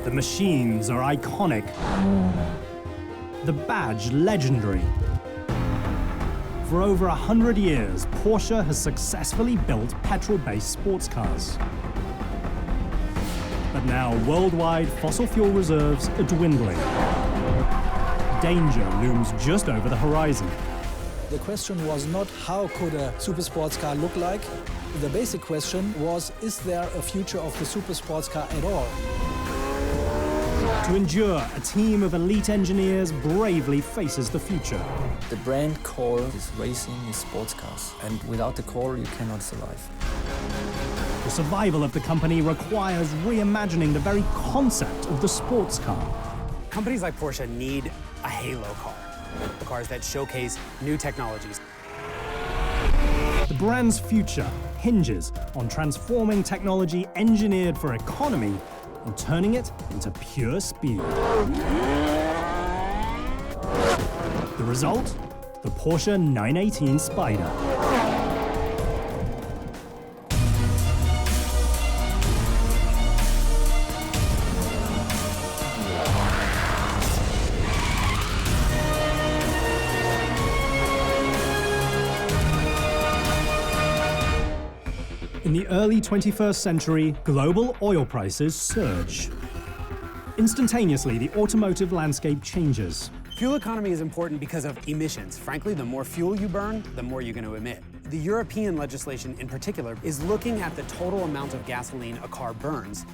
The machines are iconic. The badge legendary. For over 100 years, Porsche has successfully built petrol-based sports cars. But now worldwide fossil fuel reserves are dwindling. Danger looms just over the horizon. The question was not how could a super sports car look like. The basic question was, is there a future of the super sports car at all? To endure, a team of elite engineers bravely faces the future. The brand core is racing, is sports cars, and without the core you cannot survive. The survival of the company requires reimagining the very concept of the sports car. Companies like Porsche need a halo car, cars that showcase new technologies. The brand's future hinges on transforming technology engineered for economy and turning it into pure speed. The result? The Porsche 918 Spider. In the early 21st century, global oil prices surge. Instantaneously, the automotive landscape changes. Fuel economy is important because of emissions. Frankly, the more fuel you burn, the more you're going to emit. The European legislation in particular is looking at the total amount of gasoline a car burns.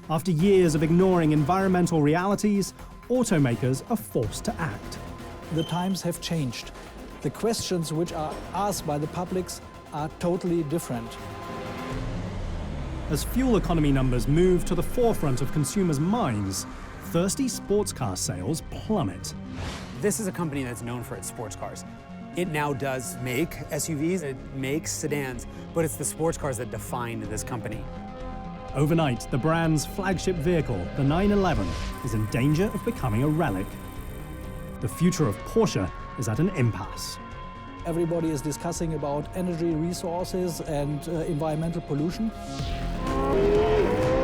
After years of ignoring environmental realities, automakers are forced to act. The times have changed. The questions which are asked by the publics are totally different. As fuel economy numbers move to the forefront of consumers' minds, thirsty sports car sales plummet. This is a company that's known for its sports cars. It now does make SUVs, it makes sedans, but it's the sports cars that define this company. Overnight, the brand's flagship vehicle, the 911, is in danger of becoming a relic. The future of Porsche is at an impasse. Everybody is discussing about energy resources and environmental pollution.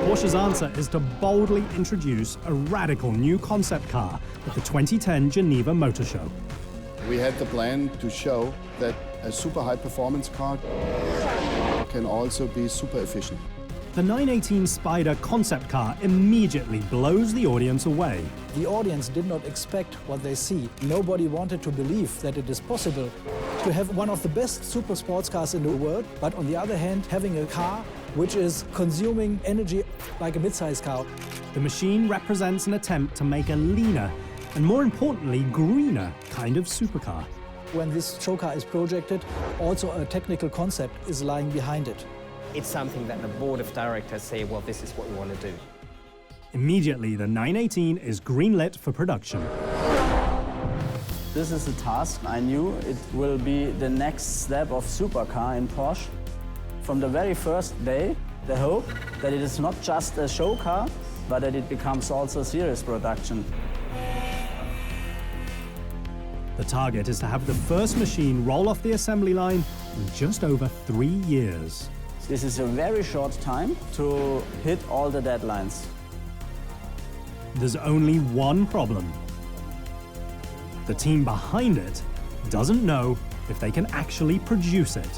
Porsche's answer is to boldly introduce a radical new concept car at the 2010 Geneva Motor Show. We had the plan to show that a super high-performance car can also be super efficient. The 918 Spider concept car immediately blows the audience away. The audience did not expect what they see. Nobody wanted to believe that it is possible to have one of the best super sports cars in the world, but on the other hand, having a car which is consuming energy like a mid-size car. The machine represents an attempt to make a leaner and, more importantly, greener kind of supercar. When this show car is projected, also a technical concept is lying behind it. It's something that the board of directors say, well, this is what we want to do. Immediately, the 918 is greenlit for production. This is a task. I knew it will be the next step of Supercar in Porsche. From the very first day, the hope that it is not just a show car, but that it becomes also serious production. The target is to have the first machine roll off the assembly line in just over 3 years. This is a very short time to hit all the deadlines. There's only one problem. The team behind it doesn't know if they can actually produce it.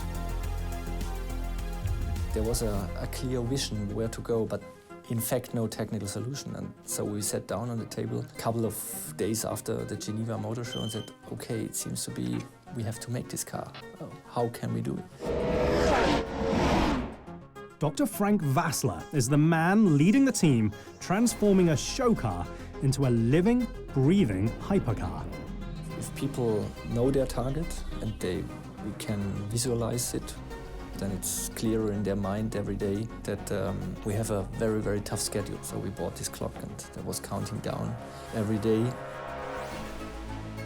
There was a clear vision where to go, but in fact no technical solution. And so we sat down on the table a couple of days after the Geneva Motor Show and said, okay, it seems to be we have to make this car. How can we do it? Dr. Frank Vassler is the man leading the team, transforming a show car into a living, breathing hypercar. If people know their target and we can visualize it, then it's clearer in their mind every day that we have a very, very tough schedule. So we bought this clock and that was counting down every day.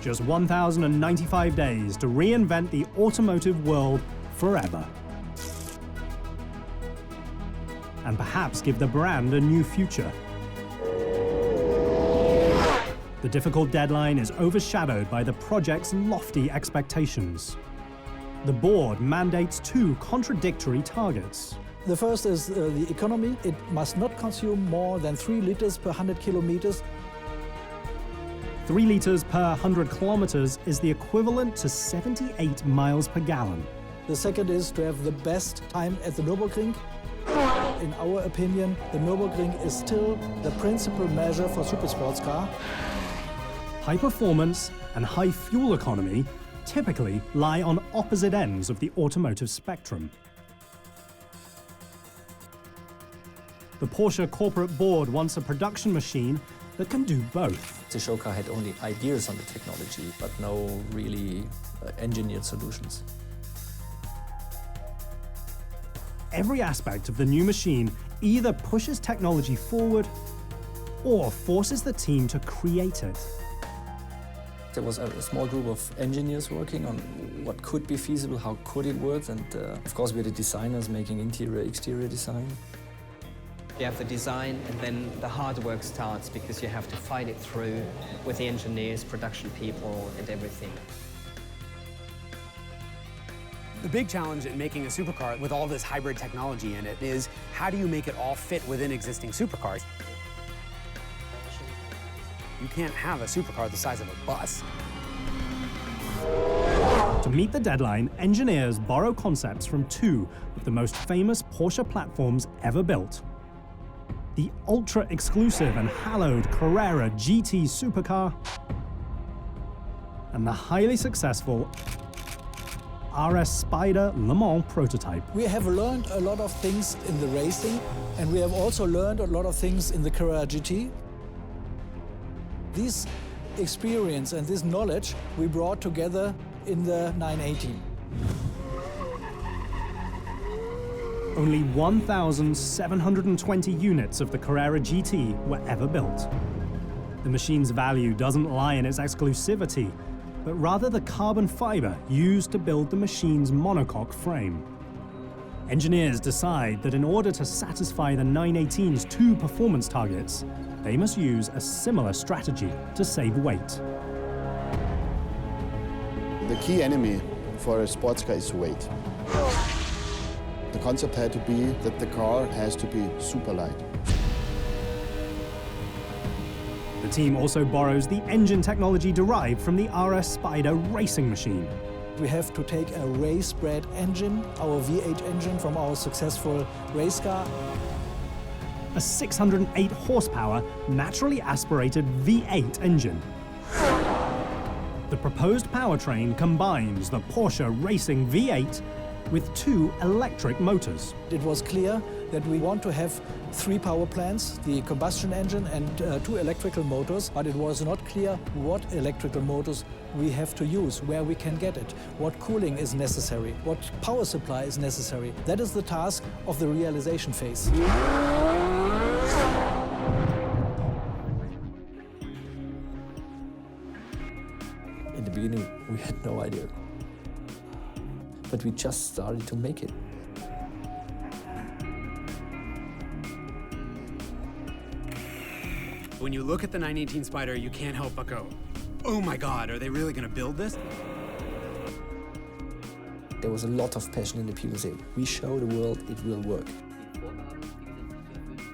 Just 1,095 days to reinvent the automotive world forever. And perhaps give the brand a new future. The difficult deadline is overshadowed by the project's lofty expectations. The board mandates 2 contradictory targets. The first is the economy. It must not consume more than 3 liters per 100 kilometers. 3 liters per 100 kilometers is the equivalent to 78 miles per gallon. The second is to have the best time at the Nürburgring. In our opinion, the Nürburgring is still the principal measure for super sports car. High performance and high fuel economy typically lie on opposite ends of the automotive spectrum. The Porsche corporate board wants a production machine that can do both. The show car had only ideas on the technology, but no really engineered solutions. Every aspect of the new machine either pushes technology forward or forces the team to create it. There was a small group of engineers working on what could be feasible, how could it work, and of course we had the designers making interior, exterior design. You have the design, and then the hard work starts because you have to fight it through with the engineers, production people, and everything. The big challenge in making a supercar with all this hybrid technology in it is how do you make it all fit within existing supercars? You can't have a supercar the size of a bus. To meet the deadline, engineers borrow concepts from two of the most famous Porsche platforms ever built. The ultra-exclusive and hallowed Carrera GT supercar and the highly successful RS Spider Le Mans prototype. We have learned a lot of things in the racing, and we have also learned a lot of things in the Carrera GT. This experience and this knowledge we brought together in the 918. Only 1,720 units of the Carrera GT were ever built. The machine's value doesn't lie in its exclusivity, but rather the carbon fiber used to build the machine's monocoque frame. Engineers decide that in order to satisfy the 918's two performance targets, they must use a similar strategy to save weight. The key enemy for a sports car is weight. The concept had to be that the car has to be super light. The team also borrows the engine technology derived from the RS Spider racing machine. We have to take a race-bred engine, our V8 engine from our successful race car. A 608 horsepower, naturally aspirated V8 engine. The proposed powertrain combines the Porsche racing V8 with two electric motors. It was clear that we want to have 3 power plants, the combustion engine and 2 electrical motors, but it was not clear what electrical motors we have to use, where we can get it, what cooling is necessary, what power supply is necessary. That is the task of the realization phase. In the beginning, we had no idea. But we just started to make it. When you look at the 918 Spider, you can't help but go, oh my God, are they really going to build this? There was a lot of passion in the people saying, we show the world it will work.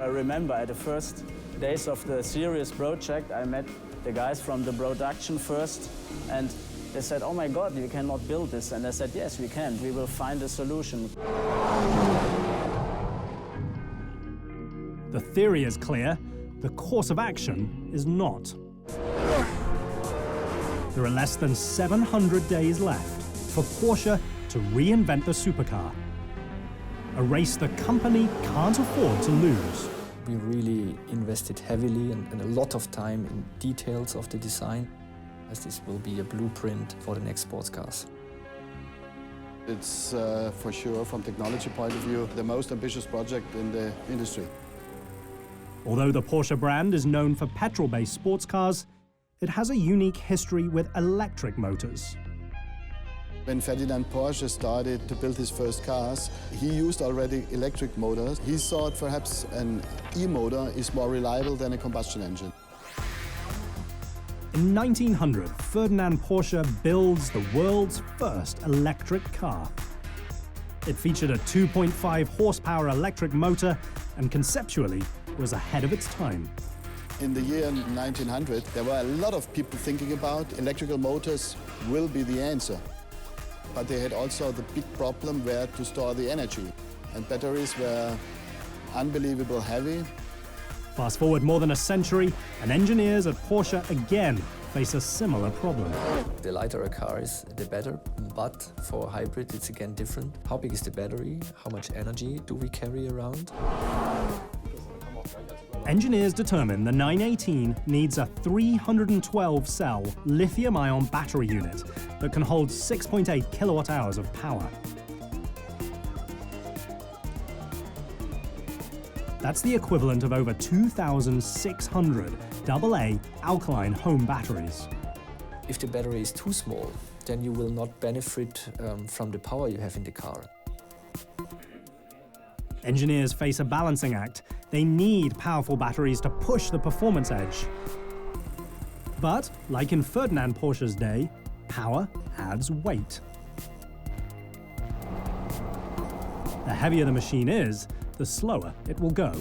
I remember at the first days of the serious project, I met the guys from the production first, and they said, oh my God, you cannot build this. And I said, yes, we can. We will find a solution. The theory is clear, the course of action is not. There are less than 700 days left for Porsche to reinvent the supercar. A race the company can't afford to lose. We really invested heavily and a lot of time in details of the design, as this will be a blueprint for the next sports cars. It's for sure, from technology point of view, the most ambitious project in the industry. Although the Porsche brand is known for petrol-based sports cars, it has a unique history with electric motors. When Ferdinand Porsche started to build his first cars, he used already electric motors. He thought perhaps an e-motor is more reliable than a combustion engine. In 1900, Ferdinand Porsche builds the world's first electric car. It featured a 2.5 horsepower electric motor and conceptually was ahead of its time. In the year 1900, there were a lot of people thinking about electrical motors will be the answer. But they had also the big problem where to store the energy. And batteries were unbelievably heavy. Fast forward more than a century, and engineers at Porsche again face a similar problem. The lighter a car is, the better, but for a hybrid it's again different. How big is the battery? How much energy do we carry around? Engineers determine the 918 needs a 312-cell lithium-ion battery unit that can hold 6.8 kilowatt-hours of power. That's the equivalent of over 2,600 AA alkaline home batteries. If the battery is too small, then you will not benefit from the power you have in the car. Engineers face a balancing act. They need powerful batteries to push the performance edge. But, like in Ferdinand Porsche's day, power adds weight. The heavier the machine is, the slower it will go.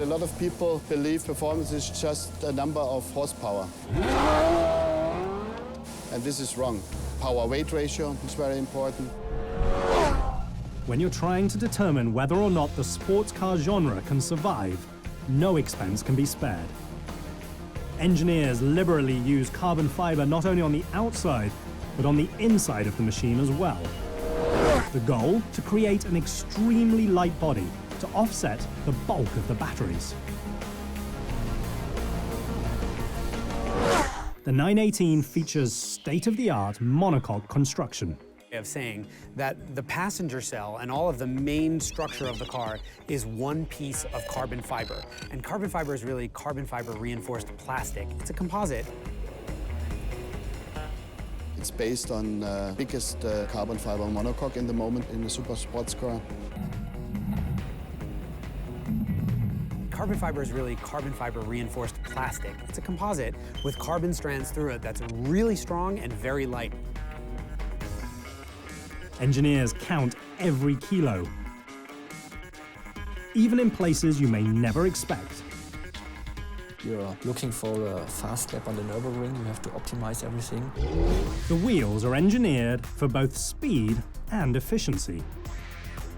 A lot of people believe performance is just a number of horsepower. And this is wrong. Power-weight ratio is very important. When you're trying to determine whether or not the sports car genre can survive, no expense can be spared. Engineers liberally use carbon fiber not only on the outside, but on the inside of the machine as well. The goal? To create an extremely light body to offset the bulk of the batteries. The 918 features state-of-the-art monocoque construction. Of saying that the passenger cell and all of the main structure of the car is one piece of carbon fiber. And carbon fiber is really carbon fiber reinforced plastic. It's a composite. It's based on the biggest carbon fiber monocoque in the moment in the super sports car. Carbon fiber is really carbon fiber reinforced plastic. It's a composite with carbon strands through it that's really strong and very light. Engineers count every kilo, even in places you may never expect. You're looking for a fast lap on the Nürburgring, you have to optimize everything. The wheels are engineered for both speed and efficiency.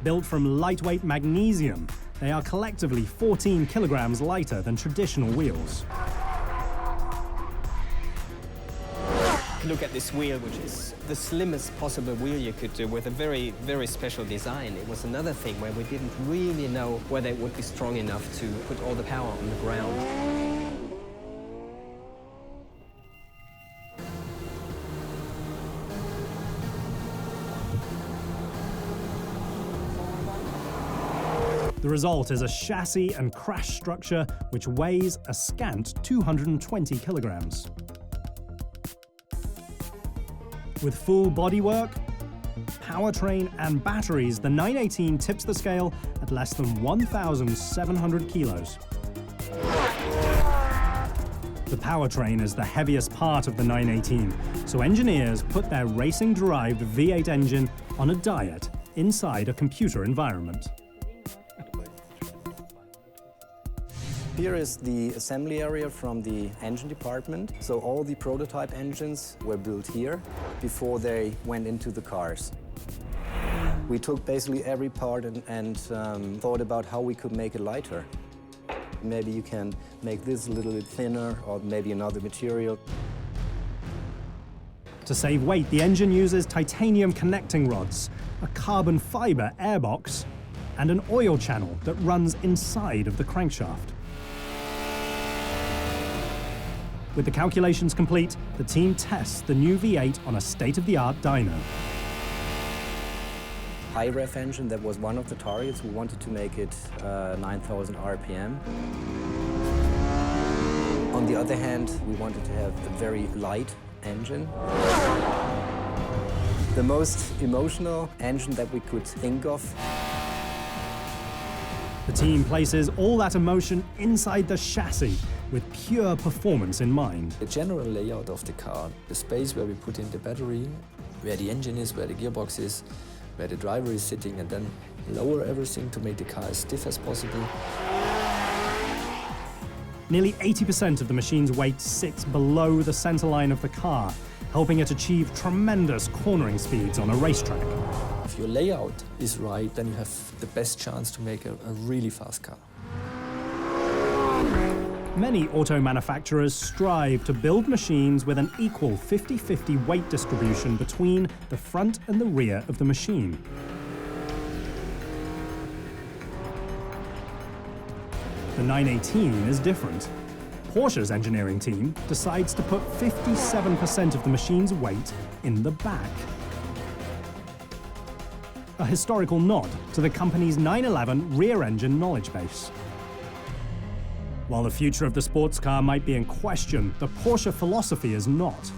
Built from lightweight magnesium, they are collectively 14 kilograms lighter than traditional wheels. Look at this wheel, which is the slimmest possible wheel you could do with a very, very special design. It was another thing where we didn't really know whether it would be strong enough to put all the power on the ground. The result is a chassis and crash structure which weighs a scant 220 kilograms. With full bodywork, powertrain and batteries, the 918 tips the scale at less than 1,700 kilos. The powertrain is the heaviest part of the 918, so engineers put their racing-derived V8 engine on a diet inside a computer environment. Here is the assembly area from the engine department. So all the prototype engines were built here before they went into the cars. We took basically every part and thought about how we could make it lighter. Maybe you can make this a little bit thinner or maybe another material. To save weight, the engine uses titanium connecting rods, a carbon fiber airbox, and an oil channel that runs inside of the crankshaft. With the calculations complete, the team tests the new V8 on a state-of-the-art dyno. High ref engine, that was one of the targets. We wanted to make it 9,000 RPM. On the other hand, we wanted to have a very light engine. The most emotional engine that we could think of. The team places all that emotion inside the chassis with pure performance in mind. The general layout of the car, the space where we put in the battery where the engine is, where the gearbox is, where the driver is sitting, and then lower everything to make the car as stiff as possible. Nearly 80% of the machine's weight sits below the center line of the car, helping it achieve tremendous cornering speeds on a racetrack. If your layout is right, then you have the best chance to make a really fast car. Many auto manufacturers strive to build machines with an equal 50-50 weight distribution between the front and the rear of the machine. The 918 is different. Porsche's engineering team decides to put 57% of the machine's weight in the back. A historical nod to the company's 911 rear-engine knowledge base. While the future of the sports car might be in question, the Porsche philosophy is not.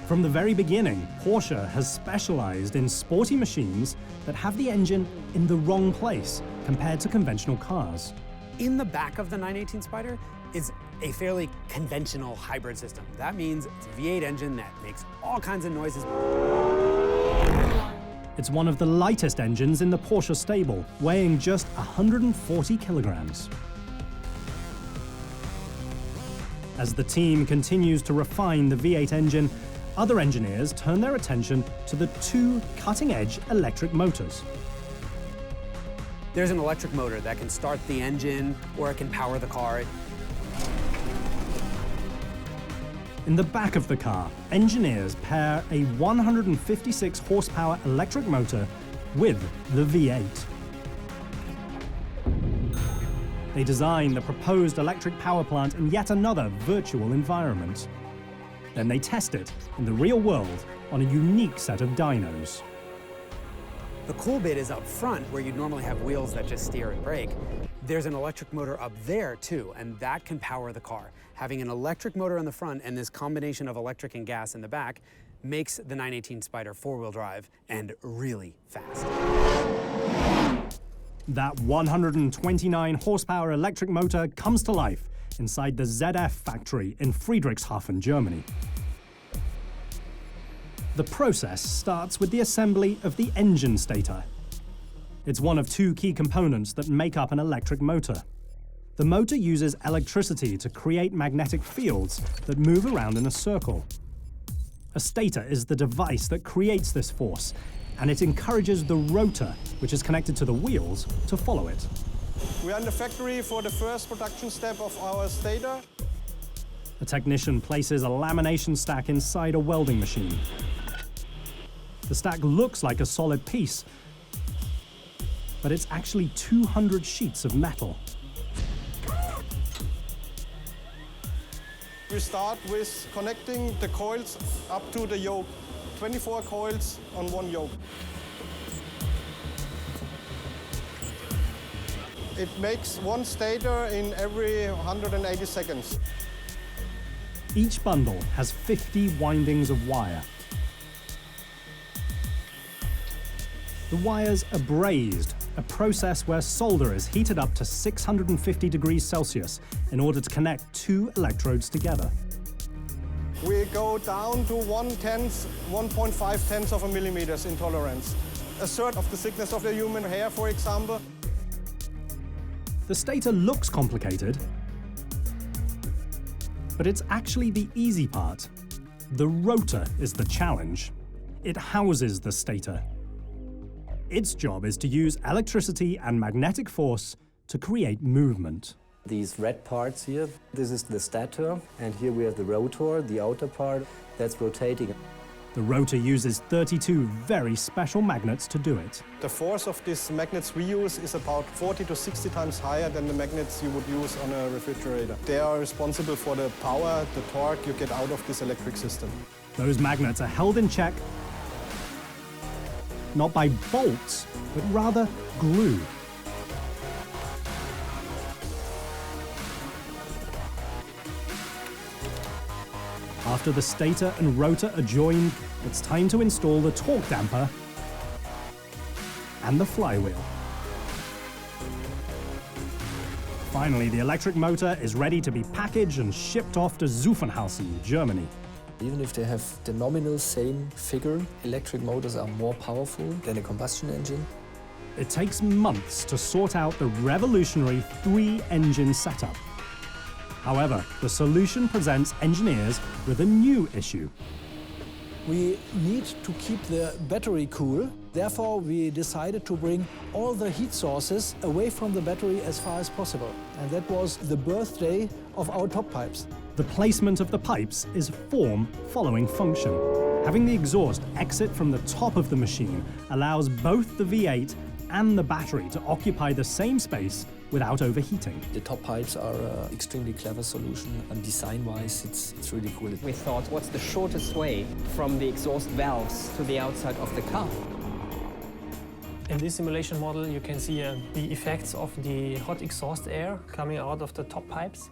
From the very beginning, Porsche has specialized in sporty machines that have the engine in the wrong place compared to conventional cars. In the back of the 918 Spider is a fairly conventional hybrid system. That means it's a V8 engine that makes all kinds of noises. It's one of the lightest engines in the Porsche stable, weighing just 140 kilograms. As the team continues to refine the V8 engine, other engineers turn their attention to the two cutting-edge electric motors. There's an electric motor that can start the engine or it can power the car. In the back of the car, engineers pair a 156 horsepower electric motor with the V8. They design the proposed electric power plant in yet another virtual environment. Then they test it in the real world on a unique set of dynos. The cool bit is up front, where you'd normally have wheels that just steer and brake. There's an electric motor up there too, and that can power the car. Having an electric motor in the front and this combination of electric and gas in the back makes the 918 Spider four-wheel drive and really fast. That 129 horsepower electric motor comes to life inside the ZF factory in Friedrichshafen, Germany. The process starts with the assembly of the engine stator. It's one of two key components that make up an electric motor. The motor uses electricity to create magnetic fields that move around in a circle. A stator is the device that creates this force, and it encourages the rotor, which is connected to the wheels, to follow it. We are in the factory for the first production step of our stator. A technician places a lamination stack inside a welding machine. The stack looks like a solid piece, but it's actually 200 sheets of metal. We start with connecting the coils up to the yoke. 24 coils on one yoke. It makes one stator in every 180 seconds. Each bundle has 50 windings of wire. The wires are brazed, a process where solder is heated up to 650 degrees Celsius in order to connect two electrodes together. We go down to 1.5 tenths of a millimeters in tolerance. A third of the thickness of the human hair, for example. The stator looks complicated, but it's actually the easy part. The rotor is the challenge. It houses the stator. Its job is to use electricity and magnetic force to create movement. These red parts here, this is the stator, and here we have the rotor, the outer part, that's rotating. The rotor uses 32 very special magnets to do it. The force of these magnets we use is about 40 to 60 times higher than the magnets you would use on a refrigerator. They are responsible for the power, the torque you get out of this electric system. Those magnets are held in check not by bolts, but rather glue. After the stator and rotor are joined, it's time to install the torque damper and the flywheel. Finally, the electric motor is ready to be packaged and shipped off to Zuffenhausen, Germany. Even if they have the nominal same figure, electric motors are more powerful than a combustion engine. It takes months to sort out the revolutionary 3-engine setup. However, the solution presents engineers with a new issue. We need to keep the battery cool. Therefore, we decided to bring all the heat sources away from the battery as far as possible. And that was the birthday of our top pipes. The placement of the pipes is form following function. Having the exhaust exit from the top of the machine allows both the V8 and the battery to occupy the same space without overheating. The top pipes are an extremely clever solution, and design-wise, it's really cool. We thought, what's the shortest way from the exhaust valves to the outside of the car? In this simulation model, you can see the effects of the hot exhaust air coming out of the top pipes.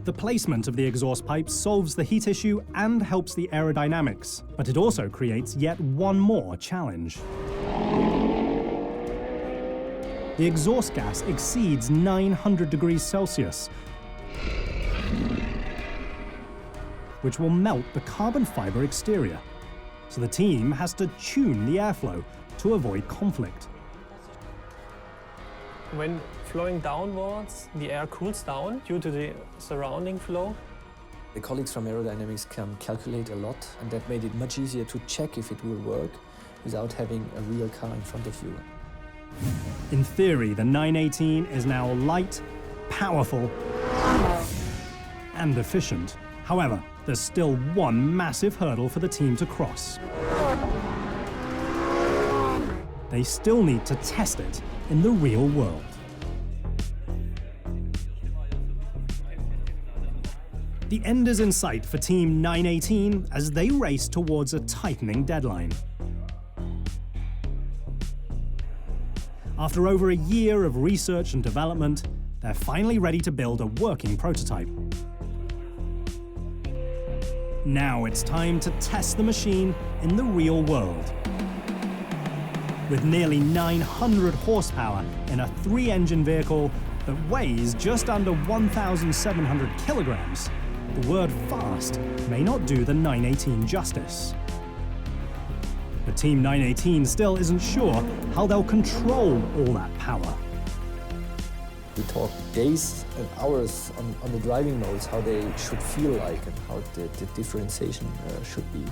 The placement of the exhaust pipe solves the heat issue and helps the aerodynamics, but it also creates yet one more challenge. The exhaust gas exceeds 900 degrees Celsius, which will melt the carbon fiber exterior. So the team has to tune the airflow to avoid conflict. When flowing downwards, the air cools down due to the surrounding flow. The colleagues from aerodynamics can calculate a lot, and that made it much easier to check if it will work without having a real car in front of you. In theory, the 918 is now light, powerful, and efficient. However, there's still one massive hurdle for the team to cross. They still need to test it in the real world. The end is in sight for Team 918 as they race towards a tightening deadline. After over a year of research and development, they're finally ready to build a working prototype. Now it's time to test the machine in the real world. With nearly 900 horsepower in a 3-engine vehicle that weighs just under 1,700 kilograms, the word fast may not do the 918 justice. But Team 918 still isn't sure how they'll control all that power. We talk days and hours on the driving modes, how they should feel like and how the differentiation should be.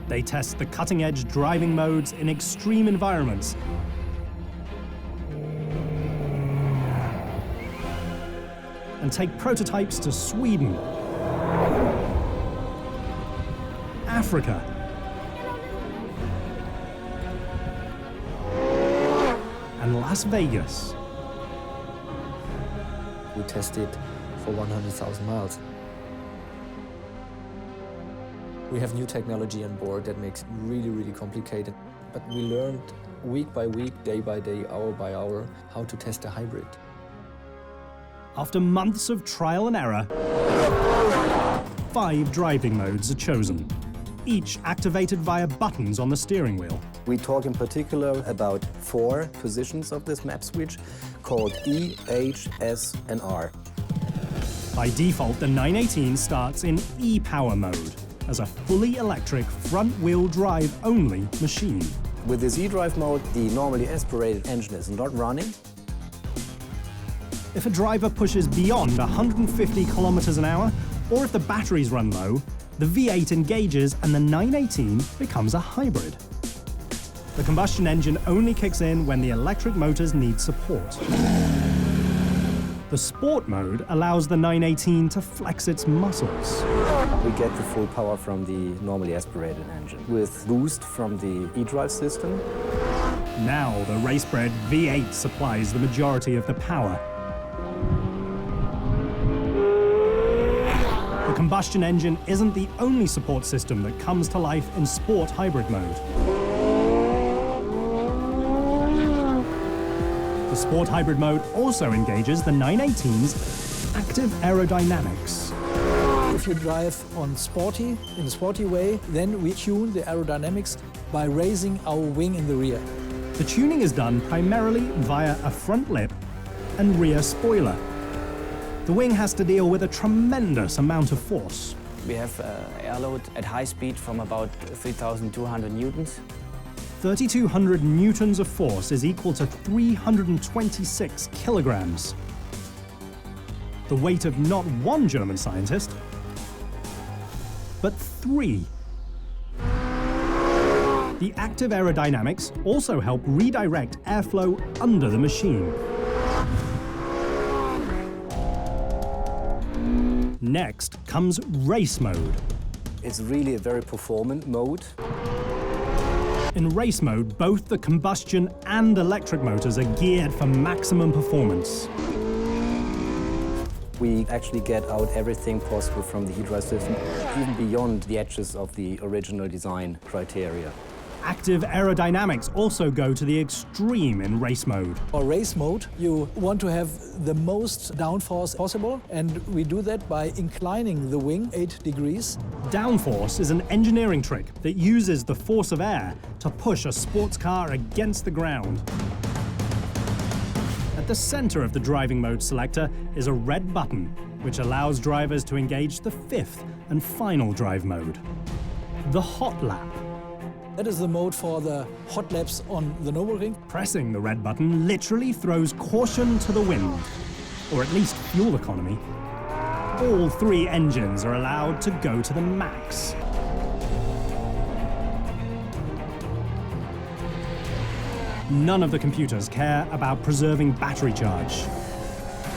They test the cutting-edge driving modes in extreme environments and take prototypes to Sweden, Africa, and Las Vegas. We tested for 100,000 miles. We have new technology on board that makes it really, really complicated. But we learned week by week, day by day, hour by hour, how to test a hybrid. After months of trial and error, 5 driving modes are chosen, each activated via buttons on the steering wheel. We talk in particular about 4 positions of this map switch called E, H, S, and R. By default, the 918 starts in E-Power mode as a fully electric front-wheel drive only machine. With this E-Drive mode, the normally aspirated engine is not running. If a driver pushes beyond 150 kilometers an hour, or if the batteries run low, the V8 engages and the 918 becomes a hybrid. The combustion engine only kicks in when the electric motors need support. The Sport mode allows the 918 to flex its muscles. We get the full power from the normally aspirated engine with boost from the e-drive system. Now the race-bred V8 supplies the majority of the power. The combustion engine isn't the only support system that comes to life in Sport hybrid mode. The Sport hybrid mode also engages the 918's active aerodynamics. If you drive in a sporty way, then we tune the aerodynamics by raising our wing in the rear. The tuning is done primarily via a front lip and rear spoiler. The wing has to deal with a tremendous amount of force. We have air load at high speed from about 3,200 newtons. 3,200 newtons of force is equal to 326 kilograms. The weight of not one German scientist, but 3. The active aerodynamics also help redirect airflow under the machine. Next comes race mode. It's really a very performant mode. In race mode, both the combustion and electric motors are geared for maximum performance. We actually get out everything possible from the e-drive system, even beyond the edges of the original design criteria. Active aerodynamics also go to the extreme in race mode. For race mode, you want to have the most downforce possible, and we do that by inclining the wing 8 degrees. Downforce is an engineering trick that uses the force of air to push a sports car against the ground. At the center of the driving mode selector is a red button, which allows drivers to engage the 5th and final drive mode, the hot lap. That is the mode for the hot laps on the Nürburgring. Pressing the red button literally throws caution to the wind, or at least fuel economy. All 3 engines are allowed to go to the max. None of the computers care about preserving battery charge,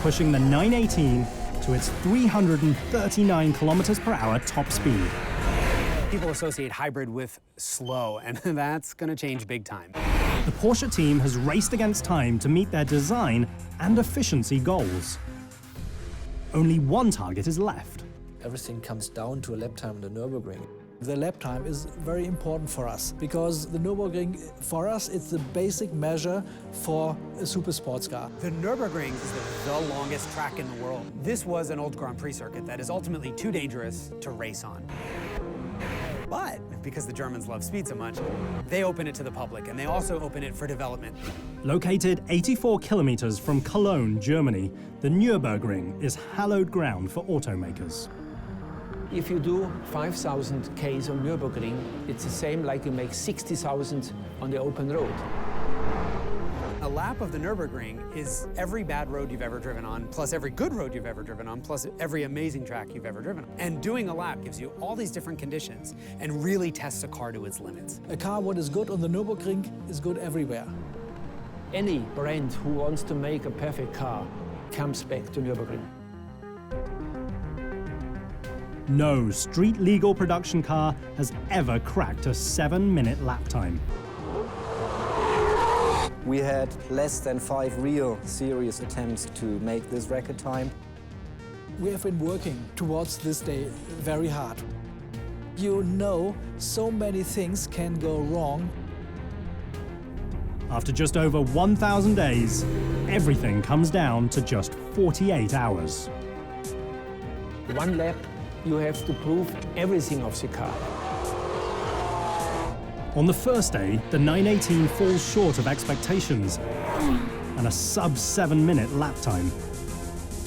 pushing the 918 to its 339 kilometers per hour top speed. People associate hybrid with slow, and that's going to change big time. The Porsche team has raced against time to meet their design and efficiency goals. Only one target is left. Everything comes down to a lap time on the Nürburgring. The lap time is very important for us because the Nürburgring, for us, it's the basic measure for a super sports car. The Nürburgring is the longest track in the world. This was an old Grand Prix circuit that is ultimately too dangerous to race on. But because the Germans love speed so much, they open it to the public, and they also open it for development. Located 84 kilometers from Cologne, Germany, the Nürburgring is hallowed ground for automakers. If you do 5,000 Ks on Nürburgring, it's the same like you make 60,000 on the open road. A lap of the Nürburgring is every bad road you've ever driven on, plus every good road you've ever driven on, plus every amazing track you've ever driven on. And doing a lap gives you all these different conditions and really tests a car to its limits. A car what is good on the Nürburgring is good everywhere. Any brand who wants to make a perfect car comes back to Nürburgring. No street-legal production car has ever cracked a 7-minute lap time. We had less than 5 real serious attempts to make this record time. We have been working towards this day very hard. You know, so many things can go wrong. After just over 1,000 days, everything comes down to just 48 hours. One lap, you have to prove everything of the car. On the first day, the 918 falls short of expectations and a sub-7-minute lap time.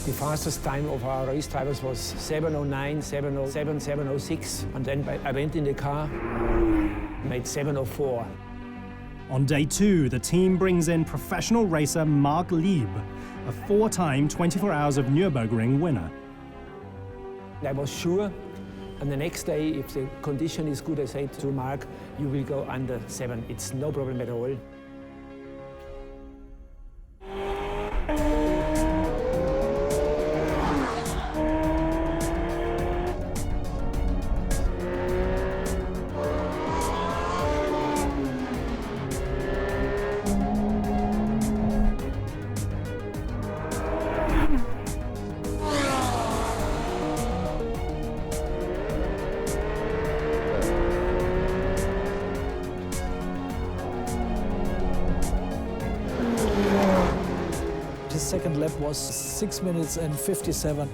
The fastest time of our race drivers was 7:09, 7:07, 7:06, and then I went in the car, made 7:04. On day 2, the team brings in professional racer Mark Lieb, a 4-time 24 Hours of Nürburgring winner. I was sure, and the next day, if the condition is good, I said to Mark, you will go under 7. It's no problem at all. His second lap was 6 minutes and 57.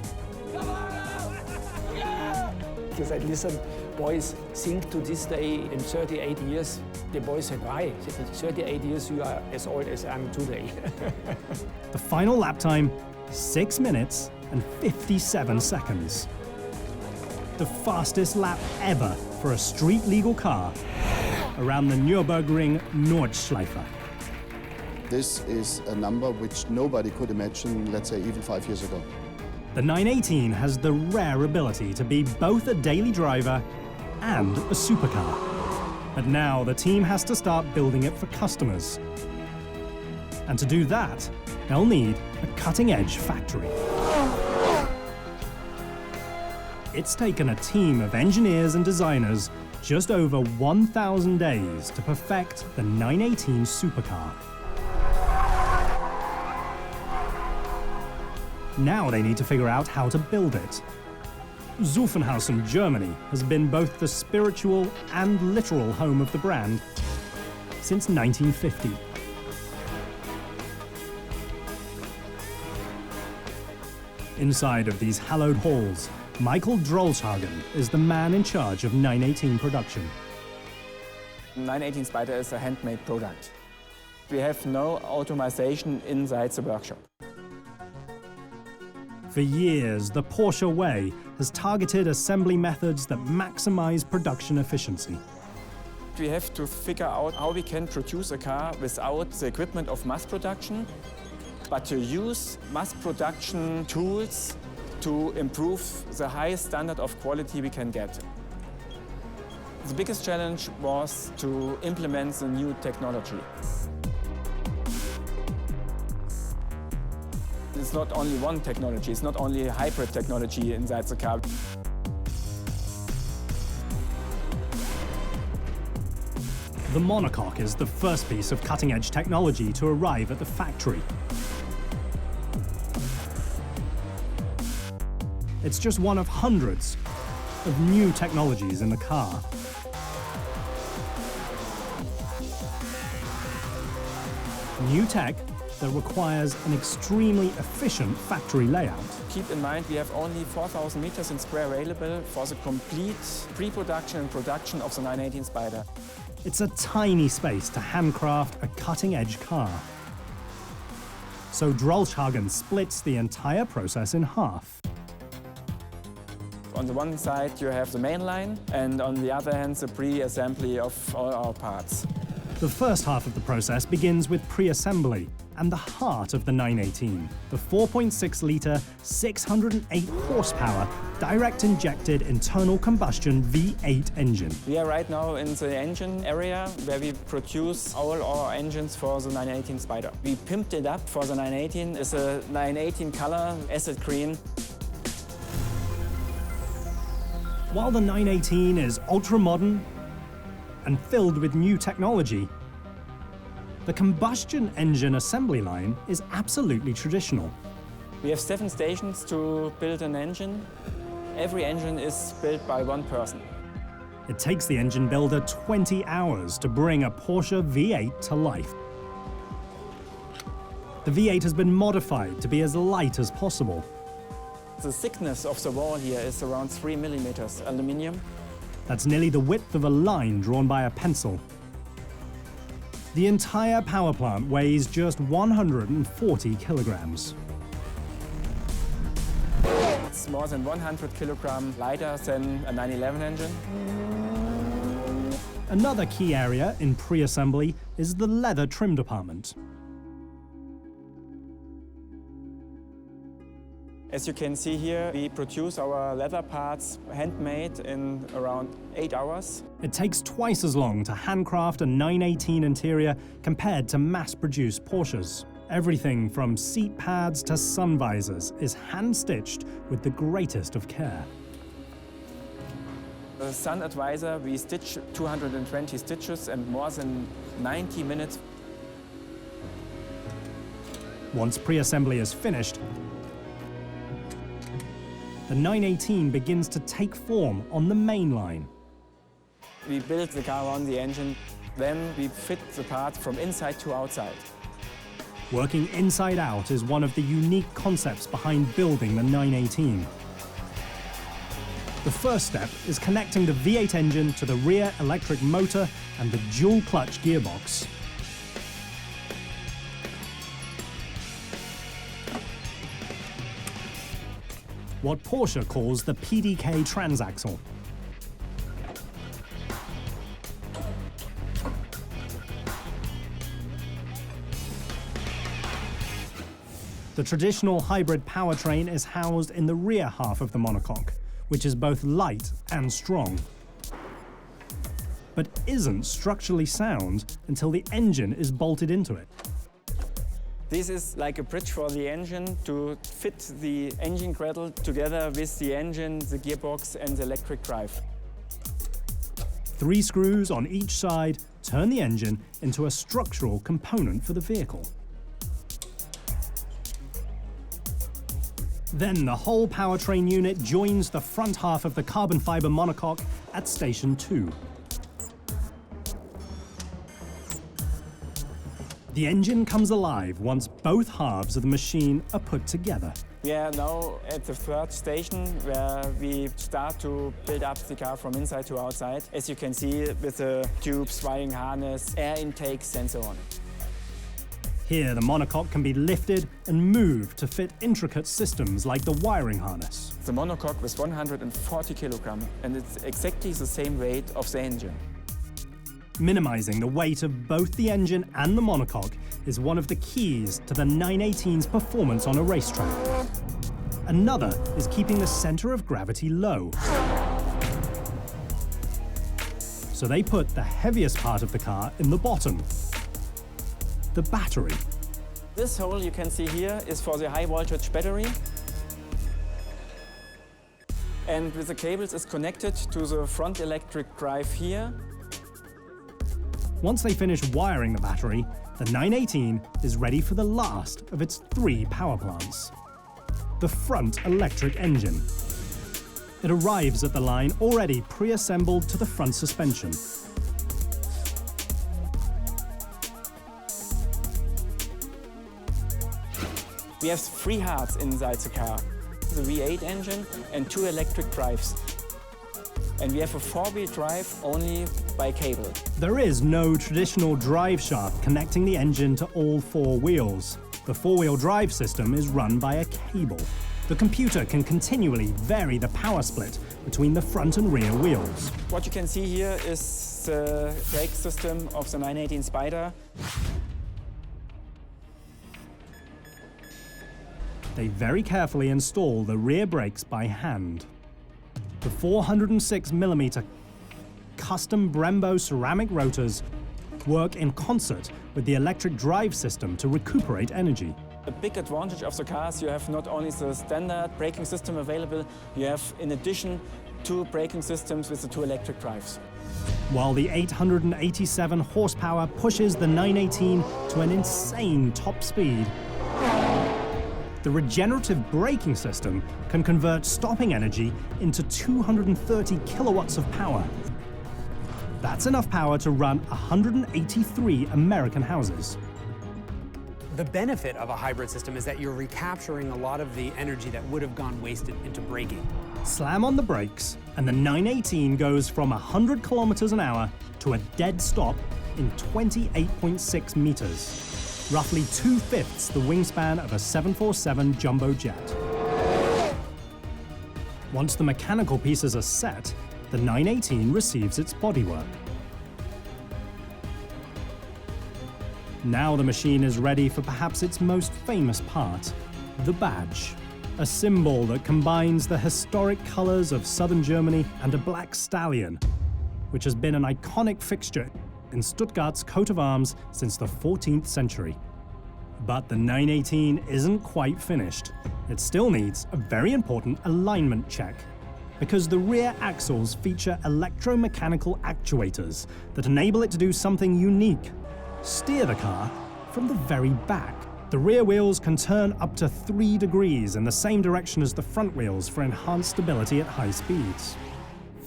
He said, listen, boys, think to this day in 38 years. The boys said, why? He said, in 38 years, you are as old as I'm today. The final lap time, 6 minutes and 57 seconds. The fastest lap ever for a street-legal car around the Nürburgring Nordschleife. This is a number which nobody could imagine, let's say, even 5 years ago. The 918 has the rare ability to be both a daily driver and a supercar. But now the team has to start building it for customers. And to do that, they'll need a cutting-edge factory. It's taken a team of engineers and designers just over 1,000 days to perfect the 918 supercar. Now they need to figure out how to build it. Zuffenhausen, Germany, has been both the spiritual and literal home of the brand since 1950. Inside of these hallowed halls, Michael Drolshagen is the man in charge of 918 production. 918 Spider is a handmade product. We have no automation inside the workshop. For years, the Porsche way has targeted assembly methods that maximize production efficiency. We have to figure out how we can produce a car without the equipment of mass production, but to use mass production tools to improve the highest standard of quality we can get. The biggest challenge was to implement the new technology. It's not only one technology, it's not only a hybrid technology inside the car. The monocoque is the first piece of cutting-edge technology to arrive at the factory. It's just one of hundreds of new technologies in the car. New tech that requires an extremely efficient factory layout. Keep in mind, we have only 4,000 meters in square available for the complete pre-production and production of the 918 Spider. It's a tiny space to handcraft a cutting-edge car. So Drolshagen splits the entire process in half. On the one side, you have the main line, and on the other hand, the pre-assembly of all our parts. The first half of the process begins with pre-assembly and the heart of the 918, the 4.6-litre, 608 horsepower, direct-injected internal combustion V8 engine. We are right now in the engine area where we produce all our engines for the 918 Spider. We pimped it up for the 918. It's a 918 color, acid green. While the 918 is ultra-modern and filled with new technology, the combustion engine assembly line is absolutely traditional. We have 7 stations to build an engine. Every engine is built by one person. It takes the engine builder 20 hours to bring a Porsche V8 to life. The V8 has been modified to be as light as possible. The thickness of the wall here is around 3 millimeters aluminium. That's nearly the width of a line drawn by a pencil. The entire power plant weighs just 140 kilograms. It's more than 100 kilograms lighter than a 911 engine. Another key area in pre-assembly is the leather trim department. As you can see here, we produce our leather parts handmade in around 8 hours. It takes twice as long to handcraft a 918 interior compared to mass-produced Porsches. Everything from seat pads to sun visors is hand-stitched with the greatest of care. The Sun Advisor, we stitch 220 stitches and more than 90 minutes. Once pre-assembly is finished, the 918 begins to take form on the main line. We build the car on the engine, then we fit the parts from inside to outside. Working inside out is one of the unique concepts behind building the 918. The first step is connecting the V8 engine to the rear electric motor and the dual-clutch gearbox. What Porsche calls the PDK transaxle. The traditional hybrid powertrain is housed in the rear half of the monocoque, which is both light and strong, but isn't structurally sound until the engine is bolted into it. This is like a bridge for the engine to fit the engine cradle together with the engine, the gearbox and the electric drive. 3 screws on each side turn the engine into a structural component for the vehicle. Then the whole powertrain unit joins the front half of the carbon fiber monocoque at station 2. The engine comes alive once both halves of the machine are put together. We are now at the third station where we start to build up the car from inside to outside. As you can see, with the tubes, wiring harness, air intakes and so on. Here, the monocoque can be lifted and moved to fit intricate systems like the wiring harness. The monocoque was 140 kilograms and it's exactly the same weight of the engine. Minimizing the weight of both the engine and the monocoque is one of the keys to the 918's performance on a racetrack. Another is keeping the center of gravity low. So they put the heaviest part of the car in the bottom, the battery. This hole you can see here is for the high voltage battery. And with the cables it's connected to the front electric drive here. Once they finish wiring the battery, the 918 is ready for the last of its 3 power plants. The front electric engine. It arrives at the line already pre-assembled to the front suspension. We have 3 hearts inside the car. The V8 engine and 2 electric drives. And we have a 4-wheel drive only by cable. There is no traditional drive shaft connecting the engine to all 4 wheels. The 4-wheel drive system is run by a cable. The computer can continually vary the power split between the front and rear wheels. What you can see here is the brake system of the 918 Spider. They very carefully install the rear brakes by hand. The 406mm custom Brembo ceramic rotors work in concert with the electric drive system to recuperate energy. A big advantage of the cars, you have not only the standard braking system available, you have in addition 2 braking systems with the 2 electric drives. While the 887 horsepower pushes the 918 to an insane top speed, the regenerative braking system can convert stopping energy into 230 kilowatts of power. That's enough power to run 183 American houses. The benefit of a hybrid system is that you're recapturing a lot of the energy that would have gone wasted into braking. Slam on the brakes, and the 918 goes from 100 kilometers an hour to a dead stop in 28.6 meters. Roughly 2/5 the wingspan of a 747 jumbo jet. Once the mechanical pieces are set, the 918 receives its bodywork. Now the machine is ready for perhaps its most famous part, the badge. A symbol that combines the historic colors of southern Germany and a black stallion, which has been an iconic fixture in Stuttgart's coat of arms since the 14th century. But the 918 isn't quite finished. It still needs a very important alignment check, because the rear axles feature electromechanical actuators that enable it to do something unique: steer the car from the very back. The rear wheels can turn up to 3 degrees in the same direction as the front wheels for enhanced stability at high speeds.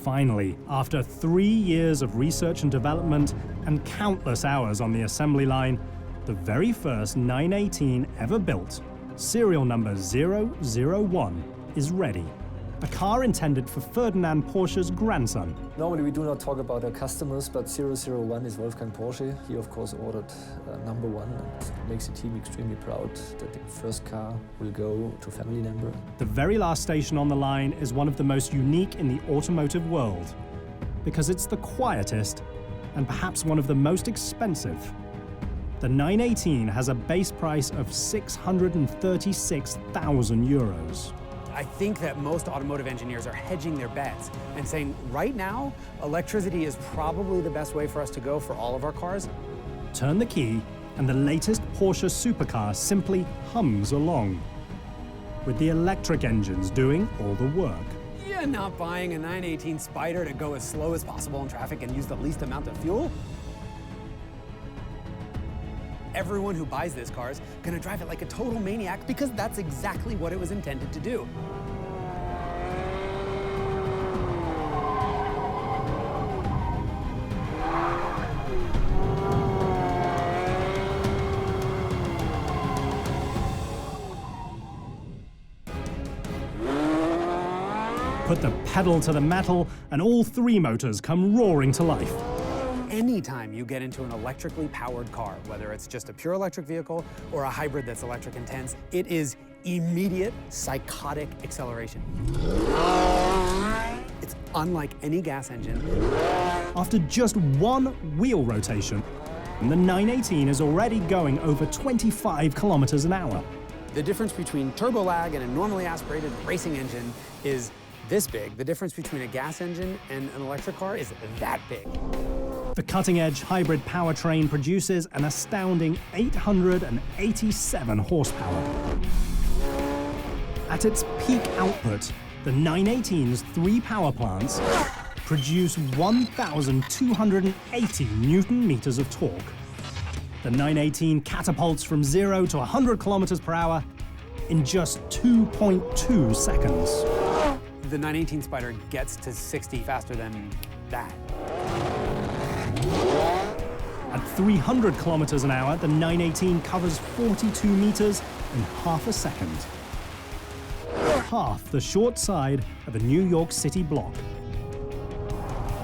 Finally, after 3 years of research and development and countless hours on the assembly line, the very first 918 ever built, serial number 001, is ready. a car intended for Ferdinand Porsche's grandson. Normally we do not talk about our customers, but 001 is Wolfgang Porsche. He of course ordered #1 and makes the team extremely proud that the first car will go to family member. The very last station on the line is one of the most unique in the automotive world, because it's the quietest and perhaps one of the most expensive. The 918 has a base price of €636,000. I think that most automotive engineers are hedging their bets and saying, right now, electricity is probably the best way for us to go for all of our cars. Turn the key, and the latest Porsche Supercar simply hums along, with the electric engines doing all the work. Yeah, not buying a 918 Spider to go as slow as possible in traffic and use the least amount of fuel. Everyone who buys this car is gonna drive it like a total maniac because that's exactly what it was intended to do. Put the pedal to the metal, and all three motors come roaring to life. Anytime you get into an electrically powered car, whether it's just a pure electric vehicle or a hybrid that's electric intense, it is immediate psychotic acceleration. It's unlike any gas engine. After just one wheel rotation, the 918 is already going over 25 kilometers an hour. The difference between turbo lag and a normally aspirated racing engine is this big. The difference between a gas engine and an electric car is that big. The cutting-edge hybrid powertrain produces an astounding 887 horsepower. At its peak output, the 918's 3 power plants produce 1,280 Newton-meters of torque. The 918 catapults from 0 to 100 kilometers per hour in just 2.2 seconds. The 918 Spider gets to 60 faster than that. At 300 kilometers an hour, the 918 covers 42 meters in half a second. Half the short side of a New York City block.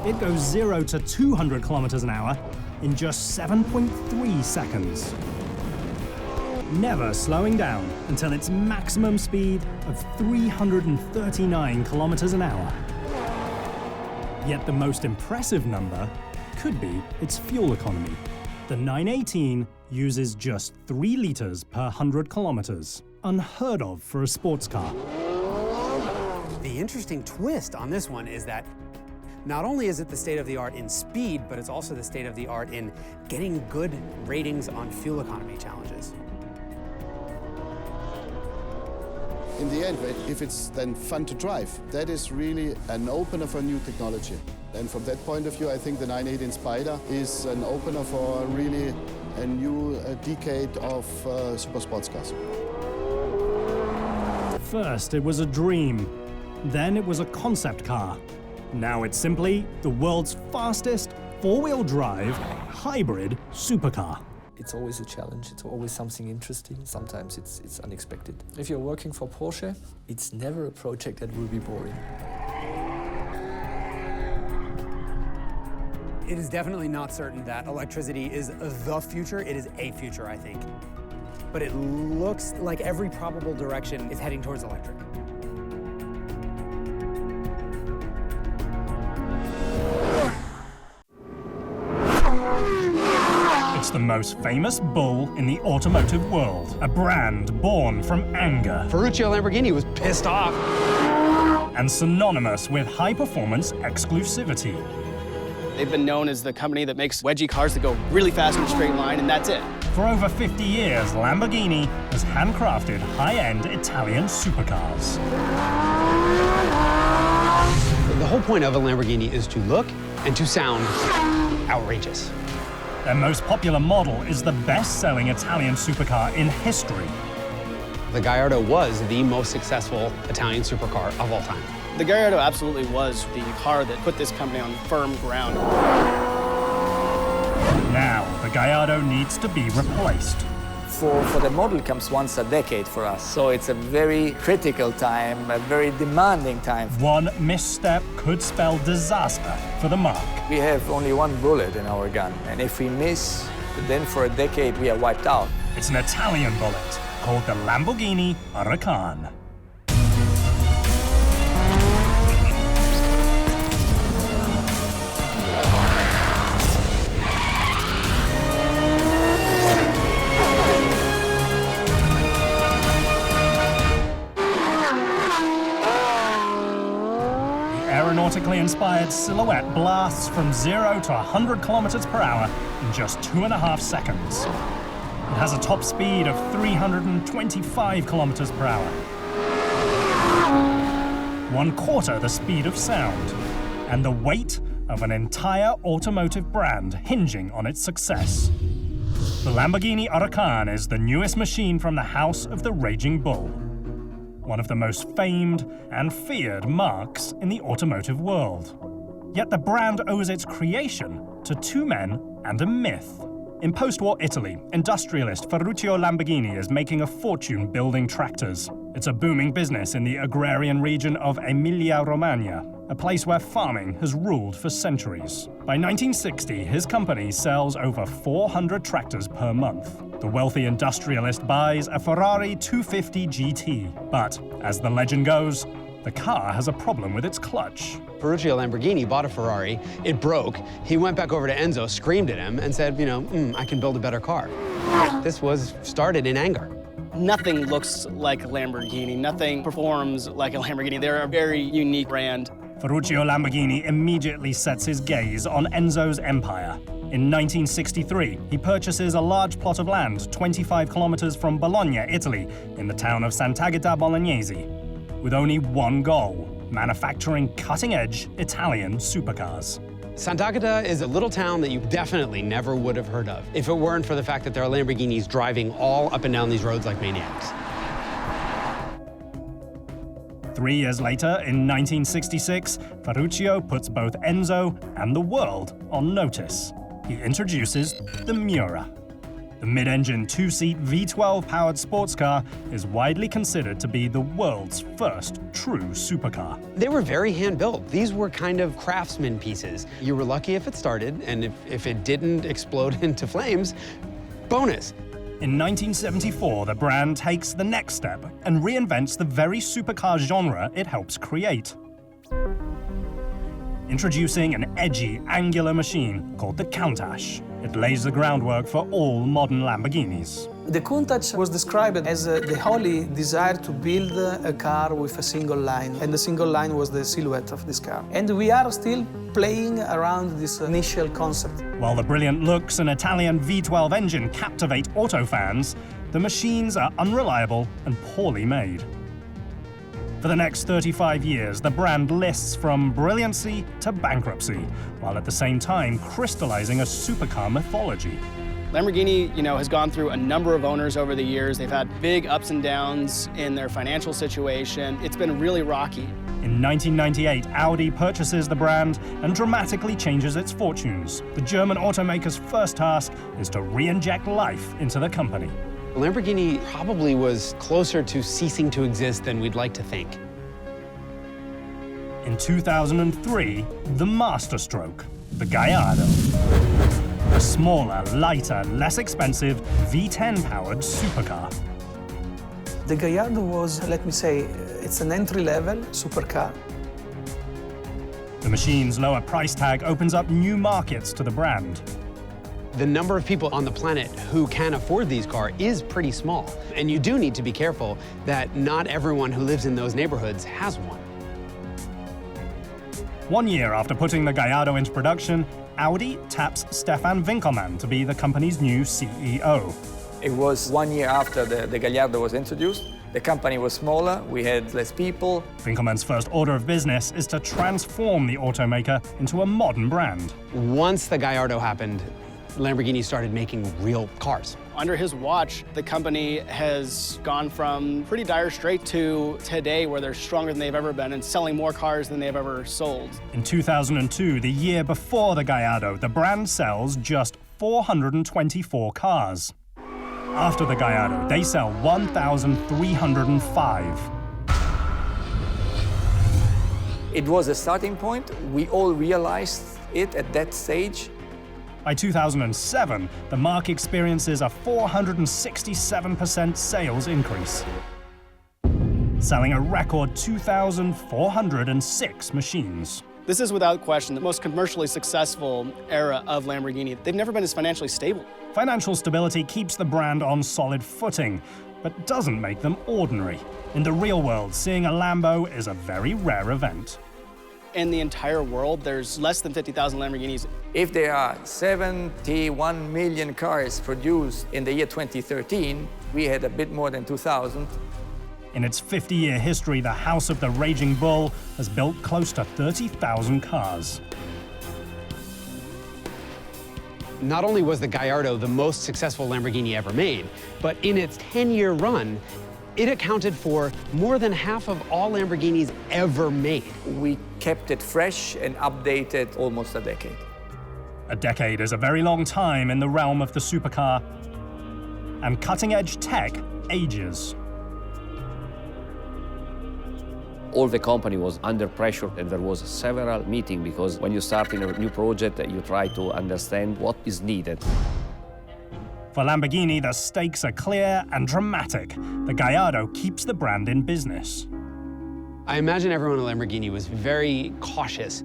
It goes 0 to 200 kilometers an hour in just 7.3 seconds. Never slowing down until its maximum speed of 339 kilometers an hour. Yet the most impressive number could be its fuel economy. The 918 uses just 3 liters per 100 kilometers, unheard of for a sports car. The interesting twist on this one is that not only is it the state of the art in speed, but it's also the state of the art in getting good ratings on fuel economy challenges. In the end, if it's then fun to drive, that is really an opener for new technology. And from that point of view, I think the 918 Spider is an opener for really a new decade of super sports cars. First, it was a dream. Then it was a concept car. Now it's simply the world's fastest four-wheel drive hybrid supercar. It's always a challenge, it's always something interesting, sometimes it's unexpected. If you're working for Porsche, it's never a project that will be boring. It is definitely not certain that electricity is the future. It is a future, I think. But it looks like every probable direction is heading towards electric. It's the most famous bull in the automotive world, a brand born from anger. Ferruccio Lamborghini was pissed off. And synonymous with high-performance exclusivity. They've been known as the company that makes wedgie cars that go really fast in a straight line, and that's it. For over 50 years, Lamborghini has handcrafted high-end Italian supercars. The whole point of a Lamborghini is to look and to sound outrageous. Their most popular model is the best-selling Italian supercar in history. The Gallardo was the most successful Italian supercar of all time. The Gallardo absolutely was the car that put this company on firm ground. Now, the Gallardo needs to be replaced. for the model comes once a decade for us. So it's a very critical time, a very demanding time. One misstep could spell disaster for the marque. We have only one bullet in our gun, and if we miss, then for a decade we are wiped out. It's an Italian bullet called the Lamborghini Huracan. Aeronautically inspired silhouette blasts from 0 to 100 kilometers per hour in just 2.5 seconds. It has a top speed of 325 kilometers per hour. 1/4 the speed of sound, and the weight of an entire automotive brand hinging on its success. The Lamborghini Huracan is the newest machine from the house of the Raging Bull, one of the most famed and feared marques in the automotive world. Yet the brand owes its creation to two men and a myth. In post-war Italy, industrialist Ferruccio Lamborghini is making a fortune building tractors. It's a booming business in the agrarian region of Emilia-Romagna, a place where farming has ruled for centuries. By 1960, his company sells over 400 tractors per month. The wealthy industrialist buys a Ferrari 250 GT. But, as the legend goes, the car has a problem with its clutch. Ferruccio Lamborghini bought a Ferrari, it broke, he went back over to Enzo, screamed at him, and said, I can build a better car. This was started in anger. Nothing looks like a Lamborghini, nothing performs like a Lamborghini. They're a very unique brand. Ferruccio Lamborghini immediately sets his gaze on Enzo's empire. In 1963, he purchases a large plot of land 25 kilometers from Bologna, Italy, in the town of Sant'Agata Bolognese, with only one goal: manufacturing cutting-edge Italian supercars. Sant'Agata is a little town that you definitely never would have heard of if it weren't for the fact that there are Lamborghinis driving all up and down these roads like maniacs. 3 years later, in 1966, Ferruccio puts both Enzo and the world on notice. He introduces the Miura. The mid-engine two-seat V12-powered sports car is widely considered to be the world's first true supercar. They were very hand-built. These were kind of craftsman pieces. You were lucky if it started, and if it didn't explode into flames, bonus. In 1974, the brand takes the next step and reinvents the very supercar genre it helps create. Introducing an edgy, angular machine called the Countach. It lays the groundwork for all modern Lamborghinis. The Countach was described as the holy desire to build a car with a single line, and the single line was the silhouette of this car. And we are still playing around this initial concept. While the brilliant looks and Italian V12 engine captivate auto fans, the machines are unreliable and poorly made. For the next 35 years, the brand lists from brilliancy to bankruptcy, while at the same time crystallizing a supercar mythology. Lamborghini, has gone through a number of owners over the years. They've had big ups and downs in their financial situation. It's been really rocky. In 1998, Audi purchases the brand and dramatically changes its fortunes. The German automaker's first task is to re-inject life into the company. Lamborghini probably was closer to ceasing to exist than we'd like to think. In 2003, the masterstroke, the Gallardo. A smaller, lighter, less expensive V10-powered supercar. The Gallardo was, let me say, it's an entry-level supercar. The machine's lower price tag opens up new markets to the brand. The number of people on the planet who can afford these cars is pretty small. And you do need to be careful that not everyone who lives in those neighborhoods has one. 1 year after putting the Gallardo into production, Audi taps Stefan Winkelmann to be the company's new CEO. It was 1 year after the Gallardo was introduced. The company was smaller, we had less people. Winkelmann's first order of business is to transform the automaker into a modern brand. Once the Gallardo happened, Lamborghini started making real cars. Under his watch, the company has gone from pretty dire straits to today where they're stronger than they've ever been and selling more cars than they've ever sold. In 2002, the year before the Gallardo, the brand sells just 424 cars. After the Gallardo, they sell 1,305. It was a starting point. We all realized it at that stage. By 2007, the marque experiences a 467% sales increase, selling a record 2,406 machines. This is without question the most commercially successful era of Lamborghini. They've never been as financially stable. Financial stability keeps the brand on solid footing, but doesn't make them ordinary. In the real world, seeing a Lambo is a very rare event. In the entire world, there's less than 50,000 Lamborghinis. If there are 71 million cars produced in the year 2013, we had a bit more than 2,000. In its 50-year history, the House of the Raging Bull has built close to 30,000 cars. Not only was the Gallardo the most successful Lamborghini ever made, but in its 10-year run, it accounted for more than half of all Lamborghinis ever made. We kept it fresh and updated almost a decade. A decade is a very long time in the realm of the supercar, and cutting-edge tech ages. All the company was under pressure, and there was several meetings because when you start in a new project, you try to understand what is needed. For Lamborghini, the stakes are clear and dramatic. The Gallardo keeps the brand in business. I imagine everyone at Lamborghini was very cautious.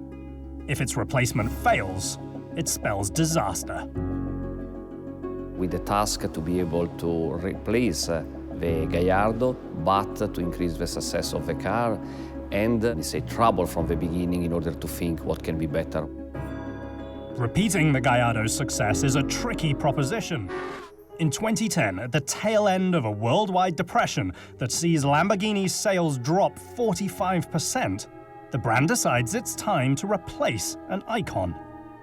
If its replacement fails, it spells disaster. With the task to be able to replace the Gallardo, but to increase the success of the car, and let's say trouble from the beginning in order to think what can be better. Repeating the Gallardo's success is a tricky proposition. In 2010, at the tail end of a worldwide depression that sees Lamborghini's sales drop 45%, the brand decides it's time to replace an icon.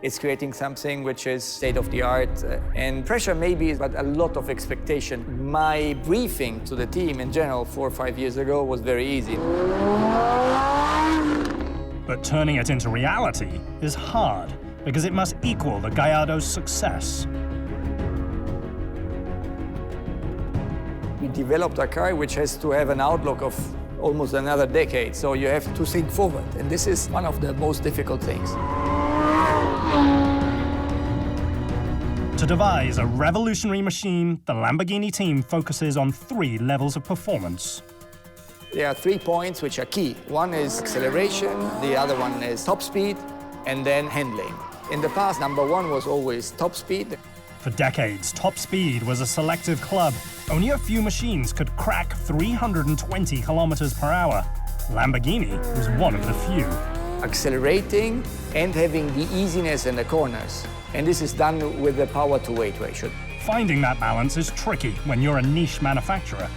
It's creating something which is state-of-the-art, and pressure maybe, but a lot of expectation. My briefing to the team in general 4 or 5 years ago was very easy. But turning it into reality is hard, because it must equal the Gallardo's success. We developed a car which has to have an outlook of almost another decade, so you have to think forward, and this is one of the most difficult things. To devise a revolutionary machine, the Lamborghini team focuses on 3 levels of performance. There are 3 points which are key. One is acceleration, the other one is top speed, and then handling. In the past, number 1 was always top speed. For decades, top speed was a selective club. Only a few machines could crack 320 kilometers per hour. Lamborghini was one of the few. Accelerating and having the easiness in the corners. And this is done with the power-to-weight ratio. Finding that balance is tricky when you're a niche manufacturer.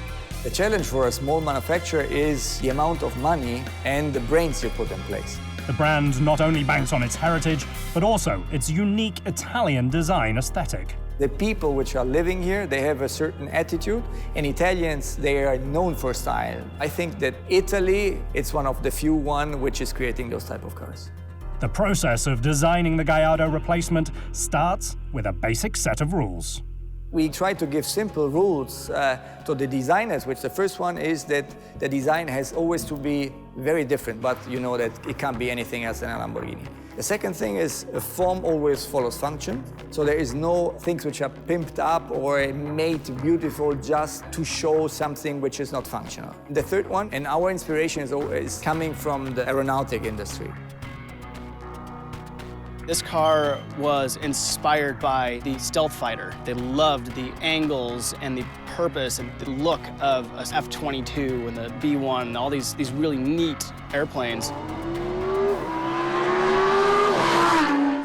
The challenge for a small manufacturer is the amount of money and the brains you put in place. The brand not only banks on its heritage, but also its unique Italian design aesthetic. The people which are living here, they have a certain attitude, and Italians, they are known for style. I think that Italy, it's one of the few one which is creating those type of cars. The process of designing the Gallardo replacement starts with a basic set of rules. We try to give simple rules to the designers, which the first one is that the design has always to be very different, but you know that it can't be anything else than a Lamborghini. The second thing is form always follows function, so there is no things which are pimped up or made beautiful just to show something which is not functional. The third one, and our inspiration is always coming from the aeronautic industry. This car was inspired by the stealth fighter. They loved the angles and the purpose and the look of a F-22 and the B-1 and all these really neat airplanes.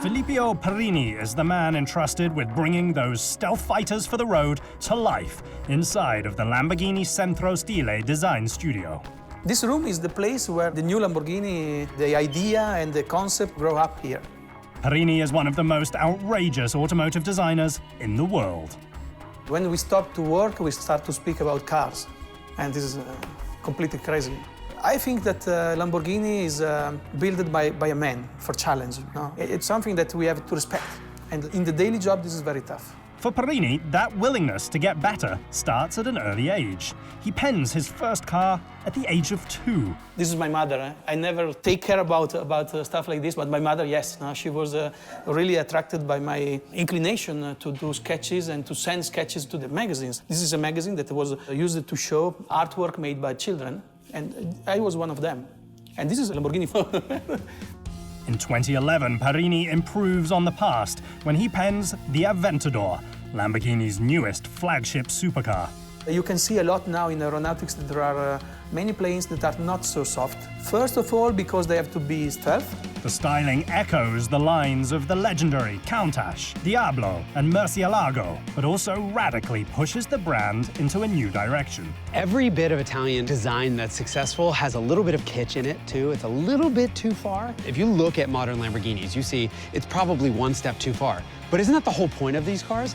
Filippo Perini is the man entrusted with bringing those stealth fighters for the road to life inside of the Lamborghini Centro Stile design studio. This room is the place where the new Lamborghini, the idea and the concept grow up here. Perini is one of the most outrageous automotive designers in the world. When we stop to work, we start to speak about cars, and this is completely crazy. I think that Lamborghini is built by a man for challenge. No? It's something that we have to respect, and in the daily job, this is very tough. For Parini, that willingness to get better starts at an early age. He pens his first car at the age of 2. This is my mother. I never take care about stuff like this, but my mother, yes. She was really attracted by my inclination to do sketches and to send sketches to the magazines. This is a magazine that was used to show artwork made by children, and I was one of them. And this is a Lamborghini. In 2011, Parini improves on the past when he pens the Aventador, Lamborghini's newest flagship supercar. You can see a lot now in aeronautics that there are many planes that are not so soft. First of all, because they have to be stealth. The styling echoes the lines of the legendary Countach, Diablo, and Murcielago, but also radically pushes the brand into a new direction. Every bit of Italian design that's successful has a little bit of kitsch in it, too. It's a little bit too far. If you look at modern Lamborghinis, you see it's probably one step too far. But isn't that the whole point of these cars?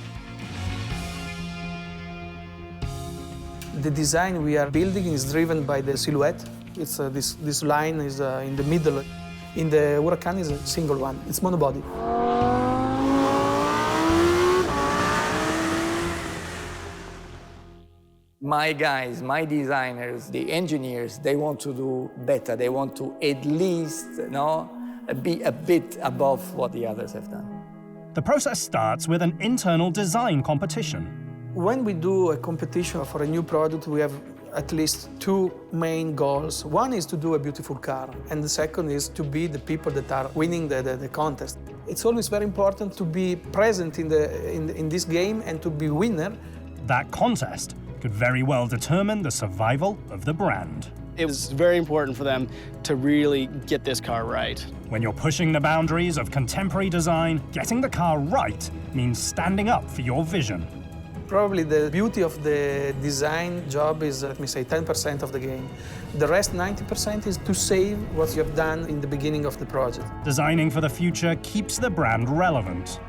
The design we are building is driven by the silhouette. It's this line is in the middle. In the Huracan is a single one. It's monobody. My guys, my designers, the engineers, they want to do better. They want to at least, be a bit above what the others have done. The process starts with an internal design competition. When we do a competition for a new product, we have at least 2 main goals. One is to do a beautiful car, and the second is to be the people that are winning the contest. It's always very important to be present in this game and to be winner. That contest could very well determine the survival of the brand. It was very important for them to really get this car right. When you're pushing the boundaries of contemporary design, getting the car right means standing up for your vision. Probably the beauty of the design job is, let me say, 10% of the game. The rest, 90%, is to save what you have done in the beginning of the project. Designing for the future keeps the brand relevant.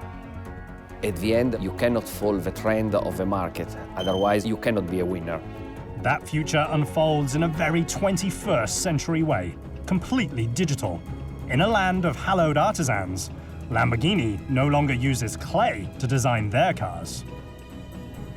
At the end, you cannot follow the trend of the market, otherwise you cannot be a winner. That future unfolds in a very 21st century way, completely digital. In a land of hallowed artisans, Lamborghini no longer uses clay to design their cars.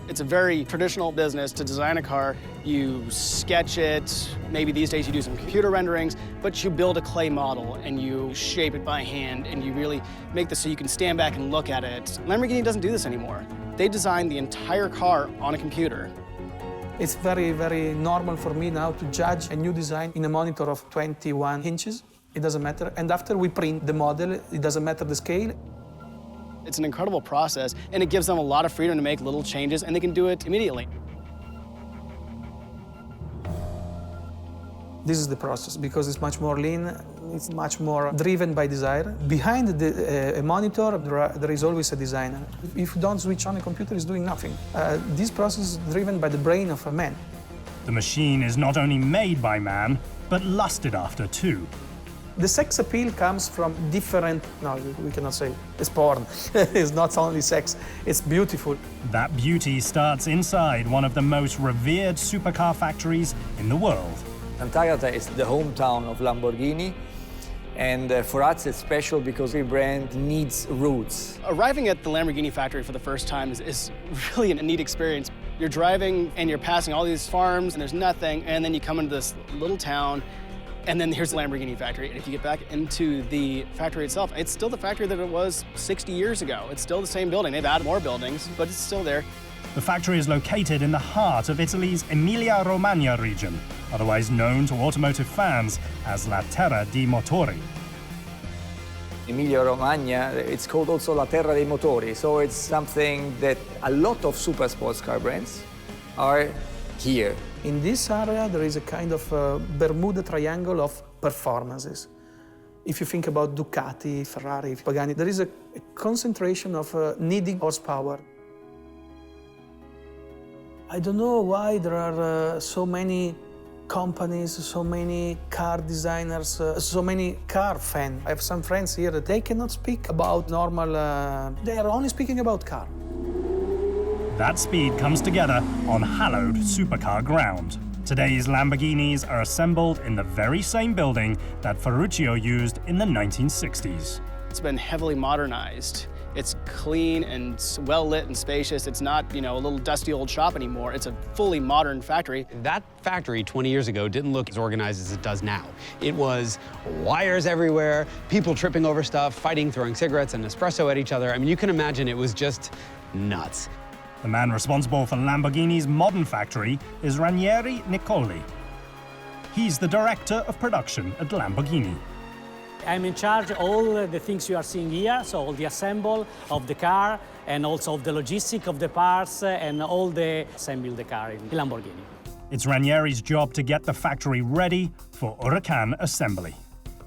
It's a very traditional business to design a car. You sketch it, maybe these days you do some computer renderings, but you build a clay model and you shape it by hand and you really make this so you can stand back and look at it. Lamborghini doesn't do this anymore. They design the entire car on a computer. It's very, very normal for me now to judge a new design in a monitor of 21 inches. It doesn't matter. And after we print the model, it doesn't matter the scale. It's an incredible process, and it gives them a lot of freedom to make little changes, and they can do it immediately. This is the process, because it's much more lean, it's much more driven by desire. Behind a monitor, there is always a designer. If you don't switch on a computer, it's doing nothing. This process is driven by the brain of a man. The machine is not only made by man, but lusted after too. The sex appeal comes from different, no, we cannot say, it's porn. It's not only sex, it's beautiful. That beauty starts inside one of the most revered supercar factories in the world. Sant'Agata is the hometown of Lamborghini, and for us it's special because every brand needs roots. Arriving at the Lamborghini factory for the first time is really a neat experience. You're driving and you're passing all these farms and there's nothing, and then you come into this little town, and then here's the Lamborghini factory. And if you get back into the factory itself, it's still the factory that it was 60 years ago. It's still the same building. They've added more buildings, but it's still there. The factory is located in the heart of Italy's Emilia-Romagna region, otherwise known to automotive fans as La Terra dei Motori. Emilia-Romagna, it's called also La Terra dei Motori, so it's something that a lot of super sports car brands are here. In this area, there is a kind of Bermuda Triangle of performances. If you think about Ducati, Ferrari, Pagani, there is a concentration of needing horsepower. I don't know why there are so many companies, so many car designers, so many car fans. I have some friends here that they cannot speak about normal, they are only speaking about car. That speed comes together on hallowed supercar ground. Today's Lamborghinis are assembled in the very same building that Ferruccio used in the 1960s. It's been heavily modernized. It's clean and well lit and spacious. It's not, a little dusty old shop anymore. It's a fully modern factory. That factory 20 years ago didn't look as organized as it does now. It was wires everywhere, people tripping over stuff, fighting, throwing cigarettes and espresso at each other. I mean, you can imagine it was just nuts. The man responsible for Lamborghini's modern factory is Ranieri Niccoli. He's the director of production at Lamborghini. I'm in charge of all the things you are seeing here, so all the assemble of the car and also of the logistic of the parts and all the assembly of the car in Lamborghini. It's Ranieri's job to get the factory ready for Huracan assembly.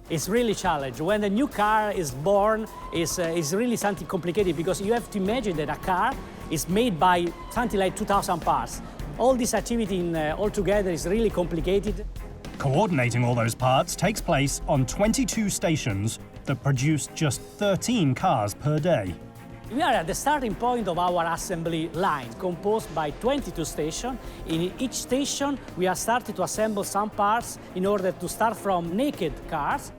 It's really challenging. When a new car is born, it's really something complicated because you have to imagine that a car is made by something like 2,000 parts. All this activity all together is really complicated. Coordinating all those parts takes place on 22 stations that produce just 13 cars per day. We are at the starting point of our assembly line, composed by 22 stations. In each station, we are starting to assemble some parts in order to start from naked cars.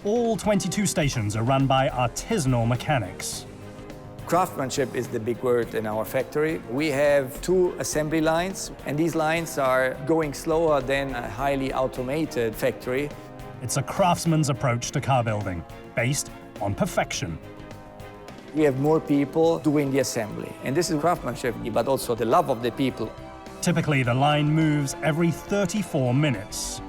All 22 stations are run by artisanal mechanics. Craftsmanship is the big word in our factory. We have 2 assembly lines, and these lines are going slower than a highly automated factory. It's a craftsman's approach to car building, based on perfection. We have more people doing the assembly, and this is craftsmanship, but also the love of the people. Typically, the line moves every 34 minutes.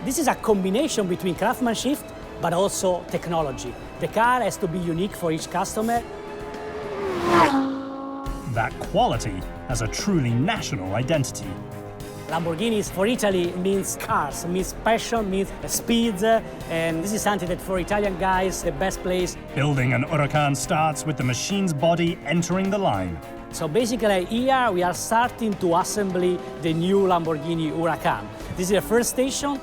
This is a combination between craftsmanship, but also technology. The car has to be unique for each customer. That quality has a truly national identity. Lamborghinis for Italy means cars, means passion, means speed, and this is something that for Italian guys, the best place. Building an Huracan starts with the machine's body entering the line. So basically here we are starting to assemble the new Lamborghini Huracan. This is the first station.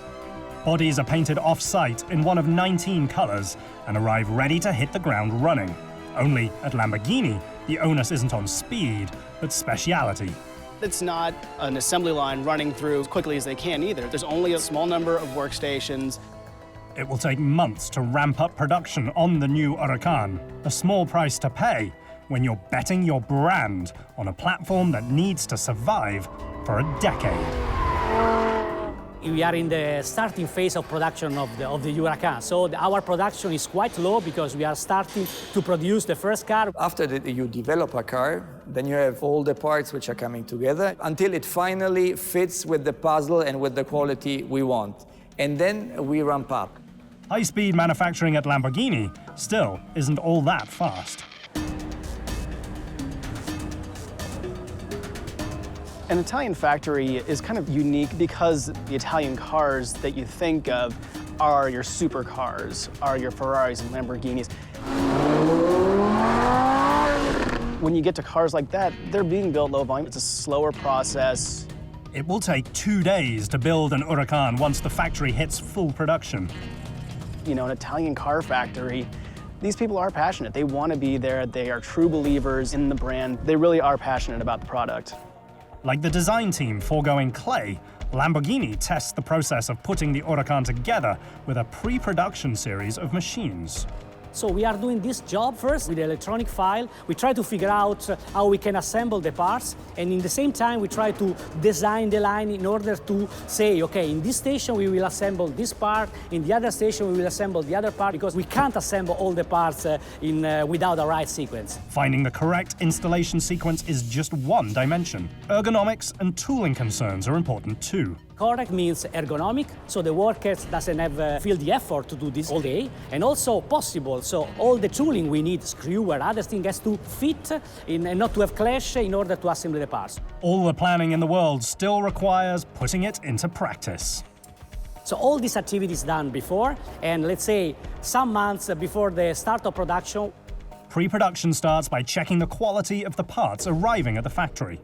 Bodies are painted off-site in one of 19 colors and arrive ready to hit the ground running. Only at Lamborghini, the onus isn't on speed, but speciality. It's not an assembly line running through as quickly as they can either. There's only a small number of workstations. It will take months to ramp up production on the new Huracan, a small price to pay when you're betting your brand on a platform that needs to survive for a decade. We are in the starting phase of production of the Huracan, so our production is quite low because we are starting to produce the first car. After you develop a car, then you have all the parts which are coming together until it finally fits with the puzzle and with the quality we want. And then we ramp up. High-speed manufacturing at Lamborghini still isn't all that fast. An Italian factory is kind of unique because the Italian cars that you think of are your supercars, are your Ferraris and Lamborghinis. When you get to cars like that, they're being built low volume. It's a slower process. It will take 2 days to build an Huracan once the factory hits full production. An Italian car factory, these people are passionate. They want to be there. They are true believers in the brand. They really are passionate about the product. Like the design team foregoing clay, Lamborghini tests the process of putting the Huracan together with a pre-production series of machines. So we are doing this job first with the electronic file. We try to figure out how we can assemble the parts, and in the same time we try to design the line in order to say, okay, in this station we will assemble this part, in the other station we will assemble the other part, because we can't assemble all the parts without the right sequence. Finding the correct installation sequence is just one dimension. Ergonomics and tooling concerns are important too. Correct means ergonomic, so the workers doesn't have feel the effort to do this all day, and also possible, so all the tooling we need, screw or other thing, has to fit in and not to have clash in order to assemble the parts. All the planning in the world still requires putting it into practice. So all this activity is done before, and let's say some months before the start of production. Pre-production starts by checking the quality of the parts arriving at the factory.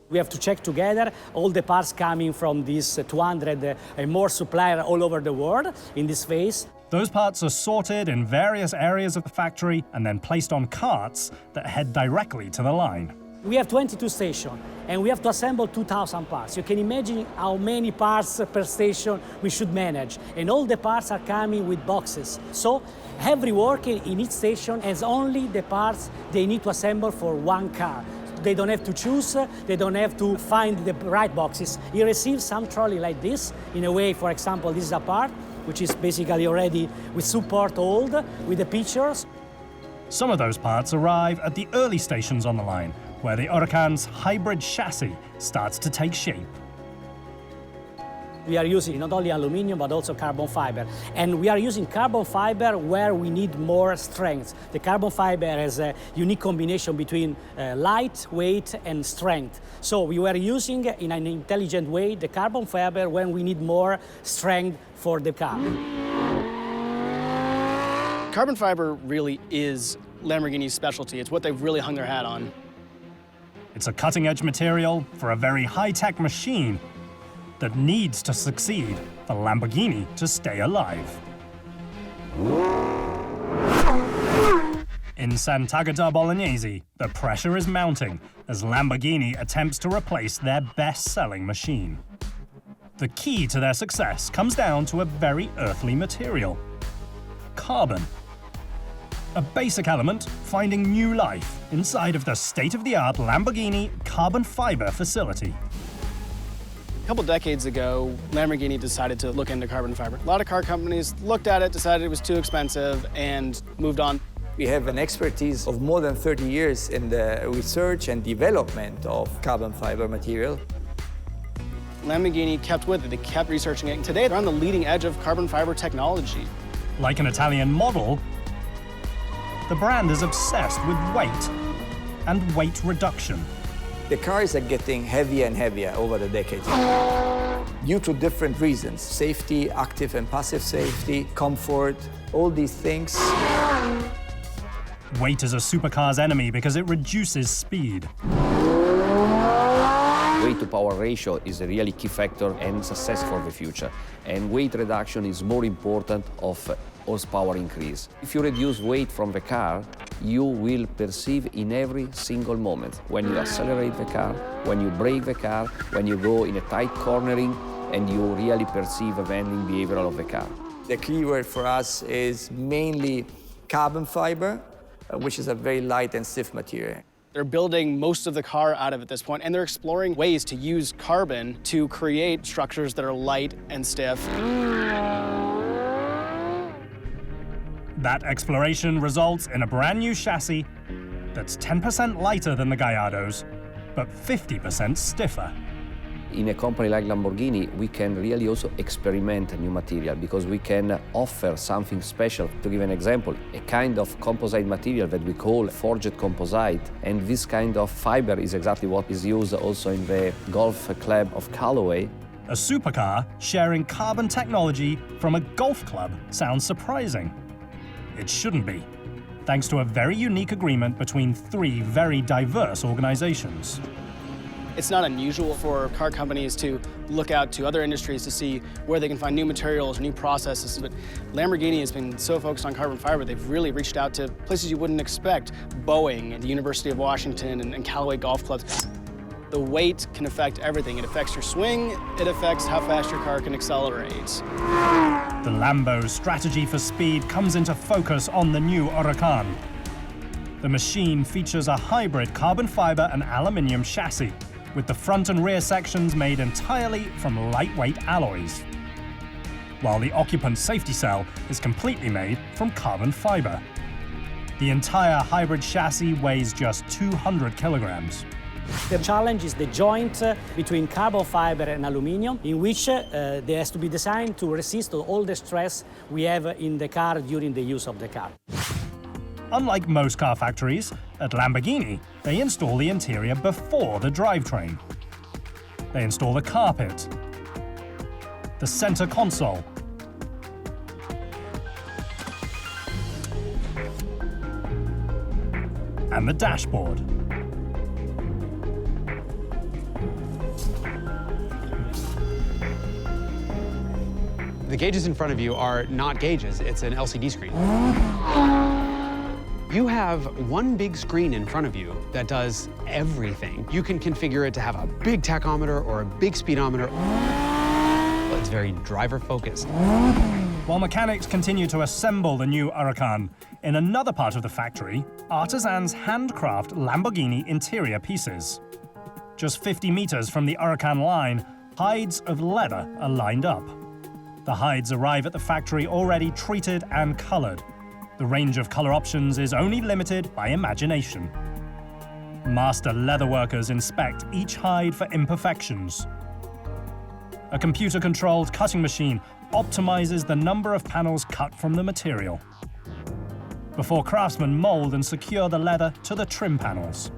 We have to check together all the parts coming from these 200 and more suppliers all over the world in this phase. Those parts are sorted in various areas of the factory and then placed on carts that head directly to the line. We have 22 stations, and we have to assemble 2,000 parts. You can imagine how many parts per station we should manage. And all the parts are coming with boxes. So every worker in each station has only the parts they need to assemble for one car. They don't have to choose, they don't have to find the right boxes. You receive some trolley like this. In a way, for example, this is a part, which is basically already with support hold, with the pictures. Some of those parts arrive at the early stations on the line, where the Huracan's hybrid chassis starts to take shape. We are using not only aluminum, but also carbon fiber. And we are using carbon fiber where we need more strength. The carbon fiber has a unique combination between light, weight, and strength. So we were using, in an intelligent way, the carbon fiber when we need more strength for the car. Carbon fiber really is Lamborghini's specialty. It's what they've really hung their hat on. It's a cutting-edge material for a very high-tech machine that needs to succeed for Lamborghini to stay alive. In Sant'Agata Bolognese, the pressure is mounting as Lamborghini attempts to replace their best-selling machine. The key to their success comes down to a very earthly material: carbon. A basic element finding new life inside of the state-of-the-art Lamborghini carbon fiber facility. A couple decades ago, Lamborghini decided to look into carbon fiber. A lot of car companies looked at it, decided it was too expensive, and moved on. We have an expertise of more than 30 years in the research and development of carbon fiber material. Lamborghini kept with it. They kept researching it. And today, they're on the leading edge of carbon fiber technology. Like an Italian model, the brand is obsessed with weight and weight reduction. The cars are getting heavier and heavier over the decades. Due to different reasons: safety, active and passive safety, comfort, all these things. Weight is a supercar's enemy because it reduces speed. Weight to power ratio is a really key factor and success for the future. And weight reduction is more important of horsepower increase. If you reduce weight from the car, you will perceive in every single moment, when you accelerate the car, when you brake the car, when you go in a tight cornering, and you really perceive the handling behavior of the car. The key word for us is mainly carbon fiber, which is a very light and stiff material. They're building most of the car out of it at this point, and they're exploring ways to use carbon to create structures that are light and stiff. That exploration results in a brand new chassis that's 10% lighter than the Gallardo's, but 50% stiffer. In a company like Lamborghini, we can really also experiment new material because we can offer something special. To give an example, a kind of composite material that we call forged composite, and this kind of fiber is exactly what is used also in the golf club of Callaway. A supercar sharing carbon technology from a golf club sounds surprising. It shouldn't be, thanks to a very unique agreement between three very diverse organizations. It's not unusual for car companies to look out to other industries to see where they can find new materials, new processes, but Lamborghini has been so focused on carbon fiber, they've really reached out to places you wouldn't expect: Boeing and the University of Washington and Callaway golf clubs. The weight can affect everything. It affects your swing, it affects how fast your car can accelerate. The Lambo's strategy for speed comes into focus on the new Huracan. The machine features a hybrid carbon fiber and aluminium chassis, with the front and rear sections made entirely from lightweight alloys, while the occupant safety cell is completely made from carbon fiber. The entire hybrid chassis weighs just 200 kilograms. The challenge is the joint between carbon fiber and aluminium, in which there has to be designed to resist all the stress we have in the car during the use of the car. Unlike most car factories, at Lamborghini, they install the interior before the drivetrain. They install the carpet, the center console, and the dashboard. The gauges in front of you are not gauges, it's an LCD screen. You have one big screen in front of you that does everything. You can configure it to have a big tachometer or a big speedometer. It's very driver-focused. While mechanics continue to assemble the new Huracan, in another part of the factory, artisans handcraft Lamborghini interior pieces. Just 50 meters from the Huracan line, hides of leather are lined up. The hides arrive at the factory already treated and colored. The range of color options is only limited by imagination. Master leatherworkers inspect each hide for imperfections. A computer-controlled cutting machine optimizes the number of panels cut from the material, before craftsmen mold and secure the leather to the trim panels.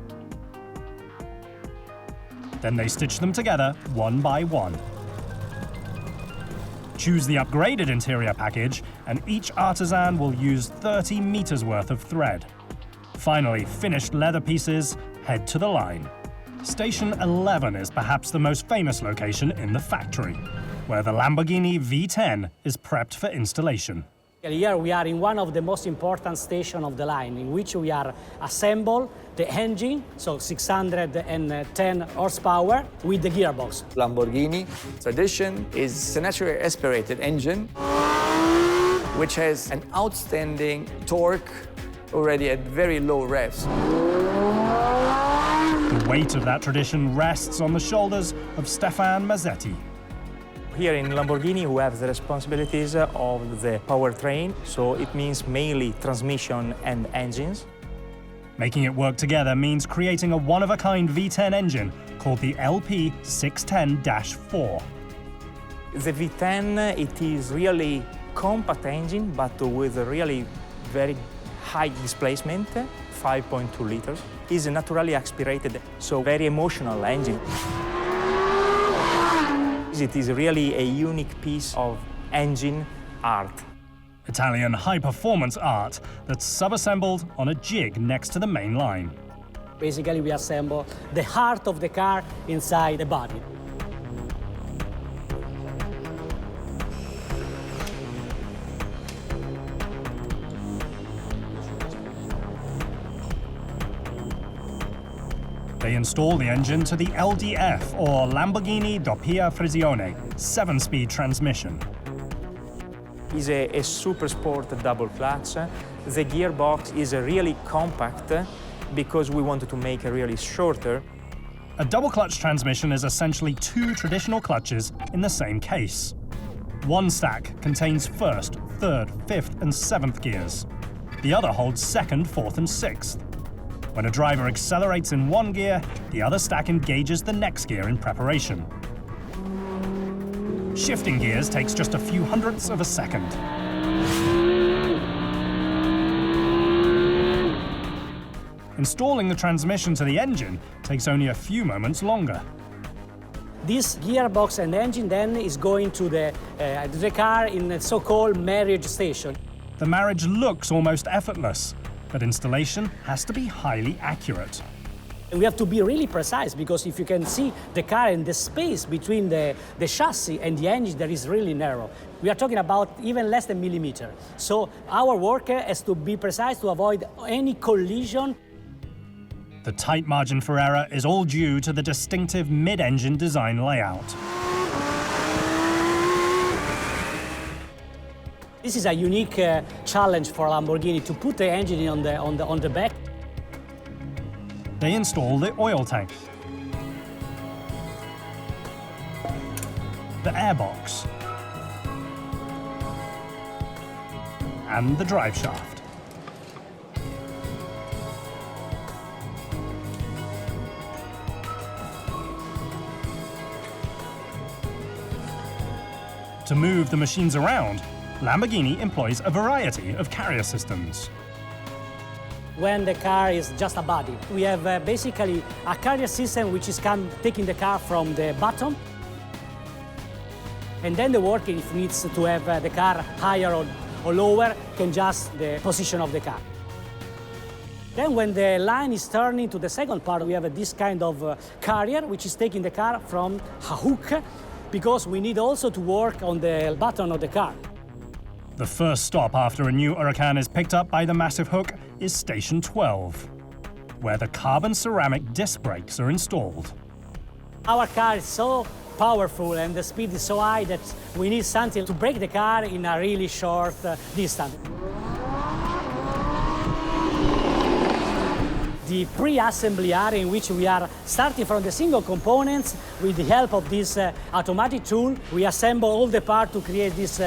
Then they stitch them together one by one. Choose the upgraded interior package, and each artisan will use 30 meters worth of thread. Finally, finished leather pieces head to the line. Station 11 is perhaps the most famous location in the factory, where the Lamborghini V10 is prepped for installation. Here we are in one of the most important stations of the line, in which we are assemble the engine, so 610 horsepower, with the gearbox. Lamborghini tradition is a naturally aspirated engine, which has an outstanding torque already at very low revs. The weight of that tradition rests on the shoulders of Stefan Mazzetti. Here in Lamborghini, we have the responsibilities of the powertrain, so it means mainly transmission and engines. Making it work together means creating a one-of-a-kind V10 engine called the LP610-4. The V10, it is really compact engine, but with a really very high displacement, 5.2 liters. It's naturally aspirated, so very emotional engine. It is really a unique piece of engine art. Italian high-performance art that's sub-assembled on a jig next to the main line. Basically, we assemble the heart of the car inside the body. They install the engine to the LDF, or Lamborghini Doppia Frizione, 7-speed transmission. It's a super sport double clutch. The gearbox is really compact because we wanted to make it really shorter. A double-clutch transmission is essentially two traditional clutches in the same case. One stack contains first, third, fifth, and seventh gears. The other holds second, fourth, and sixth. When a driver accelerates in one gear, the other stack engages the next gear in preparation. Shifting gears takes just a few hundredths of a second. Installing the transmission to the engine takes only a few moments longer. This gearbox and engine then is going to the car in the so-called marriage station. The marriage looks almost effortless, but installation has to be highly accurate. We have to be really precise, because if you can see the car and the space between the chassis and the engine, there is really narrow. We are talking about even less than millimeter. So our work has to be precise to avoid any collision. The tight margin for error is all due to the distinctive mid-engine design layout. This is a unique challenge for Lamborghini, to put the engine on the back. They install the oil tank, the airbox, and the drive shaft. To move the machines around, Lamborghini employs a variety of carrier systems. When the car is just a body, we have basically a carrier system which is taking the car from the bottom, and then the worker, if needs to have the car higher or lower, can adjust the position of the car. Then when the line is turning to the second part, we have this kind of carrier which is taking the car from a hook, because we need also to work on the bottom of the car. The first stop after a new Huracan is picked up by the massive hook is Station 12, where the carbon ceramic disc brakes are installed. Our car is so powerful and the speed is so high that we need something to brake the car in a really short distance. The pre-assembly area in which we are starting from the single components with the help of this automatic tool, we assemble all the parts to create this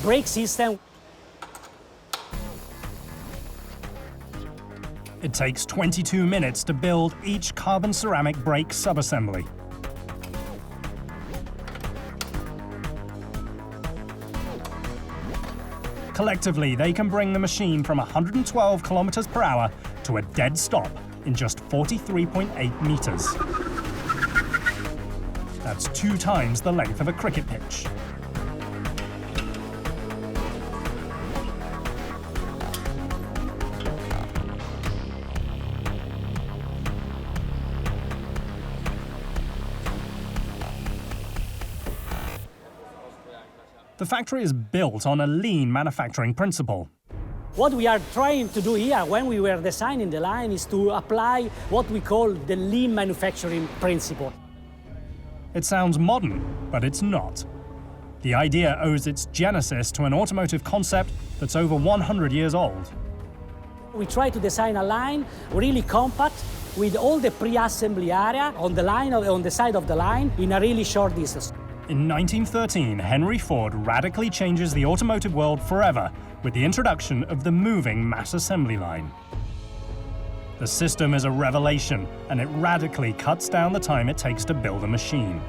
brake system. It takes 22 minutes to build each carbon ceramic brake subassembly. Collectively, they can bring the machine from 112 kilometers per hour to a dead stop in just 43.8 meters. That's 2 times the length of a cricket pitch. The factory is built on a lean manufacturing principle. What we are trying to do here when we were designing the line is to apply what we call the lean manufacturing principle. It sounds modern, but it's not. The idea owes its genesis to an automotive concept that's over 100 years old. We try to design a line really compact with all the pre-assembly area on the line, on the side of the line, in a really short distance. In 1913, Henry Ford radically changes the automotive world forever with the introduction of the moving mass assembly line. The system is a revelation, and it radically cuts down the time it takes to build a machine.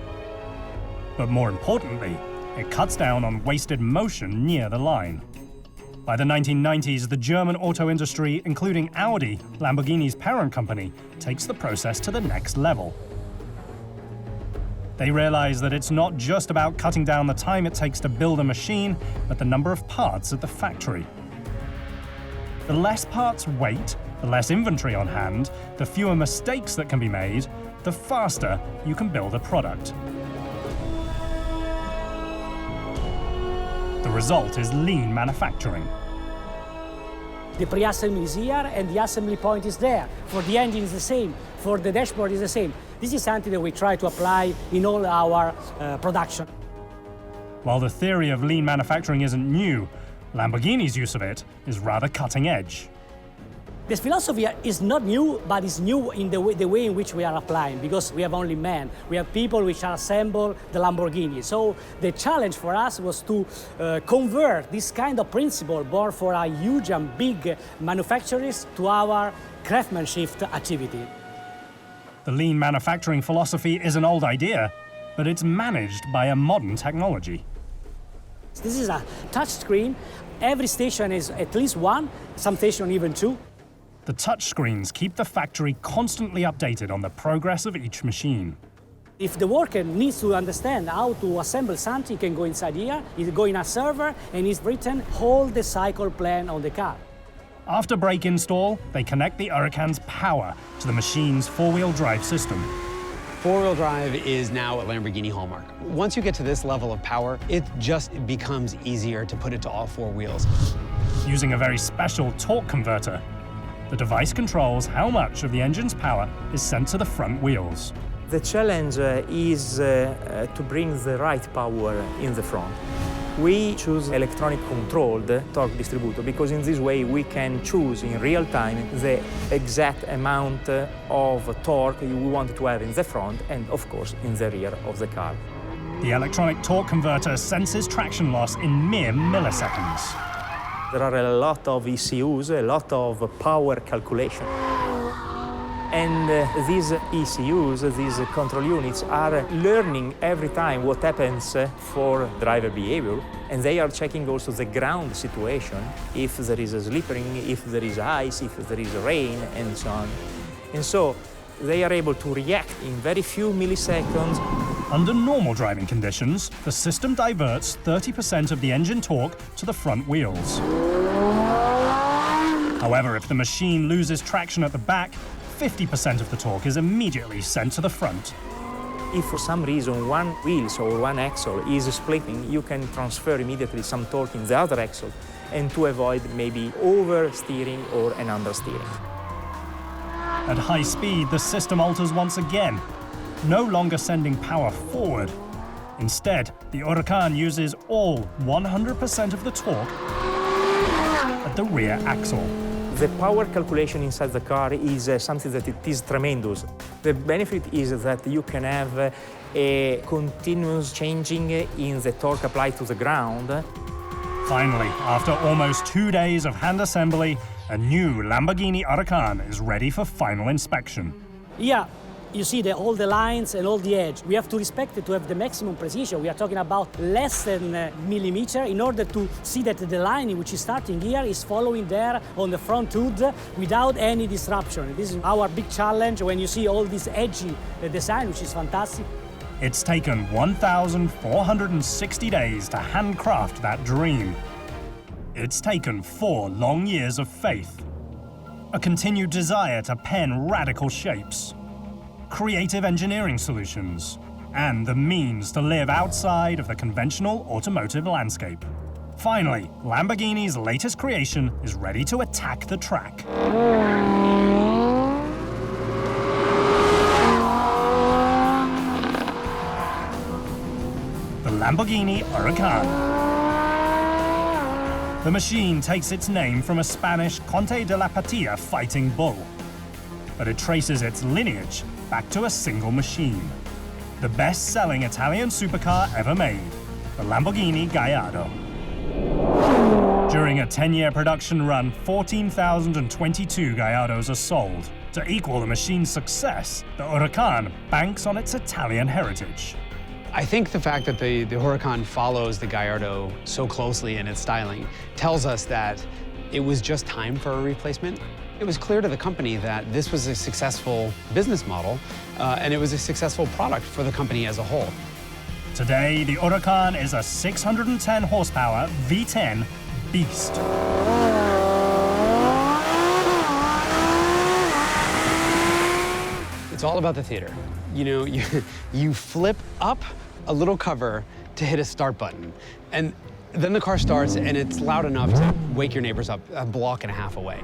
But more importantly, it cuts down on wasted motion near the line. By the 1990s, the German auto industry, including Audi, Lamborghini's parent company, takes the process to the next level. They realize that it's not just about cutting down the time it takes to build a machine, but the number of parts at the factory. The less parts weight, the less inventory on hand, the fewer mistakes that can be made, the faster you can build a product. The result is lean manufacturing. The pre-assembly is here and the assembly point is there. For the engine is the same, for the dashboard is the same. This is something that we try to apply in all our production. While the theory of lean manufacturing isn't new, Lamborghini's use of it is rather cutting edge. This philosophy is not new, but it's new in the way in which we are applying, because we have only men. We have people which assemble the Lamborghini. So the challenge for us was to convert this kind of principle born for our huge and big manufacturers to our craftsmanship activity. The lean manufacturing philosophy is an old idea, but it's managed by a modern technology. This is a touch screen. Every station is at least one, some stations even 2. The touch screens keep the factory constantly updated on the progress of each machine. If the worker needs to understand how to assemble something, he can go inside here, he's going a server, and he's written all the cycle plan on the car. After brake install, they connect the Huracan's power to the machine's four-wheel drive system. Four-wheel drive is now a Lamborghini hallmark. Once you get to this level of power, it just becomes easier to put it to all 4 wheels. Using a very special torque converter, the device controls how much of the engine's power is sent to the front wheels. The challenge is to bring the right power in the front. We choose electronic controlled torque distributor because in this way we can choose in real time the exact amount of torque we want to have in the front and of course in the rear of the car. The electronic torque converter senses traction loss in mere milliseconds. There are a lot of ECUs, a lot of power calculation. And these ECUs, these control units, are learning every time what happens for driver behavior, and they are checking also the ground situation, if there is a slipping, if there is ice, if there is rain, and so on. And so they are able to react in very few milliseconds. Under normal driving conditions, the system diverts 30% of the engine torque to the front wheels. However, if the machine loses traction at the back, 50% of the torque is immediately sent to the front. If for some reason one wheels or one axle is splitting, you can transfer immediately some torque in the other axle and to avoid maybe oversteering or an understeering. At high speed, the system alters once again, no longer sending power forward. Instead, the Huracan uses all 100% of the torque at the rear axle. The power calculation inside the car is something that it is tremendous. The benefit is that you can have a continuous changing in the torque applied to the ground. Finally, after almost 2 days of hand assembly, a new Lamborghini Huracan is ready for final inspection. Yeah, you see all the lines and all the edge. We have to respect it to have the maximum precision. We are talking about less than a millimeter in order to see that the line which is starting here is following there on the front hood without any disruption. This is our big challenge when you see all this edgy design, which is fantastic. It's taken 1,460 days to handcraft that dream. It's taken 4 long years of faith, a continued desire to pen radical shapes, creative engineering solutions, and the means to live outside of the conventional automotive landscape. Finally, Lamborghini's latest creation is ready to attack the track. The Lamborghini Huracan. The machine takes its name from a Spanish Conde de la Patilla fighting bull, but it traces its lineage back to a single machine. The best-selling Italian supercar ever made, the Lamborghini Gallardo. During a 10-year production run, 14,022 Gallardos are sold. To equal the machine's success, the Huracan banks on its Italian heritage. I think the fact that the Huracan follows the Gallardo so closely in its styling tells us that it was just time for a replacement. It was clear to the company that this was a successful business model, and it was a successful product for the company as a whole. Today, the Huracan is a 610 horsepower V10 beast. It's all about the theater. You know, you flip up a little cover to hit a start button, and then the car starts and it's loud enough to wake your neighbors up a block and a half away.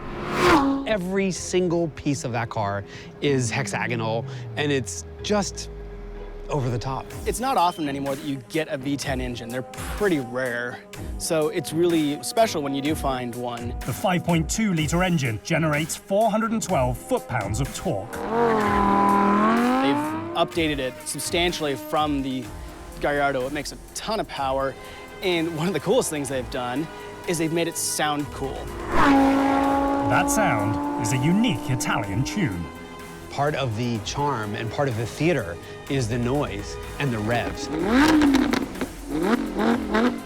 Every single piece of that car is hexagonal, and it's just over the top. It's not often anymore that you get a V10 engine. They're pretty rare. So it's really special when you do find one. The 5.2-liter engine generates 412 foot-pounds of torque. They've updated it substantially from the Gallardo. It makes a ton of power. And one of the coolest things they've done is they've made it sound cool. That sound is a unique Italian tune. Part of the charm and part of the theater is the noise and the revs.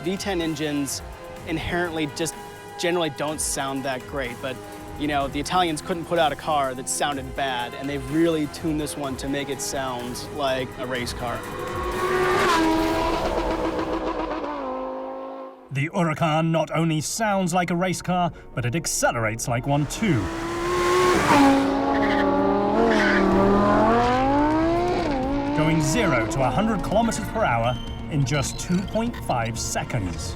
V10 engines inherently just generally don't sound that great, but you know, the Italians couldn't put out a car that sounded bad, and they've really tuned this one to make it sound like a race car. The Huracan not only sounds like a race car, but it accelerates like one too. Going 0 to 100 kilometers per hour in just 2.5 seconds.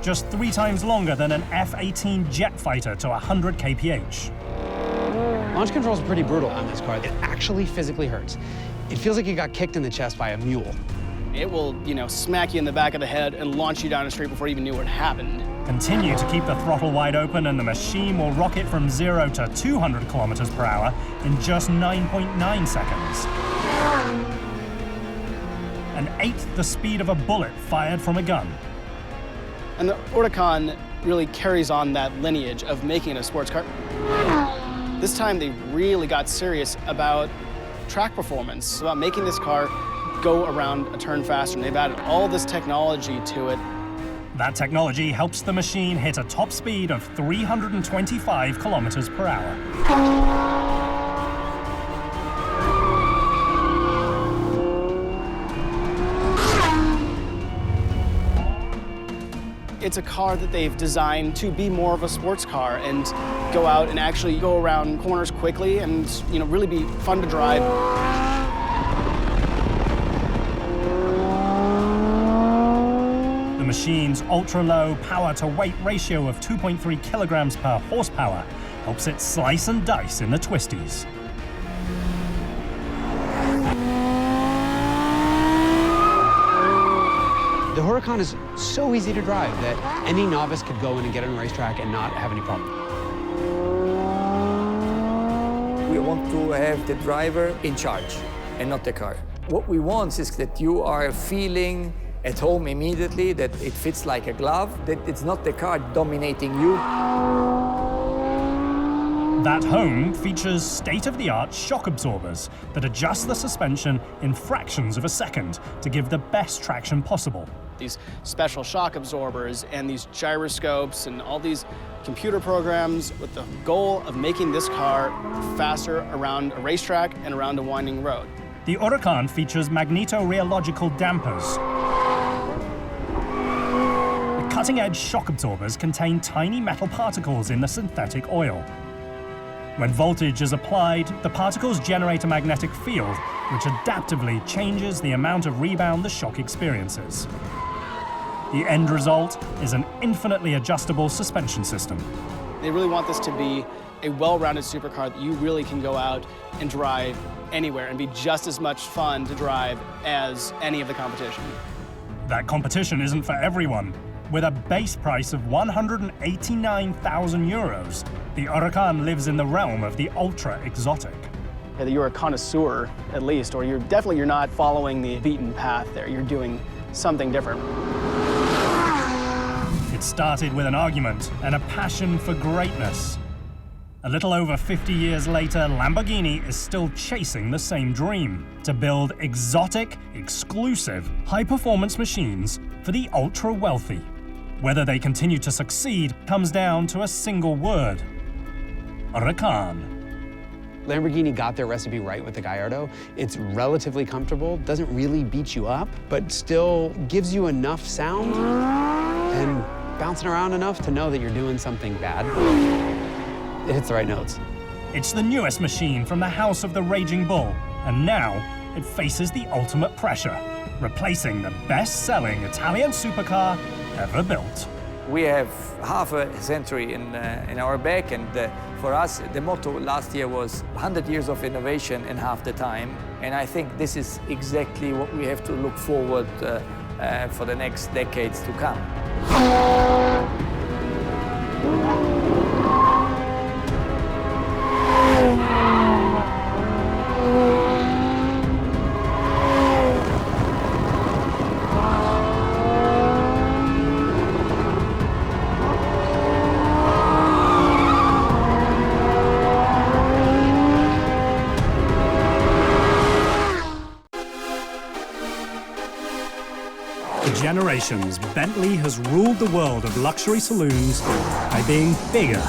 Just 3 times longer than an F-18 jet fighter to 100 kph. Launch control is pretty brutal on this car. It actually physically hurts. It feels like you got kicked in the chest by a mule. It will, you know, smack you in the back of the head and launch you down a street before you even knew what happened. Continue to keep the throttle wide open and the machine will rocket from 0 to 200 kilometers per hour in just 9.9 seconds. An eighth the speed of a bullet fired from a gun. And the Huracan really carries on that lineage of making it a sports car. This time they really got serious about track performance, about making this car go around a turn faster. And they've added all this technology to it. That technology helps the machine hit a top speed of 325 kilometers per hour. It's a car that they've designed to be more of a sports car and go out and actually go around corners quickly and, you know, really be fun to drive. machine's ultra-low power-to-weight ratio of 2.3 kilograms per horsepower helps it slice and dice in the twisties. The Huracan is so easy to drive that any novice could go in and get on a racetrack and not have any problem. We want to have the driver in charge and not the car. What we want is that you are feeling at home immediately, that it fits like a glove, that it's not the car dominating you. That home features state-of-the-art shock absorbers that adjust the suspension in fractions of a second to give the best traction possible. These special shock absorbers and these gyroscopes and all these computer programs with the goal of making this car faster around a racetrack and around a winding road. The Huracan features magneto-rheological dampers. The cutting-edge shock absorbers contain tiny metal particles in the synthetic oil. When voltage is applied, the particles generate a magnetic field, which adaptively changes the amount of rebound the shock experiences. The end result is an infinitely adjustable suspension system. They really want this to be a well-rounded supercar that you really can go out and drive anywhere and be just as much fun to drive as any of the competition. That competition isn't for everyone. With a base price of 189,000 euros, the Huracan lives in the realm of the ultra-exotic. Either you're a connoisseur, at least, or you're not following the beaten path there. You're doing something different. It started with an argument and a passion for greatness. A little over 50 years later, Lamborghini is still chasing the same dream: to build exotic, exclusive, high-performance machines for the ultra-wealthy. Whether they continue to succeed comes down to a single word: Huracan. Lamborghini got their recipe right with the Gallardo. It's relatively comfortable, doesn't really beat you up, but still gives you enough sound and bouncing around enough to know that you're doing something bad. It hits the right notes. It's the newest machine from the house of the Raging Bull, and now it faces the ultimate pressure, replacing the best-selling Italian supercar ever built. We have half a century in our back, and for us, the motto last year was 100 years of innovation in half the time. And I think this is exactly what we have to look forward for the next decades to come. Generations, Bentley has ruled the world of luxury saloons by being bigger,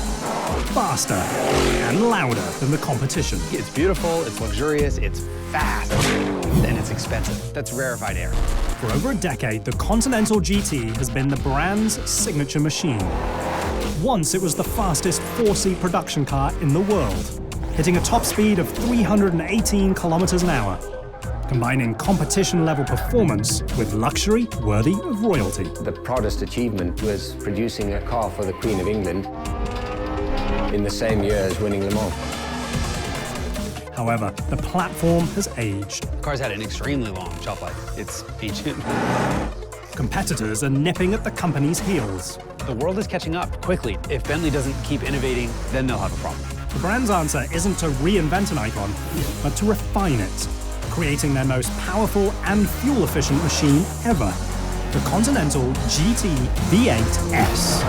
faster, and louder than the competition. It's beautiful, it's luxurious, it's fast, and it's expensive. That's rarefied air. For over a decade, the Continental GT has been the brand's signature machine. Once it was the fastest four-seat production car in the world, hitting a top speed of 318 kilometers an hour. Combining competition-level performance with luxury worthy of royalty. The proudest achievement was producing a car for the Queen of England in the same year as winning Le Mans. However, the platform has aged. The car's had an extremely long shelf life. It's ancient. Competitors are nipping at the company's heels. The world is catching up quickly. If Bentley doesn't keep innovating, then they'll have a problem. The brand's answer isn't to reinvent an icon, but to refine it, creating their most powerful and fuel-efficient machine ever, the Continental GT V8S.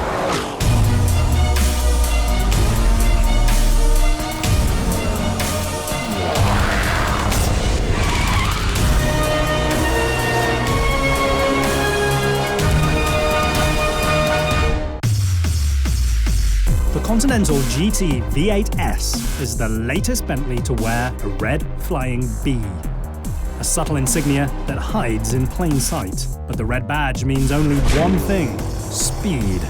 The Continental GT V8S is the latest Bentley to wear a red flying V. A subtle insignia that hides in plain sight. But the red badge means only one thing: speed.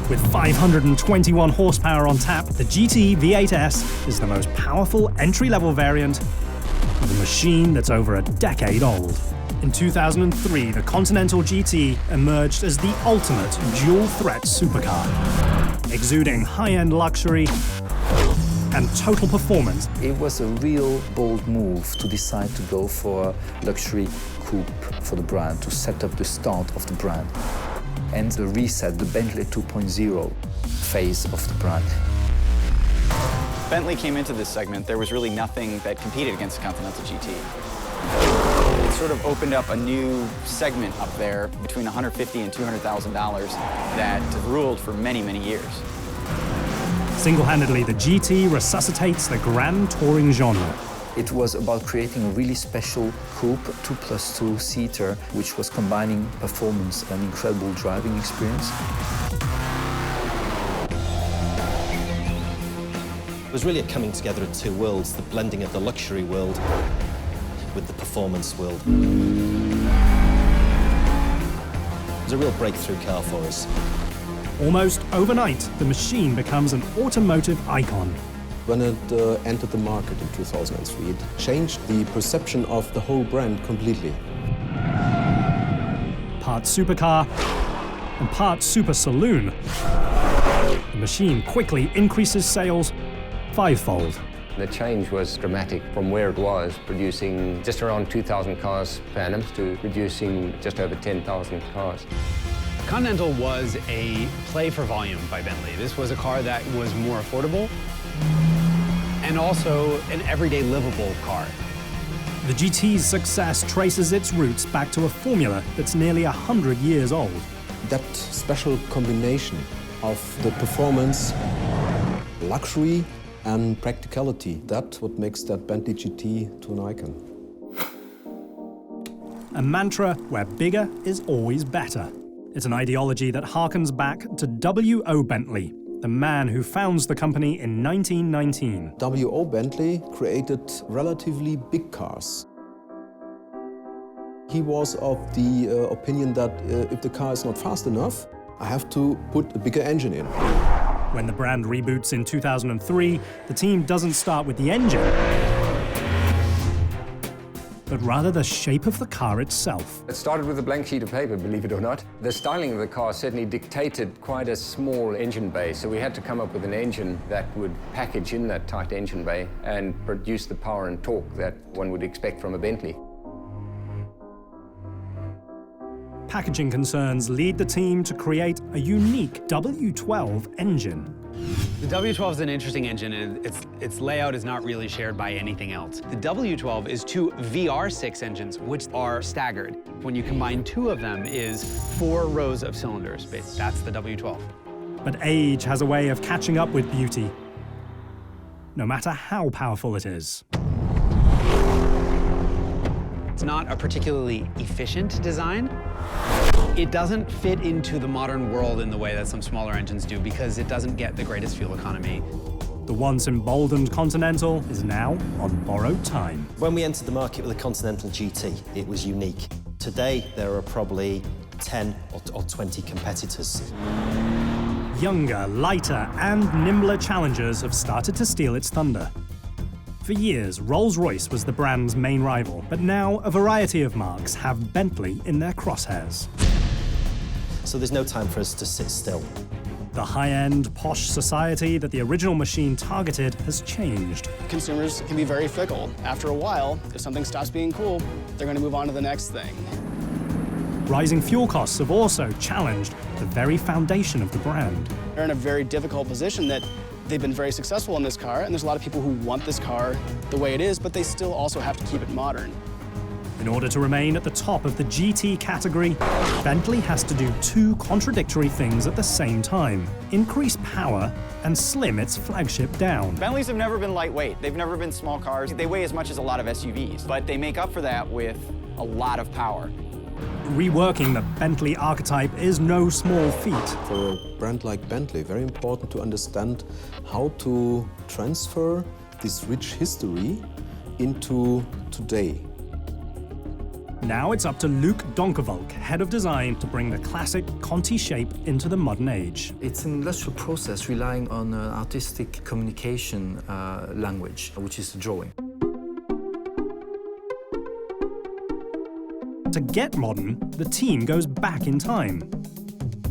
With 521 horsepower on tap, the GT V8S is the most powerful entry-level variant of a machine that's over a decade old. In 2003, the Continental GT emerged as the ultimate dual-threat supercar, exuding high-end luxury and total performance. It was a real bold move to decide to go for luxury coupe for the brand, to set up the start of the brand, and to reset the Bentley 2.0 phase of the brand. Bentley came into this segment, there was really nothing that competed against the Continental GT. It sort of opened up a new segment up there between $150,000 and $200,000 that ruled for many, many years. Single-handedly, the GT resuscitates the grand touring genre. It was about creating a really special coupe, 2+2 seater, which was combining performance and incredible driving experience. It was really a coming together of two worlds, the blending of the luxury world with the performance world. It was a real breakthrough car for us. Almost overnight, the machine becomes an automotive icon. When it entered the market in 2003, it changed the perception of the whole brand completely. Part supercar and part super saloon, the machine quickly increases sales fivefold. The change was dramatic from where it was, producing just around 2,000 cars per annum to producing just over 10,000 cars. Continental was a play for volume by Bentley. This was a car that was more affordable and also an everyday livable car. The GT's success traces its roots back to a formula that's nearly 100 years old. That special combination of the performance, luxury, and practicality, that's what makes that Bentley GT to an icon. A mantra where bigger is always better. It's an ideology that harkens back to W.O. Bentley, the man who founds the company in 1919. W.O. Bentley created relatively big cars. He was of the opinion that if the car is not fast enough, I have to put a bigger engine in. When the brand reboots in 2003, the team doesn't start with the engine, but rather the shape of the car itself. It started with a blank sheet of paper, believe it or not. The styling of the car certainly dictated quite a small engine bay, so we had to come up with an engine that would package in that tight engine bay and produce the power and torque that one would expect from a Bentley. Packaging concerns lead the team to create a unique W12 engine. The W12 is an interesting engine, and its layout is not really shared by anything else. The W12 is two VR6 engines, which are staggered. When you combine two of them is 4 rows of cylinders. That's the W12. But age has a way of catching up with beauty, no matter how powerful it is. It's not a particularly efficient design. It doesn't fit into the modern world in the way that some smaller engines do because it doesn't get the greatest fuel economy. The once emboldened Continental is now on borrowed time. When we entered the market with the Continental GT, it was unique. Today, there are probably 10 or 20 competitors. Younger, lighter, and nimbler challengers have started to steal its thunder. For years, Rolls-Royce was the brand's main rival, but now a variety of marques have Bentley in their crosshairs. So there's no time for us to sit still. The high-end, posh society that the original machine targeted has changed. Consumers can be very fickle. After a while, if something stops being cool, they're going to move on to the next thing. Rising fuel costs have also challenged the very foundation of the brand. They're in a very difficult position that they've been very successful in this car, and there's a lot of people who want this car the way it is, but they still also have to keep it modern. In order to remain at the top of the GT category, Bentley has to do two contradictory things at the same time: increase power and slim its flagship down. Bentleys have never been lightweight. They've never been small cars. They weigh as much as a lot of SUVs, but they make up for that with a lot of power. Reworking the Bentley archetype is no small feat. For a brand like Bentley, very important to understand how to transfer this rich history into today. Now it's up to Luc Donkervalk, head of design, to bring the classic Conti shape into the modern age. It's an industrial process relying on an artistic communication language, which is the drawing. to get modern, the team goes back in time.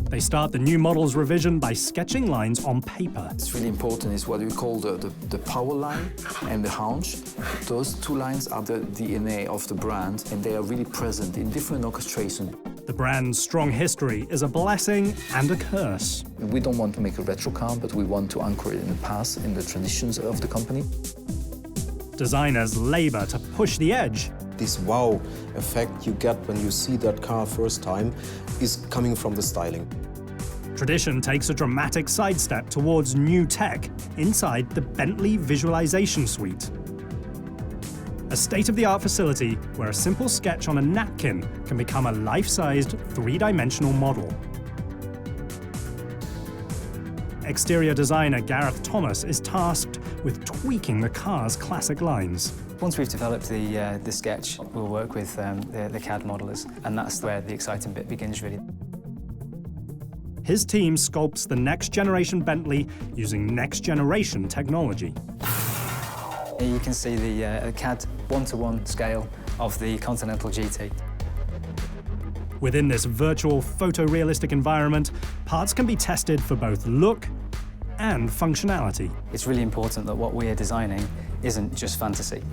They start the new model's revision by sketching lines on paper. It's really important is what we call the power line and the haunch. Those two lines are the DNA of the brand, and they are really present in different orchestrations. The brand's strong history is a blessing and a curse. We don't want to make a retro car, but we want to anchor it in the past, in the traditions of the company. Designers labor to push the edge. This wow effect you get when you see that car first time is coming from the styling. Tradition takes a dramatic sidestep towards new tech inside the Bentley Visualization Suite. A state-of-the-art facility where a simple sketch on a napkin can become a life-sized, three-dimensional model. Exterior designer Gareth Thomas is tasked with tweaking the car's classic lines. Once we've developed the sketch, we'll work with the CAD modelers, and that's where the exciting bit begins, really. His team sculpts the next-generation Bentley using next-generation technology. Here you can see the CAD one-to-one scale of the Continental GT. Within this virtual photorealistic environment, parts can be tested for both look and functionality. It's really important that what we are designing isn't just fantasy.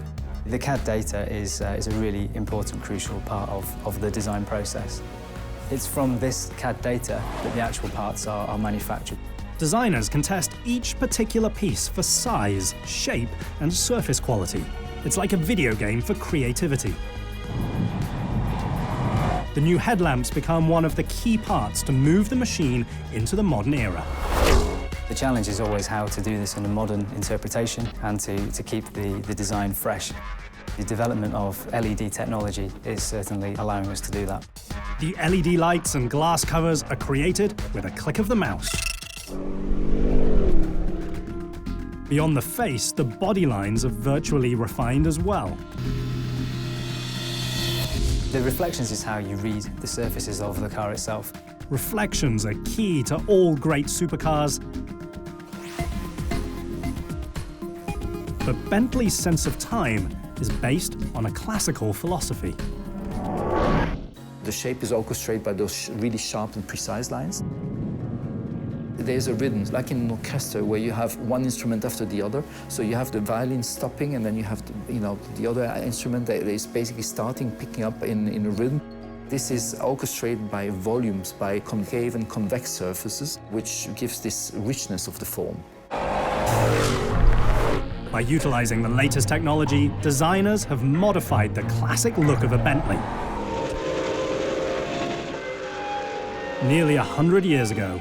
The CAD data is a really important, crucial part of the design process. It's from this CAD data that the actual parts are manufactured. Designers can test each particular piece for size, shape, and surface quality. It's like a video game for creativity. The new headlamps become one of the key parts to move the machine into the modern era. The challenge is always how to do this in a modern interpretation and to keep the design fresh. The development of LED technology is certainly allowing us to do that. The LED lights and glass covers are created with a click of the mouse. Beyond the face, the body lines are virtually refined as well. The reflections is how you read the surfaces of the car itself. Reflections are key to all great supercars. But Bentley's sense of time is based on a classical philosophy. The shape is orchestrated by those really sharp and precise lines. There's a rhythm, like in an orchestra, where you have one instrument after the other. So you have the violin stopping, and then you have the other instrument that is basically starting, picking up in a rhythm. This is orchestrated by volumes, by concave and convex surfaces, which gives this richness of the form. By utilizing the latest technology, designers have modified the classic look of a Bentley. Nearly 100 years ago,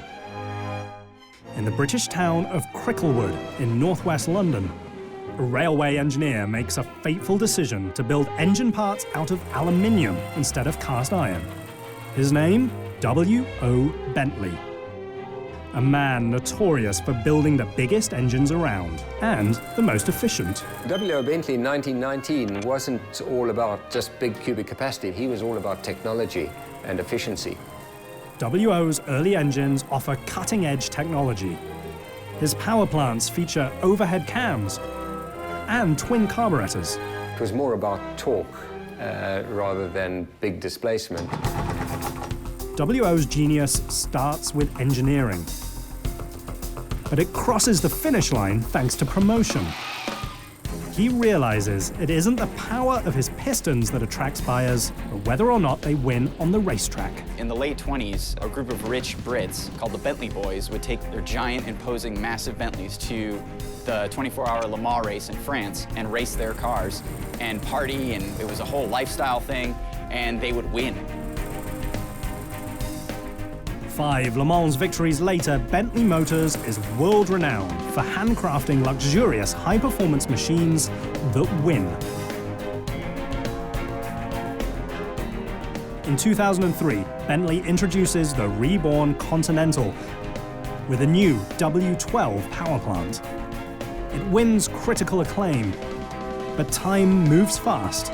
in the British town of Cricklewood in northwest London, a railway engineer makes a fateful decision to build engine parts out of aluminium instead of cast iron. His name? W.O. Bentley. A man notorious for building the biggest engines around and the most efficient. W.O. Bentley in 1919 wasn't all about just big cubic capacity. He was all about technology and efficiency. W.O.'s early engines offer cutting-edge technology. His power plants feature overhead cams and twin carburetors. It was more about torque rather than big displacement. W.O.'s genius starts with engineering, but it crosses the finish line thanks to promotion. He realizes it isn't the power of his pistons that attracts buyers, but whether or not they win on the racetrack. In the late 20s, a group of rich Brits called the Bentley Boys would take their giant, imposing, massive Bentleys to the 24-hour Le Mans race in France and race their cars and party, and it was a whole lifestyle thing, and they would win. 5 Le Mans victories later, Bentley Motors is world-renowned for handcrafting luxurious high-performance machines that win. In 2003, Bentley introduces the reborn Continental with a new W12 power plant. It wins critical acclaim, but time moves fast,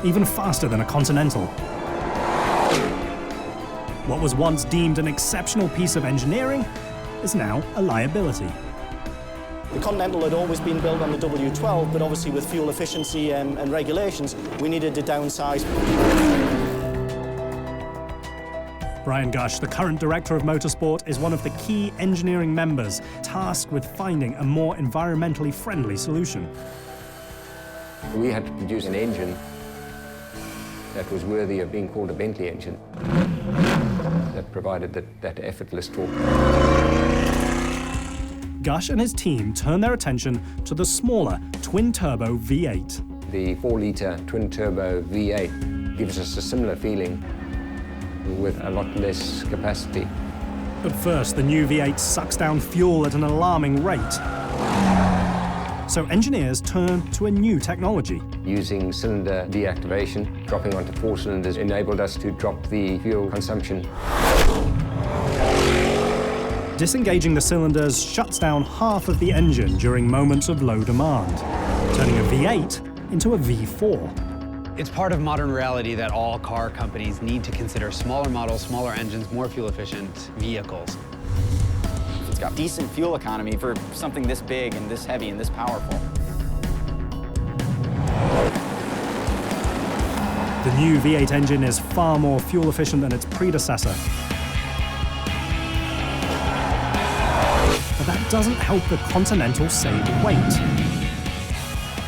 even faster than a Continental. What was once deemed an exceptional piece of engineering is now a liability. The Continental had always been built on the W12, but obviously with fuel efficiency and regulations, we needed to downsize. Brian Gush, the current director of motorsport, is one of the key engineering members tasked with finding a more environmentally friendly solution. We had to produce an engine that was worthy of being called a Bentley engine, that provided that effortless torque. Gush and his team turned their attention to the smaller twin-turbo V8. The 4-litre twin-turbo V8 gives us a similar feeling with a lot less capacity. At first, the new V8 sucks down fuel at an alarming rate. So engineers turned to a new technology. Using cylinder deactivation, dropping onto 4 cylinders enabled us to drop the fuel consumption. Disengaging the cylinders shuts down half of the engine during moments of low demand, turning a V8 into a V4. It's part of modern reality that all car companies need to consider smaller models, smaller engines, more fuel-efficient vehicles. It's got decent fuel economy for something this big and this heavy and this powerful. The new V8 engine is far more fuel-efficient than its predecessor. But that doesn't help the Continental save weight.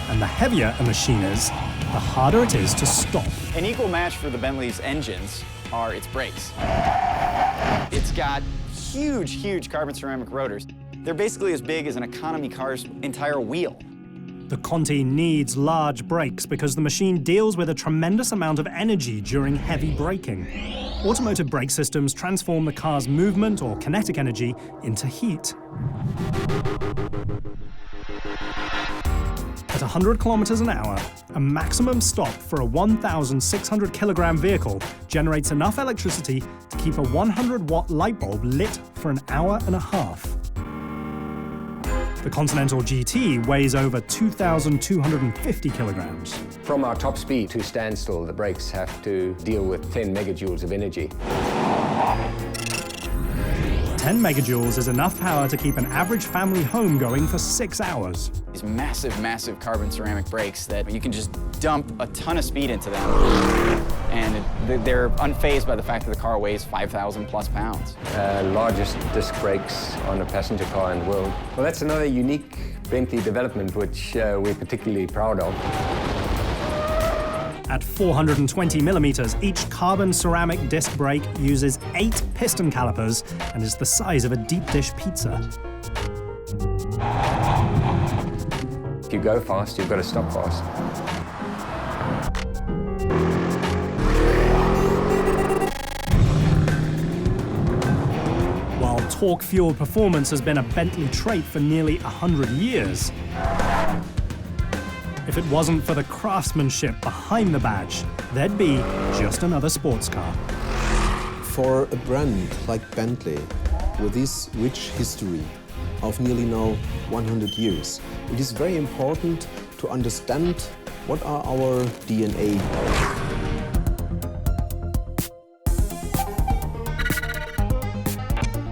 And the heavier a machine is, the harder it is to stop. An equal match for the Bentley's engines are its brakes. It's got huge, huge carbon ceramic rotors. They're basically as big as an economy car's entire wheel. The Conti needs large brakes because the machine deals with a tremendous amount of energy during heavy braking. Automotive brake systems transform the car's movement or kinetic energy into heat. At 100 kilometers an hour, a maximum stop for a 1,600 kilogram vehicle generates enough electricity to keep a 100-watt light bulb lit for an hour and a half. The Continental GT weighs over 2,250 kilograms. From our top speed to standstill, the brakes have to deal with 10 megajoules of energy. 10 megajoules is enough power to keep an average family home going for 6 hours. These massive, massive carbon ceramic brakes that you can just dump a ton of speed into them. And they're unfazed by the fact that the car weighs 5,000 plus pounds. Largest disc brakes on a passenger car in the world. Well, that's another unique Bentley development which we're particularly proud of. At 420 millimeters, each carbon ceramic disc brake uses 8 piston calipers and is the size of a deep dish pizza. If you go fast, you've got to stop fast. While torque-fueled performance has been a Bentley trait for nearly 100 years, if it wasn't for the craftsmanship behind the badge, there'd be just another sports car. For a brand like Bentley, with this rich history of nearly now 100 years, it is very important to understand what are our DNA.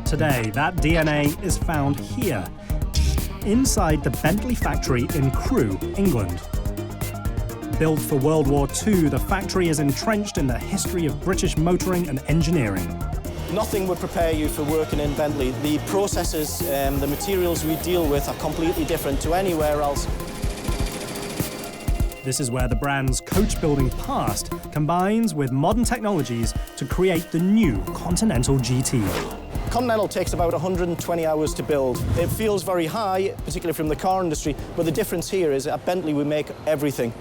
Today, that DNA is found here, inside the Bentley factory in Crewe, England. Built for World War II, the factory is entrenched in the history of British motoring and engineering. Nothing would prepare you for working in Bentley. The processes, the materials we deal with are completely different to anywhere else. This is where the brand's coach-building past combines with modern technologies to create the new Continental GT. Continental takes about 120 hours to build. It feels very high, particularly from the car industry, but the difference here is at Bentley we make everything.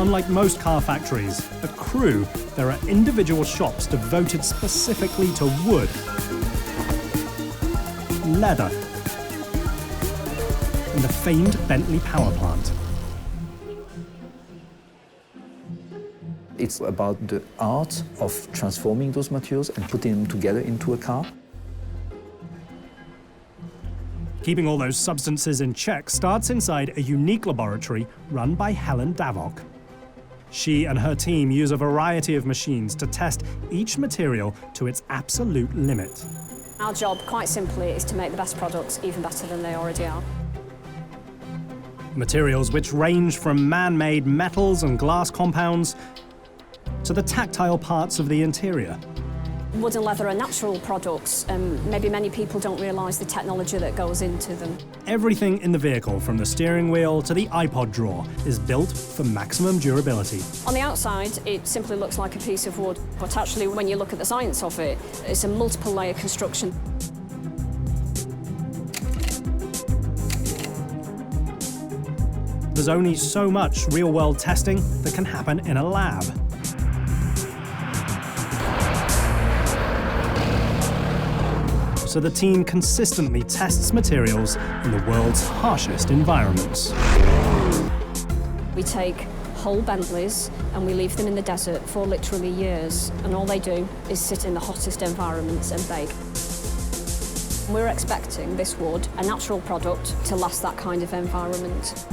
Unlike most car factories, at Crewe there are individual shops devoted specifically to wood, leather, and the famed Bentley power plant. It's about the art of transforming those materials and putting them together into a car. Keeping all those substances in check starts inside a unique laboratory run by Helen Davok. She and her team use a variety of machines to test each material to its absolute limit. Our job, quite simply, is to make the best products even better than they already are. Materials which range from man-made metals and glass compounds to the tactile parts of the interior. Wood and leather are natural products, and maybe many people don't realise the technology that goes into them. Everything in the vehicle, from the steering wheel to the iPod drawer, is built for maximum durability. On the outside, it simply looks like a piece of wood, but actually, when you look at the science of it, it's a multiple layer construction. There's only so much real-world testing that can happen in a lab. So the team consistently tests materials in the world's harshest environments. We take whole Bentleys and we leave them in the desert for literally years, and all they do is sit in the hottest environments and bake. We're expecting this wood, a natural product, to last that kind of environment.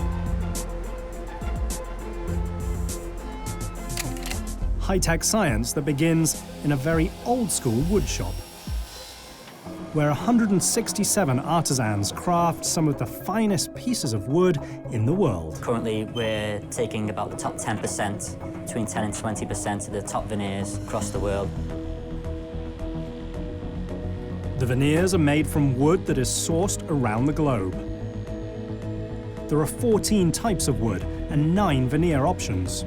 High-tech science that begins in a very old-school wood shop, where 167 artisans craft some of the finest pieces of wood in the world. Currently, we're taking about the top 10%, between 10 and 20% of the top veneers across the world. The veneers are made from wood that is sourced around the globe. There are 14 types of wood and 9 veneer options.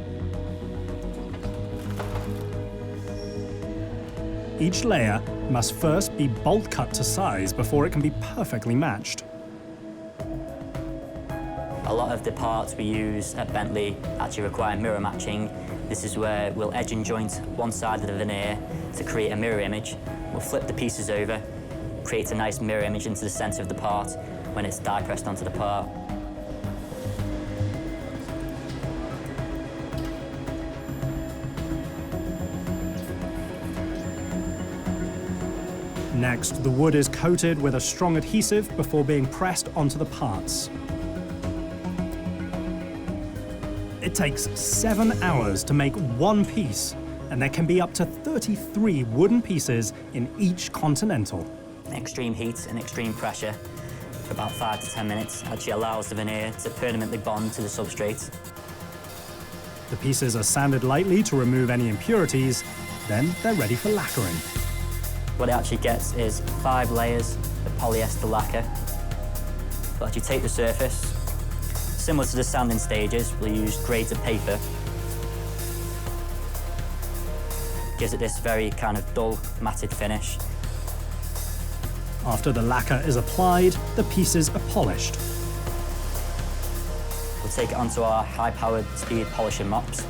Each layer must first be bolt cut to size before it can be perfectly matched. A lot of the parts we use at Bentley actually require mirror matching. This is where we'll edge and joint one side of the veneer to create a mirror image. We'll flip the pieces over, create a nice mirror image into the center of the part when it's die pressed onto the part. Next, the wood is coated with a strong adhesive before being pressed onto the parts. It takes 7 hours to make one piece, and there can be up to 33 wooden pieces in each Continental. Extreme heat and extreme pressure for about 5 to 10 minutes actually allows the veneer to permanently bond to the substrate. The pieces are sanded lightly to remove any impurities, then they're ready for lacquering. What it actually gets is 5 layers of polyester lacquer. We'll actually take the surface. Similar to the sanding stages, we'll use grades of paper. Gives it this very kind of dull, matted finish. After the lacquer is applied, the pieces are polished. We'll take it onto our high-powered speed polishing mops,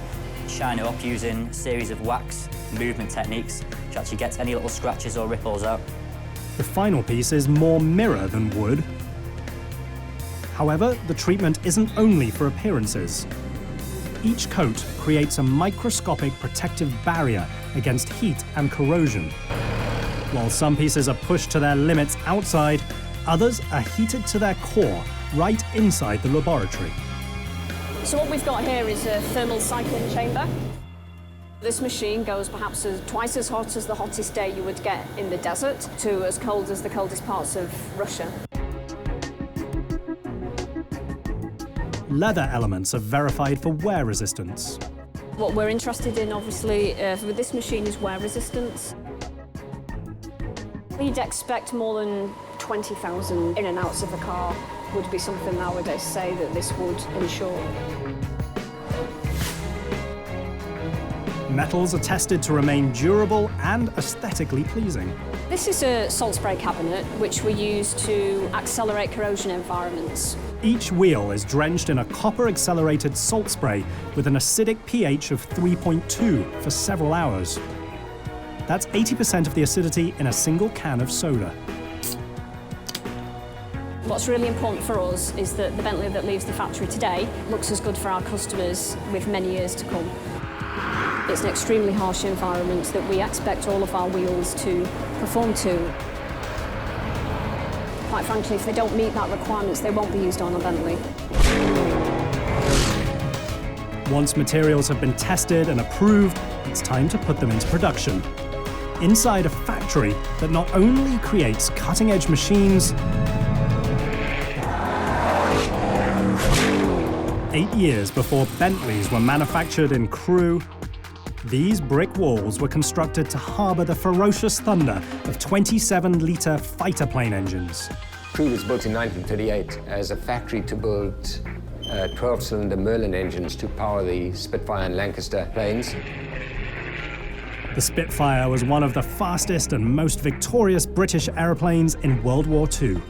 shine it up using a series of wax movement techniques, which actually gets any little scratches or ripples out. The final piece is more mirror than wood. However, the treatment isn't only for appearances. Each coat creates a microscopic protective barrier against heat and corrosion. While some pieces are pushed to their limits outside, others are heated to their core right inside the laboratory. So what we've got here is a thermal cycling chamber. This machine goes perhaps twice as hot as the hottest day you would get in the desert to as cold as the coldest parts of Russia. Leather elements are verified for wear resistance. What we're interested in, obviously, with this machine is wear resistance. We'd expect more than 20,000 in and outs of a car would be something nowadays say that this would ensure. Metals are tested to remain durable and aesthetically pleasing. This is a salt spray cabinet which we use to accelerate corrosion environments. Each wheel is drenched in a copper-accelerated salt spray with an acidic pH of 3.2 for several hours. That's 80% of the acidity in a single can of soda. What's really important for us is that the Bentley that leaves the factory today looks as good for our customers with many years to come. It's an extremely harsh environment that we expect all of our wheels to perform to. Quite frankly, if they don't meet that requirements, they won't be used on a Bentley. Once materials have been tested and approved, it's time to put them into production. inside a factory that not only creates cutting-edge machines, 8 years before Bentleys were manufactured in Crewe, these brick walls were constructed to harbour the ferocious thunder of 27-litre fighter plane engines. Crewe was built in 1938 as a factory to build 12-cylinder Merlin engines to power the Spitfire and Lancaster planes. The Spitfire was one of the fastest and most victorious British aeroplanes in World War II.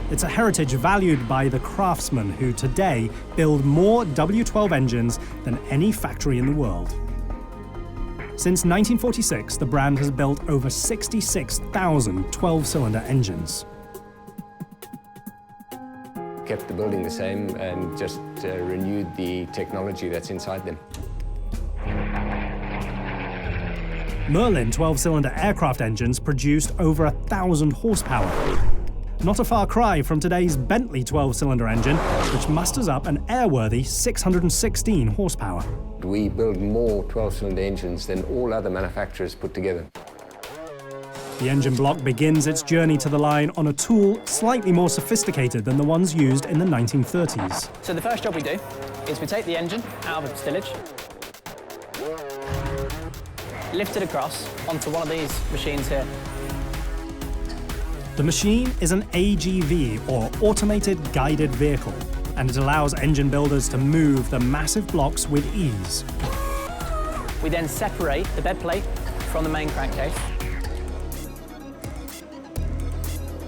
It's a heritage valued by the craftsmen who today build more W12 engines than any factory in the world. Since 1946, the brand has built over 66,000 12-cylinder engines. Kept the building the same and just renewed the technology that's inside them. Merlin 12-cylinder aircraft engines produced over 1,000 horsepower. Not a far cry from today's Bentley 12-cylinder engine, which musters up an airworthy 616 horsepower. We build more 12-cylinder engines than all other manufacturers put together. The engine block begins its journey to the line on a tool slightly more sophisticated than the ones used in the 1930s. So the first job we do is we take the engine out of its stillage, lift it across onto one of these machines here. The machine is an AGV, or Automated Guided Vehicle, and it allows engine builders to move the massive blocks with ease. We then separate the bed plate from the main crankcase,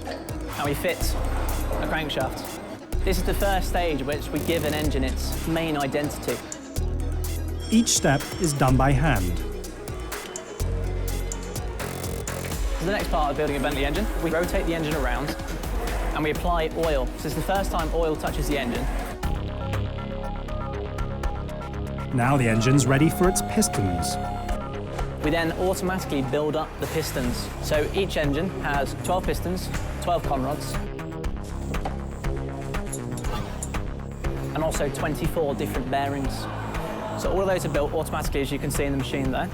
and we fit a crankshaft. This is the first stage which we give an engine its main identity. Each step is done by hand. So the next part of building a Bentley engine, we rotate the engine around and we apply oil. So it's the first time oil touches the engine. Now the engine's ready for its pistons. We then automatically build up the pistons. So each engine has 12 pistons, 12 conrods, and also 24 different bearings. So all of those are built automatically, as you can see in the machine there.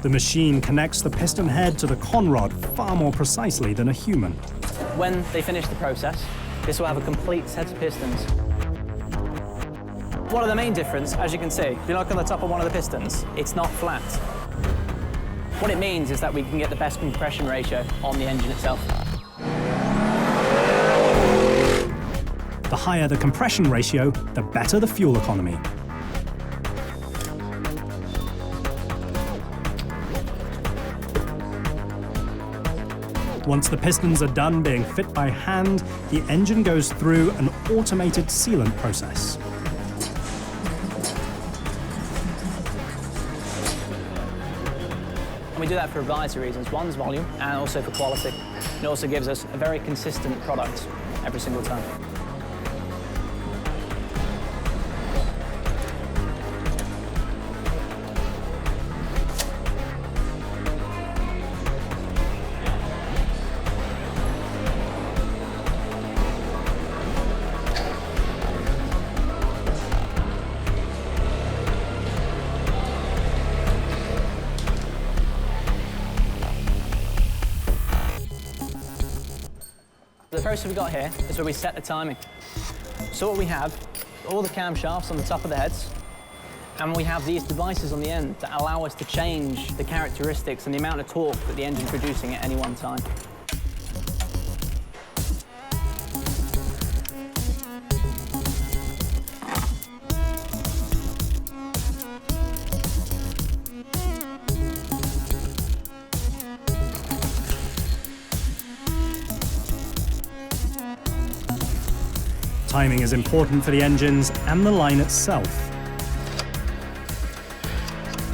The machine connects the piston head to the conrod far more precisely than a human. When they finish the process, this will have a complete set of pistons. One of the main difference, as you can see, if you look on the top of one of the pistons, it's not flat. What it means is that we can get the best compression ratio on the engine itself. The higher the compression ratio, the better the fuel economy. Once the pistons are done being fit by hand, the engine goes through an automated sealant process. And we do that for a variety of reasons. One's volume, and also for quality. It also gives us a very consistent product every single time. The process we've got here is where we set the timing. So what we have, all the camshafts on the top of the heads, and we have these devices on the end that allow us to change the characteristics and the amount of torque that the engine's producing at any one time. Timing is important for the engines and the line itself.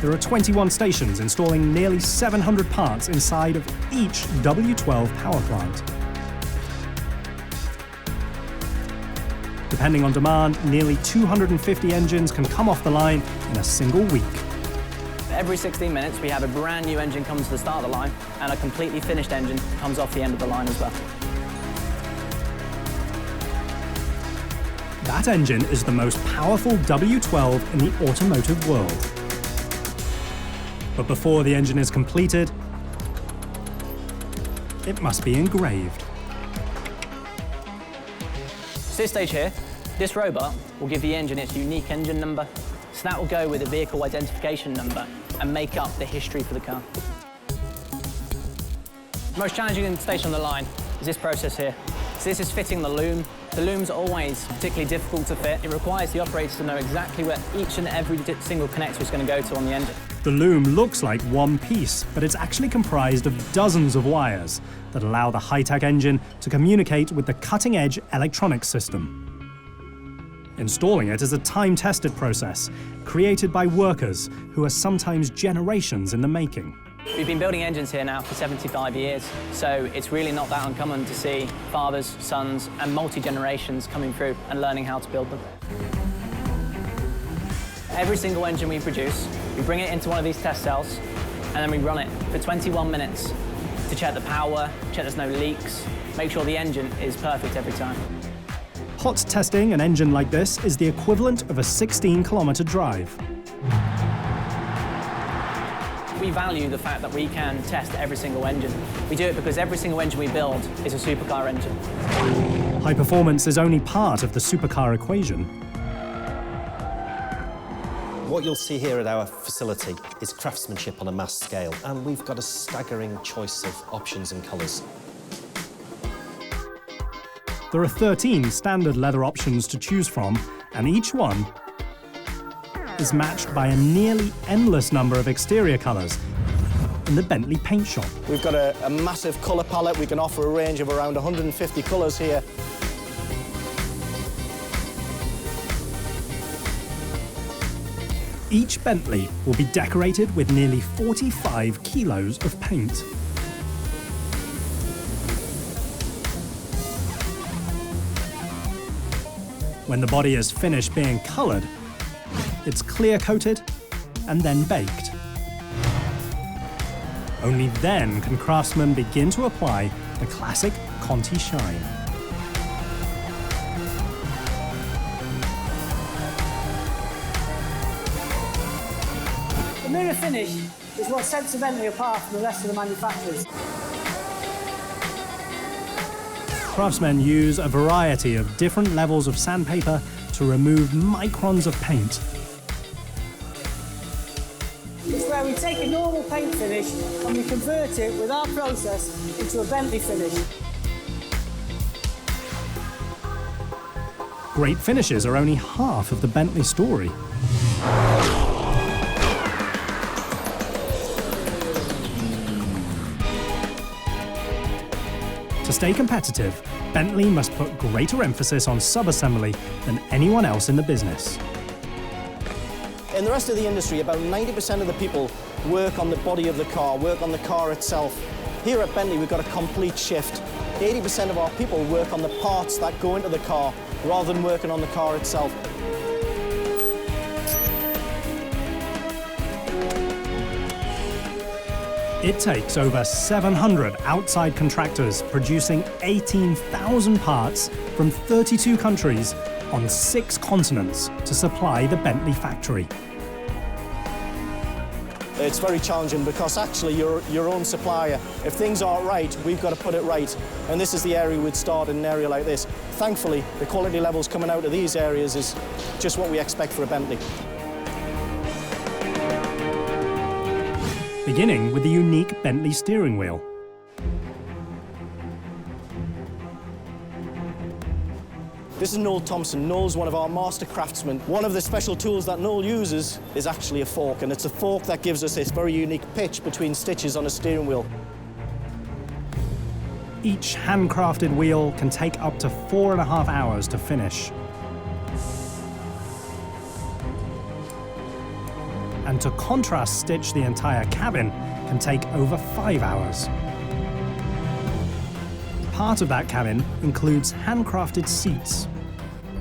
There are 21 stations installing nearly 700 parts inside of each W12 power plant. Depending on demand, nearly 250 engines can come off the line in a single week. Every 16 minutes, we have a brand new engine comes to the start of the line, and a completely finished engine comes off the end of the line as well. That engine is the most powerful W12 in the automotive world. But before the engine is completed, it must be engraved. So this stage here, this robot will give the engine its unique engine number. So that will go with the vehicle identification number and make up the history for the car. The most challenging station on the line is this process here. So this is fitting the loom. The loom's always particularly difficult to fit. It requires the operator to know exactly where each and every single connector is going to go to on the engine. The loom looks like one piece, but it's actually comprised of dozens of wires that allow the high-tech engine to communicate with the cutting-edge electronics system. Installing it is a time-tested process, created by workers who are sometimes generations in the making. We've been building engines here now for 75 years, so it's really not that uncommon to see fathers, sons, and multi-generations coming through and learning how to build them. Every single engine we produce, we bring it into one of these test cells, and then we run it for 21 minutes to check the power, check there's no leaks, make sure the engine is perfect every time. Hot testing an engine like this is the equivalent of a 16-kilometer drive. We value the fact that we can test every single engine. We do it because every single engine we build is a supercar engine. High performance is only part of the supercar equation. What you'll see here at our facility is craftsmanship on a mass scale, and we've got a staggering choice of options and colours. There are 13 standard leather options to choose from, and each one is matched by a nearly endless number of exterior colours in the Bentley paint shop. We've got a massive colour palette. We can offer a range of around 150 colours here. Each Bentley will be decorated with nearly 45 kilos of paint. When the body is finished being coloured, it's clear-coated and then baked. Only then can craftsmen begin to apply the classic Conti shine. The mirror finish is what sets the Bentley apart from the rest of the manufacturers. Craftsmen use a variety of different levels of sandpaper to remove microns of paint. It's where we take a normal paint finish and we convert it with our process into a Bentley finish. Great finishes are only half of the Bentley story. To stay competitive, Bentley must put greater emphasis on sub-assembly than anyone else in the business. In the rest of the industry, about 90% of the people work on the body of the car, work on the car itself. Here at Bentley, we've got a complete shift. 80% of our people work on the parts that go into the car, rather than working on the car itself. It takes over 700 outside contractors producing 18,000 parts from 32 countries on 6 continents to supply the Bentley factory. It's very challenging because actually you're your own supplier. If things aren't right, we've got to put it right. And this is the area we'd start in an area like this. Thankfully, the quality levels coming out of these areas is just what we expect for a Bentley. Beginning with the unique Bentley steering wheel. This is Noel Thompson. Noel's one of our master craftsmen. One of the special tools that Noel uses is actually a fork, and it's a fork that gives us this very unique pitch between stitches on a steering wheel. Each handcrafted wheel can take up to 4.5 hours to finish. And to contrast stitch the entire cabin can take over 5 hours. Part of that cabin includes handcrafted seats.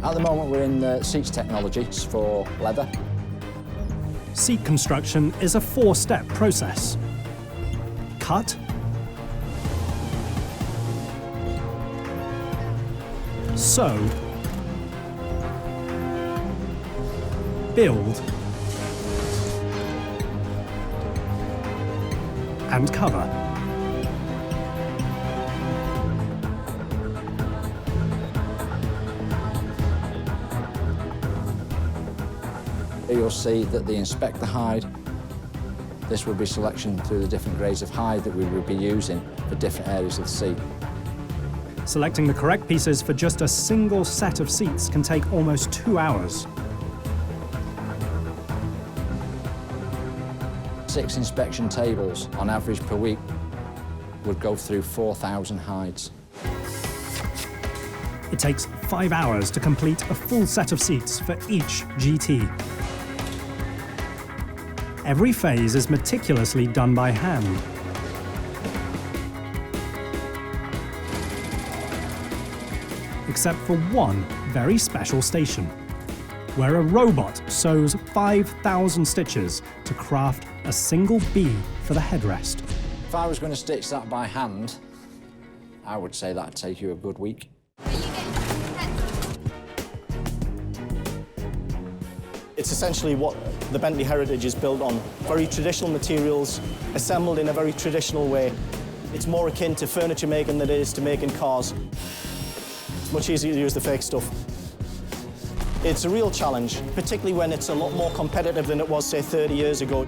At the moment we're in the seats technology for leather. Seat construction is a 4-step process. Cut, sew, build, and cover. You'll see that they inspect the hide. This will be selection through the different grades of hide that we will be using for different areas of the seat. Selecting the correct pieces for just a single set of seats can take almost 2 hours. 6 inspection tables on average per week would go through 4,000 hides. It takes 5 hours to complete a full set of seats for each GT. Every phase is meticulously done by hand. Except for one very special station, where a robot sews 5,000 stitches to craft a single B for the headrest. If I was going to stitch that by hand, I would say that'd take you a good week. It's essentially what the Bentley heritage is built on. Very traditional materials, assembled in a very traditional way. It's more akin to furniture making than it is to making cars. It's much easier to use the fake stuff. It's a real challenge, particularly when it's a lot more competitive than it was, say, 30 years ago.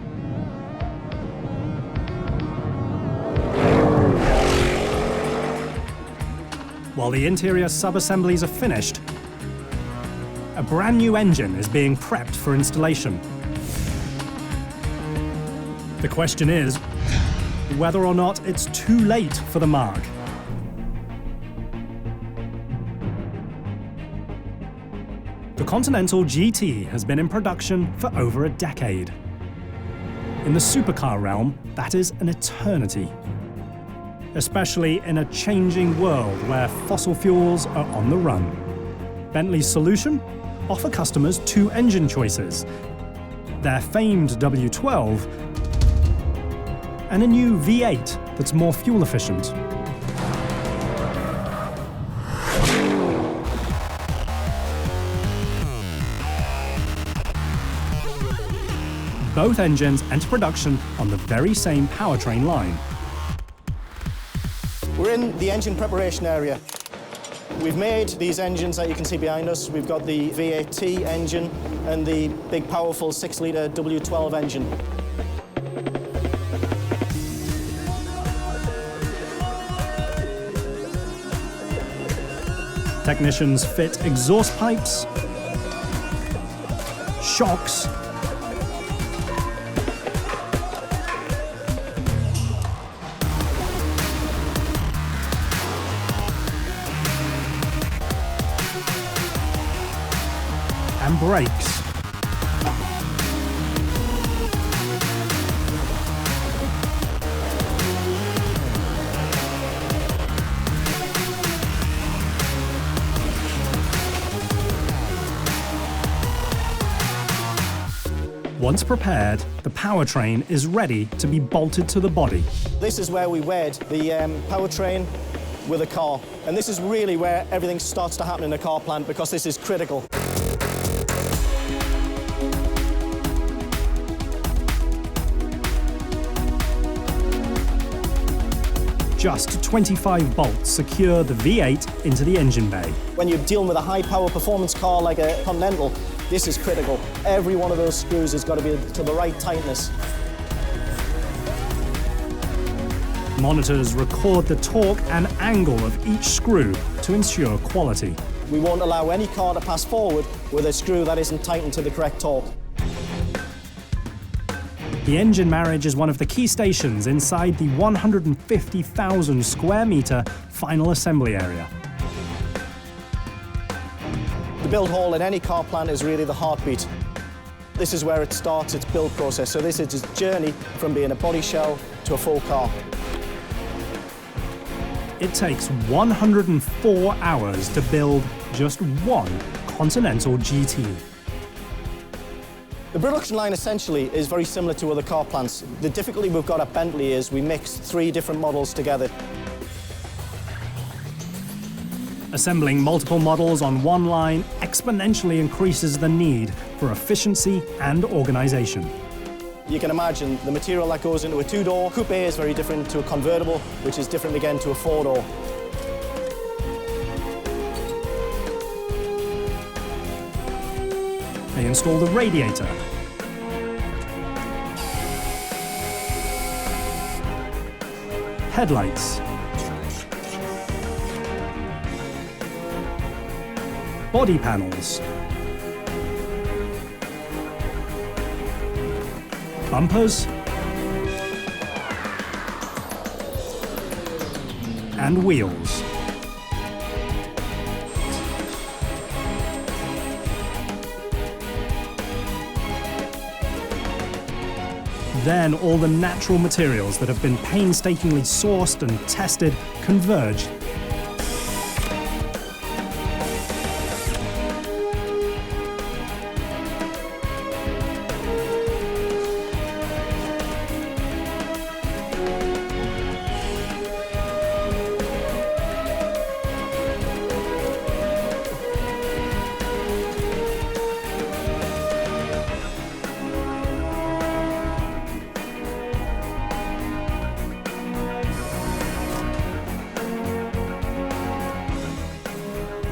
While the interior sub-assemblies are finished, a brand new engine is being prepped for installation. The question is whether or not it's too late for the mark. The Continental GT has been in production for over a decade. In the supercar realm, that is an eternity. Especially in a changing world where fossil fuels are on the run. Bentley's solution? Offer customers 2 engine choices. Their famed W12 and a new V8 that's more fuel efficient. Both engines enter production on the very same powertrain line. We're in the engine preparation area. We've made these engines that you can see behind us. We've got the V8T engine and the big, powerful 6-litre W12 engine. Technicians fit exhaust pipes, shocks, and brakes. Once prepared, the powertrain is ready to be bolted to the body. This is where we wed the powertrain with a car. And this is really where everything starts to happen in a car plant, because this is critical. Just 25 bolts secure the V8 into the engine bay. When you're dealing with a high-power performance car like a Continental, this is critical. Every one of those screws has got to be to the right tightness. Monitors record the torque and angle of each screw to ensure quality. We won't allow any car to pass forward with a screw that isn't tightened to the correct torque. The engine marriage is one of the key stations inside the 150,000 square meter final assembly area. The build hall in any car plant is really the heartbeat. This is where it starts its build process. So this is its journey from being a body shell to a full car. It takes 104 hours to build just one Continental GT. The production line essentially is very similar to other car plants. The difficulty we've got at Bentley is we mix 3 different models together. Assembling multiple models on one line exponentially increases the need for efficiency and organization. You can imagine the material that goes into a two-door coupe is very different to a convertible, which is different again to a four-door. They install the radiator, headlights, body panels, bumpers, and wheels. Then all the natural materials that have been painstakingly sourced and tested converge.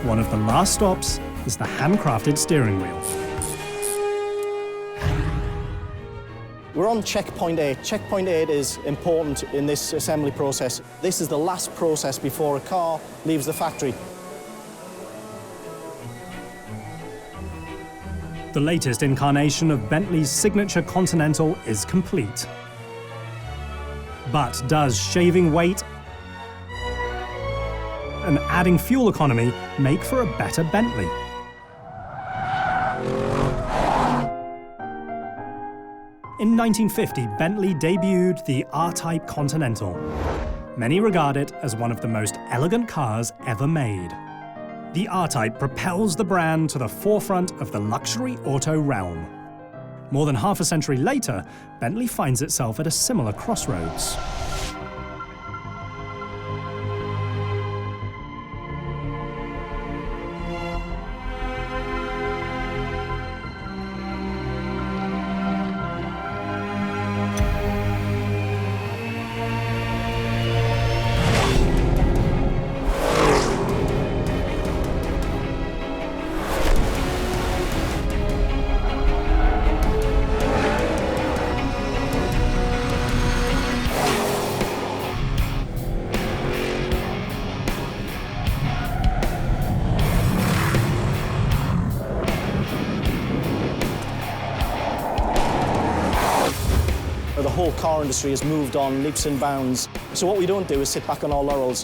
One of the last stops is the handcrafted steering wheel. We're on checkpoint 8. Checkpoint 8 is important in this assembly process. This is the last process before a car leaves the factory. The latest incarnation of Bentley's signature Continental is complete. But does shaving weight and adding fuel economy make for a better Bentley? In 1950, Bentley debuted the R-Type Continental. Many regard it as one of the most elegant cars ever made. The R-Type propels the brand to the forefront of the luxury auto realm. More than half a century later, Bentley finds itself at a similar crossroads. The whole car industry has moved on leaps and bounds. So what we don't do is sit back on our laurels.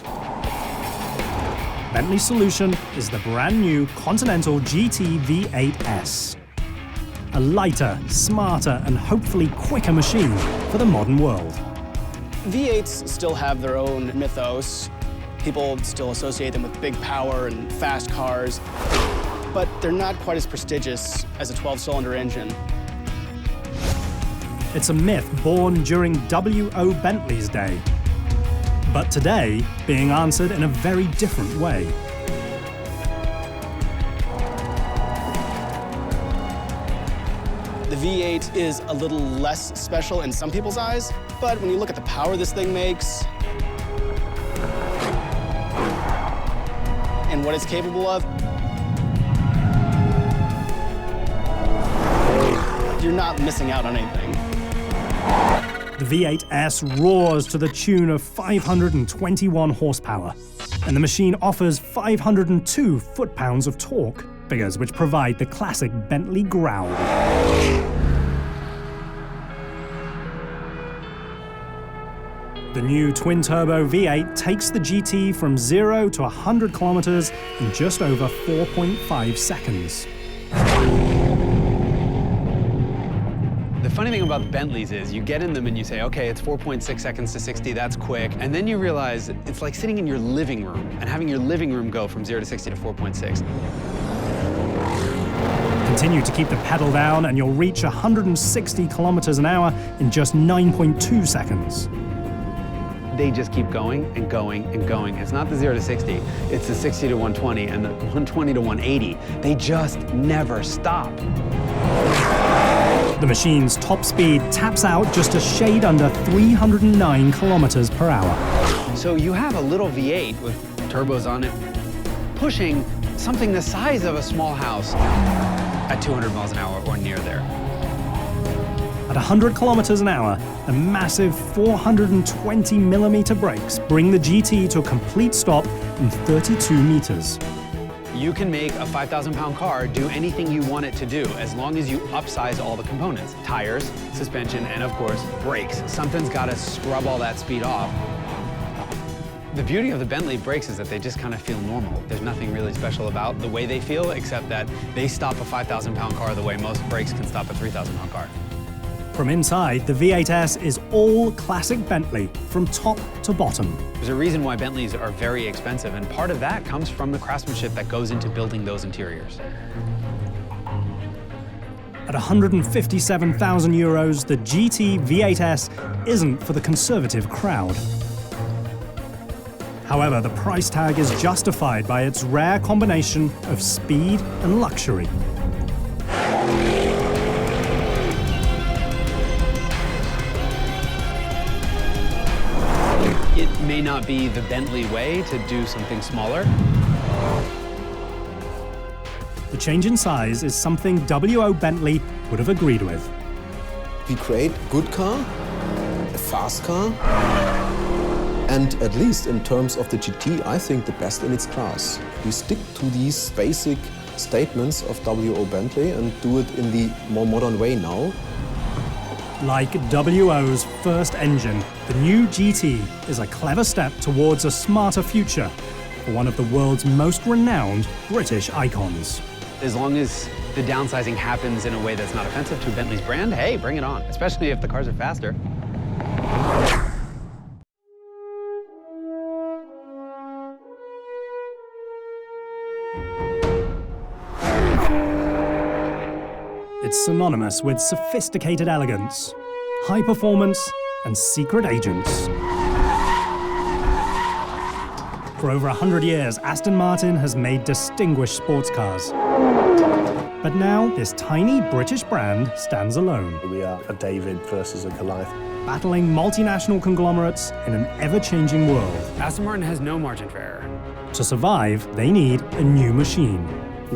Bentley's solution is the brand new Continental GT V8S. A lighter, smarter, and hopefully quicker machine for the modern world. V8s still have their own mythos. People still associate them with big power and fast cars, but they're not quite as prestigious as a 12-cylinder engine. It's a myth born during W.O. Bentley's day, but today being answered in a very different way. The V8 is a little less special in some people's eyes, but when you look at the power this thing makes and what it's capable of, you're not missing out on anything. The V8S roars to the tune of 521 horsepower, and the machine offers 502 foot-pounds of torque, figures which provide the classic Bentley growl. The new twin-turbo V8 takes the GT from 0 to 100 kilometers in just over 4.5 seconds. The funny thing about Bentleys is you get in them and you say, okay, it's 4.6 seconds to 60, that's quick. And then you realize it's like sitting in your living room and having your living room go from 0 to 60 to 4.6. Continue to keep the pedal down and you'll reach 160 kilometers an hour in just 9.2 seconds. They just keep going and going and going. It's not the 0 to 60, it's the 60 to 120 and the 120 to 180. They just never stop. The machine's top speed taps out just a shade under 309 kilometers per hour. So you have a little V8 with turbos on it, pushing something the size of a small house at 200 miles an hour or near there. At 100 kilometers an hour, the massive 420 millimeter brakes bring the GT to a complete stop in 32 meters. You can make a 5,000-pound car do anything you want it to do as long as you upsize all the components. Tires, suspension, and of course, brakes. Something's got to scrub all that speed off. The beauty of the Bentley brakes is that they just kind of feel normal. There's nothing really special about the way they feel, except that they stop a 5,000-pound car the way most brakes can stop a 3,000-pound car. From inside, the V8S is all classic Bentley, from top to bottom. There's a reason why Bentleys are very expensive, and part of that comes from the craftsmanship that goes into building those interiors. At 157,000 euros, the GT V8S isn't for the conservative crowd. However, the price tag is justified by its rare combination of speed and luxury. It may not be the Bentley way to do something smaller. The change in size is something W.O. Bentley would have agreed with. We create a good car, a fast car, and at least in terms of the GT, I think the best in its class. We stick to these basic statements of W.O. Bentley and do it in the more modern way now. Like W.O.'s first engine, the new GT is a clever step towards a smarter future for one of the world's most renowned British icons. As long as the downsizing happens in a way that's not offensive to Bentley's brand, hey, bring it on, especially if the cars are faster. It's synonymous with sophisticated elegance, high performance, and secret agents. For over 100 years, Aston Martin has made distinguished sports cars. But now, this tiny British brand stands alone. We are a David versus a Goliath. Battling multinational conglomerates in an ever-changing world. Aston Martin has no margin for error. To survive, they need a new machine.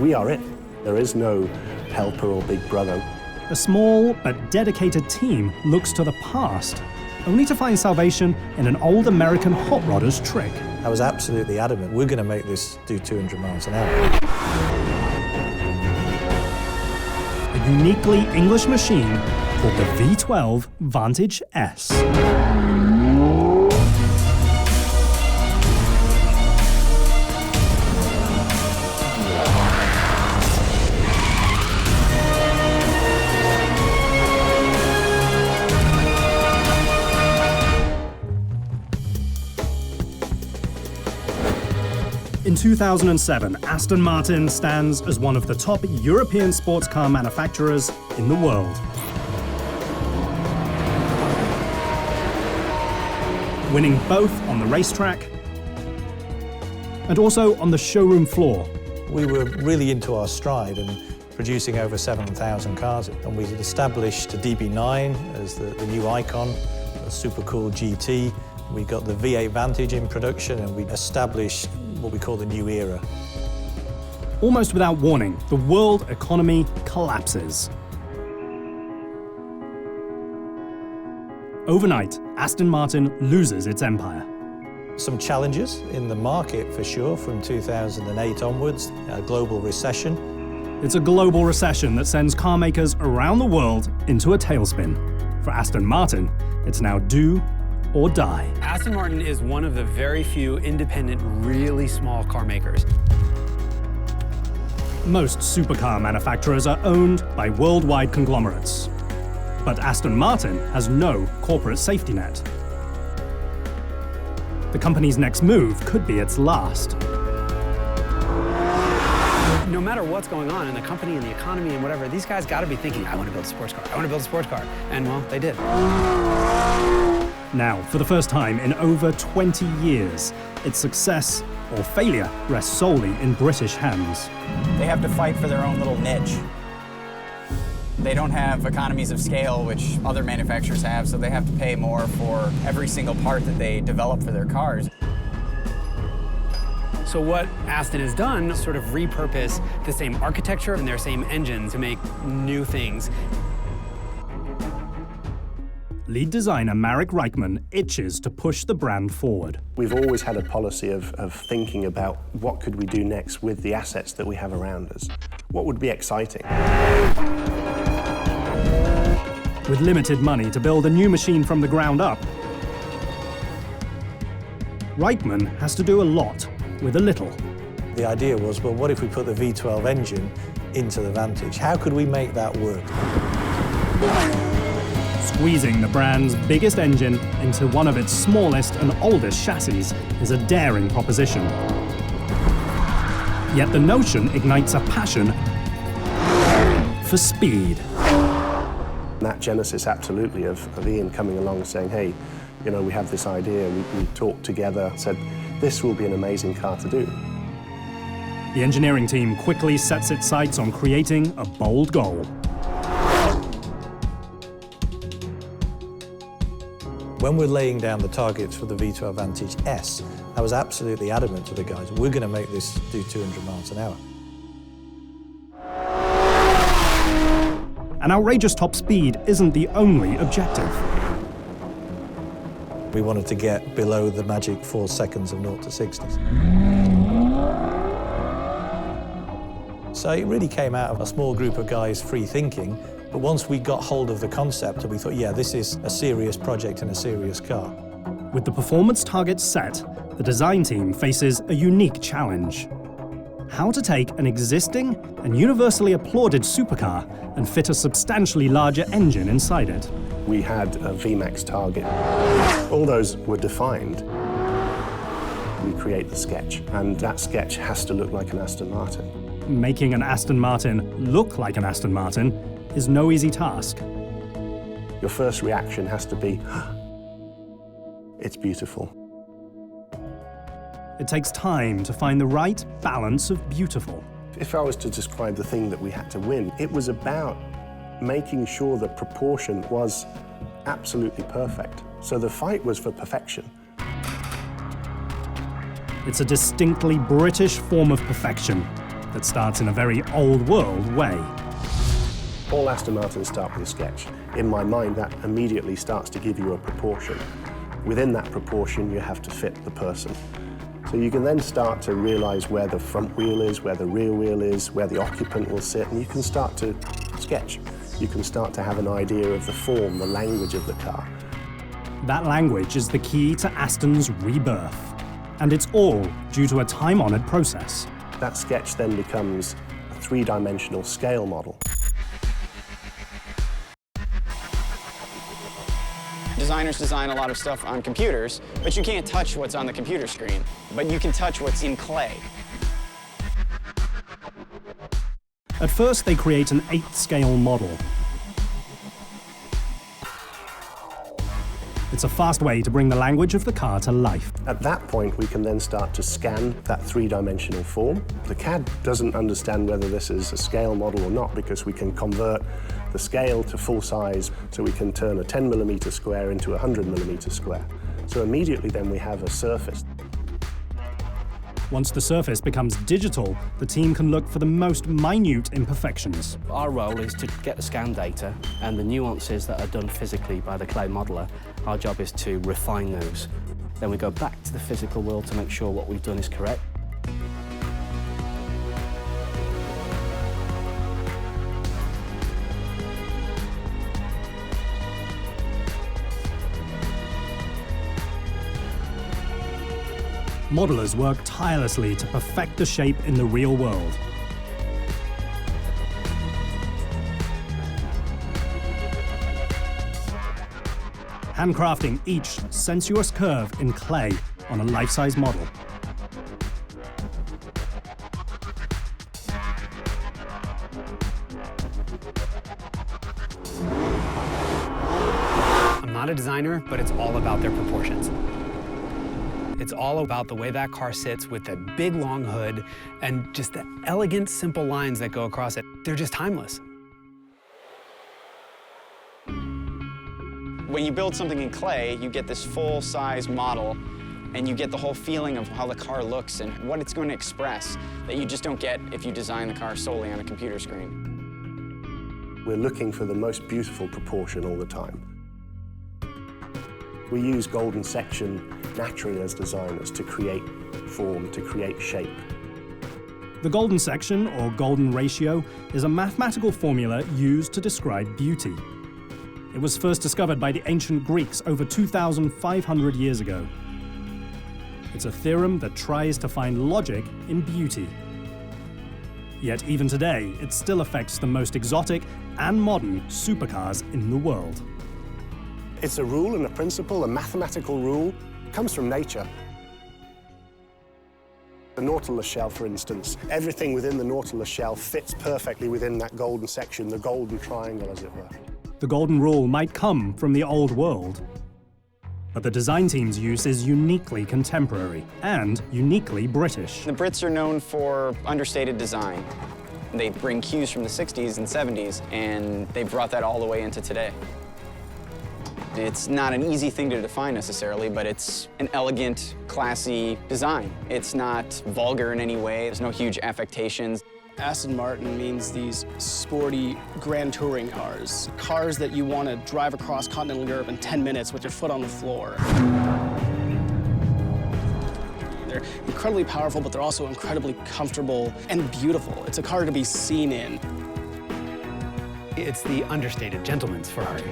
We are it. There is no helper or big brother. A small but dedicated team looks to the past, only to find salvation in an old American hot rodder's trick. I was absolutely adamant, we're going to make this do 200 miles an hour. A uniquely English machine called the V12 Vantage S. In 2007, Aston Martin stands as one of the top European sports car manufacturers in the world. Winning both on the racetrack and also on the showroom floor. We were really into our stride and producing over 7,000 cars, and we established the DB9 as the new icon, a super cool GT. We got the V8 Vantage in production, and we established what we call the new era. Almost without warning, the world economy collapses. Overnight, Aston Martin loses its empire. Some challenges in the market for sure from 2008 onwards, a global recession. It's a global recession that sends car makers around the world into a tailspin. For Aston Martin, it's now do or die. Aston Martin is one of the very few independent, really small car makers. Most supercar manufacturers are owned by worldwide conglomerates. But Aston Martin has no corporate safety net. The company's next move could be its last. No matter what's going on in the company and the economy and whatever, these guys got to be thinking, I want to build a sports car, I want to build a sports car. And well, they did. Now, for the first time in over 20 years, its success or failure rests solely in British hands. They have to fight for their own little niche. They don't have economies of scale, which other manufacturers have, so they have to pay more for every single part that they develop for their cars. So what Aston has done is sort of repurpose the same architecture and their same engine to make new things. Lead designer Marek Reichman itches to push the brand forward. We've always had a policy of thinking about what could we do next with the assets that we have around us. What would be exciting? With limited money to build a new machine from the ground up, Reichman has to do a lot with a little. The idea was, well, what if we put the V12 engine into the Vantage? How could we make that work? Squeezing the brand's biggest engine into one of its smallest and oldest chassis is a daring proposition. Yet the notion ignites a passion for speed. That genesis, absolutely, of Ian coming along and saying, hey, you know, we have this idea, we talked together, said, this will be an amazing car to do. The engineering team quickly sets its sights on creating a bold goal. When we're laying down the targets for the V12 Vantage S, I was absolutely adamant to the guys, we're going to make this do 200 miles an hour. An outrageous top speed isn't the only objective. We wanted to get below the magic 4 seconds of 0 to 60s. So it really came out of a small group of guys free thinking, but once we got hold of the concept, we thought, yeah, this is a serious project and a serious car. With the performance targets set, the design team faces a unique challenge. How to take an existing and universally applauded supercar and fit a substantially larger engine inside it. We had a VMAX target. All those were defined. We create the sketch, and that sketch has to look like an Aston Martin. Making an Aston Martin look like an Aston Martin is no easy task. Your first reaction has to be, it's beautiful. It takes time to find the right balance of beautiful. If I was to describe the thing that we had to win, it was about making sure that proportion was absolutely perfect. So the fight was for perfection. It's a distinctly British form of perfection that starts in a very old world way. All Aston Martins start with a sketch. In my mind, that immediately starts to give you a proportion. Within that proportion, you have to fit the person. So you can then start to realize where the front wheel is, where the rear wheel is, where the occupant will sit, and you can start to sketch. You can start to have an idea of the form, the language of the car. That language is the key to Aston's rebirth. And it's all due to a time-honored process. That sketch then becomes a three-dimensional scale model. Designers design a lot of stuff on computers, but you can't touch what's on the computer screen. But you can touch what's in clay. At first, they create an 8-scale model. It's a fast way to bring the language of the car to life. At that point, we can then start to scan that three-dimensional form. The CAD doesn't understand whether this is a scale model or not, because we can convert the scale to full size, so we can turn a 10mm square into a 100mm square. So immediately then we have a surface. Once the surface becomes digital, the team can look for the most minute imperfections. Our role is to get the scan data and the nuances that are done physically by the clay modeler. Our job is to refine those. Then we go back to the physical world to make sure what we've done is correct. Modelers work tirelessly to perfect the shape in the real world. Handcrafting each sensuous curve in clay on a life-size model. I'm not a designer, but it's all about their proportions. It's all about the way that car sits with the big long hood and just the elegant, simple lines that go across it. They're just timeless. When you build something in clay, you get this full-size model, and you get the whole feeling of how the car looks and what it's going to express that you just don't get if you design the car solely on a computer screen. We're looking for the most beautiful proportion all the time. We use golden section naturally as designers to create form, to create shape. The golden section, or golden ratio, is a mathematical formula used to describe beauty. It was first discovered by the ancient Greeks over 2,500 years ago. It's a theorem that tries to find logic in beauty. Yet even today, it still affects the most exotic and modern supercars in the world. It's a rule and a principle, a mathematical rule. It comes from nature. The Nautilus shell, for instance, everything within the Nautilus shell fits perfectly within that golden section, the golden triangle, as it were. The golden rule might come from the old world, but the design team's use is uniquely contemporary and uniquely British. The Brits are known for understated design. They bring cues from the 60s and 70s, and they brought that all the way into today. It's not an easy thing to define necessarily, but it's an elegant, classy design. It's not vulgar in any way. There's no huge affectations. Aston Martin means these sporty grand touring cars. Cars that you want to drive across continental Europe in 10 minutes with your foot on the floor. They're incredibly powerful, but they're also incredibly comfortable and beautiful. It's a car to be seen in. It's the understated gentleman's Ferrari.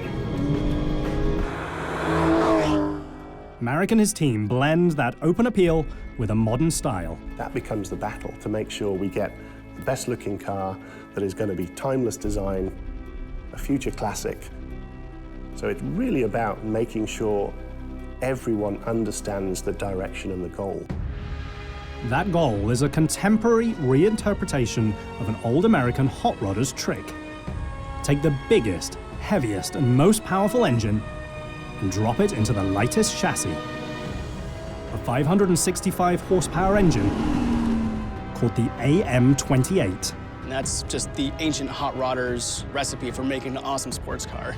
Marek and his team blend that open appeal with a modern style. That becomes the battle to make sure we get the best looking car that is going to be timeless design, a future classic. So it's really about making sure everyone understands the direction and the goal. That goal is a contemporary reinterpretation of an old American hot rodder's trick. Take the biggest, heaviest, and most powerful engine and drop it into the lightest chassis. A 565 horsepower engine called the AM28. And that's just the ancient hot rodder's recipe for making an awesome sports car.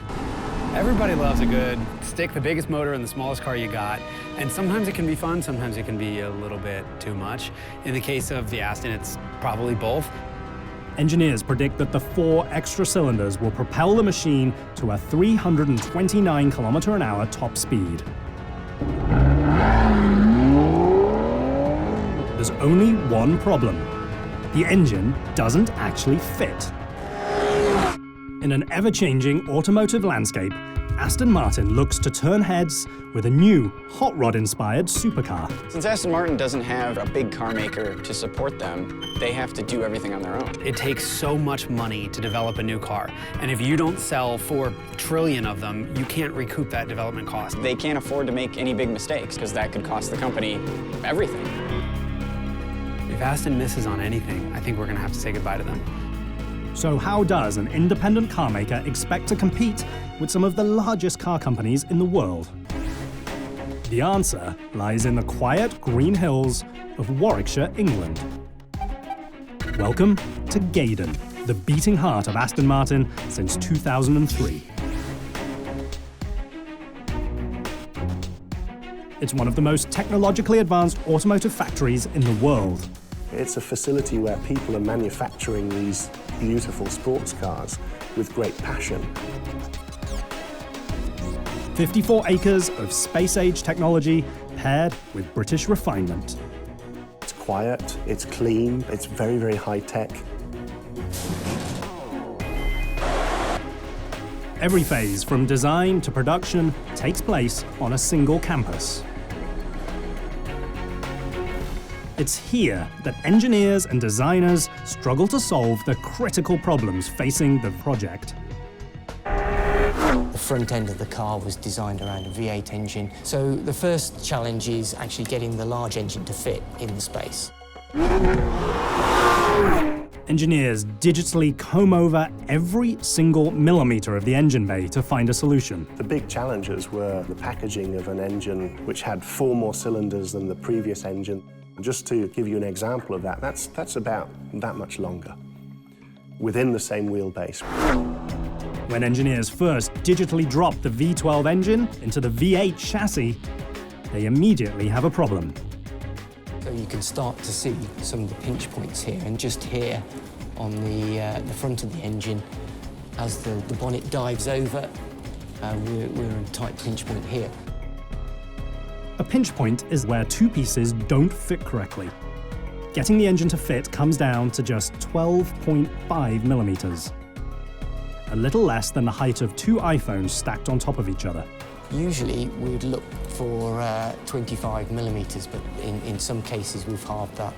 Everybody loves a good stick the biggest motor in the smallest car you got. And sometimes it can be fun, sometimes it can be a little bit too much. In the case of the Aston, it's probably both. Engineers predict that the 4 extra cylinders will propel the machine to a 329 km/h top speed. There's only one problem. The engine doesn't actually fit. In an ever-changing automotive landscape, Aston Martin looks to turn heads with a new hot rod-inspired supercar. Since Aston Martin doesn't have a big car maker to support them, they have to do everything on their own. It takes so much money to develop a new car, and if you don't sell 4 trillion of them, you can't recoup that development cost. They can't afford to make any big mistakes because that could cost the company everything. If Aston misses on anything, I think we're going to have to say goodbye to them. So how does an independent car maker expect to compete with some of the largest car companies in the world? The answer lies in the quiet green hills of Warwickshire, England. Welcome to Gaydon, the beating heart of Aston Martin since 2003. It's one of the most technologically advanced automotive factories in the world. It's a facility where people are manufacturing these beautiful sports cars with great passion. 54 acres of space-age technology paired with British refinement. It's quiet, it's clean, it's very, very high-tech. Every phase, from design to production, takes place on a single campus. It's here that engineers and designers struggle to solve the critical problems facing the project. The front end of the car was designed around a V8 engine, so the first challenge is actually getting the large engine to fit in the space. Engineers digitally comb over every single millimeter of the engine bay to find a solution. The big challenges were the packaging of an engine which had 4 more cylinders than the previous engine. Just to give you an example of that, that's about that much longer, within the same wheelbase. When engineers first digitally drop the V12 engine into the V8 chassis, they immediately have a problem. So you can start to see some of the pinch points here, and just here on the front of the engine, as the bonnet dives over, we're in a tight pinch point here. A pinch point is where two pieces don't fit correctly. Getting the engine to fit comes down to just 12.5 millimeters. A little less than the height of two iPhones stacked on top of each other. Usually we would look for 25 millimeters, but in some cases we've halved that.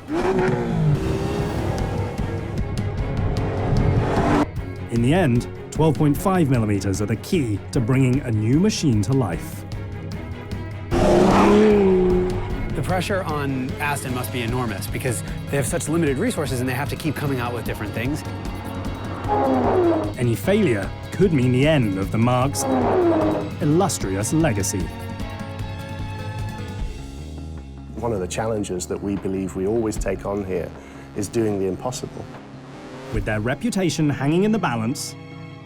In the end, 12.5 millimeters are the key to bringing a new machine to life. The pressure on Aston must be enormous because they have such limited resources and they have to keep coming out with different things. Any failure could mean the end of the marque's illustrious legacy. One of the challenges that we believe we always take on here is doing the impossible. With their reputation hanging in the balance,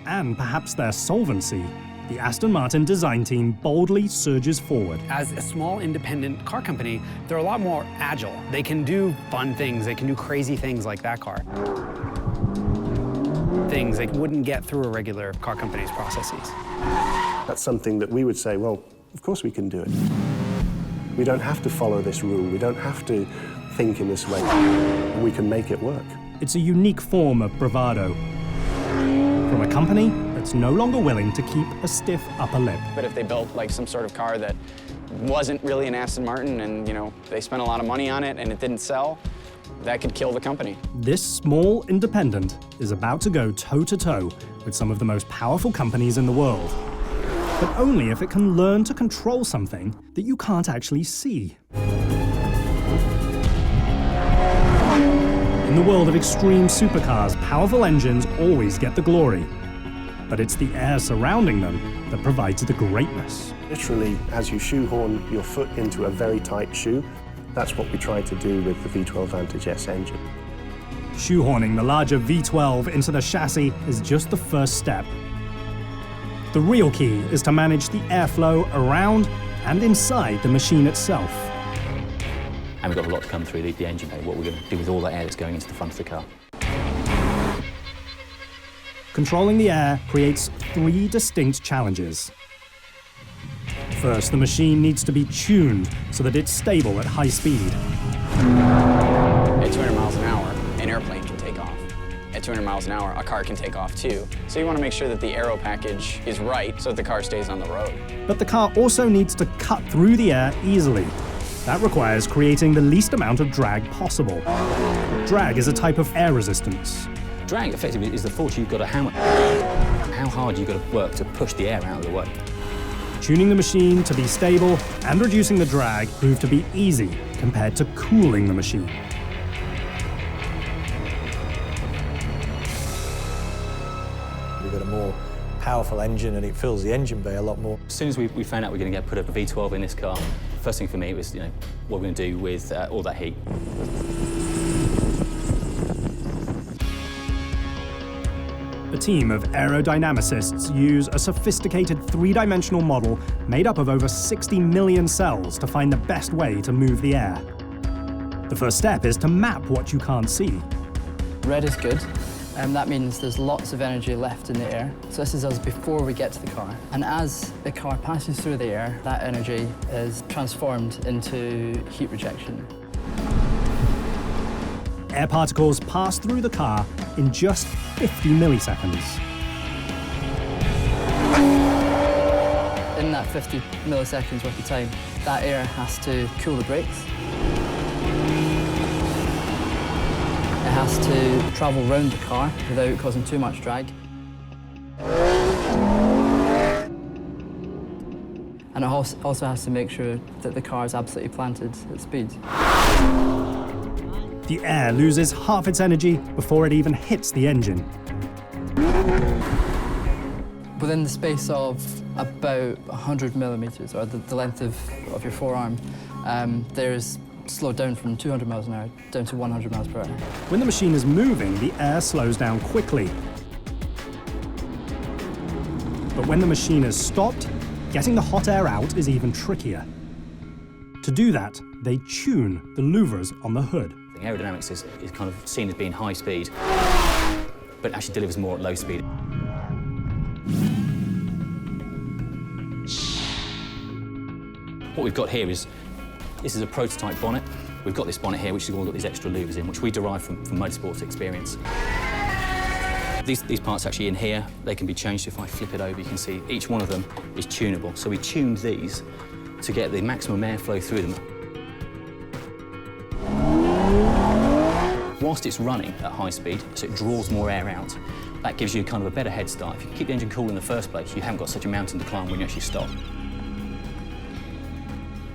and perhaps their solvency, the Aston Martin design team boldly surges forward. As a small independent car company, they're a lot more agile. They can do fun things, they can do crazy things like that car. Things they wouldn't get through a regular car company's processes. That's something that we would say, well, of course we can do it. We don't have to follow this rule, we don't have to think in this way. We can make it work. It's a unique form of bravado from a company that's no longer willing to keep a stiff upper lip. But if they built like some sort of car that wasn't really an Aston Martin and, you know, they spent a lot of money on it and it didn't sell, that could kill the company. This small independent is about to go toe-to-toe with some of the most powerful companies in the world. But only if it can learn to control something that you can't actually see. In the world of extreme supercars, powerful engines always get the glory. But it's the air surrounding them that provides the greatness. Literally, as you shoehorn your foot into a very tight shoe, that's what we try to do with the V12 Vantage S engine. Shoehorning the larger V12 into the chassis is just the first step. The real key is to manage the airflow around and inside the machine itself. And we've got a lot to come through the engine bay, what we're going to do with all that air that's going into the front of the car. Controlling the air creates three distinct challenges. First, the machine needs to be tuned so that it's stable at high speed. At 200 miles an hour, an airplane can take off. At 200 miles an hour, a car can take off too. So you want to make sure that the aero package is right so that the car stays on the road. But the car also needs to cut through the air easily. That requires creating the least amount of drag possible. Drag is a type of air resistance. Drag, effectively, is the force you've got to how hard you've got to work to push the air out of the way. Tuning the machine to be stable and reducing the drag proved to be easy compared to cooling the machine. We've got a more powerful engine and it fills the engine bay a lot more. As soon as we found out we were going to put a V12 in this car, first thing for me was, what we're going to do with all that heat. A team of aerodynamicists use a sophisticated three-dimensional model made up of over 60 million cells to find the best way to move the air. The first step is to map what you can't see. Red is good. That means there's lots of energy left in the air. So this is us before we get to the car. And as the car passes through the air, that energy is transformed into heat rejection. Air particles pass through the car in just 50 milliseconds. In that 50 milliseconds worth of time, that air has to cool the brakes. It has to travel round the car without causing too much drag. And it also has to make sure that the car is absolutely planted at speed. The air loses half its energy before it even hits the engine. Within the space of about 100 millimeters, or the length of your forearm, there's slowed down from 200 miles an hour down to 100 miles per hour. When the machine is moving, the air slows down quickly. But when the machine is stopped, getting the hot air out is even trickier. To do that, they tune the louvers on the hood. The aerodynamics is kind of seen as being high speed, but actually delivers more at low speed. What we've got here is, this is a prototype bonnet. We've got this bonnet here, which has all got these extra louvers in, which we derive from motorsports experience. These parts actually in here, they can be changed. If I flip it over, you can see each one of them is tunable. So we tuned these to get the maximum airflow through them. Whilst it's running at high speed, so it draws more air out, that gives you kind of a better head start. If you keep the engine cool in the first place, you haven't got such a mountain to climb when you actually stop.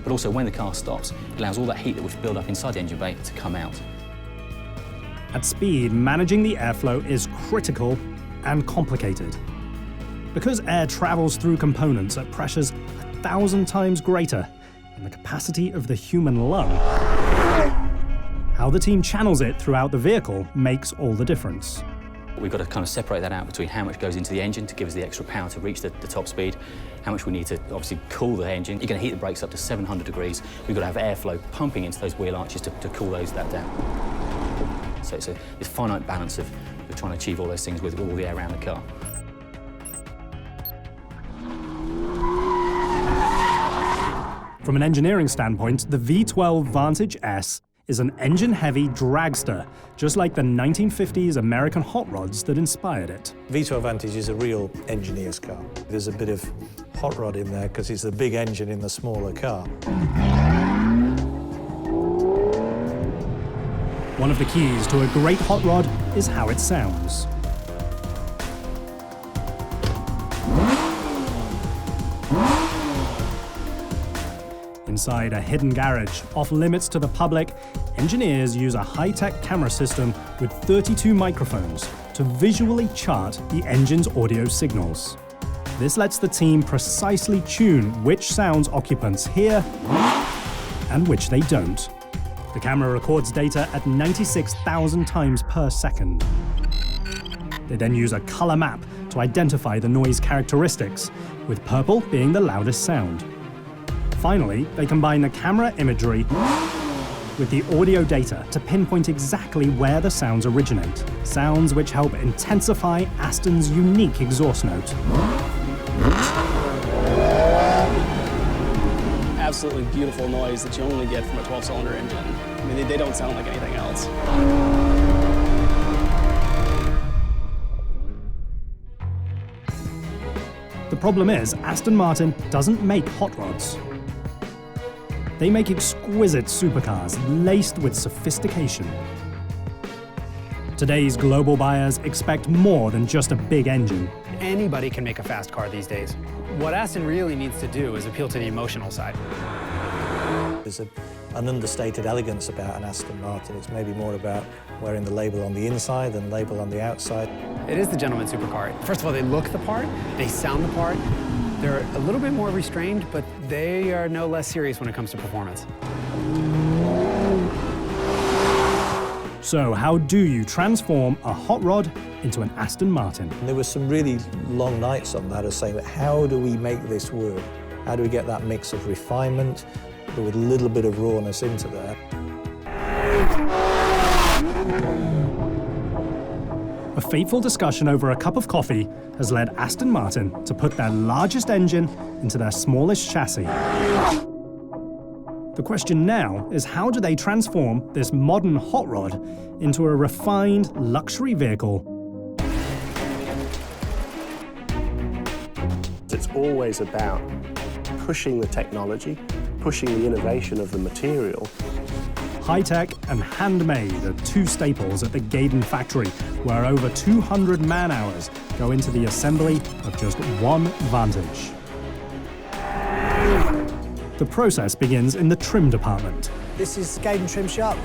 But also, when the car stops, it allows all that heat that would build up inside the engine bay to come out. At speed, managing the airflow is critical and complicated. Because air travels through components at pressures 1,000 times greater than the capacity of the human lung, how the team channels it throughout the vehicle makes all the difference. We've got to kind of separate that out between how much goes into the engine to give us the extra power to reach the top speed, how much we need to obviously cool the engine. You're going to heat the brakes up to 700 degrees. We've got to have airflow pumping into those wheel arches to cool that down. So it's this finite balance of trying to achieve all those things with all the air around the car. From an engineering standpoint, the V12 Vantage S is an engine-heavy dragster, just like the 1950s American hot rods that inspired it. V12 Vantage is a real engineer's car. There's a bit of hot rod in there because it's the big engine in the smaller car. One of the keys to a great hot rod is how it sounds. Inside a hidden garage, off limits to the public, engineers use a high-tech camera system with 32 microphones to visually chart the engine's audio signals. This lets the team precisely tune which sounds occupants hear and which they don't. The camera records data at 96,000 times per second. They then use a color map to identify the noise characteristics, with purple being the loudest sound. Finally, they combine the camera imagery with the audio data to pinpoint exactly where the sounds originate, sounds which help intensify Aston's unique exhaust note. Absolutely beautiful noise that you only get from a 12-cylinder engine. I mean, they don't sound like anything else. The problem is, Aston Martin doesn't make hot rods. They make exquisite supercars laced with sophistication. Today's global buyers expect more than just a big engine. Anybody can make a fast car these days. What Aston really needs to do is appeal to the emotional side. There's an understated elegance about an Aston Martin. It's maybe more about wearing the label on the inside than the label on the outside. It is the gentleman supercar. First of all, they look the part, they sound the part. They're a little bit more restrained, but they are no less serious when it comes to performance. So how do you transform a hot rod into an Aston Martin? And there were some really long nights on that of saying, how do we make this work? How do we get that mix of refinement, but with a little bit of rawness into there? A fateful discussion over a cup of coffee has led Aston Martin to put their largest engine into their smallest chassis. The question now is, how do they transform this modern hot rod into a refined luxury vehicle? It's always about pushing the technology, pushing the innovation of the material. High-tech and handmade are two staples at the Gaydon factory, where over 200 man-hours go into the assembly of just one Vantage. The process begins in the trim department. This is Gaydon Trim Shop.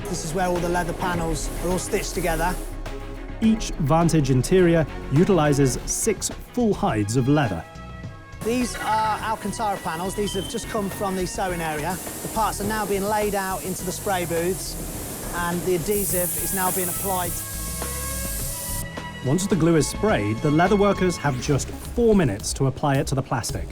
This is where all the leather panels are all stitched together. Each Vantage interior utilizes 6 full hides of leather. These are Alcantara panels. These have just come from the sewing area. The parts are now being laid out into the spray booths, and the adhesive is now being applied. Once the glue is sprayed, the leather workers have just 4 minutes to apply it to the plastic.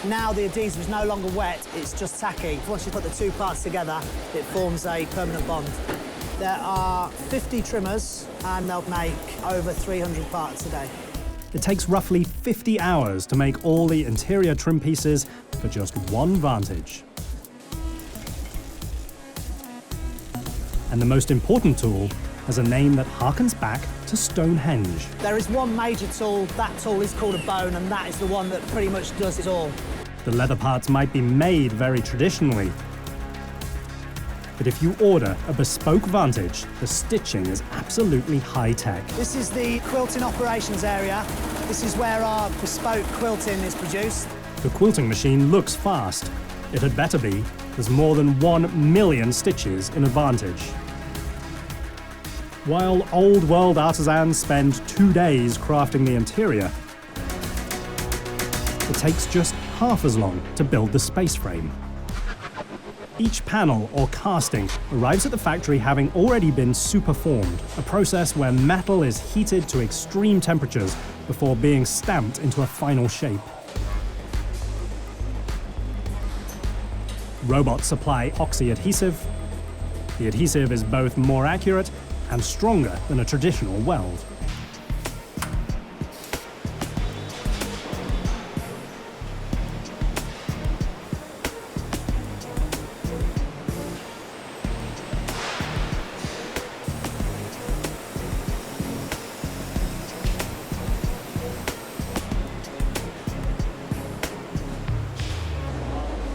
Now the adhesive is no longer wet, it's just tacky. Once you put the two parts together, it forms a permanent bond. There are 50 trimmers, and they'll make over 300 parts a day. It takes roughly 50 hours to make all the interior trim pieces for just one Vantage. And the most important tool has a name that harkens back to Stonehenge. There is one major tool, that tool is called a bone, and that is the one that pretty much does it all. The leather parts might be made very traditionally, but if you order a bespoke Vantage, the stitching is absolutely high-tech. This is the quilting operations area. This is where our bespoke quilting is produced. The quilting machine looks fast. It had better be. There's more than 1 million stitches in a Vantage. While old-world artisans spend 2 days crafting the interior, it takes just half as long to build the space frame. Each panel or casting arrives at the factory having already been superformed, a process where metal is heated to extreme temperatures before being stamped into a final shape. Robots apply oxy-adhesive. The adhesive is both more accurate and stronger than a traditional weld.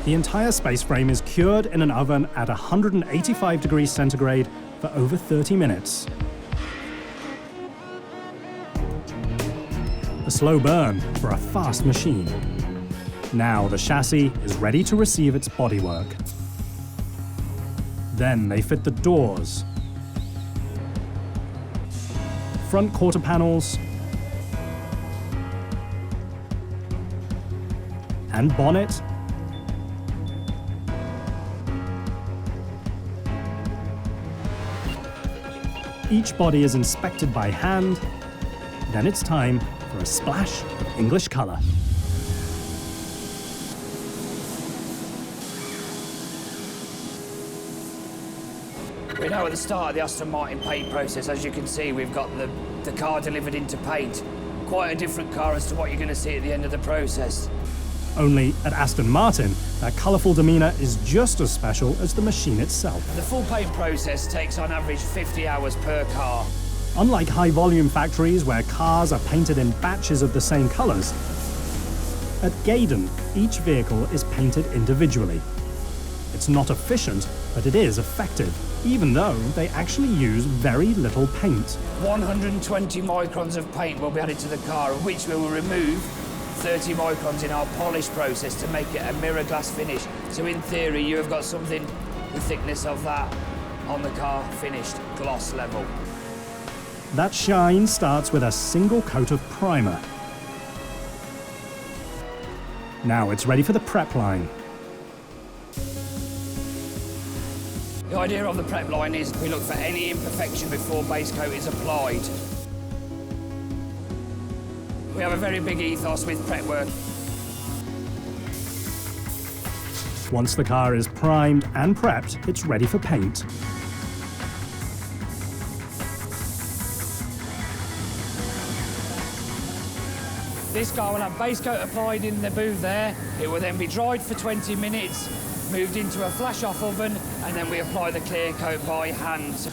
The entire space frame is cured in an oven at 185 degrees centigrade for over 30 minutes. A slow burn for a fast machine. Now the chassis is ready to receive its bodywork. Then they fit the doors, front quarter panels, and bonnet. Each body is inspected by hand, then it's time for a splash of English colour. We're now at the start of the Aston Martin paint process. As you can see, we've got the car delivered into paint. Quite a different car as to what you're going to see at the end of the process. Only at Aston Martin, that colourful demeanour is just as special as the machine itself. The full paint process takes on average 50 hours per car. Unlike high-volume factories where cars are painted in batches of the same colours, at Gaydon, each vehicle is painted individually. It's not efficient, but it is effective, even though they actually use very little paint. 120 microns of paint will be added to the car, of which we will remove 30 microns in our polish process to make it a mirror glass finish. So in theory, you have got something the thickness of that on the car finished gloss level. That shine starts with a single coat of primer. Now it's ready for the prep line. The idea of the prep line is we look for any imperfection before base coat is applied. We have a very big ethos with prep work. Once the car is primed and prepped, it's ready for paint. This car will have base coat applied in the booth there. It will then be dried for 20 minutes, moved into a flash-off oven, and then we apply the clear coat by hand.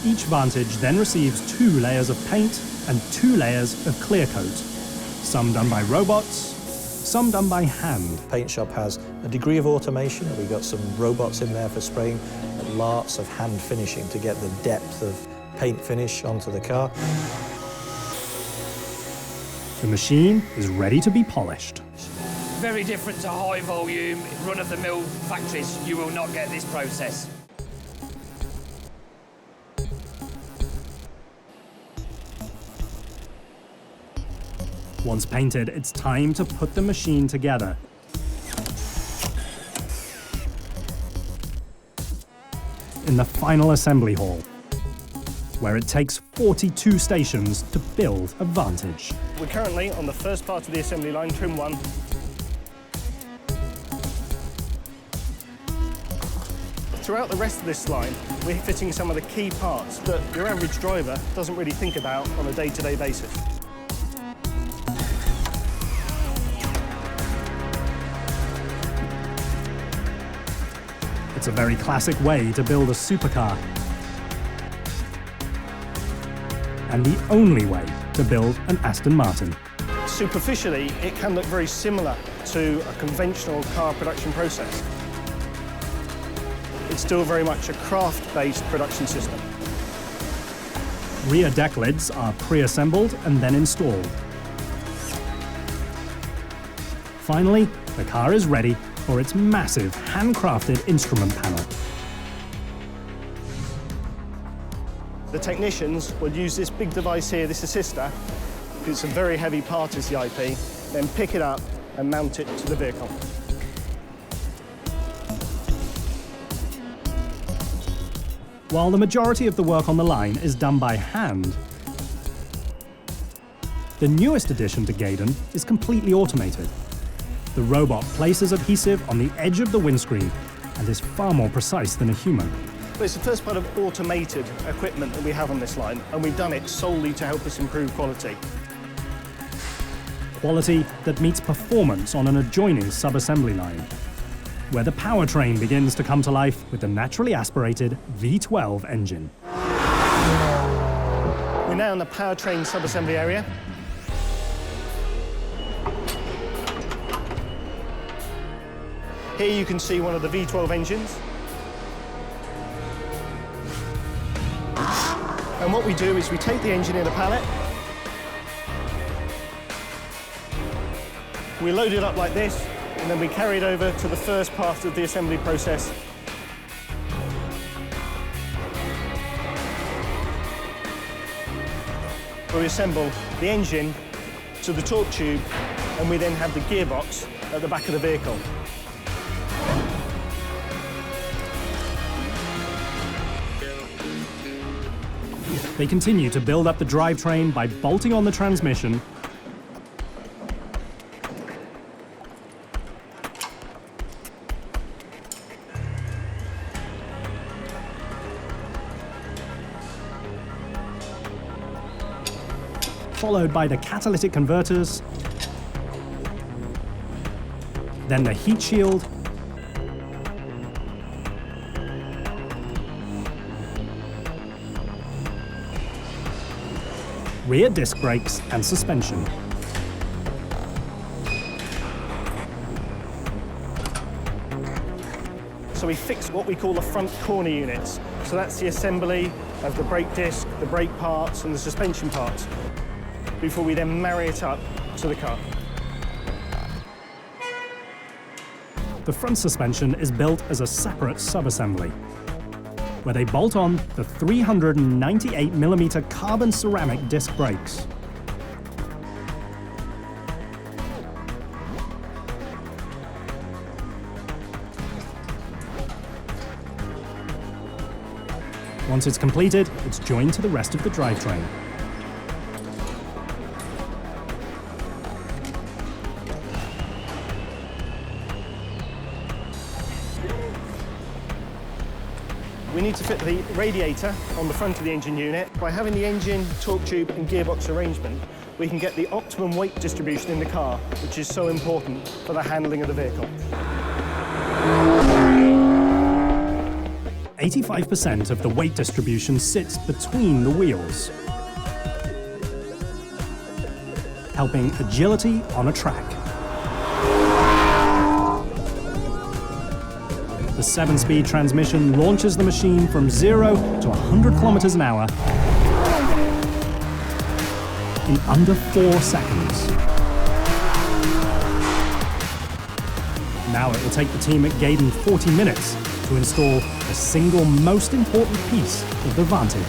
Each Vantage then receives 2 layers of paint and 2 layers of clear coat. Some done by robots, some done by hand. Paint shop has a degree of automation. We've got some robots in there for spraying, and lots of hand finishing to get the depth of paint finish onto the car. The machine is ready to be polished. Very different to high volume, run-of-the-mill factories. You will not get this process. Once painted, it's time to put the machine together. In the final assembly hall, where it takes 42 stations to build a Vantage. We're currently on the first part of the assembly line, trim 1. Throughout the rest of this line, we're fitting some of the key parts that your average driver doesn't really think about on a day-to-day basis. It's a very classic way to build a supercar. And the only way to build an Aston Martin. Superficially, it can look very similar to a conventional car production process. It's still very much a craft-based production system. Rear deck lids are pre-assembled and then installed. Finally, the car is ready for its massive handcrafted instrument panel. The technicians will use this big device here, this assister, because it's a very heavy part as the IP, then pick it up and mount it to the vehicle. While the majority of the work on the line is done by hand, the newest addition to Gaydon is completely automated. The robot places adhesive on the edge of the windscreen and is far more precise than a human. Well, it's the first part of automated equipment that we have on this line, and we've done it solely to help us improve quality. Quality that meets performance on an adjoining sub-assembly line, where the powertrain begins to come to life with the naturally aspirated V12 engine. We're now in the powertrain sub-assembly area. Here you can see one of the V12 engines. And what we do is we take the engine in a pallet, we load it up like this, and then we carry it over to the first part of the assembly process. Where we assemble the engine to the torque tube, and we then have the gearbox at the back of the vehicle. They continue to build up the drivetrain by bolting on the transmission, followed by the catalytic converters, then the heat shield, rear disc brakes and suspension. So we fix what we call the front corner units. So that's the assembly of the brake disc, the brake parts and the suspension parts, before we then marry it up to the car. The front suspension is built as a separate sub-assembly, where they bolt on the 398mm carbon ceramic disc brakes. Once it's completed, it's joined to the rest of the drivetrain. We need to fit the radiator on the front of the engine unit. By having the engine, torque tube and gearbox arrangement, we can get the optimum weight distribution in the car, which is so important for the handling of the vehicle. 85% of the weight distribution sits between the wheels, helping agility on a track. The 7-speed transmission launches the machine from 0 to 100 kilometers an hour in under 4 seconds. Now it will take the team at Gaydon 40 minutes to install the single most important piece of the Vantage.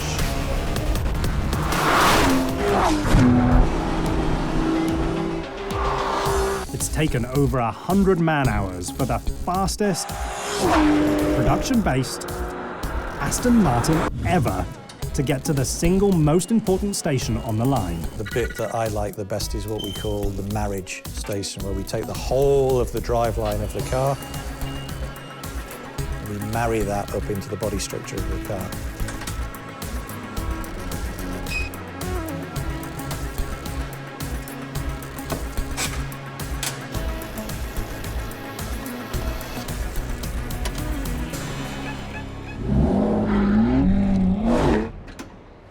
It's taken over 100 man-hours for the fastest, production-based Aston Martin ever to get to the single most important station on the line. The bit that I like the best is what we call the marriage station, where we take the whole of the driveline of the car and we marry that up into the body structure of the car.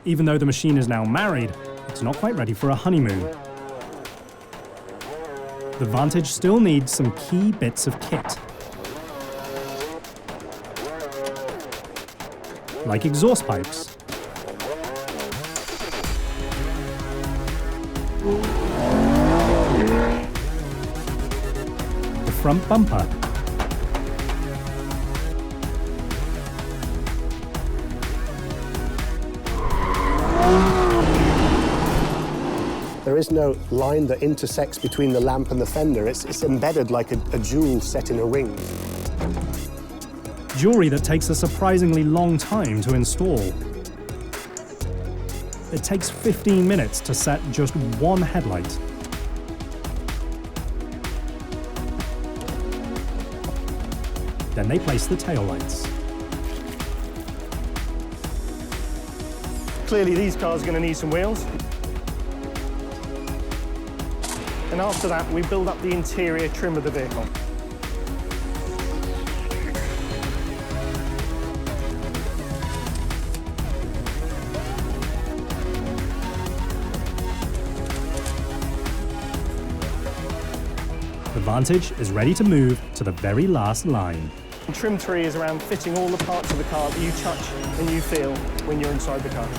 Even though the machine is now married, it's not quite ready for a honeymoon. The Vantage still needs some key bits of kit, like exhaust pipes, the front bumper, There is no line that intersects between the lamp and the fender. It's embedded like a jewel set in a ring. Jewelry that takes a surprisingly long time to install. It takes 15 minutes to set just one headlight. Then they place the taillights. Clearly these cars are going to need some wheels. And after that, we build up the interior trim of the vehicle. The Vantage is ready to move to the very last line. And trim 3 is around fitting all the parts of the car that you touch and you feel when you're inside the car.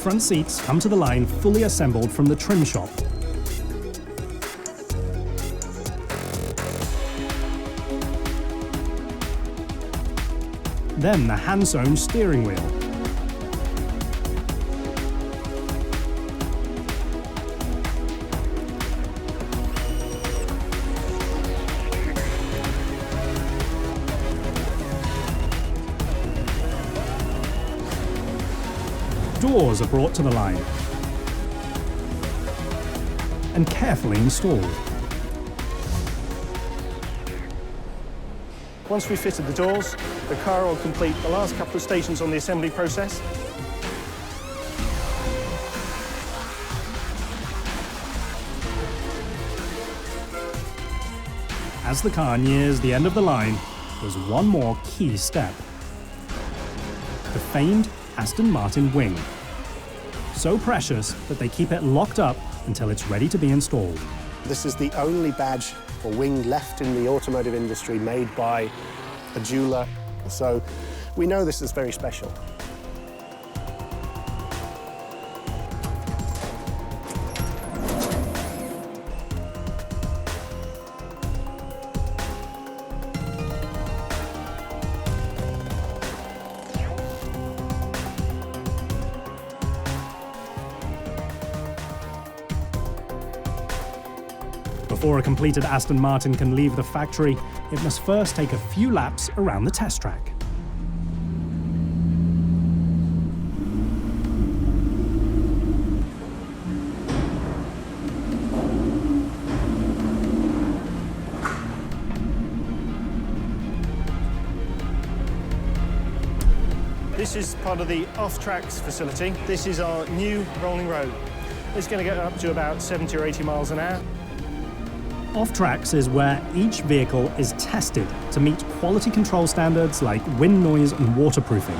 Front seats come to the line fully assembled from the trim shop. Then the hand-sewn steering wheel. Doors are brought to the line and carefully installed. Once we've fitted the doors, the car will complete the last couple of stations on the assembly process. As the car nears the end of the line, there's one more key step. The famed Aston Martin wing. So precious that they keep it locked up until it's ready to be installed. This is the only badge or wing left in the automotive industry made by a jeweler. So we know this is very special. Before a completed Aston Martin can leave the factory, it must first take a few laps around the test track. This is part of the off-tracks facility. This is our new rolling road. It's going to get up to about 70 or 80 miles an hour. Off-tracks is where each vehicle is tested to meet quality control standards like wind, noise, and waterproofing.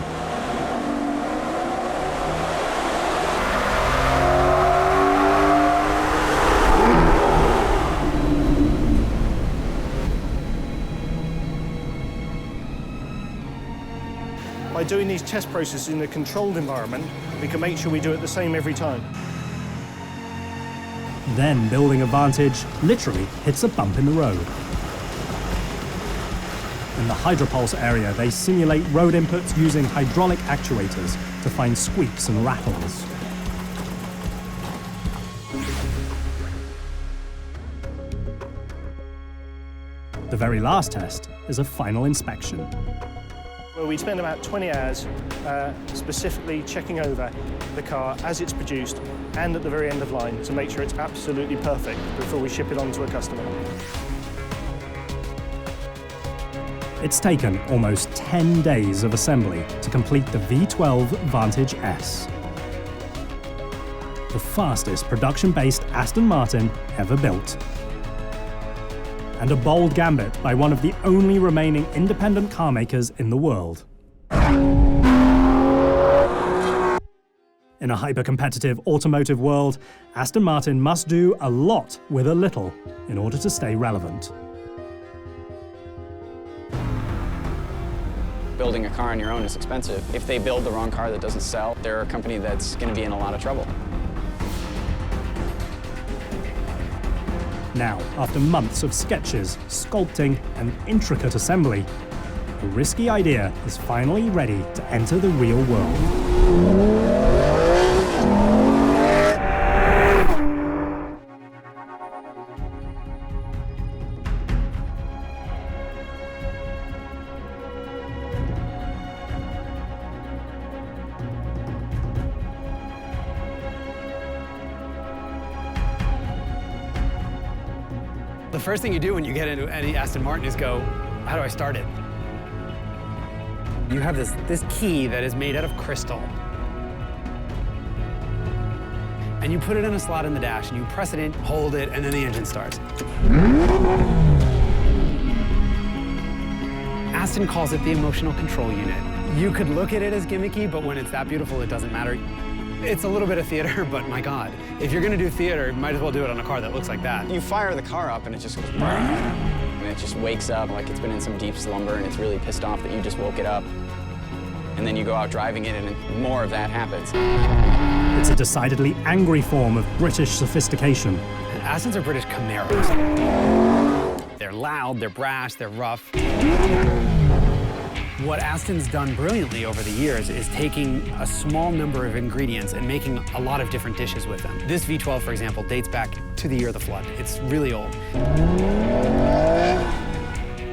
By doing these test processes in a controlled environment, we can make sure we do it the same every time. Then building a Vantage literally hits a bump in the road. In the hydropulse area, they simulate road inputs using hydraulic actuators to find squeaks and rattles. The very last test is a final inspection. Well, we spend about 20 hours specifically checking over the car as it's produced and at the very end of line to make sure it's absolutely perfect before we ship it on to a customer. It's taken almost 10 days of assembly to complete the V12 Vantage S. The fastest production-based Aston Martin ever built. And a bold gambit by one of the only remaining independent car makers in the world. In a hyper-competitive automotive world, Aston Martin must do a lot with a little in order to stay relevant. Building a car on your own is expensive. If they build the wrong car that doesn't sell, they're a company that's going to be in a lot of trouble. Now, after months of sketches, sculpting, and intricate assembly, a risky idea is finally ready to enter the real world. The first thing you do when you get into any Aston Martin is go, how do I start it? You have this key that is made out of crystal. And you put it in a slot in the dash, and you press it in, hold it, and then the engine starts. Aston calls it the emotional control unit. You could look at it as gimmicky, but when it's that beautiful, it doesn't matter. It's a little bit of theater, but my God, if you're gonna do theater, you might as well do it on a car that looks like that. You fire the car up and it just goes, and it just wakes up like it's been in some deep slumber and it's really pissed off that you just woke it up. And then you go out driving it and more of that happens. It's a decidedly angry form of British sophistication. And Astons are British Camaros. They're loud, they're brash, they're rough. What Aston's done brilliantly over the years is taking a small number of ingredients and making a lot of different dishes with them. This V12, for example, dates back to the year of the flood. It's really old.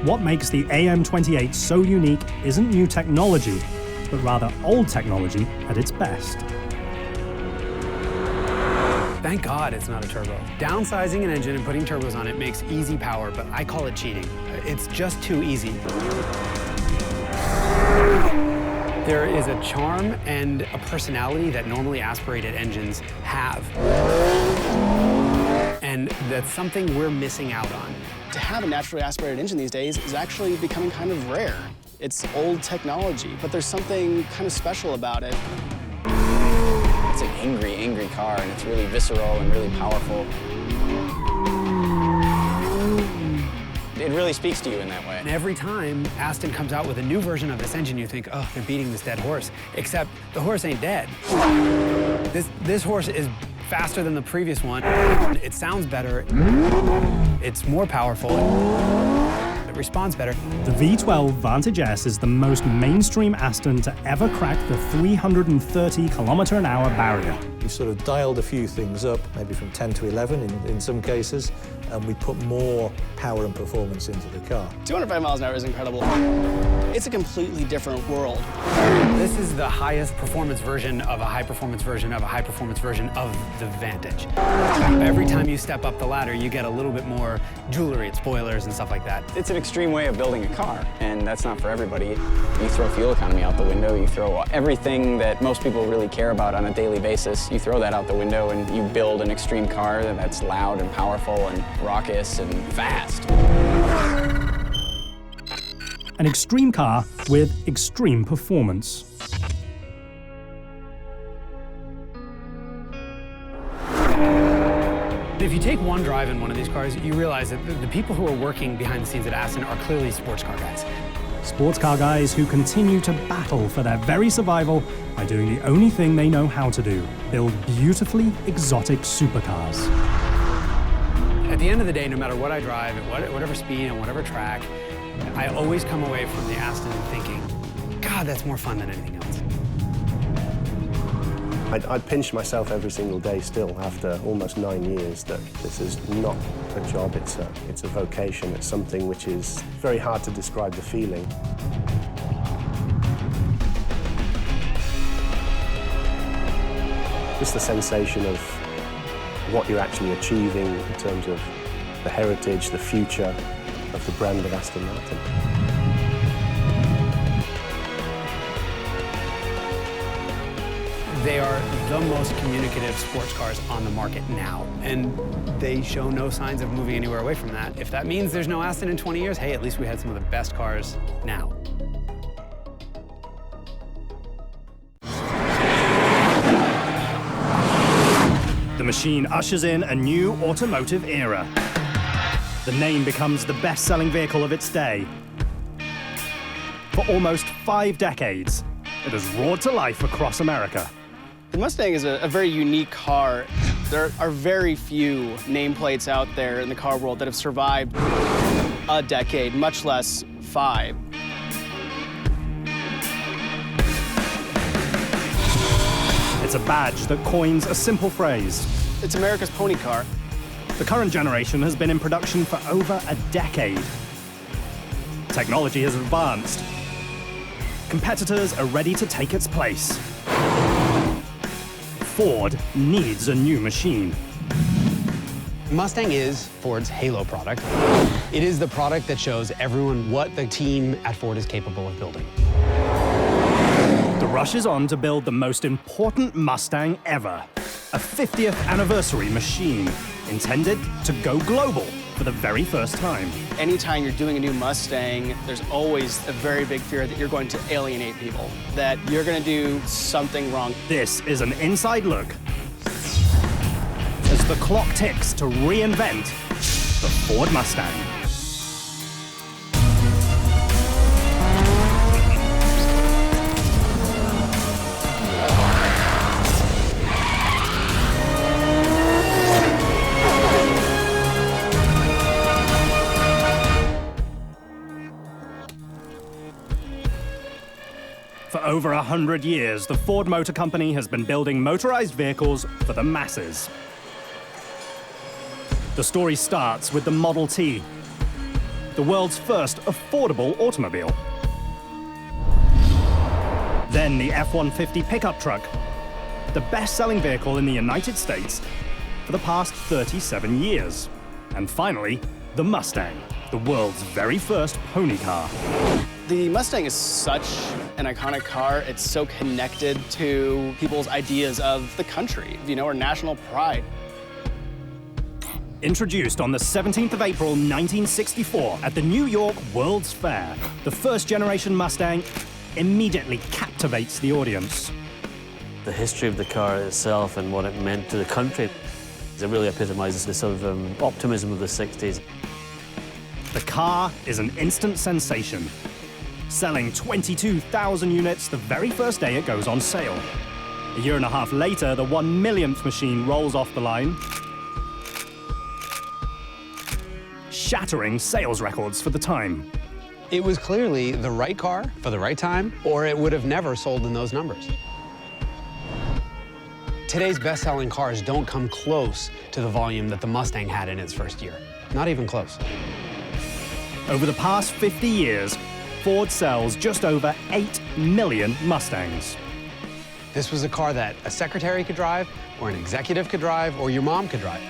What makes the AM28 so unique isn't new technology, but rather old technology at its best. Thank God it's not a turbo. Downsizing an engine and putting turbos on it makes easy power, but I call it cheating. It's just too easy. There is a charm and a personality that normally aspirated engines have. And that's something we're missing out on. To have a naturally aspirated engine these days is actually becoming kind of rare. It's old technology, but there's something kind of special about it. It's an angry, angry car, and it's really visceral and really powerful. It really speaks to you in that way. And every time Aston comes out with a new version of this engine, you think, oh, they're beating this dead horse. Except the horse ain't dead. This horse is faster than the previous one. It sounds better. It's more powerful. It responds better. The V12 Vantage S is the most mainstream Aston to ever crack the 330 km/h barrier. We sort of dialed a few things up, maybe from 10 to 11 in some cases, and we put more power and performance into the car. 205 miles an hour is incredible. It's a completely different world. This is the highest performance version of a high performance version of a high performance version of the Vantage. Every time you step up the ladder, you get a little bit more jewelry and spoilers and stuff like that. It's an extreme way of building a car, and that's not for everybody. You throw fuel economy out the window, you throw everything that most people really care about on a daily basis, you throw that out the window and you build an extreme car that's loud and powerful and raucous and fast. An extreme car with extreme performance. If you take one drive in one of these cars, you realize that the people who are working behind the scenes at Aston are clearly sports car guys. Sports car guys who continue to battle for their very survival by doing the only thing they know how to do, build beautifully exotic supercars. At the end of the day, no matter what I drive, at whatever speed, on whatever track, I always come away from the Aston thinking, God, that's more fun than anything else. I pinch myself every single day still after almost 9 years that this is not a job, it's a vocation, it's something which is very hard to describe the feeling. Just the sensation of what you're actually achieving in terms of the heritage, the future of the brand of Aston Martin. They are the most communicative sports cars on the market now, and they show no signs of moving anywhere away from that. If that means there's no Aston in 20 years, hey, at least we had some of the best cars now. The machine ushers in a new automotive era. The name becomes the best-selling vehicle of its day. For almost 5 decades, it has roared to life across America. The Mustang is a very unique car. There are very few nameplates out there in the car world that have survived a decade, much less 5. It's a badge that coins a simple phrase. It's America's pony car. The current generation has been in production for over a decade. Technology has advanced. Competitors are ready to take its place. Ford needs a new machine. Mustang is Ford's halo product. It is the product that shows everyone what the team at Ford is capable of building. The rush is on to build the most important Mustang ever, a 50th anniversary machine intended to go global for the very first time. Anytime you're doing a new Mustang, there's always a very big fear that you're going to alienate people, that you're going to do something wrong. This is an inside look as the clock ticks to reinvent the Ford Mustang. For over 100 years, the Ford Motor Company has been building motorized vehicles for the masses. The story starts with the Model T, the world's first affordable automobile. Then the F-150 pickup truck, the best-selling vehicle in the United States for the past 37 years. And finally, the Mustang, the world's very first pony car. The Mustang is such an iconic car. It's so connected to people's ideas of the country, you know, our national pride. Introduced on the 17th of April, 1964 at the New York World's Fair, the first-generation Mustang immediately captivates the audience. The history of the car itself and what it meant to the country, it really epitomizes the sort of optimism of the 60s. The car is an instant sensation, selling 22,000 units the very first day it goes on sale. A year and a half later, the 1 millionth machine rolls off the line, shattering sales records for the time. It was clearly the right car for the right time, or it would have never sold in those numbers. Today's best-selling cars don't come close to the volume that the Mustang had in its first year. Not even close. Over the past 50 years, Ford sells just over 8 million Mustangs. This was a car that a secretary could drive, or an executive could drive, or your mom could drive.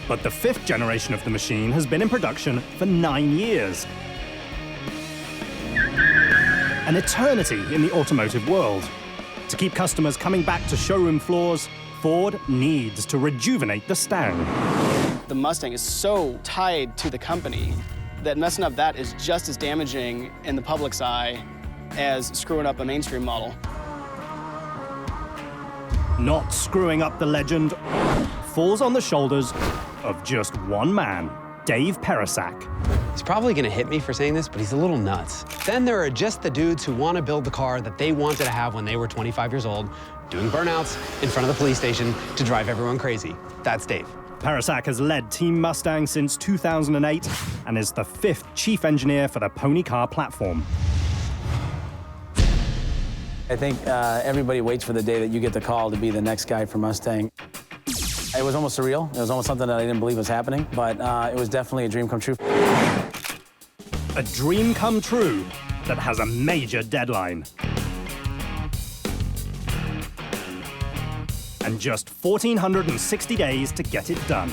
But the 5th generation of the machine has been in production for 9 years. An eternity in the automotive world. To keep customers coming back to showroom floors, Ford needs to rejuvenate the Stang. The Mustang is so tied to the company that messing up that is just as damaging in the public's eye as screwing up a mainstream model. Not screwing up the legend falls on the shoulders of just one man, Dave Peresak. He's probably gonna hit me for saying this, but he's a little nuts. Then there are just the dudes who want to build the car that they wanted to have when they were 25 years old, doing burnouts in front of the police station to drive everyone crazy. That's Dave. Peresak has led Team Mustang since 2008 and is the 5th chief engineer for the pony car platform. I think everybody waits for the day that you get the call to be the next guy for Mustang. It was almost surreal. It was almost something that I didn't believe was happening, but it was definitely a dream come true. A dream come true that has a major deadline. And just 1,460 days to get it done.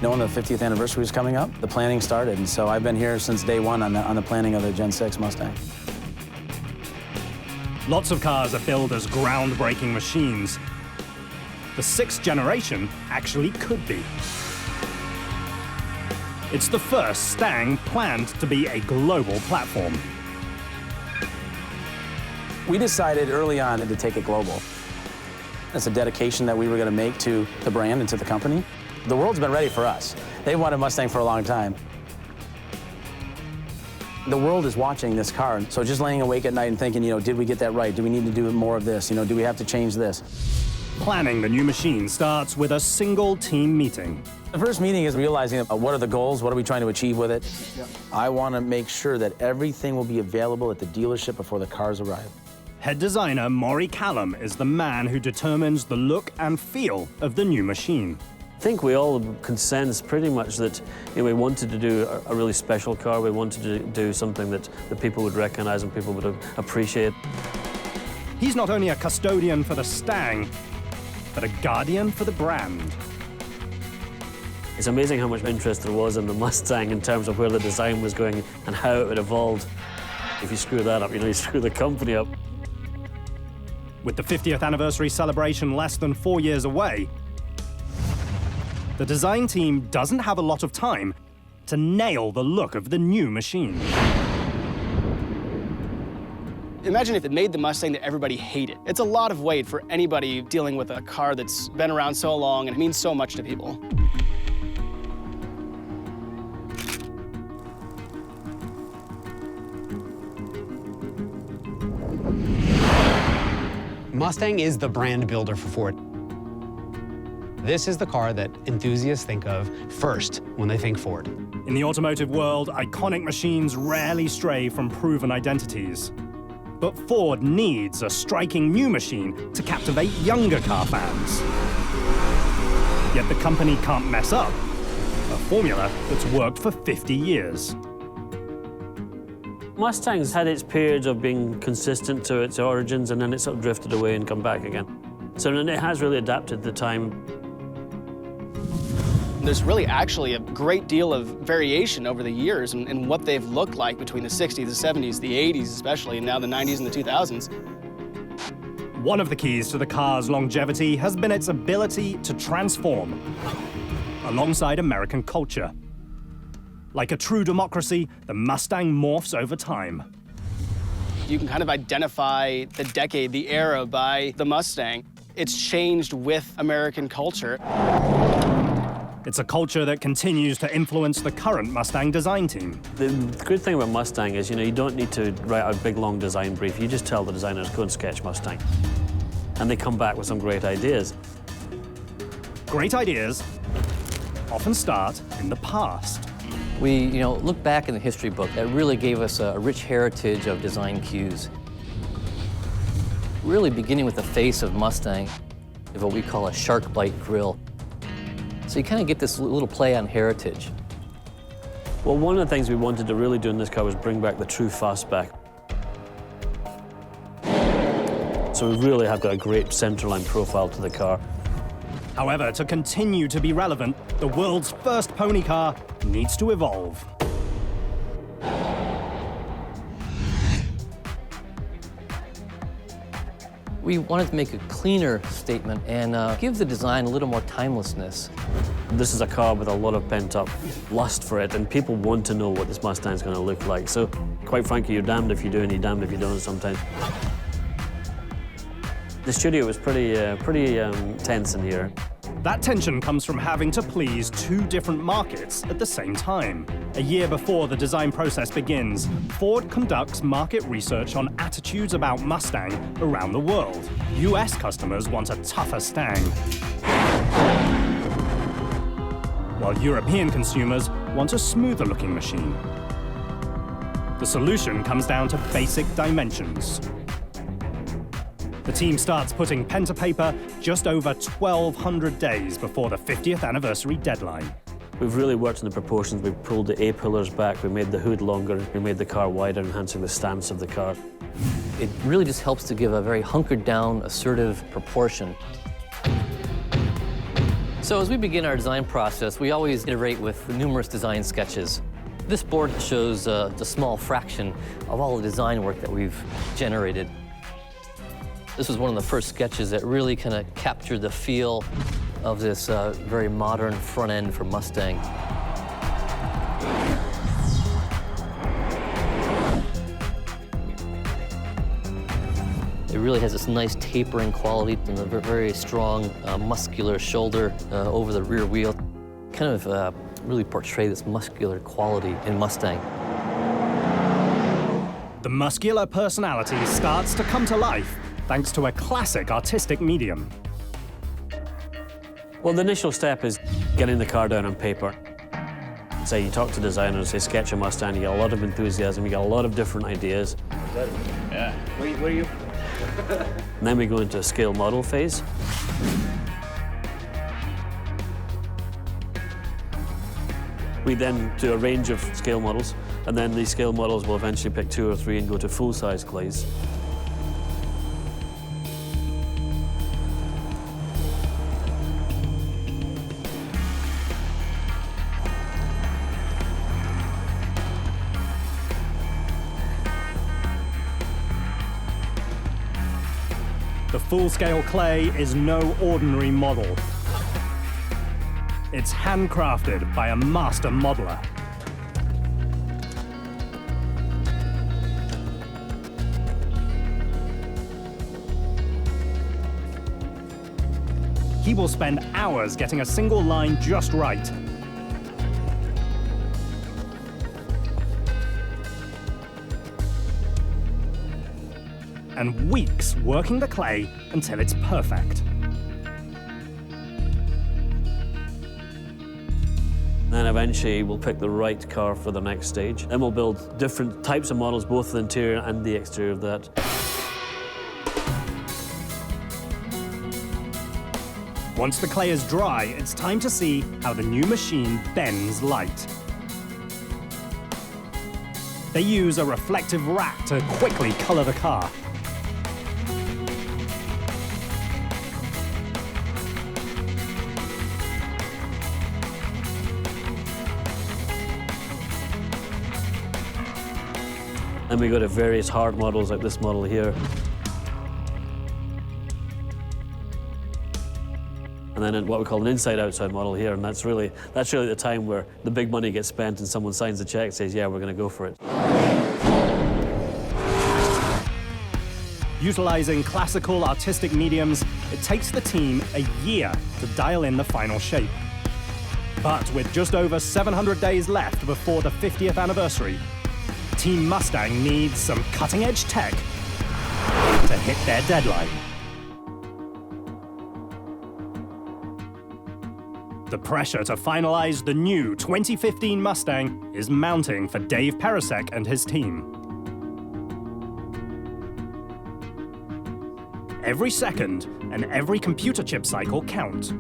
Knowing the 50th anniversary was coming up, the planning started, and so I've been here since day one on the planning of the Gen 6 Mustang. Lots of cars are billed as groundbreaking machines. The 6th generation actually could be. It's the first Stang planned to be a global platform. We decided early on to take it global. It's a dedication that we were going to make to the brand and to the company. The world's been ready for us. They wanted Mustang for a long time. The world is watching this car, so just laying awake at night and thinking, did we get that right? Do we need to do more of this? Do we have to change this? Planning the new machine starts with a single team meeting. The first meeting is realizing what are the goals, what are we trying to achieve with it. I want to make sure that everything will be available at the dealership before the cars arrive. Head designer Maury Callum is the man who determines the look and feel of the new machine. I think we all can sense pretty much that we wanted to do a really special car. We wanted to do something that the people would recognize and people would appreciate. He's not only a custodian for the Stang, but a guardian for the brand. It's amazing how much interest there was in the Mustang in terms of where the design was going and how it would evolve. If you screw that up, you screw the company up. With the 50th anniversary celebration less than 4 years away, the design team doesn't have a lot of time to nail the look of the new machine. Imagine if it made the Mustang that everybody hated. It's a lot of weight for anybody dealing with a car that's been around so long and it means so much to people. Mustang is the brand builder for Ford. This is the car that enthusiasts think of first when they think Ford. In the automotive world, iconic machines rarely stray from proven identities. But Ford needs a striking new machine to captivate younger car fans. Yet the company can't mess up a formula that's worked for 50 years. Mustang's had its periods of being consistent to its origins, and then it sort of drifted away and come back again. So it has really adapted the time. There's really actually a great deal of variation over the years in what they've looked like between the 60s, the 70s, the 80s especially, and now the 90s and the 2000s. One of the keys to the car's longevity has been its ability to transform alongside American culture. Like a true democracy, the Mustang morphs over time. You can kind of identify the decade, the era by the Mustang. It's changed with American culture. It's a culture that continues to influence the current Mustang design team. The good thing about Mustang is, you don't need to write a big, long design brief. You just tell the designers, go and sketch Mustang. And they come back with some great ideas. Great ideas often start in the past. We, look back in the history book. That really gave us a rich heritage of design cues. Really beginning with the face of Mustang, of what we call a shark bite grille. So you kind of get this little play on heritage. Well, one of the things we wanted to really do in this car was bring back the true fastback. So we really have got a great centerline profile to the car. However, to continue to be relevant, the world's first pony car needs to evolve. We wanted to make a cleaner statement and give the design a little more timelessness. This is a car with a lot of pent-up lust for it, and people want to know what this Mustang's going to look like. So, quite frankly, you're damned if you do and you're damned if you don't sometimes. The studio was pretty tense in here. That tension comes from having to please two different markets at the same time. A year before the design process begins, Ford conducts market research on attitudes about Mustang around the world. US customers want a tougher Stang, while European consumers want a smoother-looking machine. The solution comes down to basic dimensions. The team starts putting pen to paper just over 1,200 days before the 50th anniversary deadline. We've really worked on the proportions. We've pulled the A-pillars back, we made the hood longer, we made the car wider, enhancing the stance of the car. It really just helps to give a very hunkered down, assertive proportion. So as we begin our design process, we always iterate with numerous design sketches. This board shows a small fraction of all the design work that we've generated. This was one of the first sketches that really kind of captured the feel of this very modern front end for Mustang. It really has this nice tapering quality and a very strong muscular shoulder over the rear wheel. Kind of really portray this muscular quality in Mustang. The muscular personality starts to come to life thanks to a classic artistic medium. Well, the initial step is getting the car down on paper. Say you talk to designers, they sketch a Mustang, you get a lot of enthusiasm, you get a lot of different ideas. Yeah. Where are you? And then we go into a scale model phase. We then do a range of scale models, and then these scale models will eventually pick 2 or 3 and go to full-size clays. The full-scale clay is no ordinary model. It's handcrafted by a master modeler. He will spend hours getting a single line just right. And weeks working the clay until it's perfect. Then eventually we'll pick the right car for the next stage. Then we'll build different types of models, both the interior and the exterior of that. Once the clay is dry, it's time to see how the new machine bends light. They use a reflective rack to quickly color the car. Then we go to various hard models like this model here. And then what we call an inside-outside model here, and that's really the time where the big money gets spent and someone signs the check and says, yeah, we're going to go for it. Utilizing classical artistic mediums, it takes the team a year to dial in the final shape. But with just over 700 days left before the 50th anniversary, Team Mustang needs some cutting-edge tech to hit their deadline. The pressure to finalize the new 2015 Mustang is mounting for Dave Perasek and his team. Every second and every computer chip cycle count.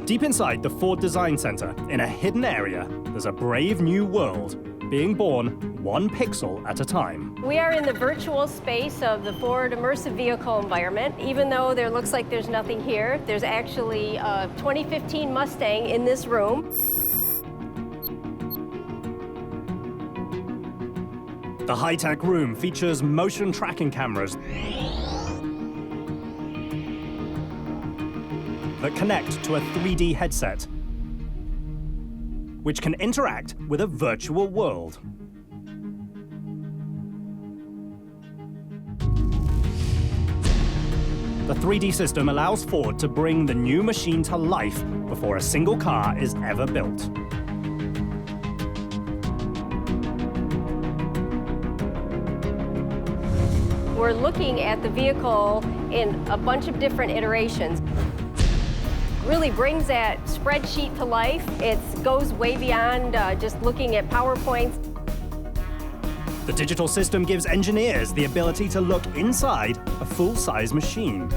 Deep inside the Ford Design Center, in a hidden area, there's a brave new world being born one pixel at a time. We are in the virtual space of the Ford Immersive Vehicle environment. Even though there looks like there's nothing here, there's actually a 2015 Mustang in this room. The high-tech room features motion tracking cameras that connect to a 3D headset, which can interact with a virtual world. The 3D system allows Ford to bring the new machine to life before a single car is ever built. We're looking at the vehicle in a bunch of different iterations. really brings that spreadsheet to life. It goes way beyond just looking at PowerPoints. The digital system gives engineers the ability to look inside a full-size machine.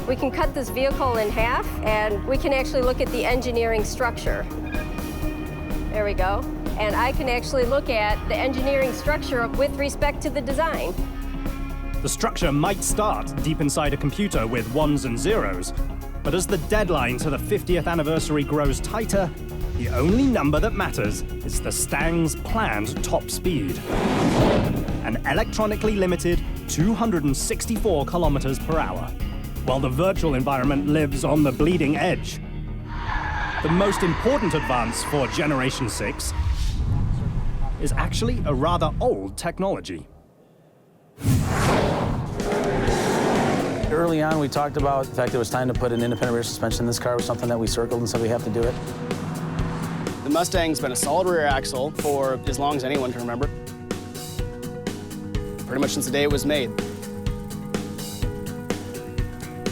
We can cut this vehicle in half, and we can actually look at the engineering structure. There we go. And I can actually look at the engineering structure with respect to the design. The structure might start deep inside a computer with ones and zeros, but as the deadline to the 50th anniversary grows tighter, the only number that matters is the Stang's planned top speed. An electronically limited 264 kilometers per hour, while the virtual environment lives on the bleeding edge. The most important advance for Generation 6 is actually a rather old technology. Early on, we talked about the fact that it was time to put an independent rear suspension in this car. It was something that we circled and said we have to do it. The Mustang's been a solid rear axle for as long as anyone can remember. Pretty much since the day it was made.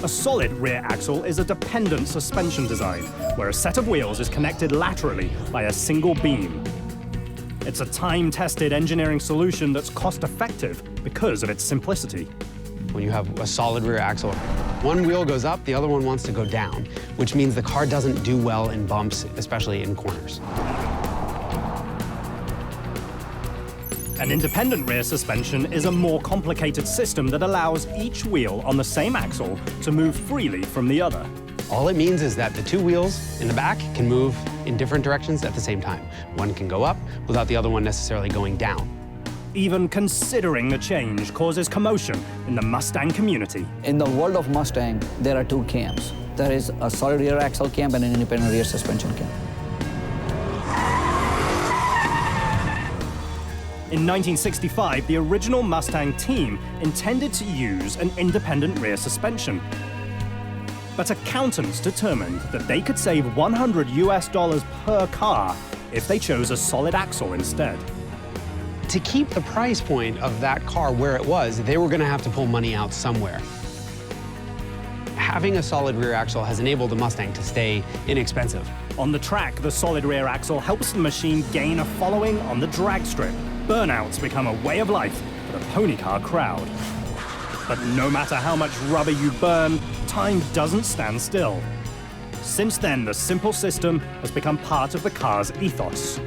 A solid rear axle is a dependent suspension design, where a set of wheels is connected laterally by a single beam. It's a time-tested engineering solution that's cost-effective because of its simplicity. When you have a solid rear axle, one wheel goes up, the other one wants to go down, which means the car doesn't do well in bumps, especially in corners. An independent rear suspension is a more complicated system that allows each wheel on the same axle to move freely from the other. All it means is that the two wheels in the back can move in different directions at the same time. One can go up without the other one necessarily going down. Even considering the change causes commotion in the Mustang community. In the world of Mustang, there are two camps. There is a solid rear axle camp and an independent rear suspension camp. In 1965, the original Mustang team intended to use an independent rear suspension. But accountants determined that they could save $100 per car if they chose a solid axle instead. To keep the price point of that car where it was, they were going to have to pull money out somewhere. Having a solid rear axle has enabled the Mustang to stay inexpensive. On the track, the solid rear axle helps the machine gain a following on the drag strip. Burnouts become a way of life for the pony car crowd. But no matter how much rubber you burn, time doesn't stand still. Since then, the simple system has become part of the car's ethos.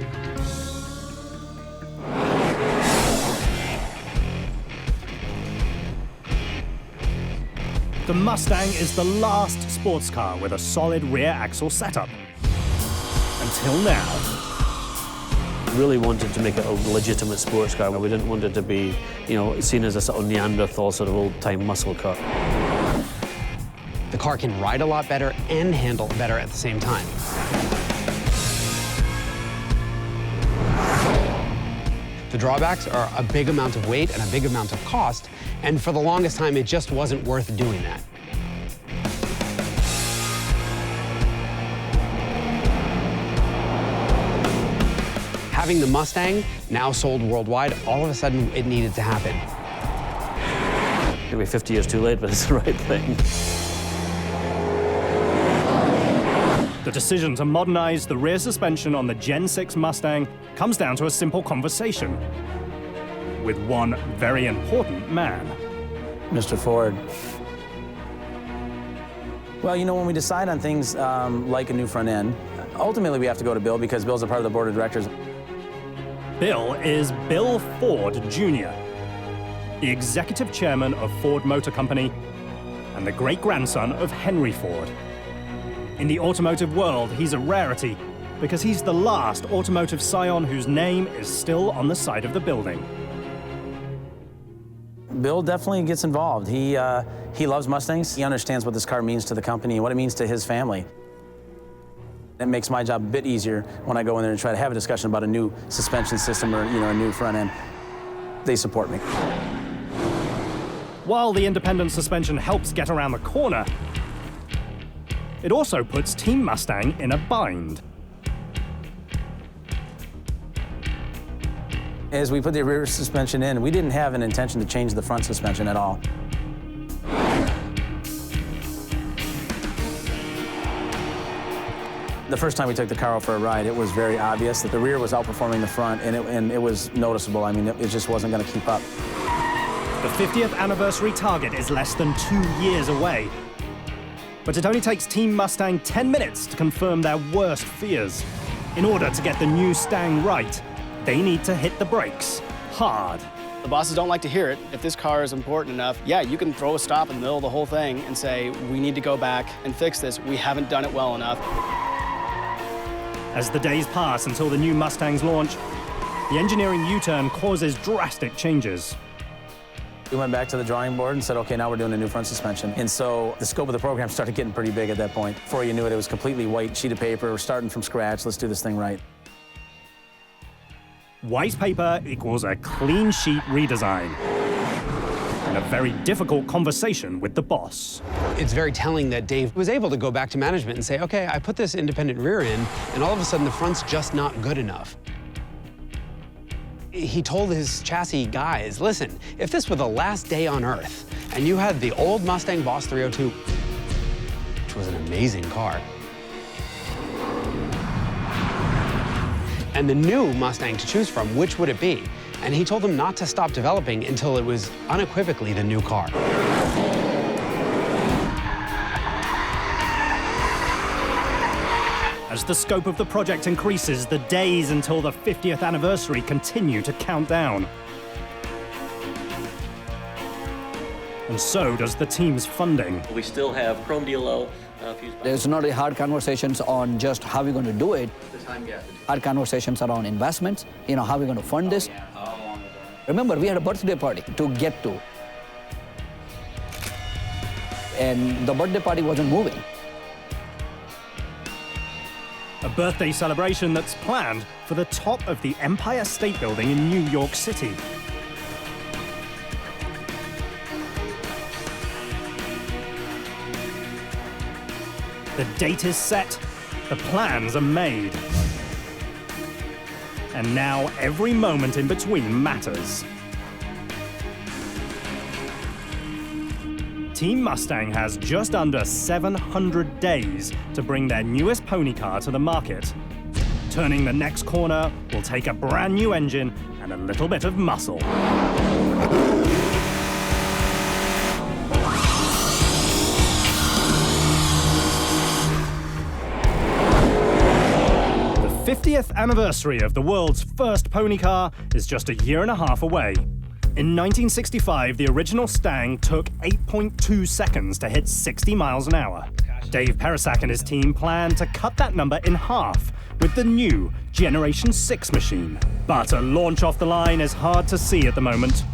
The Mustang is the last sports car with a solid rear axle setup. Until now. Really wanted to make it a legitimate sports car. We didn't want it to be, seen as a sort of Neanderthal, sort of old-time muscle car. The car can ride a lot better and handle better at the same time. The drawbacks are a big amount of weight and a big amount of cost, and for the longest time, it just wasn't worth doing that. Having the Mustang, now sold worldwide, all of a sudden it needed to happen. Maybe 50 years too late, but it's the right thing. The decision to modernize the rear suspension on the Gen 6 Mustang comes down to a simple conversation with one very important man. Mr. Ford. Well, when we decide on things like a new front end, ultimately we have to go to Bill because Bill's a part of the board of directors. Bill is Bill Ford, Jr., the executive chairman of Ford Motor Company and the great-grandson of Henry Ford. In the automotive world, he's a rarity because he's the last automotive scion whose name is still on the side of the building. Bill definitely gets involved. He loves Mustangs. He understands what this car means to the company and what it means to his family. It makes my job a bit easier when I go in there and try to have a discussion about a new suspension system or a new front end. They support me. While the independent suspension helps get around the corner, it also puts Team Mustang in a bind. As we put the rear suspension in, we didn't have an intention to change the front suspension at all. The first time we took the car out for a ride, it was very obvious that the rear was outperforming the front, and it was noticeable. I mean, it just wasn't going to keep up. The 50th anniversary target is less than 2 years away. But it only takes Team Mustang 10 minutes to confirm their worst fears. In order to get the new Stang right, they need to hit the brakes hard. The bosses don't like to hear it. If this car is important enough, yeah, you can throw a stop in the middle of the whole thing and say, we need to go back and fix this. We haven't done it well enough. As the days pass until the new Mustang's launch, the engineering U-turn causes drastic changes. We went back to the drawing board and said, okay, now we're doing a new front suspension. And so the scope of the program started getting pretty big at that point. Before you knew it, it was a completely white sheet of paper. We're starting from scratch. Let's do this thing right. White paper equals a clean sheet redesign. And a very difficult conversation with the boss. It's very telling that Dave was able to go back to management and say, okay, I put this independent rear in, and all of a sudden the front's just not good enough. He told his chassis guys, listen, if this were the last day on Earth, and you had the old Mustang Boss 302, which was an amazing car, and the new Mustang to choose from, which would it be? And he told them not to stop developing until it was unequivocally the new car. As the scope of the project increases, the days until the 50th anniversary continue to count down. And so does the team's funding. We still have chrome DLO. There's not a hard conversations on just how we're going to do it. Hard conversations around investments, how we're going to fund this. Remember, we had a birthday party to get to. And the birthday party wasn't moving. A birthday celebration that's planned for the top of the Empire State Building in New York City. The date is set, the plans are made. And now every moment in between matters. Team Mustang has just under 700 days to bring their newest pony car to the market. Turning the next corner will take a brand new engine and a little bit of muscle. The 50th anniversary of the world's first pony car is just a year and a half away. In 1965, the original Stang took 8.2 seconds to hit 60 miles an hour. Dave Perisak and his team plan to cut that number in half with the new Generation 6 machine. But a launch off the line is hard to see at the moment.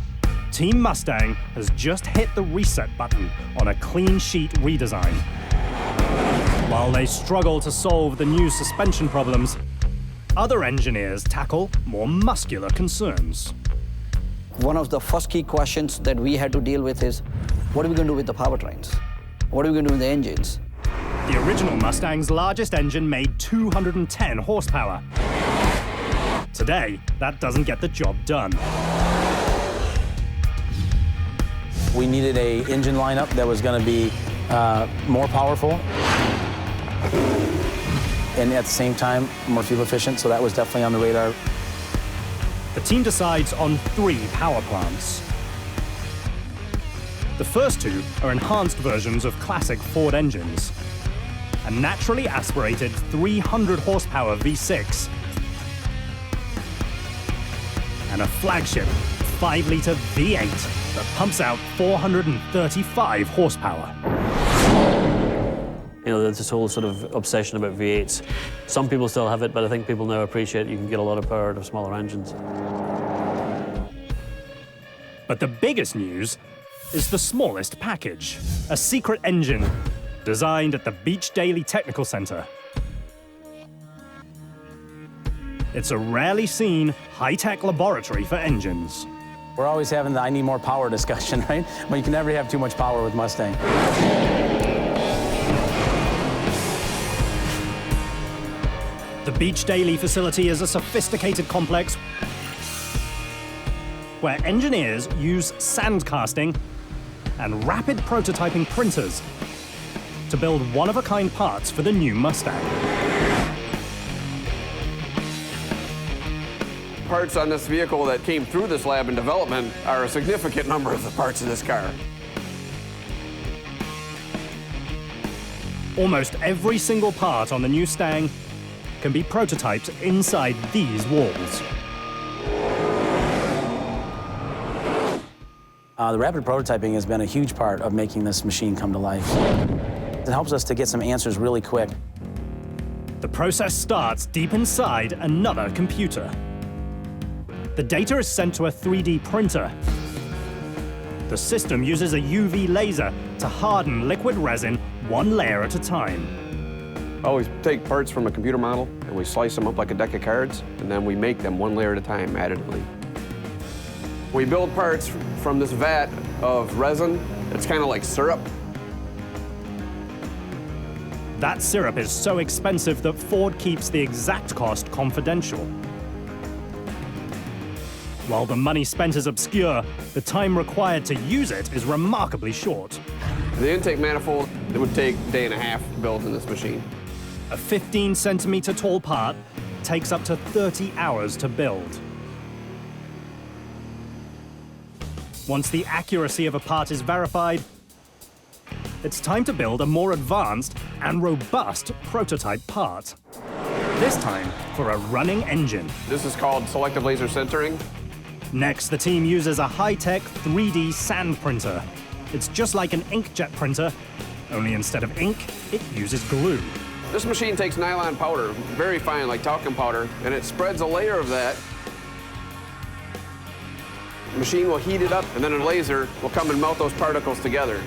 Team Mustang has just hit the reset button on a clean sheet redesign. While they struggle to solve the new suspension problems, other engineers tackle more muscular concerns. One of the first key questions that we had to deal with is, what are we going to do with the powertrains? What are we going to do with the engines? The original Mustang's largest engine made 210 horsepower. Today, that doesn't get the job done. We needed an engine lineup that was going to be more powerful and at the same time more fuel efficient, so that was definitely on the radar. The team decides on 3 power plants. The first 2 are enhanced versions of classic Ford engines. A naturally aspirated 300 horsepower V6 and a flagship 5-liter V8 that pumps out 435 horsepower. There's this whole sort of obsession about V8s. Some people still have it, but I think people now appreciate you can get a lot of power out of smaller engines. But the biggest news is the smallest package, a secret engine designed at the Beach Daily Technical Center. It's a rarely seen high-tech laboratory for engines. We're always having the I need more power discussion, right? Well, you can never have too much power with Mustang. The Beach Daily facility is a sophisticated complex where engineers use sand casting and rapid prototyping printers to build one-of-a-kind parts for the new Mustang. parts on this vehicle that came through this lab in development are a significant number of the parts in this car. Almost every single part on the new Mustang can be prototyped inside these walls. The rapid prototyping has been a huge part of making this machine come to life. It helps us to get some answers really quick. The process starts deep inside another computer. The data is sent to a 3D printer. The system uses a UV laser to harden liquid resin one layer at a time. I always take parts from a computer model and we slice them up like a deck of cards, and then we make them one layer at a time additively. We build parts from this vat of resin. It's kind of like syrup. That syrup is so expensive that Ford keeps the exact cost confidential. While the money spent is obscure, the time required to use it is remarkably short. The intake manifold, it would take a day and a half to build in this machine. A 15-centimeter tall part takes up to 30 hours to build. Once the accuracy of a part is verified, it's time to build a more advanced and robust prototype part. This time for a running engine. This is called selective laser sintering. Next, the team uses a high-tech 3D sand printer. It's just like an inkjet printer, only instead of ink, it uses glue. This machine takes nylon powder, very fine, like talcum powder, and it spreads a layer of that. The machine will heat it up, and then a laser will come and melt those particles together.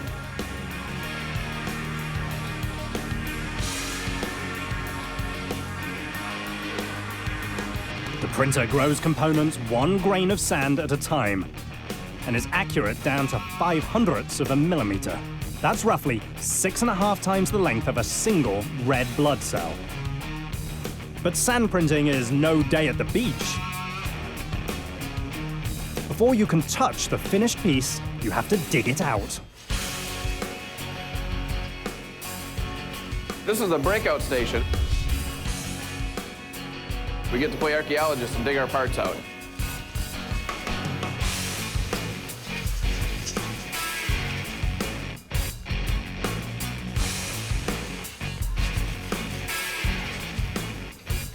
The printer grows components 1 grain of sand at a time and is accurate down to 0.05 of a millimeter. That's roughly 6.5 times the length of a single red blood cell. But sand printing is no day at the beach. Before you can touch the finished piece, you have to dig it out. This is the breakout station. We get to play archaeologists and dig our parts out.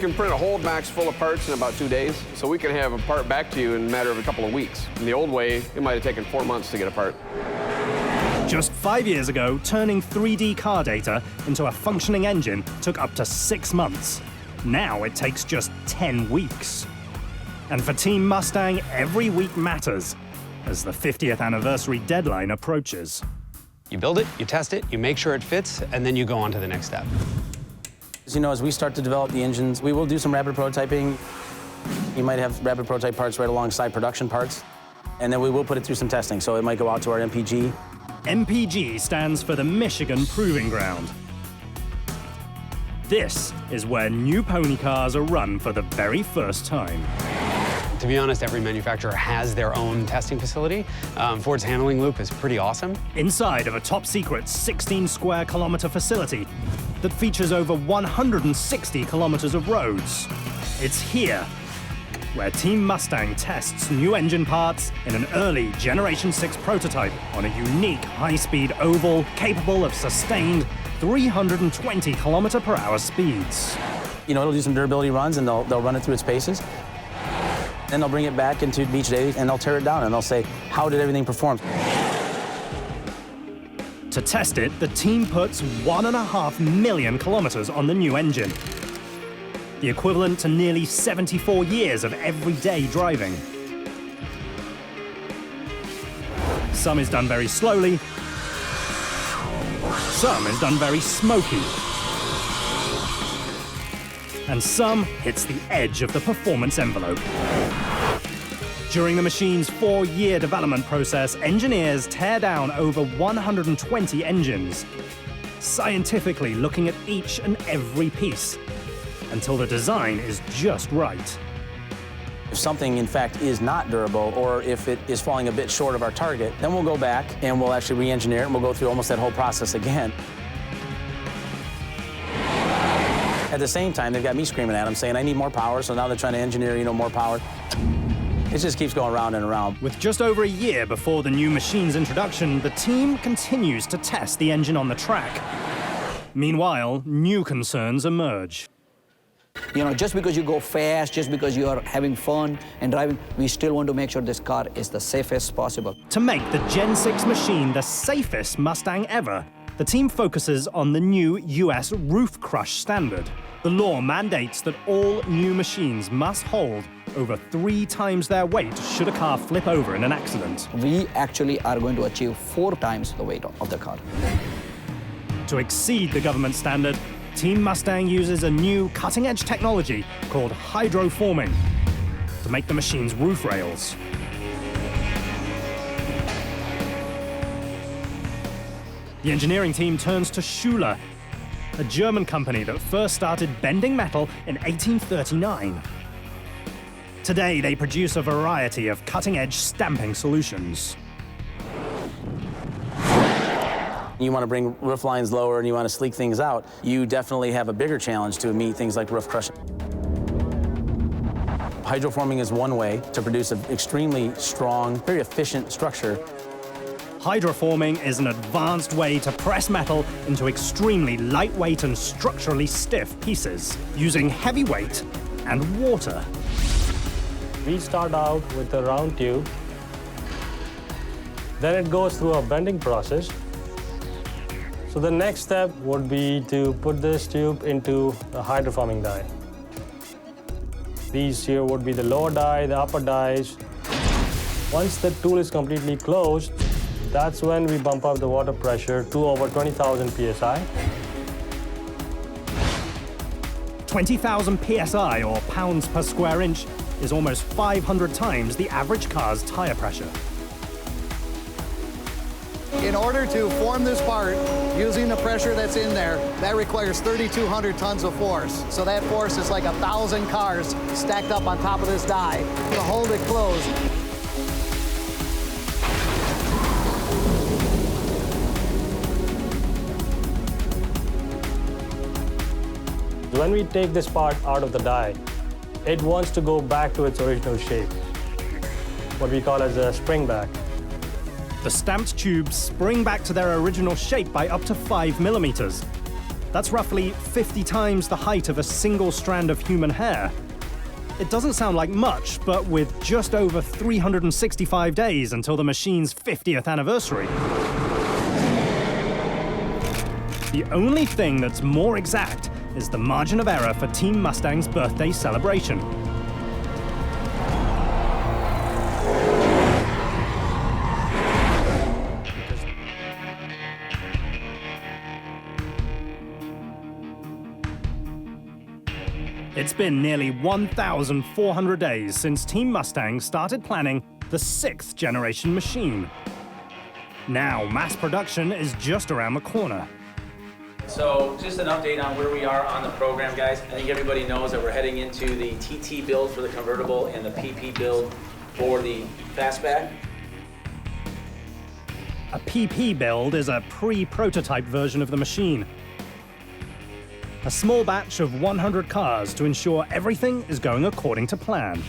You can print a whole box full of parts in about 2 days, so we can have a part back to you in a matter of a couple of weeks. In the old way, it might have taken 4 months to get a part. Just 5 years ago, turning 3D car data into a functioning engine took up to 6 months. Now it takes just 10 weeks. And for Team Mustang, every week matters as the 50th anniversary deadline approaches. You build it, you test it, you make sure it fits, and then you go on to the next step. As you know, as we start to develop the engines, we will do some rapid prototyping. You might have rapid prototype parts right alongside production parts, and then we will put it through some testing. So it might go out to our MPG. MPG stands for the Michigan Proving Ground. This is where new pony cars are run for the very first time. To be honest, every manufacturer has their own testing facility. Ford's handling loop is pretty awesome. Inside of a top-secret 16-square-kilometer facility that features over 160 kilometers of roads. It's here where Team Mustang tests new engine parts in an early Generation 6 prototype on a unique high-speed oval capable of sustained 320 km/h speeds. You know, it'll do some durability runs, and they'll run it through its paces. Then they'll bring it back into beach days, and they'll tear it down, and they'll say, how did everything perform? To test it, the team puts 1.5 million kilometers on the new engine, the equivalent to nearly 74 years of everyday driving. Some is done very slowly, some is done very smoky, and some hits the edge of the performance envelope. During the machine's 4-year development process, engineers tear down over 120 engines, scientifically looking at each and every piece until the design is just right. If something, in fact, is not durable, or if it is falling a bit short of our target, then we'll go back and we'll actually re-engineer it, and we'll go through almost that whole process again. At the same time, they've got me screaming at them, saying, I need more power, so now they're trying to engineer, more power. It just keeps going round and around. With just over a year before the new machine's introduction, the team continues to test the engine on the track. Meanwhile, new concerns emerge. Just because you go fast, just because you are having fun and driving, we still want to make sure this car is the safest possible. To make the Gen 6 machine the safest Mustang ever, the team focuses on the new US roof crush standard. The law mandates that all new machines must hold over 3 times their weight should a car flip over in an accident. We actually are going to achieve 4 times the weight of the car. To exceed the government standard, Team Mustang uses a new cutting-edge technology called hydroforming to make the machine's roof rails. The engineering team turns to Schuler, a German company that first started bending metal in 1839. Today, they produce a variety of cutting-edge stamping solutions. You want to bring roof lines lower and you want to sleek things out, you definitely have a bigger challenge to meet things like roof crushing. Hydroforming is one way to produce an extremely strong, very efficient structure. Hydroforming is an advanced way to press metal into extremely lightweight and structurally stiff pieces, using heavy weight and water. We start out with a round tube. Then it goes through a bending process. So the next step would be to put this tube into a hydroforming die. These here would be the lower die, the upper dies. Once the tool is completely closed, that's when we bump up the water pressure to over 20,000 psi. 20,000 psi, or pounds per square inch, is almost 500 times the average car's tire pressure. In order to form this part, using the pressure that's in there, that requires 3,200 tons of force. So that force is like 1,000 cars stacked up on top of this die to hold it closed. When we take this part out of the die, it wants to go back to its original shape, what we call as a spring back. The stamped tubes spring back to their original shape by up to 5 millimeters. That's roughly 50 times the height of a single strand of human hair. It doesn't sound like much, but with just over 365 days until the machine's 50th anniversary, the only thing that's more exact is the margin of error for Team Mustang's birthday celebration. It's been nearly 1,400 days since Team Mustang started planning the 6th generation machine. Now, mass production is just around the corner. So just an update on where we are on the program, guys. I think everybody knows that we're heading into the TT build for the convertible and the PP build for the fastback. A PP build is a pre-prototype version of the machine. A small batch of 100 cars to ensure everything is going according to plan.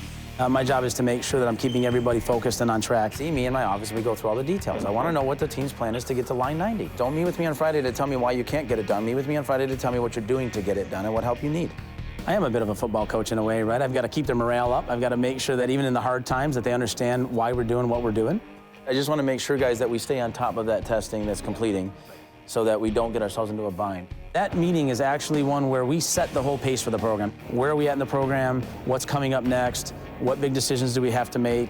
My job is to make sure that I'm keeping everybody focused and on track. See me in my office, we go through all the details. I want to know what the team's plan is to get to line 90. Don't meet with me on Friday to tell me why you can't get it done. Meet with me on Friday to tell me what you're doing to get it done and what help you need. I am a bit of a football coach in a way, right? I've got to keep their morale up. I've got to make sure that even in the hard times that they understand why we're doing what we're doing. I just want to make sure, guys, that we stay on top of that testing that's completing so that we don't get ourselves into a bind. That meeting is actually one where we set the whole pace for the program. Where are we at in the program? What's coming up next? What big decisions do we have to make?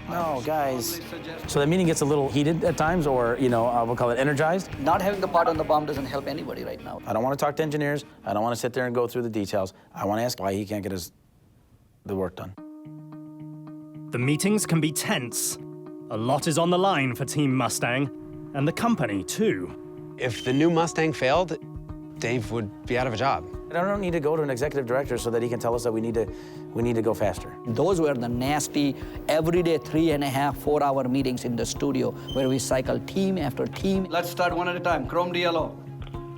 No, guys. So that meeting gets a little heated at times, or, we'll call it energized. Not having the part on the bomb doesn't help anybody right now. I don't want to talk to engineers. I don't want to sit there and go through the details. I want to ask why he can't get the work done. The meetings can be tense. A lot is on the line for Team Mustang, and the company, too. If the new Mustang failed, Dave would be out of a job. I don't need to go to an executive director so that he can tell us that we need to go faster. Those were the nasty, everyday 3.5, 4-hour meetings in the studio where we cycle team after team. Let's start one at a time. Chrome to yellow.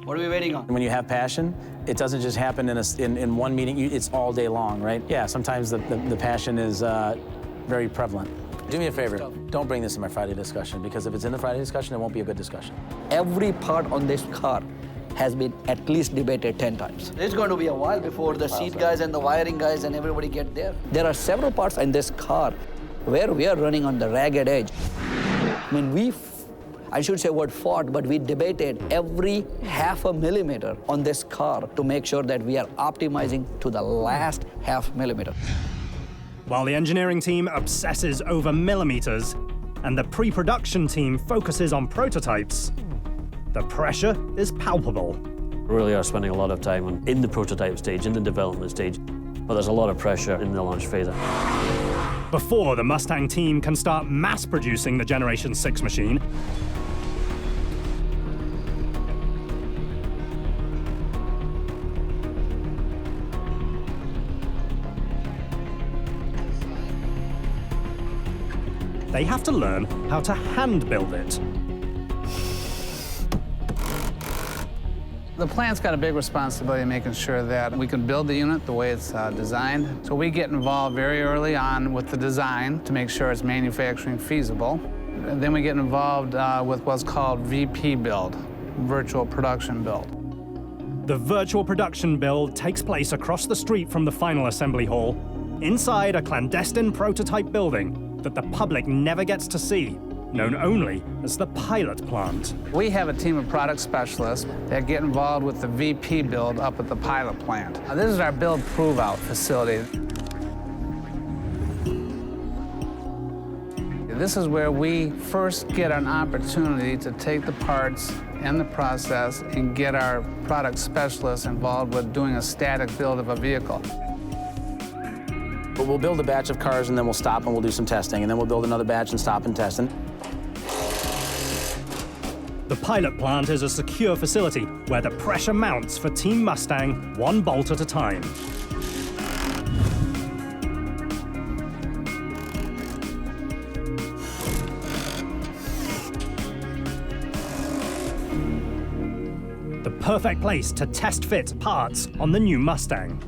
What are we waiting on? When you have passion, it doesn't just happen in one meeting. It's all day long, right? Yeah, sometimes the passion is very prevalent. Do me a favor, don't bring this in my Friday discussion, because if it's in the Friday discussion, it won't be a good discussion. Every part on this car has been at least debated 10 times. It's going to be a while before the seat guys and the wiring guys and everybody get there. There are several parts in this car where we are running on the ragged edge. I mean, I should say word fought, but we debated every half a millimeter on this car to make sure that we are optimizing to the last half millimeter. While the engineering team obsesses over millimeters and the pre-production team focuses on prototypes, the pressure is palpable. We really are spending a lot of time in the prototype stage, in the development stage, but there's a lot of pressure in the launch phase. Before the Mustang team can start mass producing the Generation 6 machine, they have to learn how to hand-build it. The plant's got a big responsibility in making sure that we can build the unit the way it's designed. So we get involved very early on with the design to make sure it's manufacturing feasible. And then we get involved with what's called VP build, virtual production build. The virtual production build takes place across the street from the final assembly hall, inside a clandestine prototype building that the public never gets to see, known only as the pilot plant. We have a team of product specialists that get involved with the VP build up at the pilot plant. Now, this is our build prove-out facility. This is where we first get an opportunity to take the parts and the process and get our product specialists involved with doing a static build of a vehicle. But we'll build a batch of cars and then we'll stop and we'll do some testing, and then we'll build another batch and stop and test. The pilot plant is a secure facility where the pressure mounts for Team Mustang one bolt at a time. The perfect place to test fit parts on the new Mustang.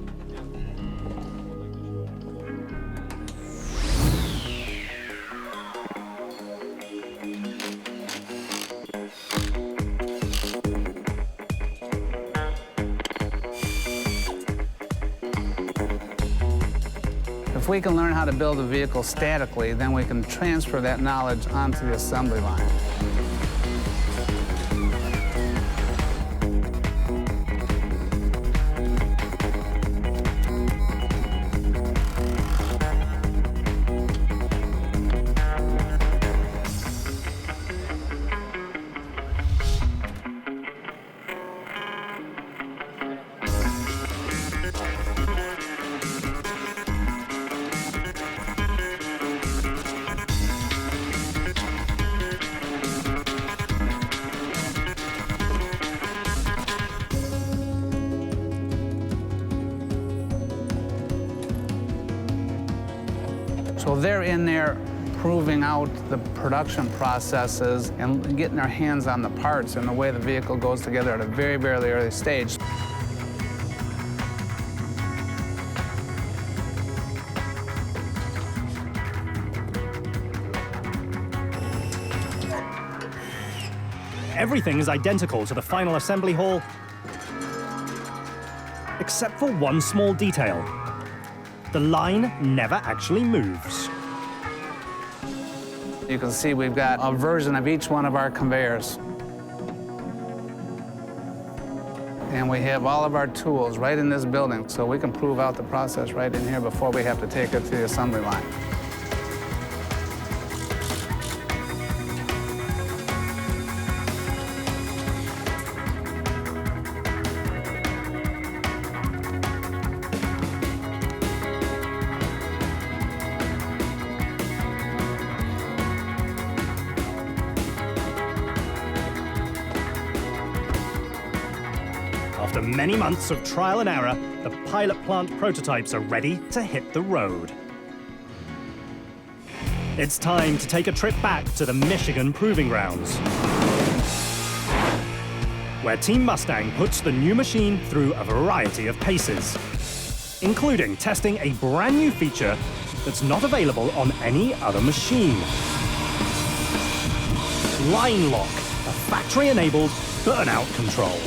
If we can learn how to build a vehicle statically, then we can transfer that knowledge onto the assembly line. So they're in there proving out the production processes and getting their hands on the parts and the way the vehicle goes together at a very, very early stage. Everything is identical to the final assembly hall, except for one small detail. The line never actually moves. You can see we've got a version of each one of our conveyors. And we have all of our tools right in this building, so we can prove out the process right in here before we have to take it to the assembly line. After many months of trial and error, the pilot plant prototypes are ready to hit the road. It's time to take a trip back to the Michigan Proving Grounds. where Team Mustang puts the new machine through a variety of paces, including testing a brand new feature that's not available on any other machine. Line lock, a factory-enabled burnout control.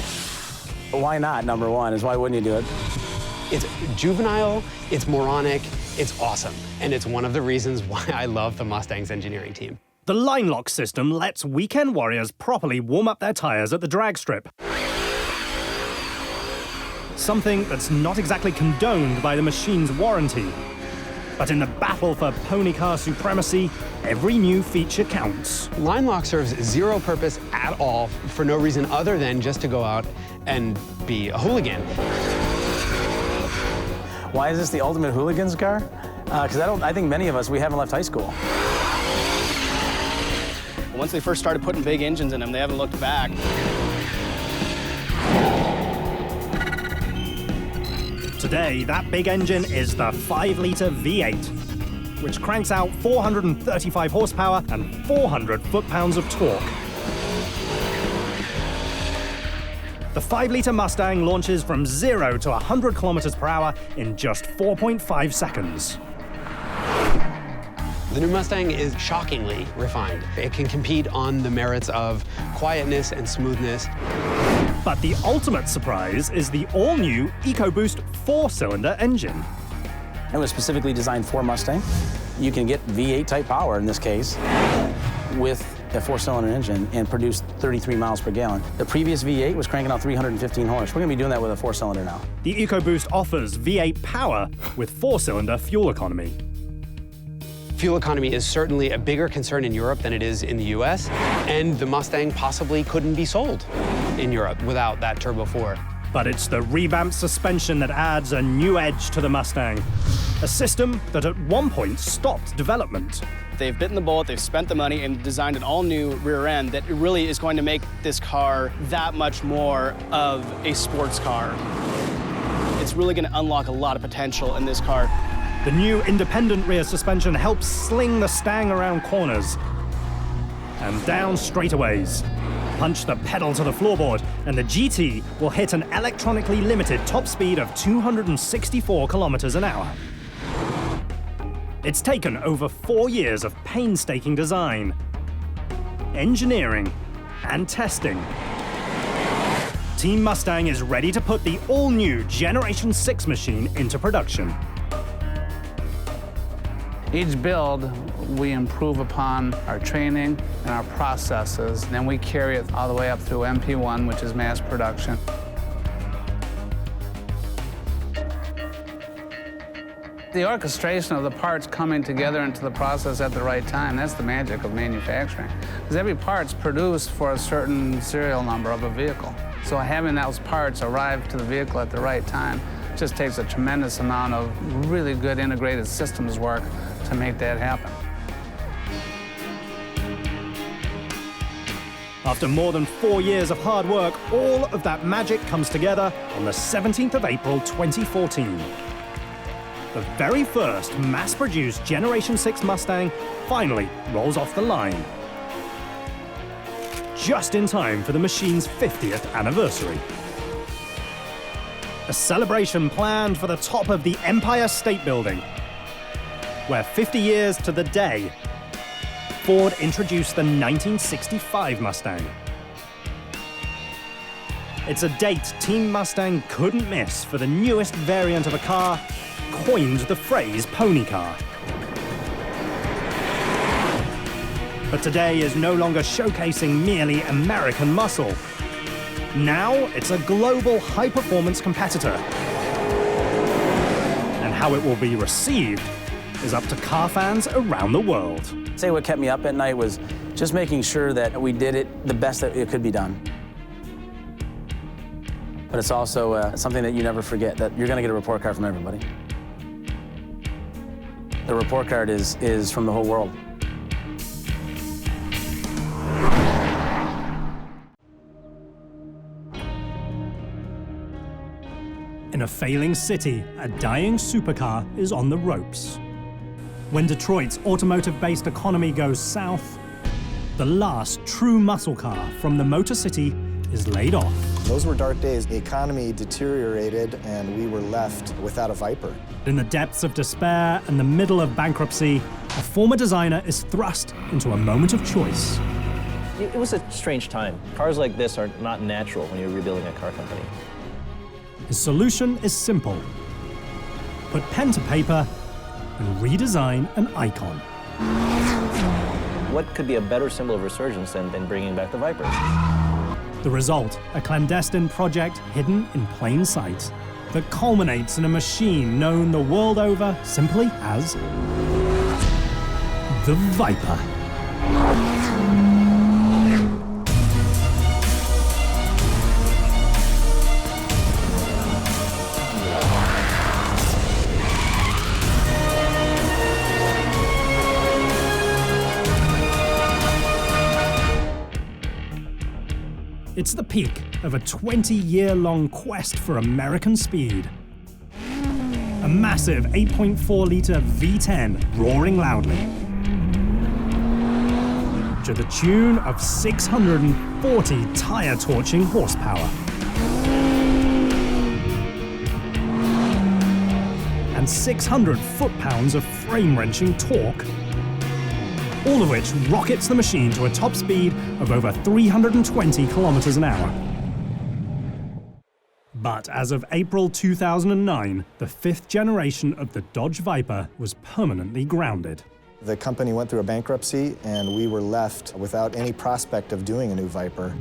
Why not, number one, is why wouldn't you do it? It's juvenile, it's moronic, it's awesome. And it's one of the reasons why I love the Mustang's engineering team. The line lock system lets weekend warriors properly warm up their tires at the drag strip. Something that's not exactly condoned by the machine's warranty. But in the battle for pony car supremacy, every new feature counts. Line lock serves zero purpose at all for no reason other than just to go out and be a hooligan. Why is this the ultimate hooligan's car? Because I think many of us, we haven't left high school. Once they first started putting big engines in them, they haven't looked back. Today, that big engine is the 5-litre V8, which cranks out 435 horsepower and 400 foot-pounds of torque. The 5-litre Mustang launches from 0 to 100 kilometers per hour in just 4.5 seconds. The new Mustang is shockingly refined. It can compete on the merits of quietness and smoothness. But the ultimate surprise is the all-new EcoBoost 4-cylinder engine. It was specifically designed for Mustang. You can get V8 type power in this case with a 4-cylinder engine and produce 33 miles per gallon. The previous V8 was cranking out 315 horse. We're gonna be doing that with a 4-cylinder now. The EcoBoost offers V8 power with 4-cylinder fuel economy. Fuel economy is certainly a bigger concern in Europe than it is in the US, and the Mustang possibly couldn't be sold in Europe without that Turbo 4. But it's the revamped suspension that adds a new edge to the Mustang, a system that at one point stopped development. They've bitten the bullet, they've spent the money, and designed an all-new rear end that really is going to make this car that much more of a sports car. It's really going to unlock a lot of potential in this car. The new independent rear suspension helps sling the Stang around corners and down straightaways. Punch the pedal to the floorboard, and the GT will hit an electronically limited top speed of 264 kilometers an hour. It's taken over 4 years of painstaking design, engineering, and testing. Team Mustang is ready to put the all-new Generation 6 machine into production. Each build, we improve upon our training and our processes, and then we carry it all the way up through MP1, which is mass production. The orchestration of the parts coming together into the process at the right time, that's the magic of manufacturing. Because every part's produced for a certain serial number of a vehicle. So having those parts arrive to the vehicle at the right time just takes a tremendous amount of really good integrated systems work to make that happen. After more than 4 years of hard work, all of that magic comes together on the 17th of April, 2014. The very first mass-produced Generation 6 Mustang finally rolls off the line. Just in time for the machine's 50th anniversary. A celebration planned for the top of the Empire State Building, where 50 years to the day, Ford introduced the 1965 Mustang. It's a date Team Mustang couldn't miss, for the newest variant of a car coined the phrase pony car. But today is no longer showcasing merely American muscle. Now it's a global high-performance competitor. And how it will be received is up to car fans around the world. Say what kept me up at night was just making sure that we did it the best that it could be done. But it's also something that you never forget, that you're going to get a report card from everybody. The report card is from the whole world. In a failing city, a dying supercar is on the ropes. When Detroit's automotive-based economy goes south, the last true muscle car from the Motor City is laid off. Those were dark days. The economy deteriorated and we were left without a Viper. In the depths of despair and the middle of bankruptcy, a former designer is thrust into a moment of choice. It was a strange time. Cars like this are not natural when you're rebuilding a car company. His solution is simple. Put pen to paper and redesign an icon. What could be a better symbol of resurgence than bringing back the Viper? The result, a clandestine project hidden in plain sight that culminates in a machine known the world over simply as the Viper. It's the peak of a 20-year-long quest for American speed. A massive 8.4-litre V10 roaring loudly to the tune of 640 tire-torching horsepower. And 600 foot-pounds of frame-wrenching torque. All of which rockets the machine to a top speed of over 320 kilometers an hour. But as of April 2009, the 5th generation of the Dodge Viper was permanently grounded. The company went through a bankruptcy and we were left without any prospect of doing a new Viper.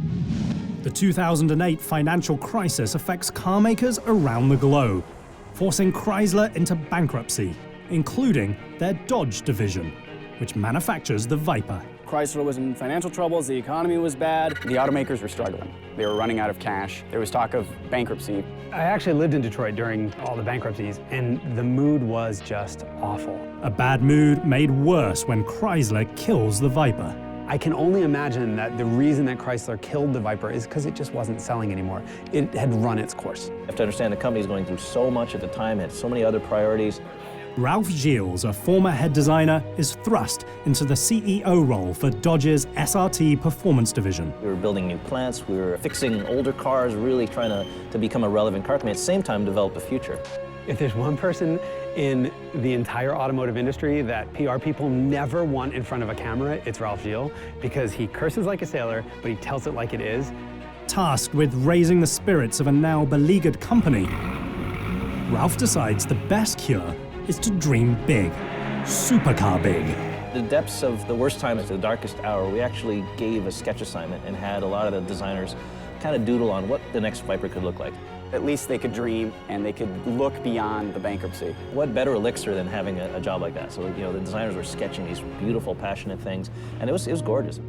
The 2008 financial crisis affects car makers around the globe, forcing Chrysler into bankruptcy, including their Dodge division, which manufactures the Viper. Chrysler was in financial troubles, the economy was bad. The automakers were struggling. They were running out of cash. There was talk of bankruptcy. I actually lived in Detroit during all the bankruptcies, and the mood was just awful. A bad mood made worse when Chrysler kills the Viper. I can only imagine that the reason that Chrysler killed the Viper is because it just wasn't selling anymore. It had run its course. You have to understand the company's going through so much at the time, had so many other priorities. Ralph Gilles, a former head designer, is thrust into the CEO role for Dodge's SRT performance division. We were building new plants, we were fixing older cars, really trying to become a relevant car company, at the same time develop a future. If there's one person in the entire automotive industry that PR people never want in front of a camera, it's Ralph Gilles, because he curses like a sailor, but he tells it like it is. Tasked with raising the spirits of a now beleaguered company, Ralph decides the best cure is to dream big, supercar big. The depths of the worst times, the darkest hour, we actually gave a sketch assignment and had a lot of the designers kind of doodle on what the next Viper could look like. At least they could dream and they could look beyond the bankruptcy. What better elixir than having a job like that? So, the designers were sketching these beautiful, passionate things, and it was gorgeous.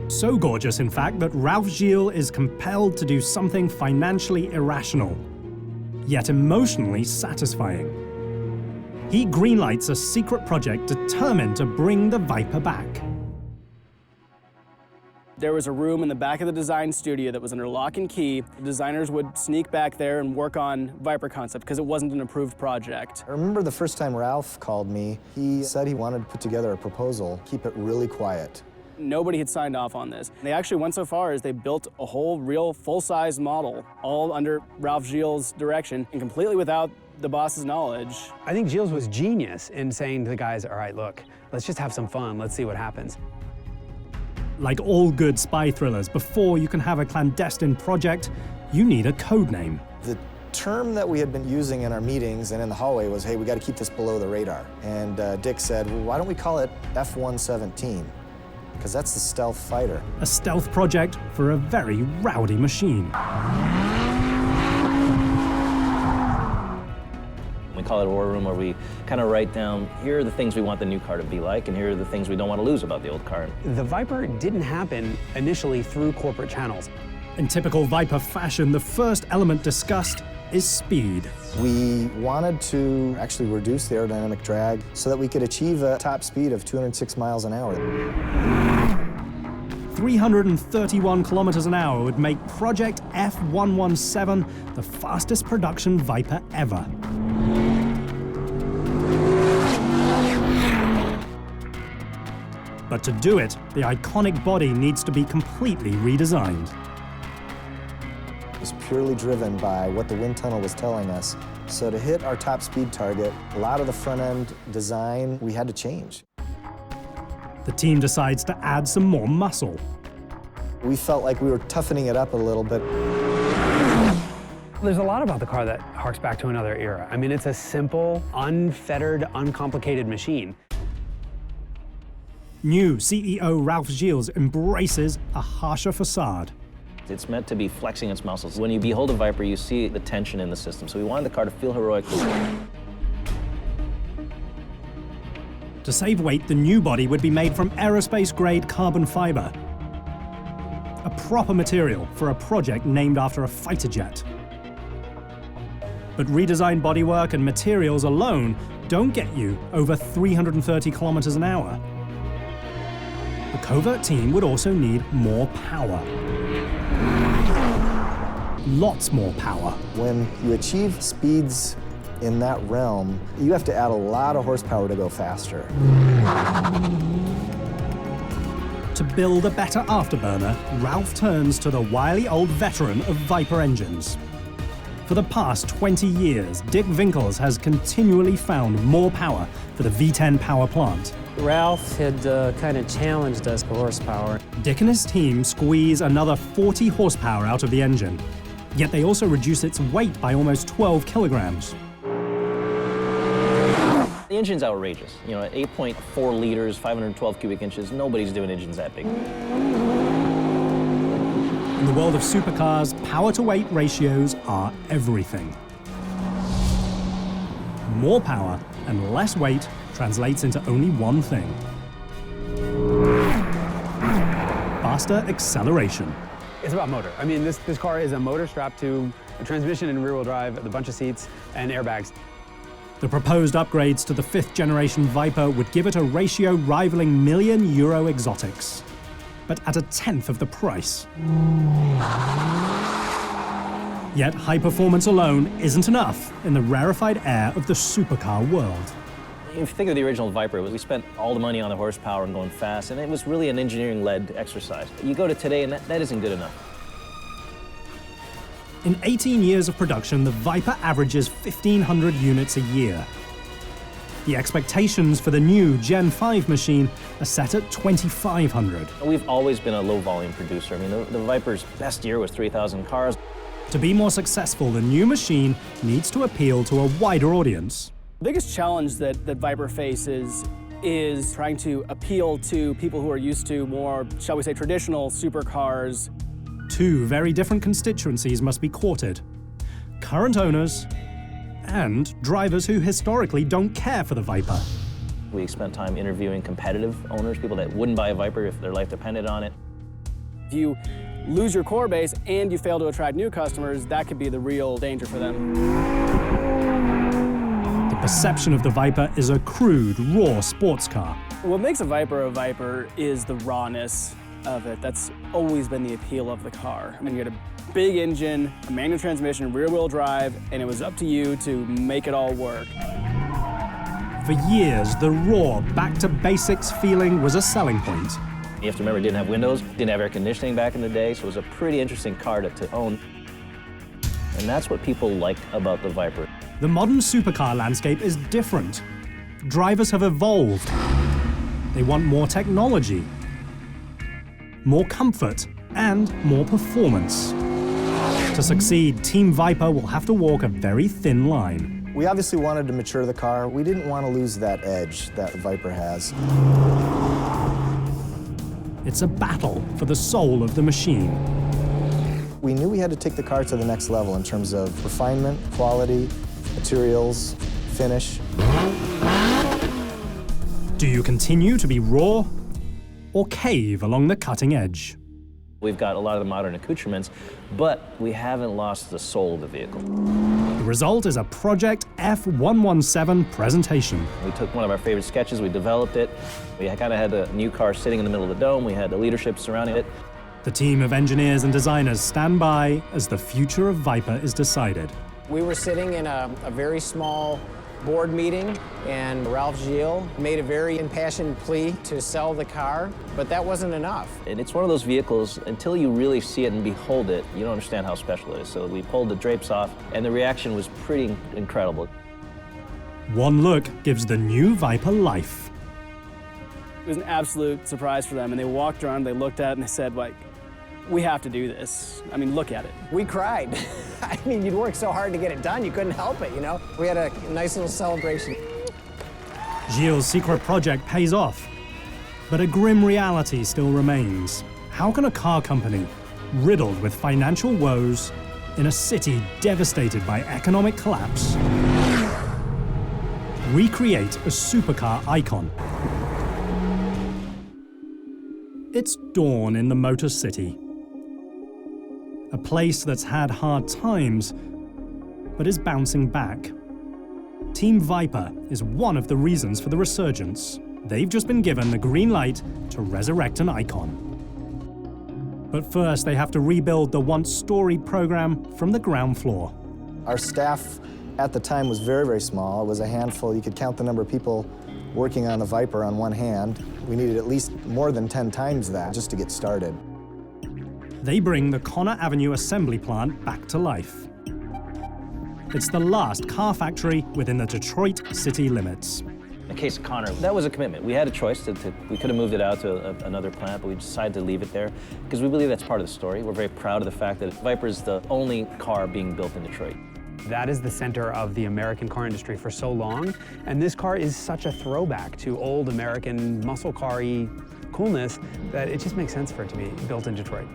So gorgeous, in fact, that Ralph Gilles is compelled to do something financially irrational, yet emotionally satisfying. He greenlights a secret project determined to bring the Viper back. There was a room in the back of the design studio that was under lock and key. The designers would sneak back there and work on Viper concept because it wasn't an approved project. I remember the first time Ralph called me, he said he wanted to put together a proposal, keep it really quiet. Nobody had signed off on this. They actually went so far as they built a whole real full-size model, all under Ralph Gilles' direction and completely without the boss's knowledge. I think Gilles was genius in saying to the guys, all right, look, let's just have some fun. Let's see what happens. Like all good spy thrillers, before you can have a clandestine project, you need a code name. The term that we had been using in our meetings and in the hallway was, hey, we got to keep this below the radar. And Dick said, well, why don't we call it F-117? Because that's the stealth fighter. A stealth project for a very rowdy machine. We call it a war room where we kind of write down, here are the things we want the new car to be like, and here are the things we don't want to lose about the old car. The Viper didn't happen initially through corporate channels. In typical Viper fashion, the first element discussed is speed. We wanted to actually reduce the aerodynamic drag so that we could achieve a top speed of 206 miles an hour. 331 kilometers an hour would make Project F-117 the fastest production Viper ever. But to do it, the iconic body needs to be completely redesigned. was purely driven by what the wind tunnel was telling us. So to hit our top speed target, a lot of the front-end design we had to change. The team decides to add some more muscle. We felt like we were toughening it up a little bit. There's a lot about the car that harks back to another era. I mean, it's a simple, unfettered, uncomplicated machine. New CEO Ralph Gilles embraces a harsher facade. It's meant to be flexing its muscles. When you behold a Viper, you see the tension in the system. So we wanted the car to feel heroic. To save weight, the new body would be made from aerospace-grade carbon fiber, a proper material for a project named after a fighter jet. But redesigned bodywork and materials alone don't get you over 330 kilometers an hour. The covert team would also need more power. Lots more power. When you achieve speeds in that realm, you have to add a lot of horsepower to go faster. To build a better afterburner, Ralph turns to the wily old veteran of Viper engines. For the past 20 years, Dick Winkles has continually found more power for the V10 power plant. Ralph had kind of challenged us for horsepower. Dick and his team squeeze another 40 horsepower out of the engine, yet they also reduce its weight by almost 12 kilograms. The engine's outrageous. You know, at 8.4 liters, 512 cubic inches, nobody's doing engines that big. In the world of supercars, power-to-weight ratios are everything. More power and less weight translates into only one thing: faster acceleration. It's about motor. I mean, this car is a motor strapped to a transmission and rear-wheel drive, a bunch of seats, and airbags. The proposed upgrades to the 5th-generation Viper would give it a ratio rivaling €1 million exotics, but at a tenth of the price. Yet high performance alone isn't enough in the rarefied air of the supercar world. If you think of the original Viper, we spent all the money on the horsepower and going fast, and it was really an engineering-led exercise. You go to today, and that isn't good enough. In 18 years of production, the Viper averages 1,500 units a year. The expectations for the new Gen 5 machine are set at 2,500. We've always been a low-volume producer. I mean, the Viper's best year was 3,000 cars. To be more successful, the new machine needs to appeal to a wider audience. The biggest challenge that Viper faces is trying to appeal to people who are used to more, shall we say, traditional supercars. Two very different constituencies must be courted: current owners and drivers who historically don't care for the Viper. We spent time interviewing competitive owners, people that wouldn't buy a Viper if their life depended on it. If you lose your core base and you fail to attract new customers, that could be the real danger for them. The perception of the Viper is a crude, raw sports car. What makes a Viper is the rawness of it. That's always been the appeal of the car. I mean, you had a big engine, a manual transmission, rear-wheel drive, and it was up to you to make it all work. For years, the raw, back-to-basics feeling was a selling point. You have to remember, it didn't have windows, didn't have air conditioning back in the day, so it was a pretty interesting car to own. And that's what people liked about the Viper. The modern supercar landscape is different. Drivers have evolved. They want more technology, more comfort, and more performance. To succeed, Team Viper will have to walk a very thin line. We obviously wanted to mature the car. We didn't want to lose that edge that Viper has. It's a battle for the soul of the machine. We knew we had to take the car to the next level in terms of refinement, quality, materials, finish. Do you continue to be raw or cave along the cutting edge? We've got a lot of the modern accoutrements, but we haven't lost the soul of the vehicle. The result is a Project F117 presentation. We took one of our favorite sketches, we developed it. We kind of had the new car sitting in the middle of the dome, we had the leadership surrounding it. The team of engineers and designers stand by as the future of Viper is decided. We were sitting in a very small board meeting, and Ralph Gilles made a very impassioned plea to sell the car, but that wasn't enough. And it's one of those vehicles, until you really see it and behold it, you don't understand how special it is. So we pulled the drapes off, and the reaction was pretty incredible. One look gives the new Viper life. It was an absolute surprise for them, and they walked around, they looked at it, and they said, like, we have to do this. I mean, look at it. We cried. I mean, you'd worked so hard to get it done, you couldn't help it, you know? We had a nice little celebration. Gilles' secret project pays off, but a grim reality still remains. How can a car company, riddled with financial woes, in a city devastated by economic collapse, recreate a supercar icon? It's dawn in the Motor City. A place that's had hard times, but is bouncing back. Team Viper is one of the reasons for the resurgence. They've just been given the green light to resurrect an icon. But first, they have to rebuild the once storied program from the ground floor. Our staff at the time was very, very small. It was a handful. You could count the number of people working on the Viper on one hand. We needed at least more than 10 times that just to get started. They bring the Connor Avenue assembly plant back to life. It's the last car factory within the Detroit city limits. In the case of Connor, that was a commitment. We had a choice. We could have moved it out to another plant, but we decided to leave it there because we believe that's part of the story. We're very proud of the fact that Viper is the only car being built in Detroit. That is the center of the American car industry for so long, and this car is such a throwback to old American muscle car-y coolness that it just makes sense for it to be built in Detroit.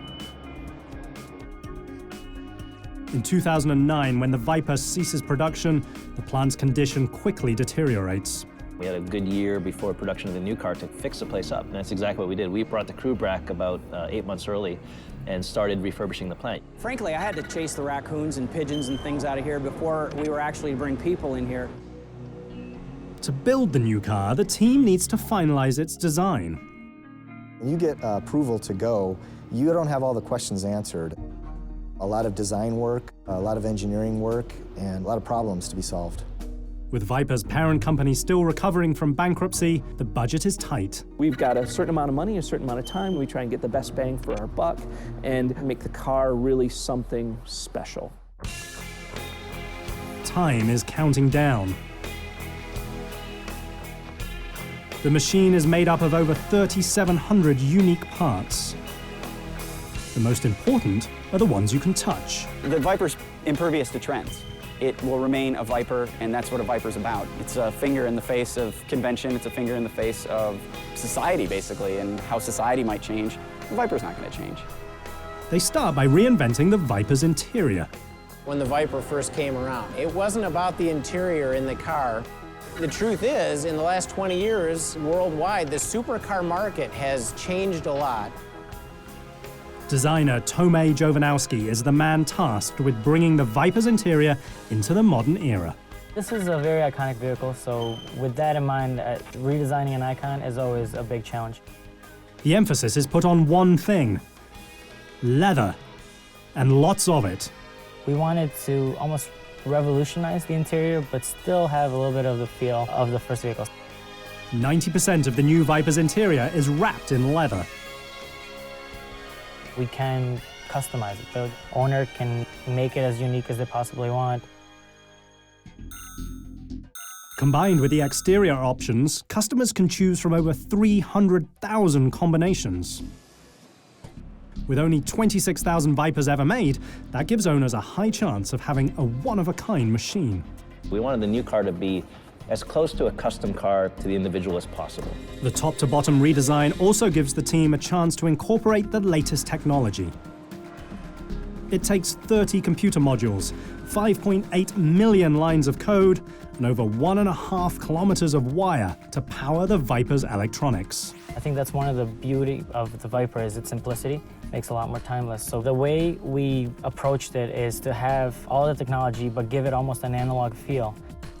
In 2009, when the Viper ceases production, the plant's condition quickly deteriorates. We had a good year before production of the new car to fix the place up, and that's exactly what we did. We brought the crew back about 8 months early and started refurbishing the plant. Frankly, I had to chase the raccoons and pigeons and things out of here before we were actually to bring people in here. To build the new car, the team needs to finalize its design. When you get approval to go, you don't have all the questions answered. A lot of design work, a lot of engineering work, and a lot of problems to be solved. With Viper's parent company still recovering from bankruptcy, the budget is tight. We've got a certain amount of money, a certain amount of time. We try and get the best bang for our buck and make the car really something special. Time is counting down. The machine is made up of over 3,700 unique parts. The most important are the ones you can touch. The Viper's impervious to trends. It will remain a Viper, and that's what a Viper's about. It's a finger in the face of convention. It's a finger in the face of society, basically, and how society might change. The Viper's not going to change. They start by reinventing the Viper's interior. When the Viper first came around, it wasn't about the interior in the car. The truth is, in the last 20 years, worldwide, the supercar market has changed a lot. Designer Tomei Jovanowski is the man tasked with bringing the Viper's interior into the modern era. This is a very iconic vehicle, so with that in mind, redesigning an icon is always a big challenge. The emphasis is put on one thing: leather, and lots of it. We wanted to almost revolutionize the interior, but still have a little bit of the feel of the first vehicles. 90% of the new Viper's interior is wrapped in leather. We can customize it. The owner can make it as unique as they possibly want. Combined with the exterior options, customers can choose from over 300,000 combinations. With only 26,000 Vipers ever made, that gives owners a high chance of having a one-of-a-kind machine. We wanted the new car to be as close to a custom car to the individual as possible. The top-to-bottom redesign also gives the team a chance to incorporate the latest technology. It takes 30 computer modules, 5.8 million lines of code, and over 1.5 kilometers of wire to power the Viper's electronics. I think that's one of the beauty of the Viper is its simplicity. It makes it a lot more timeless. So the way we approached it is to have all the technology, but give it almost an analog feel.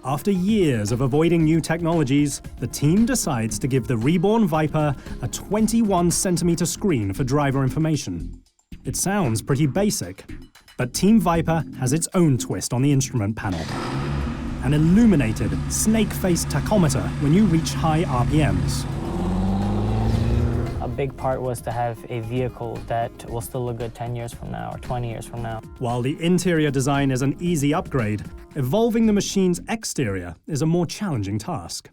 After years of avoiding new technologies, the team decides to give the reborn Viper a 21-centimeter screen for driver information. It sounds pretty basic, but Team Viper has its own twist on the instrument panel. an illuminated, snake-faced tachometer when you reach high RPMs. A big part was to have a vehicle that will still look good 10 years from now or 20 years from now. While the interior design is an easy upgrade, evolving the machine's exterior is a more challenging task.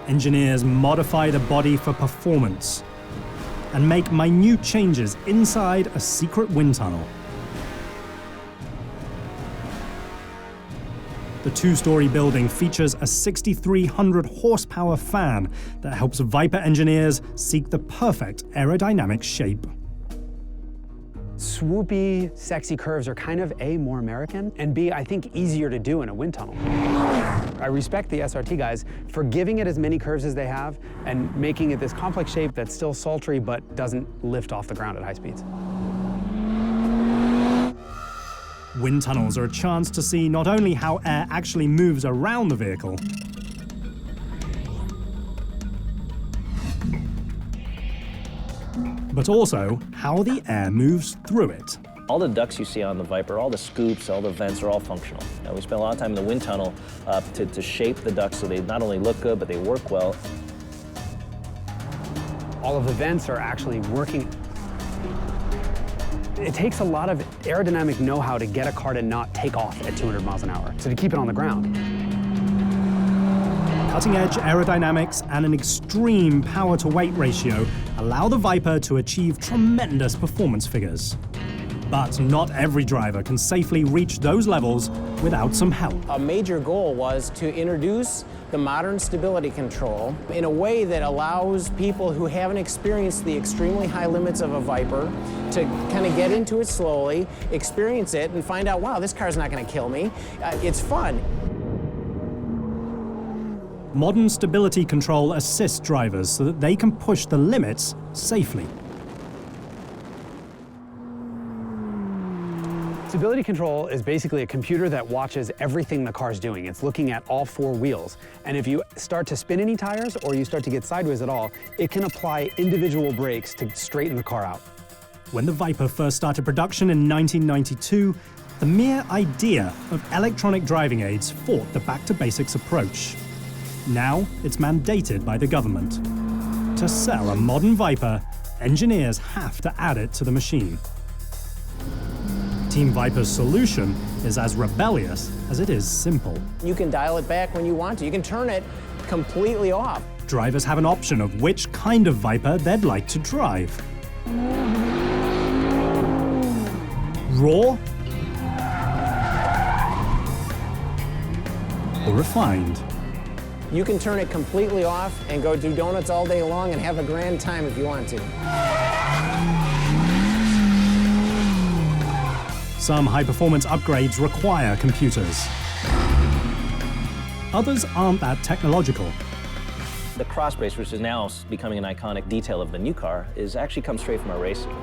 Engineers modify the body for performance and make minute changes inside a secret wind tunnel. The two-story building features a 6,300 horsepower fan that helps Viper engineers seek the perfect aerodynamic shape. Swoopy, sexy curves are kind of A, more American, and B, I think easier to do in a wind tunnel. I respect the SRT guys for giving it as many curves as they have and making it this complex shape that's still sultry but doesn't lift off the ground at high speeds. Wind tunnels are a chance to see not only how air actually moves around the vehicle, but also how the air moves through it. All the ducts you see on the Viper, all the scoops, all the vents are all functional. Now, we spent a lot of time in the wind tunnel to shape the ducts so they not only look good, but they work well. All of the vents are actually working. It takes a lot of aerodynamic know-how to get a car to not take off at 200 miles an hour, so to keep it on the ground. Cutting-edge aerodynamics and an extreme power-to-weight ratio allow the Viper to achieve tremendous performance figures. But not every driver can safely reach those levels without some help. A major goal was to introduce the modern stability control in a way that allows people who haven't experienced the extremely high limits of a Viper to kind of get into it slowly, experience it, and find out, wow, this car's not going to kill me. It's fun. Modern stability control assists drivers so that they can push the limits safely. Stability control is basically a computer that watches everything the car's doing. It's looking at all four wheels. And if you start to spin any tires or you start to get sideways at all, it can apply individual brakes to straighten the car out. When the Viper first started production in 1992, the mere idea of electronic driving aids fought the back-to-basics approach. Now, it's mandated by the government. To sell a modern Viper, engineers have to add it to the machine. Team Viper's solution is as rebellious as it is simple. You can dial it back when you want to. You can turn it completely off. Drivers have an option of which kind of Viper they'd like to drive. Raw or refined. You can turn it completely off and go do donuts all day long and have a grand time if you want to. Some high-performance upgrades require computers. Others aren't that technological. The cross brace, which is now becoming an iconic detail of the new car, actually comes straight from our racing.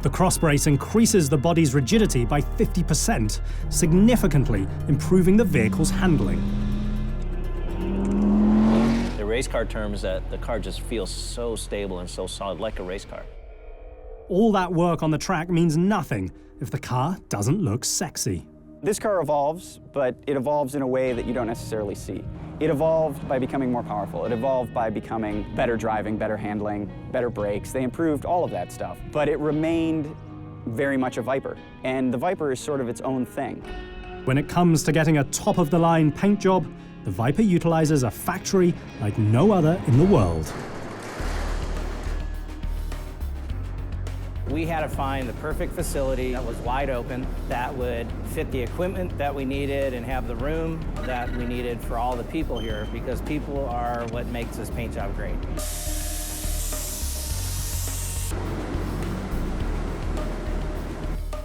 The cross brace increases the body's rigidity by 50%, significantly improving the vehicle's handling. The race car term is that the car just feels so stable and so solid, like a race car. All that work on the track means nothing if the car doesn't look sexy. This car evolves, but it evolves in a way that you don't necessarily see. It evolved by becoming more powerful. It evolved by becoming better driving, better handling, better brakes. They improved all of that stuff. But it remained very much a Viper. And the Viper is sort of its own thing. When it comes to getting a top-of-the-line paint job, the Viper utilizes a factory like no other in the world. We had to find the perfect facility that was wide open, that would fit the equipment that we needed and have the room that we needed for all the people here, because people are what makes this paint job great.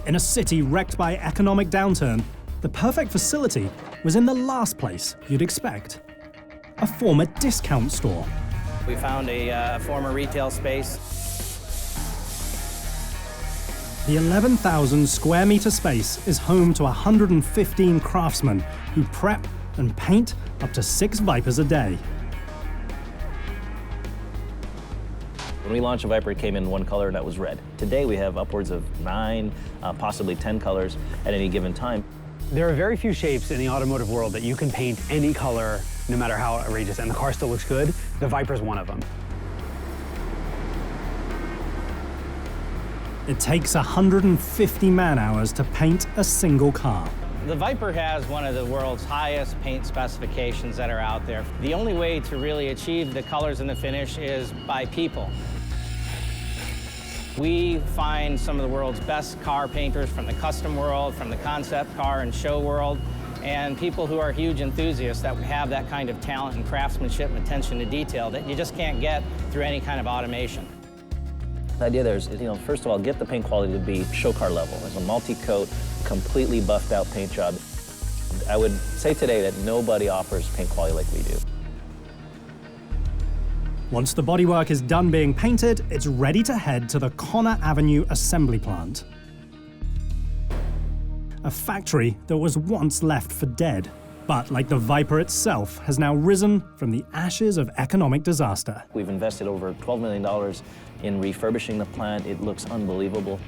In a city wrecked by economic downturn, the perfect facility was in the last place you'd expect: a former discount store. We found a former retail space. The 11,000 square meter space is home to 115 craftsmen who prep and paint up to 6 Vipers a day. When we launched a Viper, it came in one color, and that was red. Today, we have upwards of 9, possibly 10 colors at any given time. There are very few shapes in the automotive world that you can paint any color, no matter how outrageous, and the car still looks good. The Viper's one of them. It takes 150 man-hours to paint a single car. The Viper has one of the world's highest paint specifications that are out there. The only way to really achieve the colors and the finish is by people. We find some of the world's best car painters from the custom world, from the concept car and show world, and people who are huge enthusiasts that have that kind of talent and craftsmanship and attention to detail that you just can't get through any kind of automation. The idea there is, first of all, get the paint quality to be show car level. It's a multi-coat, completely buffed out paint job. I would say today that nobody offers paint quality like we do. Once the bodywork is done being painted, it's ready to head to the Connor Avenue assembly plant. A factory that was once left for dead, but like the Viper itself, has now risen from the ashes of economic disaster. We've invested over $12 million in refurbishing the plant. It looks unbelievable.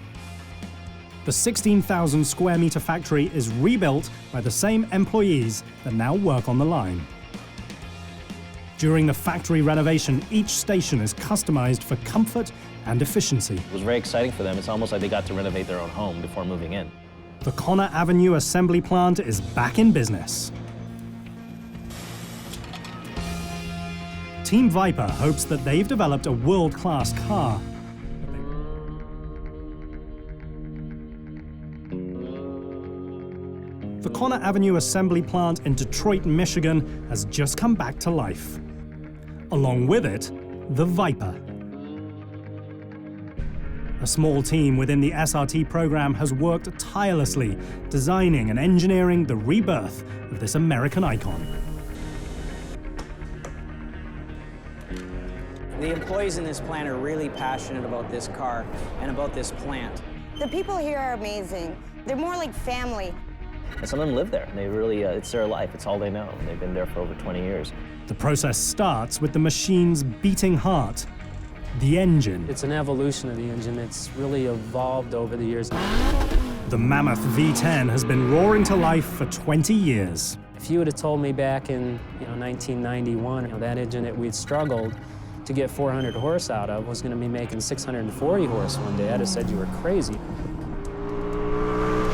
The 16,000 square meter factory is rebuilt by the same employees that now work on the line. During the factory renovation, each station is customized for comfort and efficiency. It was very exciting for them. It's almost like they got to renovate their own home before moving in. The Connor Avenue assembly plant is back in business. Team Viper hopes that they've developed a world-class car. The Connor Avenue assembly plant in Detroit, Michigan has just come back to life. Along with it, the Viper. A small team within the SRT program has worked tirelessly, designing and engineering the rebirth of this American icon. The employees in this plant are really passionate about this car and about this plant. The people here are amazing. They're more like family. And some of them live there. They really, it's their life. It's all they know. They've been there for over 20 years. The process starts with the machine's beating heart, the engine. It's an evolution of the engine. It's really evolved over the years. The mammoth V10 has been roaring to life for 20 years. If you would have told me back in 1991, that engine that we'd struggled to get 400 horse out of was going to be making 640 horse one day, I'd have said you were crazy.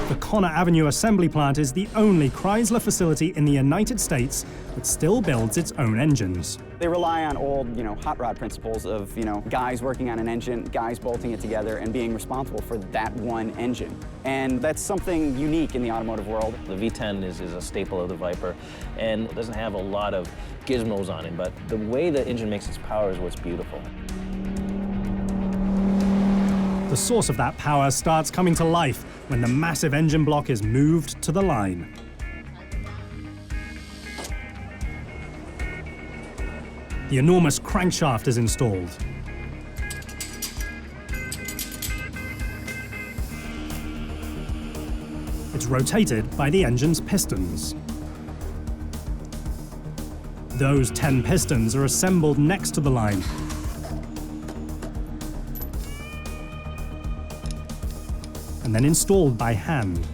The Connor Avenue assembly plant is the only Chrysler facility in the United States that still builds its own engines. They rely on old, hot rod principles of, guys working on an engine, guys bolting it together and being responsible for that one engine. And that's something unique in the automotive world. The V10 is a staple of the Viper, and it doesn't have a lot of gizmos on it, but the way the engine makes its power is what's beautiful. The source of that power starts coming to life when the massive engine block is moved to the line. The enormous crankshaft is installed. It's rotated by the engine's pistons. Those 10 pistons are assembled next to the line. And then installed by hand.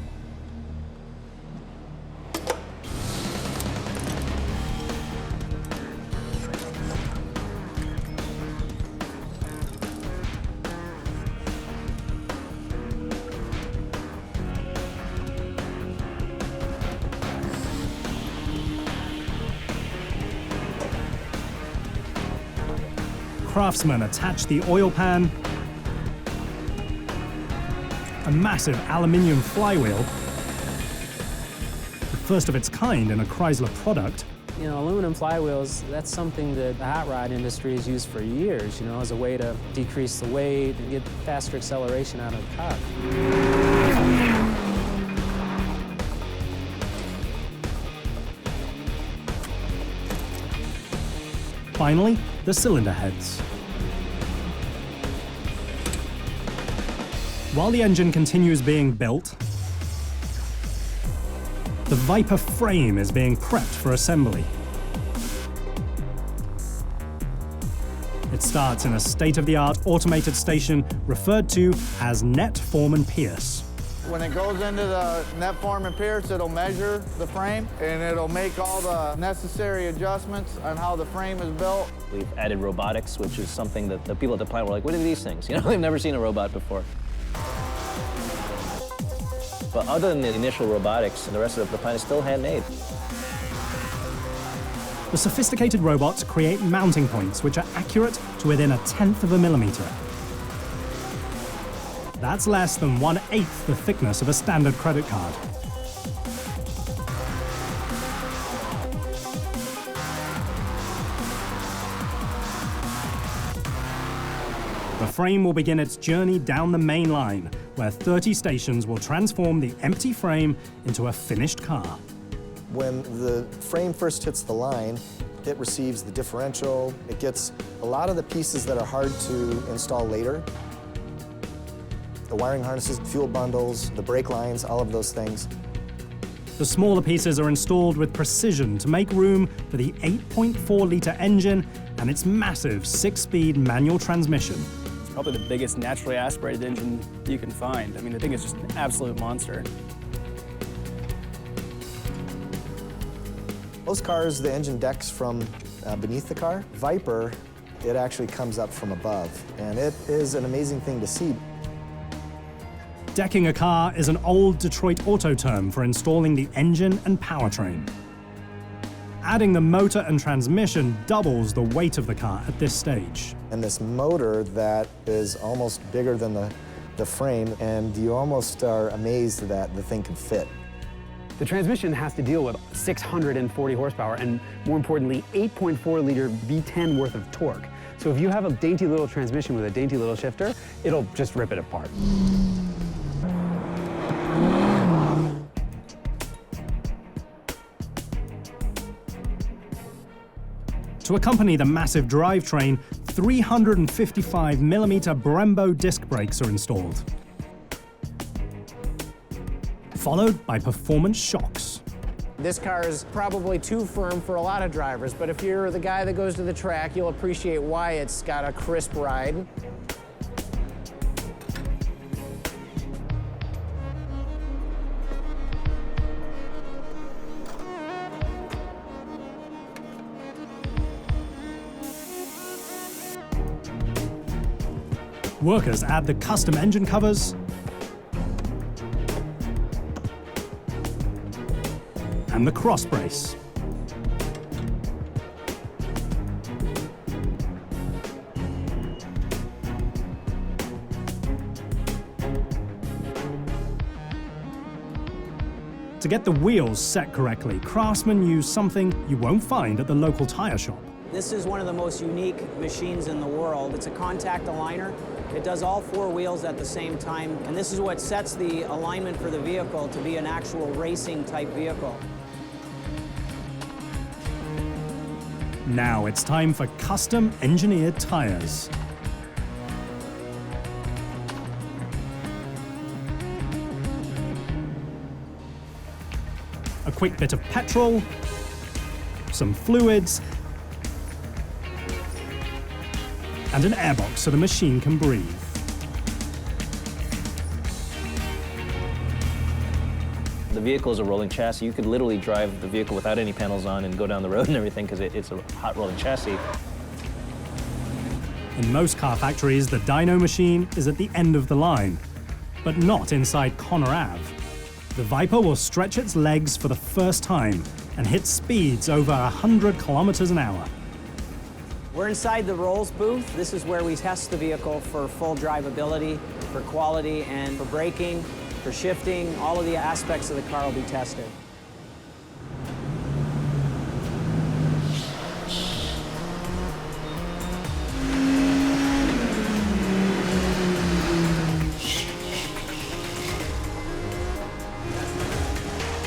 Craftsmen attach the oil pan, a massive aluminium flywheel, the first of its kind in a Chrysler product. Aluminum flywheels, that's something that the hot rod industry has used for years, as a way to decrease the weight and get faster acceleration out of the car. Finally, the cylinder heads. While the engine continues being built, the Viper frame is being prepped for assembly. It starts in a state-of-the-art automated station referred to as Net Form and Pierce. When it goes into the net form and pierce, it'll measure the frame and it'll make all the necessary adjustments on how the frame is built. We've added robotics, which is something that the people at the plant were like, what are these things? You know, they've never seen a robot before. But other than the initial robotics, the rest of the plant is still handmade. The sophisticated robots create mounting points which are accurate to within 1/10 of a millimeter. That's less than 1/8 the thickness of a standard credit card. The frame will begin its journey down the main line, where 30 stations will transform the empty frame into a finished car. When the frame first hits the line, it receives the differential. It gets a lot of the pieces that are hard to install later. The wiring harnesses, fuel bundles, the brake lines, all of those things. The smaller pieces are installed with precision to make room for the 8.4-liter engine and its massive 6-speed manual transmission. It's probably the biggest naturally aspirated engine you can find. I mean, the thing is just an absolute monster. Most cars, the engine decks from beneath the car. Viper, it actually comes up from above, and it is an amazing thing to see. Decking a car is an old Detroit auto term for installing the engine and powertrain. Adding the motor and transmission doubles the weight of the car at this stage. And this motor that is almost bigger than the frame, and you almost are amazed that the thing can fit. The transmission has to deal with 640 horsepower and, more importantly, 8.4-liter V10 worth of torque. So if you have a dainty little transmission with a dainty little shifter, it'll just rip it apart. To accompany the massive drivetrain, 355mm Brembo disc brakes are installed, followed by performance shocks. This car is probably too firm for a lot of drivers, but if you're the guy that goes to the track, you'll appreciate why it's got a crisp ride. Workers add the custom engine covers and the cross brace. To get the wheels set correctly, craftsmen use something you won't find at the local tire shop. This is one of the most unique machines in the world. It's a contact aligner. It does all 4 wheels at the same time, and this is what sets the alignment for the vehicle to be an actual racing type vehicle. Now it's time for custom engineered tires. A quick bit of petrol, some fluids, and an airbox so the machine can breathe. The vehicle is a rolling chassis. You could literally drive the vehicle without any panels on and go down the road and everything because it's a hot rolling chassis. In most car factories, the dyno machine is at the end of the line, but not inside Conner Ave. The Viper will stretch its legs for the first time and hit speeds over 100 kilometers an hour. We're inside the Rolls booth. This is where we test the vehicle for full drivability, for quality, and for braking, for shifting. All of the aspects of the car will be tested.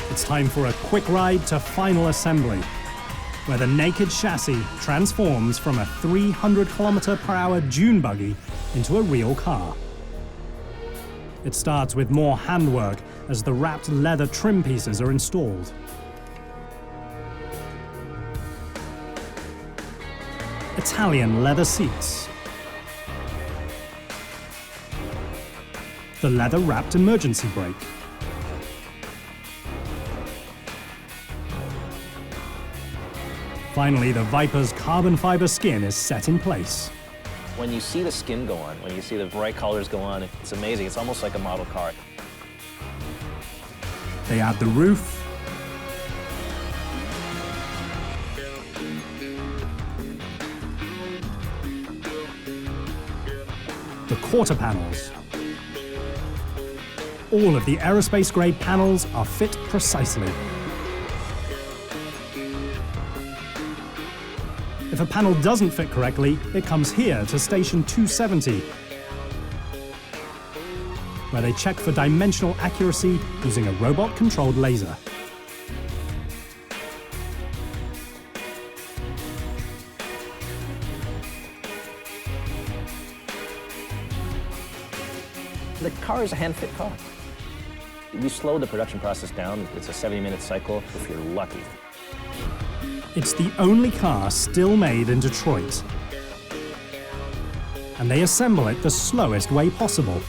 It's time for a quick ride to final assembly, where the naked chassis transforms from a 300-kilometer-per-hour dune buggy into a real car. It starts with more handwork as the wrapped leather trim pieces are installed. Italian leather seats, the leather-wrapped emergency brake, finally, the Viper's carbon fiber skin is set in place. When you see the skin go on, when you see the bright colors go on, it's amazing. It's almost like a model car. They add the roof, the quarter panels. All of the aerospace-grade panels are fit precisely. If a panel doesn't fit correctly, it comes here to station 270, where they check for dimensional accuracy using a robot-controlled laser. The car is a hand-fit car. We slowed the production process down. It's a 70-minute cycle if you're lucky. It's the only car still made in Detroit. And they assemble it the slowest way possible.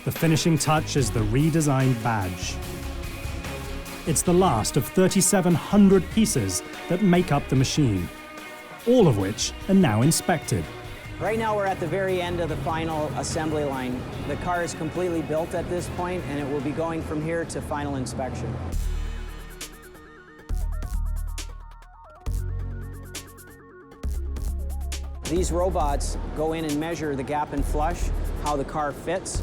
The finishing touch is the redesigned badge. It's the last of 3,700 pieces that make up the machine, all of which are now inspected. Right now we're at the very end of the final assembly line. The car is completely built at this point, and it will be going from here to final inspection. These robots go in and measure the gap and flush, how the car fits.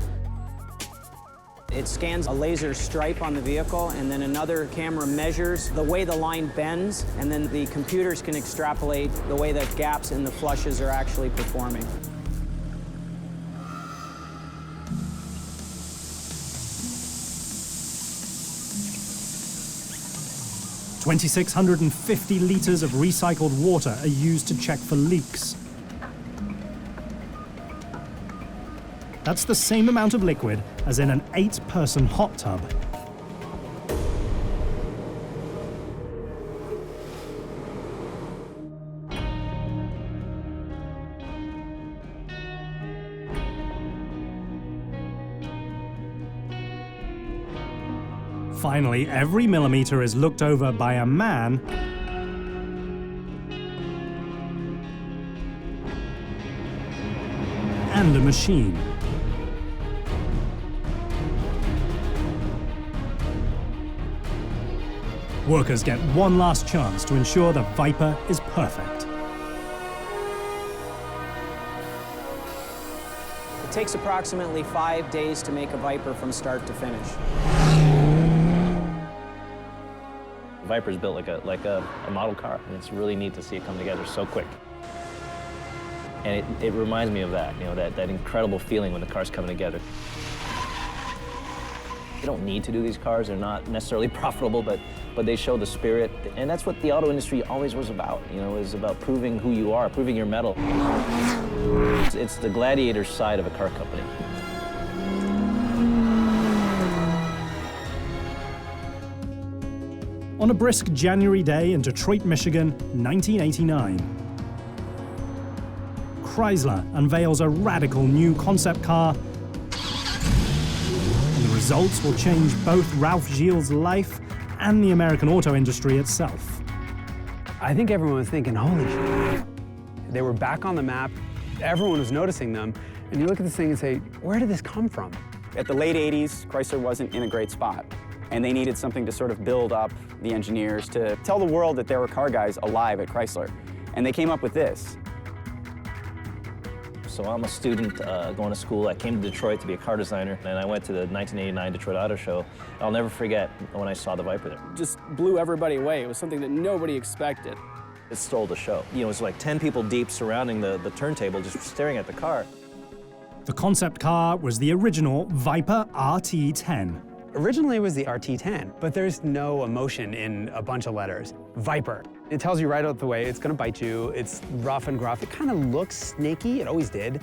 It scans a laser stripe on the vehicle, and then another camera measures the way the line bends, and then the computers can extrapolate the way that gaps in the flushes are actually performing. $2,650 liters of recycled water are used to check for leaks. That's the same amount of liquid as in an 8-person hot tub. Finally, every millimeter is looked over by a man and a machine. Workers get one last chance to ensure the Viper is perfect. It takes approximately 5 days to make a Viper from start to finish. Viper's built like a model car, and it's really neat to see it come together so quick. And it reminds me of that, you know, that incredible feeling when the car's coming together. You don't need to do these cars. They're not necessarily profitable, but they show the spirit. And that's what the auto industry always was about, you know, is about proving who you are, proving your mettle. It's the gladiator side of a car company. On a brisk January day in Detroit, Michigan, 1989, Chrysler unveils a radical new concept car. The results will change both Ralph Gilles' life and the American auto industry itself. I think everyone was thinking, holy shit. They were back on the map. Everyone was noticing them. And you look at this thing and say, where did this come from? At the late 80s, Chrysler wasn't in a great spot. And they needed something to sort of build up the engineers, to tell the world that there were car guys alive at Chrysler. And they came up with this. So I'm a student going to school. I came to Detroit to be a car designer, and I went to the 1989 Detroit Auto Show. I'll never forget when I saw the Viper there. Just blew everybody away. It was something that nobody expected. It stole the show. You know, it was like 10 people deep surrounding the turntable, just staring at the car. The concept car was the original Viper RT10. Originally it was the RT10, but there's no emotion in a bunch of letters. Viper. It tells you right out the way it's gonna bite you. It's rough and gruff. It kind of looks snaky, it always did.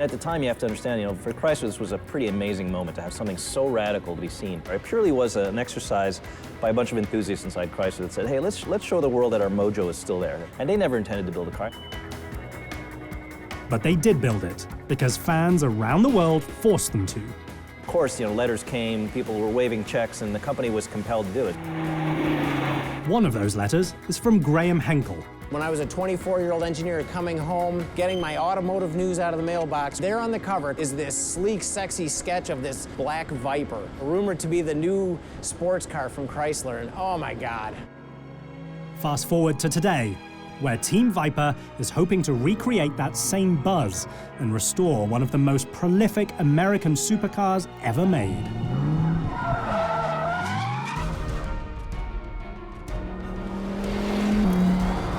At the time, you have to understand, for Chrysler, this was a pretty amazing moment to have something so radical to be seen. It purely was an exercise by a bunch of enthusiasts inside Chrysler that said, hey, let's show the world that our mojo is still there. And they never intended to build a car. But they did build it, because fans around the world forced them to. Of course, letters came, people were waving checks, and the company was compelled to do it. One of those letters is from Graham Henkel. When I was a 24-year-old engineer coming home, getting my automotive news out of the mailbox, there on the cover is this sleek, sexy sketch of this black Viper, rumored to be the new sports car from Chrysler, and oh my God. Fast forward to today, where Team Viper is hoping to recreate that same buzz and restore one of the most prolific American supercars ever made.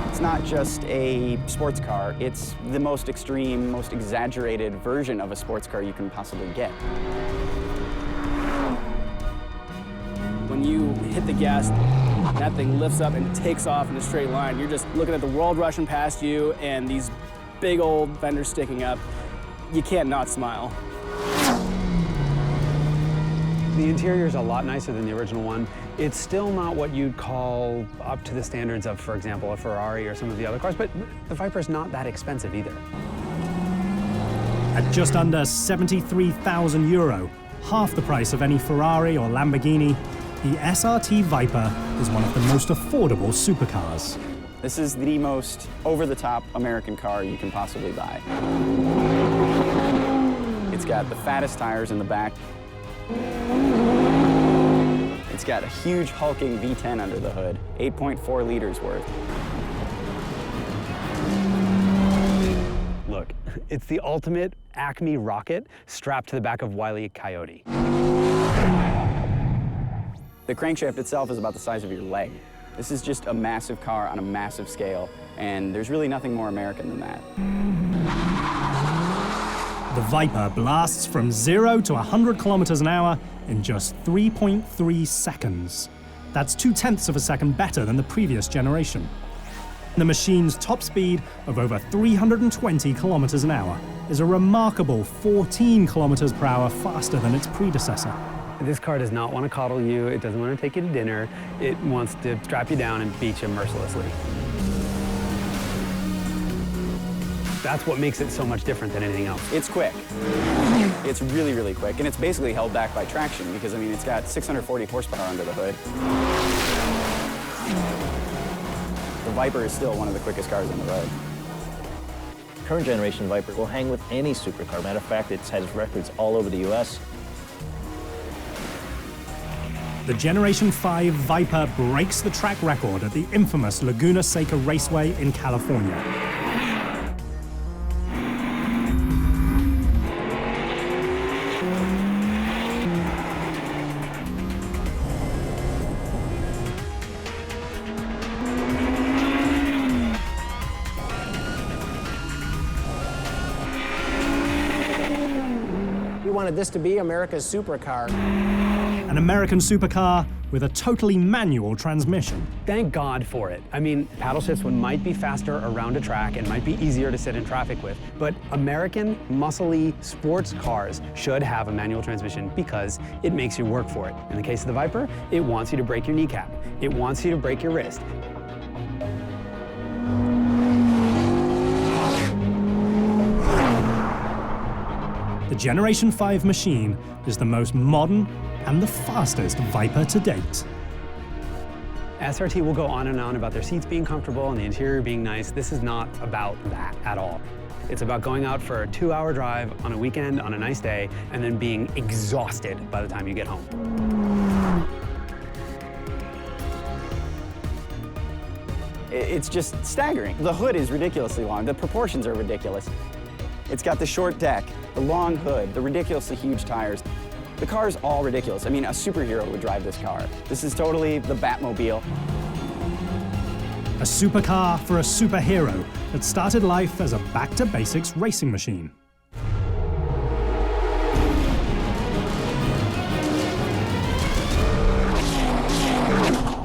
It's not just a sports car, it's the most extreme, most exaggerated version of a sports car you can possibly get. When you hit the gas, that thing lifts up and takes off in a straight line. You're just looking at the world rushing past you and these big old fenders sticking up. You can't not smile. The interior is a lot nicer than the original one. It's still not what you'd call up to the standards of, for example, a Ferrari or some of the other cars, but the Viper's not that expensive either. At just under €73,000, half the price of any Ferrari or Lamborghini, the SRT Viper is one of the most affordable supercars. This is the most over-the-top American car you can possibly buy. It's got the fattest tires in the back. It's got a huge hulking V10 under the hood, 8.4 liters worth. Look, it's the ultimate Acme rocket strapped to the back of Wile E. Coyote. The crankshaft itself is about the size of your leg. This is just a massive car on a massive scale, and there's really nothing more American than that. The Viper blasts from 0 to 100 kilometers an hour in just 3.3 seconds. That's 0.2 of a second better than the previous generation. The machine's top speed of over 320 kilometers an hour is a remarkable 14 kilometers per hour faster than its predecessor. This car does not want to coddle you. It doesn't want to take you to dinner. It wants to strap you down and beat you mercilessly. That's what makes it so much different than anything else. It's quick. It's really, really quick, and it's basically held back by traction because, I mean, it's got 640 horsepower under the hood. The Viper is still one of the quickest cars on the road. Current generation Viper will hang with any supercar. Matter of fact, it has records all over the US. The Generation 5 Viper breaks the track record at the infamous Laguna Seca Raceway in California. We wanted this to be America's supercar. An American supercar with a totally manual transmission. Thank God for it. I mean, paddle shifts might be faster around a track and might be easier to sit in traffic with, but American muscly sports cars should have a manual transmission because it makes you work for it. In the case of the Viper, it wants you to break your kneecap. It wants you to break your wrist. The Generation 5 machine is the most modern and the fastest Viper to date. SRT will go on and on about their seats being comfortable and the interior being nice. This is not about that at all. It's about going out for a 2-hour drive on a weekend on a nice day and then being exhausted by the time you get home. It's just staggering. The hood is ridiculously long. The proportions are ridiculous. It's got the short deck, the long hood, the ridiculously huge tires. The car's all ridiculous. I mean, a superhero would drive this car. This is totally the Batmobile. A supercar for a superhero that started life as a back-to-basics racing machine.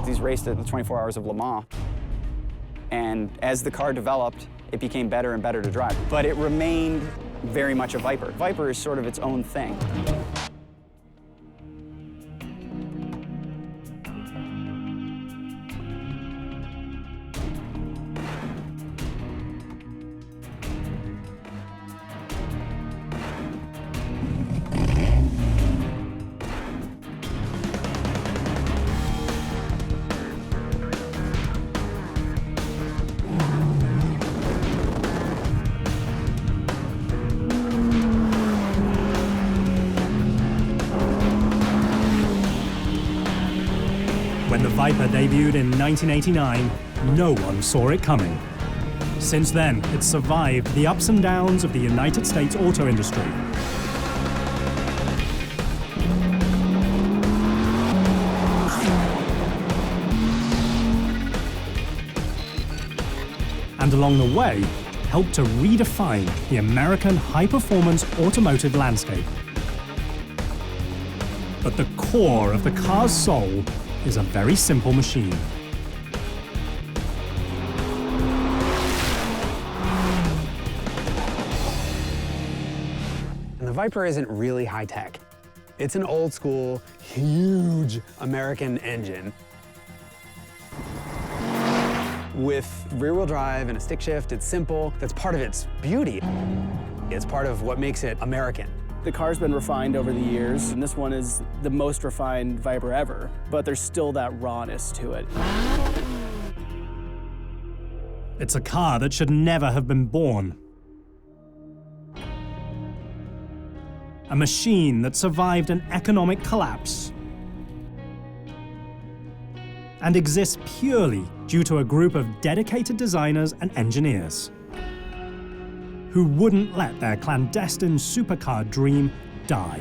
These raced at the 24 Hours of Le Mans. And as the car developed, it became better and better to drive. But it remained very much a Viper. Viper is sort of its own thing. When the Viper debuted in 1989, no one saw it coming. Since then, it's survived the ups and downs of the United States auto industry. And along the way, helped to redefine the American high-performance automotive landscape. But the core of the car's soul is a very simple machine. And the Viper isn't really high tech. It's an old school, huge American engine with rear-wheel drive and a stick shift. It's simple. That's part of its beauty. It's part of what makes it American. The car's been refined over the years, and this one is the most refined Viper ever, but there's still that rawness to it. It's a car that should never have been born. A machine that survived an economic collapse and exists purely due to a group of dedicated designers and engineers who wouldn't let their clandestine supercar dream die.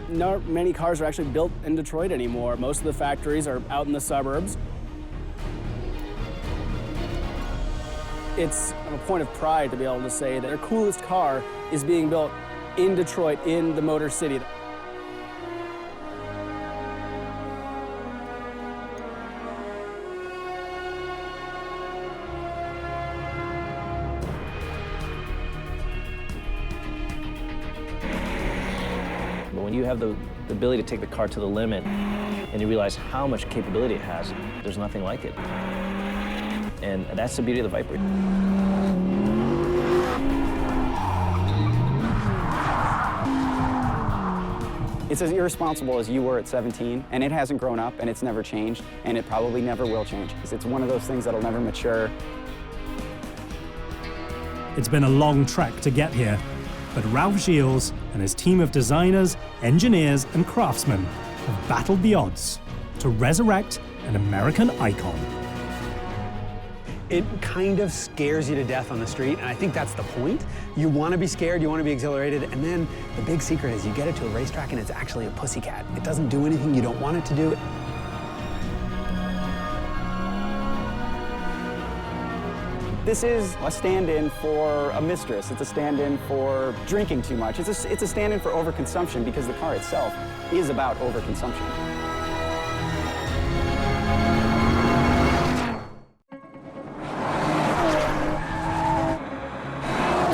Not many cars are actually built in Detroit anymore. Most of the factories are out in the suburbs. It's a point of pride to be able to say that their coolest car is being built in Detroit, in the Motor City. When you have the ability to take the car to the limit and you realize how much capability it has, there's nothing like it. And that's the beauty of the Viper. It's as irresponsible as you were at 17, and it hasn't grown up, and it's never changed, and it probably never will change. It's one of those things that'll never mature. It's been a long trek to get here, but Ralph Gilles and his team of designers, engineers, and craftsmen have battled the odds to resurrect an American icon. It kind of scares you to death on the street, and I think that's the point. You want to be scared, you want to be exhilarated, and then the big secret is you get it to a racetrack and it's actually a pussycat. It doesn't do anything you don't want it to do. This is a stand-in for a mistress. It's a stand-in for drinking too much. It's a stand-in for overconsumption because the car itself is about overconsumption.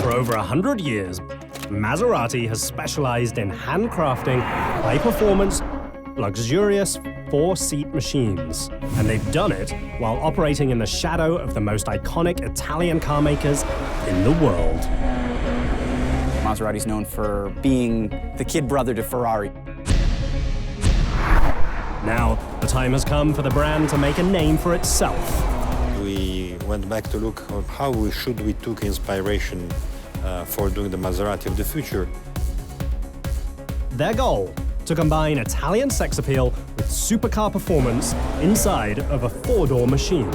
For over 100 years, Maserati has specialized in handcrafting high-performance, luxurious four-seat machines. And they've done it while operating in the shadow of the most iconic Italian car makers in the world. Maserati's known for being the kid brother to Ferrari. Now, the time has come for the brand to make a name for itself. We went back to look at how we took inspiration for doing the Maserati of the future. Their goal, to combine Italian sex appeal with supercar performance inside of a four-door machine,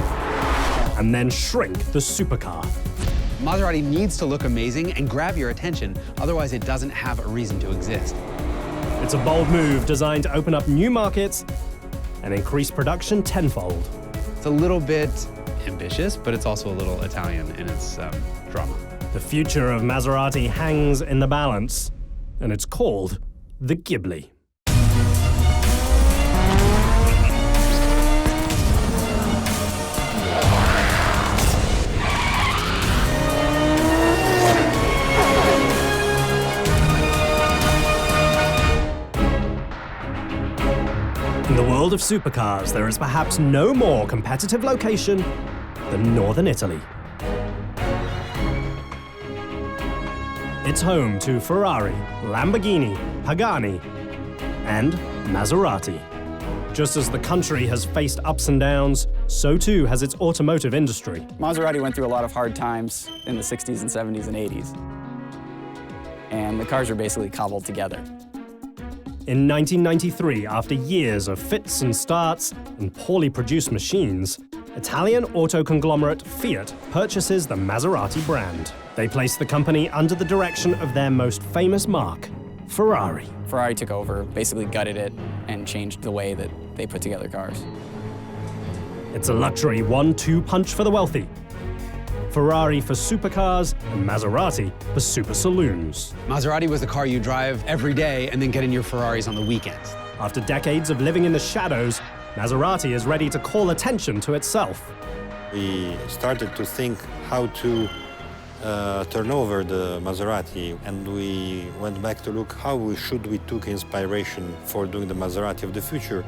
and then shrink the supercar. Maserati needs to look amazing and grab your attention, otherwise it doesn't have a reason to exist. It's a bold move designed to open up new markets and increase production tenfold. It's a little bit ambitious, but it's also a little Italian in its drama. The future of Maserati hangs in the balance, and it's called the Ghibli. world of supercars, there is perhaps no more competitive location than northern Italy. It's home to Ferrari, Lamborghini, Pagani, and Maserati. Just as the country has faced ups and downs, so too has its automotive industry. Maserati went through a lot of hard times in the 60s and 70s and 80s. And the cars are basically cobbled together. In 1993, after years of fits and starts and poorly produced machines, Italian auto conglomerate Fiat purchases the Maserati brand. They place the company under the direction of their most famous marque, Ferrari. Ferrari took over, basically gutted it, and changed the way that they put together cars. It's a luxury 1-2 punch for the wealthy. Ferrari for supercars and Maserati for super saloons. Maserati was the car you drive every day and then get in your Ferraris on the weekends. After decades of living in the shadows, Maserati is ready to call attention to itself. We started to think how to turn over the Maserati, and we went back to look how we took inspiration for doing the Maserati of the future.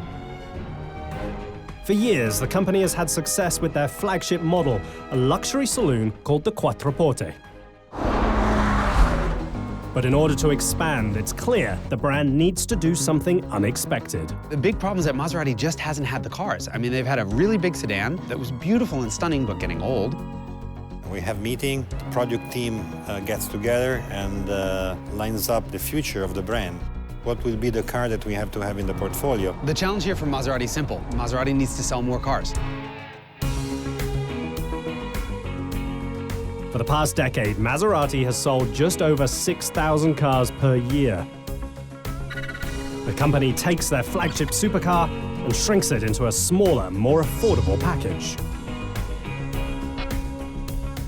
For years, the company has had success with their flagship model, a luxury saloon called the Quattroporte. But in order to expand, it's clear the brand needs to do something unexpected. The big problem is that Maserati just hasn't had the cars. I mean, they've had a really big sedan that was beautiful and stunning, but getting old. We have meeting, the project team gets together and lines up the future of the brand. What will be the car that we have to have in the portfolio? The challenge here for Maserati is simple. Maserati needs to sell more cars. For the past decade, Maserati has sold just over 6,000 cars per year. The company takes their flagship supercar and shrinks it into a smaller, more affordable package.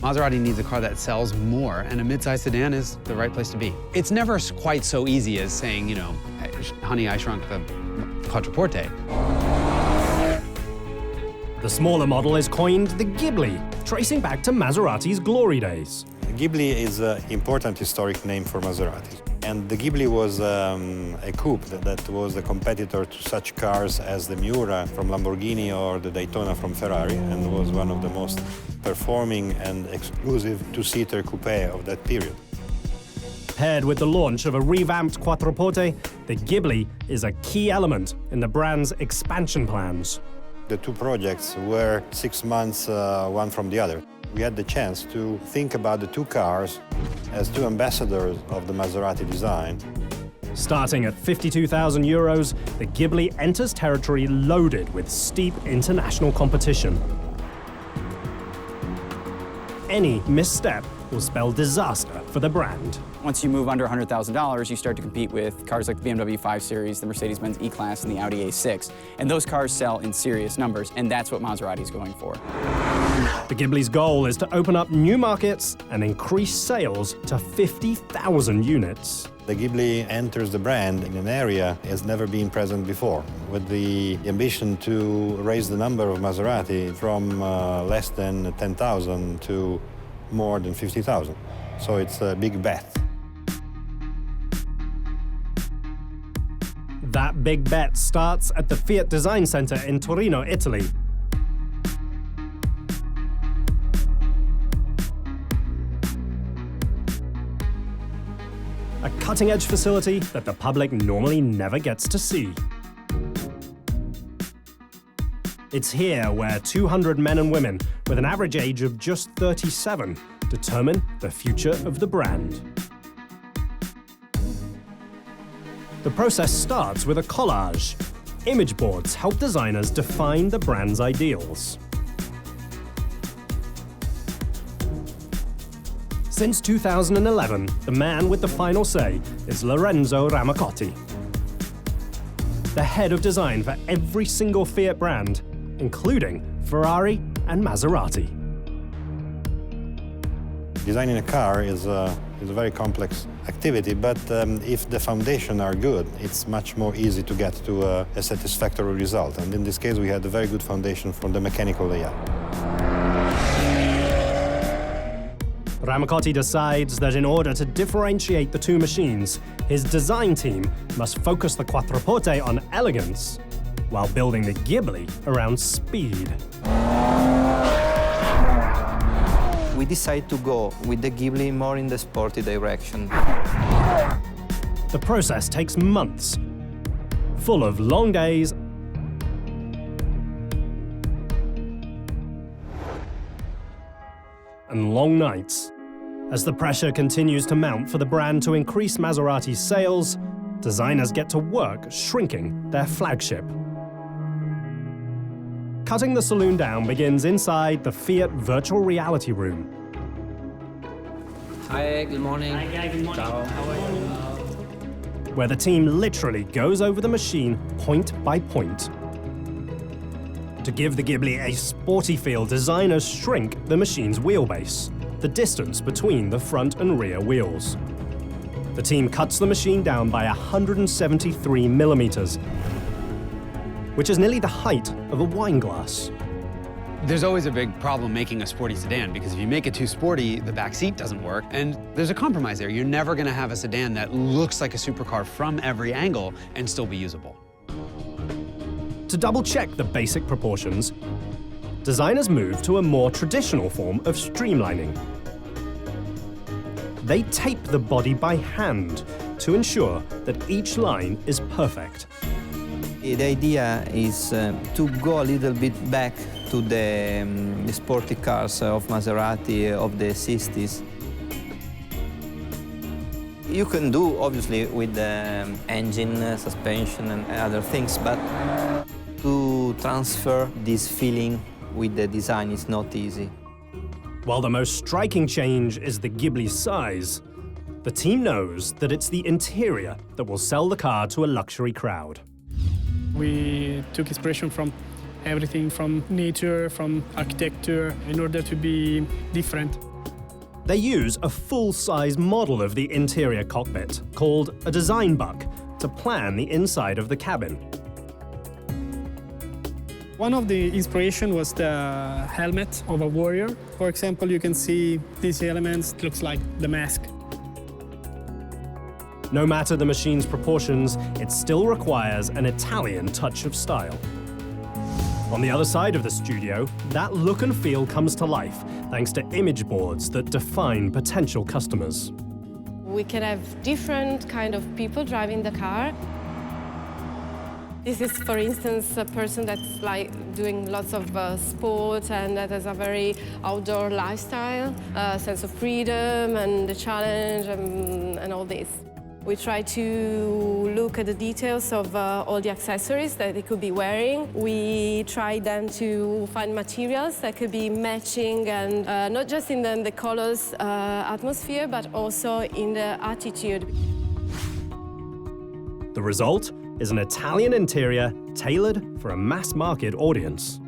Maserati needs a car that sells more, and a midsize sedan is the right place to be. It's never quite so easy as saying, you know, honey, I shrunk the Quattroporte. The smaller model is coined the Ghibli, tracing back to Maserati's glory days. Ghibli is an important historic name for Maserati. And the Ghibli was a coupe that was a competitor to such cars as the Miura from Lamborghini or the Daytona from Ferrari, and was one of the most performing and exclusive two-seater coupe of that period. Paired with the launch of a revamped Quattroporte, the Ghibli is a key element in the brand's expansion plans. The two projects were 6 months one from the other. We had the chance to think about the two cars as two ambassadors of the Maserati design. Starting at 52,000 euros, the Ghibli enters territory loaded with steep international competition. Any misstep will spell disaster for the brand. Once you move under $100,000, you start to compete with cars like the BMW 5 Series, the Mercedes-Benz E-Class, and the Audi A6. And those cars sell in serious numbers, and that's what Maserati's going for. The Ghibli's goal is to open up new markets and increase sales to 50,000 units. The Ghibli enters the brand in an area it has never been present before, with the ambition to raise the number of Maserati from less than 10,000 to more than 50,000. So it's a big bet. That big bet starts at the Fiat Design Center in Torino, Italy. A cutting-edge facility that the public normally never gets to see. It's here where 200 men and women with an average age of just 37 determine the future of the brand. The process starts with a collage. Image boards help designers define the brand's ideals. Since 2011, the man with the final say is Lorenzo Ramacotti, the head of design for every single Fiat brand, including Ferrari and Maserati. Designing a car is a very complex activity, but if the foundations are good, it's much more easy to get to a satisfactory result. And in this case, we had a very good foundation from the mechanical layout. Ramacotti decides that in order to differentiate the two machines, his design team must focus the Quattroporte on elegance while building the Ghibli around speed. We decided to go with the Ghibli more in the sporty direction. The process takes months, full of long days and long nights. As the pressure continues to mount for the brand to increase Maserati's sales, designers get to work shrinking their flagship. Cutting the saloon down begins inside the Fiat virtual reality room. Hi, good morning. Hi, guys, good morning. Ciao. How are you? Where the team literally goes over the machine point by point. To give the Ghibli a sporty feel, designers shrink the machine's wheelbase, the distance between the front and rear wheels. The team cuts the machine down by 173 millimeters, which is nearly the height of a wine glass. There's always a big problem making a sporty sedan because if you make it too sporty, the back seat doesn't work. And there's a compromise there. You're never going to have a sedan that looks like a supercar from every angle and still be usable. To double-check the basic proportions, designers move to a more traditional form of streamlining. They tape the body by hand to ensure that each line is perfect. The idea is to go a little bit back to the sporty cars of Maserati of the 60s. You can do, obviously, with the engine, suspension, and other things, but to transfer this feeling with the design is not easy. While the most striking change is the Ghibli's size, the team knows that it's the interior that will sell the car to a luxury crowd. We took inspiration from everything, from nature, from architecture, in order to be different. They use a full-size model of the interior cockpit, called a design buck, to plan the inside of the cabin. One of the inspiration was the helmet of a warrior. For example, you can see these elements, it looks like the mask. No matter the machine's proportions, it still requires an Italian touch of style. On the other side of the studio, that look and feel comes to life thanks to image boards that define potential customers. We can have different kind of people driving the car. This is, for instance, a person that's like doing lots of sport and that has a very outdoor lifestyle, sense of freedom and the challenge and all this. We try to look at the details of all the accessories that they could be wearing. We try then to find materials that could be matching and not just in the colors atmosphere, but also in the attitude. The result is an Italian interior tailored for a mass-market audience.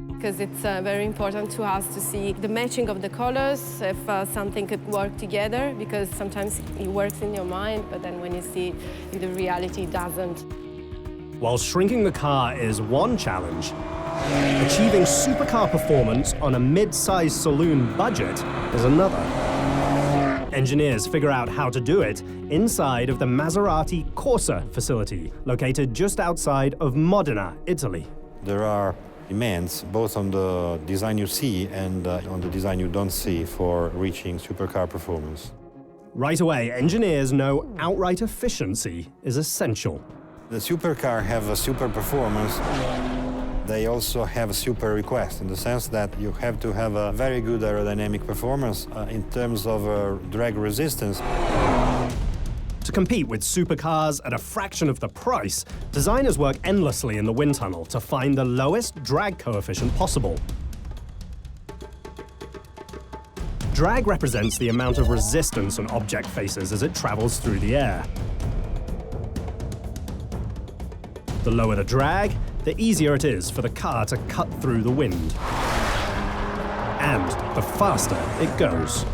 Because it's very important to us to see the matching of the colors, if something could work together, because sometimes it works in your mind, but then when you see it, the reality doesn't. While shrinking the car is one challenge, achieving supercar performance on a mid-sized saloon budget is another. Engineers figure out how to do it inside of the Maserati Corsa facility, located just outside of Modena, Italy. There are demands both on the design you see and on the design you don't see for reaching supercar performance. Right away, engineers know outright efficiency is essential. The supercar have a super performance. They also have a super request in the sense that you have to have a very good aerodynamic performance in terms of drag resistance. To compete with supercars at a fraction of the price, designers work endlessly in the wind tunnel to find the lowest drag coefficient possible. Drag represents the amount of resistance an object faces as it travels through the air. The lower the drag, the easier it is for the car to cut through the wind. And the faster it goes.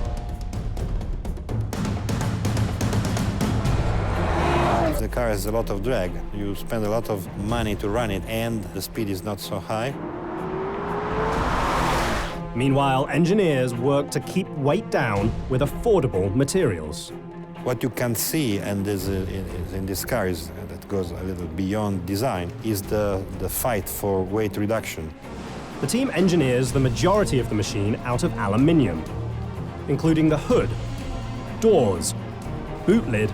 If the car has a lot of drag, you spend a lot of money to run it and the speed is not so high. Meanwhile, engineers work to keep weight down with affordable materials. What you can see, and is in this car, that goes a little beyond design, is the fight for weight reduction. The team engineers the majority of the machine out of aluminium, including the hood, doors, boot lid,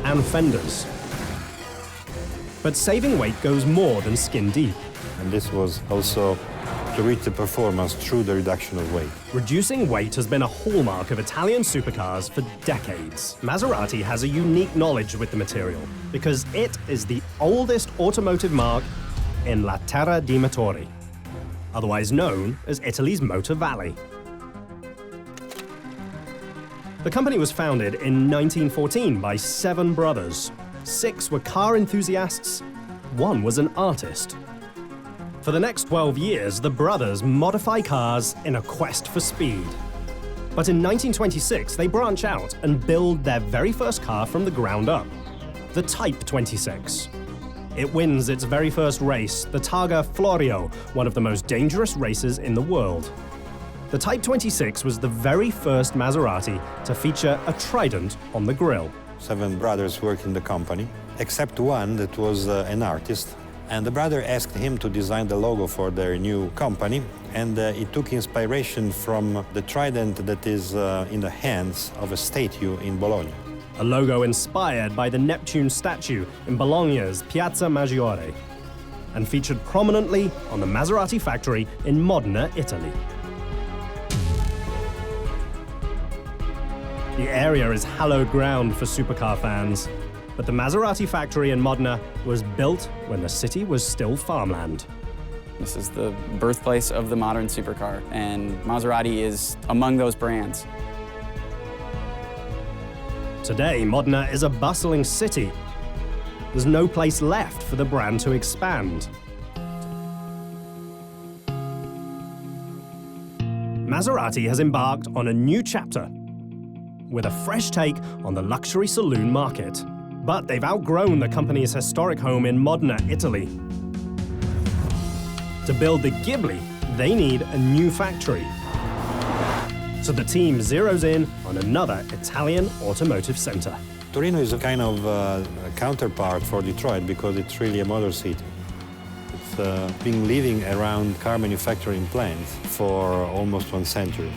and fenders. But saving weight goes more than skin deep. And this was also to reach the performance through the reduction of weight. Reducing weight has been a hallmark of Italian supercars for decades. Maserati has a unique knowledge with the material because it is the oldest automotive marque in La Terra dei Motori, otherwise known as Italy's Motor Valley. The company was founded in 1914 by 7 brothers. 6 were car enthusiasts, 1 was an artist. For the next 12 years, the brothers modify cars in a quest for speed. But in 1926, they branch out and build their very first car from the ground up, the Type 26. It wins its very first race, the Targa Florio, one of the most dangerous races in the world. The Type 26 was the very first Maserati to feature a trident on the grille. 7 brothers worked in the company, except one that was an artist. And the brother asked him to design the logo for their new company, and he took inspiration from the trident that is in the hands of a statue in Bologna. A logo inspired by the Neptune statue in Bologna's Piazza Maggiore, and featured prominently on the Maserati factory in Modena, Italy. The area is hallowed ground for supercar fans, but the Maserati factory in Modena was built when the city was still farmland. This is the birthplace of the modern supercar, and Maserati is among those brands. Today, Modena is a bustling city. There's no place left for the brand to expand. Maserati has embarked on a new chapter with a fresh take on the luxury saloon market. But they've outgrown the company's historic home in Modena, Italy. To build the Ghibli, they need a new factory. So the team zeroes in on another Italian automotive center. Torino is a kind of counterpart for Detroit because it's really a motor city. It's been living around car manufacturing plants for almost 1 century.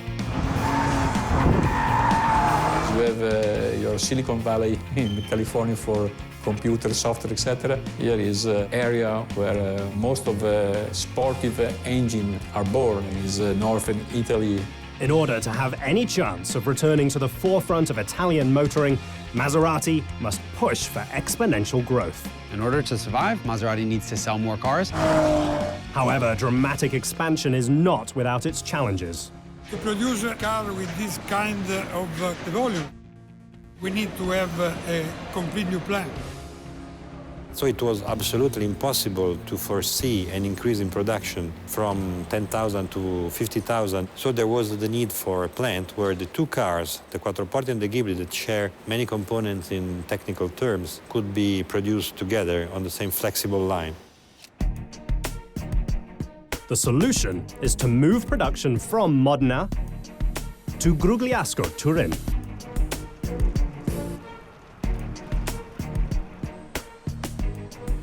You have your Silicon Valley in California for computer, software, etc. Here is an area where most of the sportive engines are born, is northern Italy. In order to have any chance of returning to the forefront of Italian motoring, Maserati must push for exponential growth. In order to survive, Maserati needs to sell more cars. However, dramatic expansion is not without its challenges. To produce a car with this kind of volume, we need to have a complete new plan. So it was absolutely impossible to foresee an increase in production from 10,000 to 50,000. So there was the need for a plant where the 2 cars, the Quattroporte and the Ghibli, that share many components in technical terms, could be produced together on the same flexible line. The solution is to move production from Modena to Grugliasco, Turin.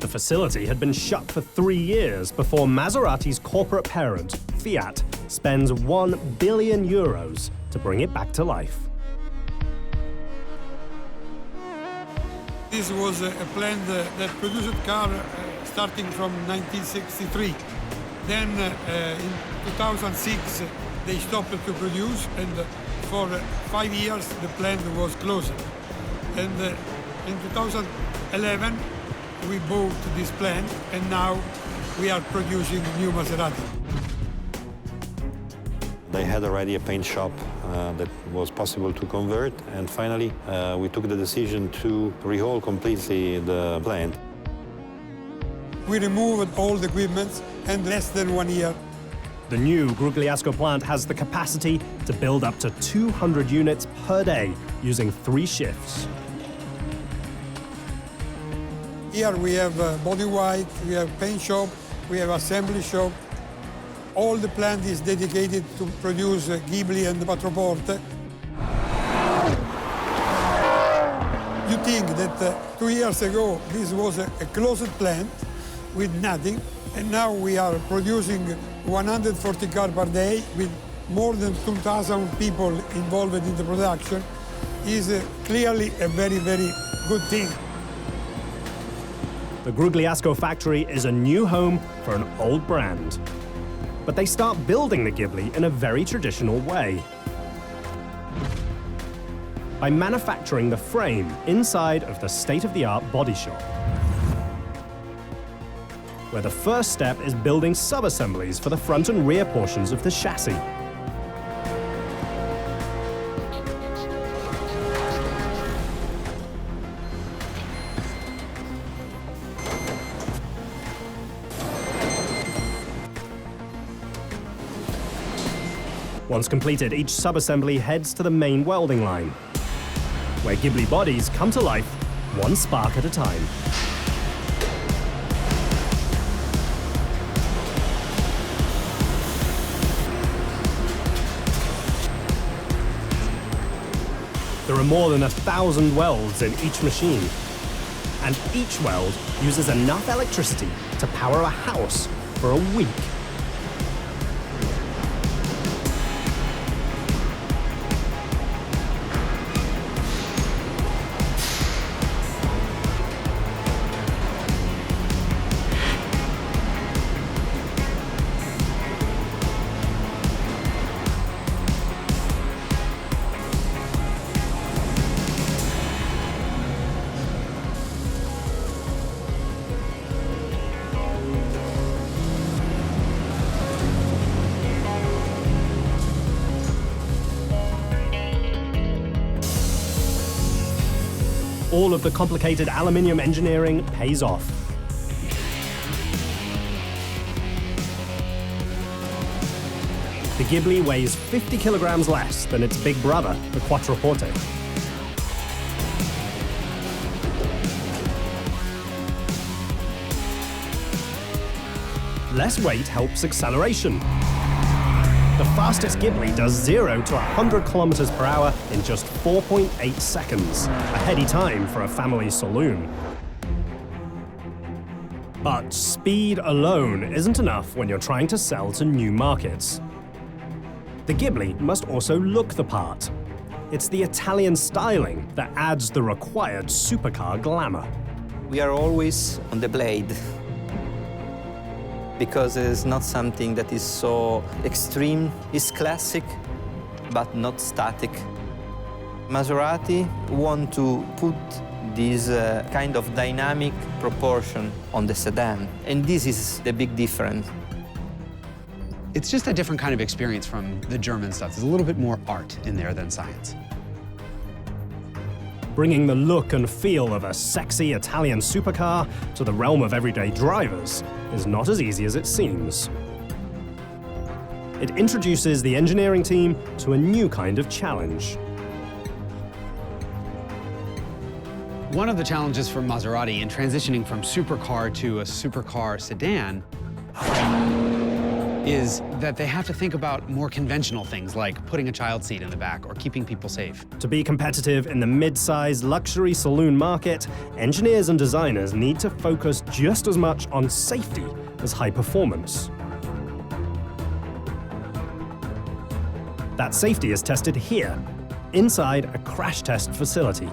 The facility had been shut for 3 years before Maserati's corporate parent, Fiat, spends €1 billion to bring it back to life. This was a plant that produced car starting from 1963. Then in 2006, they stopped to produce, and for 5 years, the plant was closed. And in 2011, we bought this plant, and now we are producing new Maserati. They had already a paint shop that was possible to convert, and finally, we took the decision to rehaul completely the plant. We removed all the equipment in less than 1 year. The new Grugliasco plant has the capacity to build up to 200 units per day using 3 shifts. Here we have body white, we have paint shop, we have assembly shop. All the plant is dedicated to produce Ghibli and Quattroporte. think that 2 years ago this was a closed plant with nothing, and now we are producing 140 cars per day with more than 2,000 people involved in the production. Is clearly a very, very good thing. The Grugliasco factory is a new home for an old brand. But they start building the Ghibli in a very traditional way. By manufacturing the frame inside of the state-of-the-art body shop, where the first step is building sub-assemblies for the front and rear portions of the chassis. Once completed, each sub-assembly heads to the main welding line, where Ghibli bodies come to life one spark at a time. There are more than 1,000 welds in each machine, and each weld uses enough electricity to power a house for a week. All of the complicated aluminium engineering pays off. The Ghibli weighs 50 kilograms less than its big brother, the Quattroporte. Less weight helps acceleration. The fastest Ghibli does 0 to 100 kilometers per hour in just 4.8 seconds, a heady time for a family saloon. But speed alone isn't enough when you're trying to sell to new markets. The Ghibli must also look the part. It's the Italian styling that adds the required supercar glamour. We are always on the blade, because it's not something that is so extreme. It's classic, but not static. Maserati want to put this kind of dynamic proportion on the sedan, and this is the big difference. It's just a different kind of experience from the German stuff. There's a little bit more art in there than science. Bringing the look and feel of a sexy Italian supercar to the realm of everyday drivers is not as easy as it seems. It introduces the engineering team to a new kind of challenge. One of the challenges for Maserati in transitioning from supercar to a supercar sedan is that they have to think about more conventional things like putting a child seat in the back or keeping people safe. To be competitive in the mid-size luxury saloon market, engineers and designers need to focus just as much on safety as high performance. That safety is tested here, inside a crash test facility.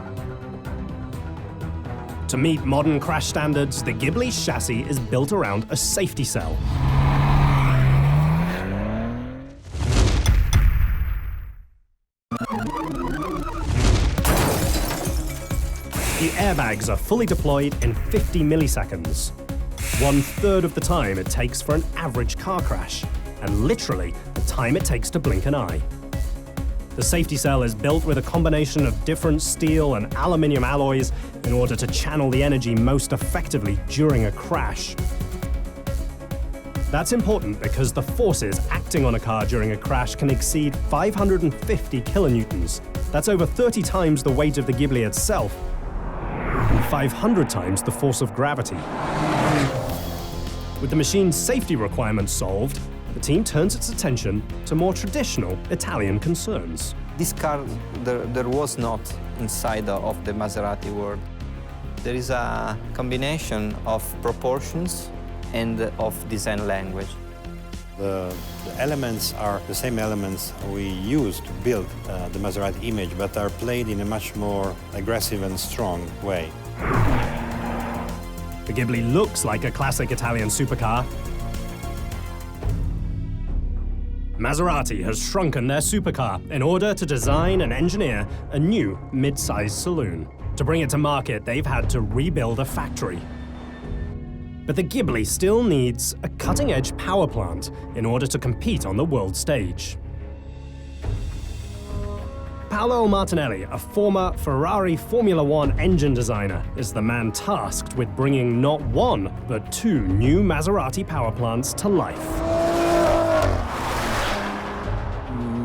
To meet modern crash standards, the Ghibli chassis is built around a safety cell. The airbags are fully deployed in 50 milliseconds, 1/3 of the time it takes for an average car crash, and literally the time it takes to blink an eye. The safety cell is built with a combination of different steel and aluminium alloys in order to channel the energy most effectively during a crash. That's important because the forces acting on a car during a crash can exceed 550 kilonewtons. That's over 30 times the weight of the Ghibli itself, and 500 times the force of gravity. With the machine's safety requirements solved, the team turns its attention to more traditional Italian concerns. This car, there was not inside of the Maserati world. There is a combination of proportions and of design language. The elements are the same elements we use to build the Maserati image, but are played in a much more aggressive and strong way. The Ghibli looks like a classic Italian supercar. Maserati has shrunken their supercar in order to design and engineer a new mid-sized saloon. To bring it to market, they've had to rebuild a factory. But the Ghibli still needs a cutting-edge power plant in order to compete on the world stage. Paolo Martinelli, a former Ferrari Formula One engine designer, is the man tasked with bringing not one, but two new Maserati power plants to life.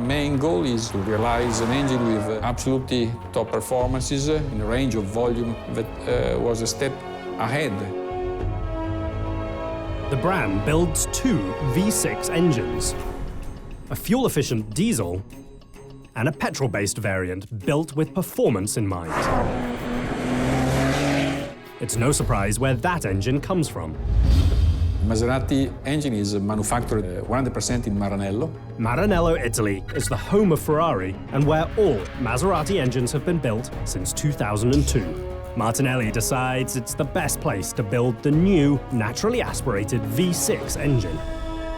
Main goal is to realize an engine with absolutely top performances in a range of volume that was a step ahead. The brand builds two V6 engines, a fuel-efficient diesel and a petrol-based variant built with performance in mind. It's no surprise where that engine comes from. Maserati engine is manufactured 100% in Maranello. Maranello, Italy is the home of Ferrari and where all Maserati engines have been built since 2002. Martinelli decides it's the best place to build the new, naturally aspirated V6 engine.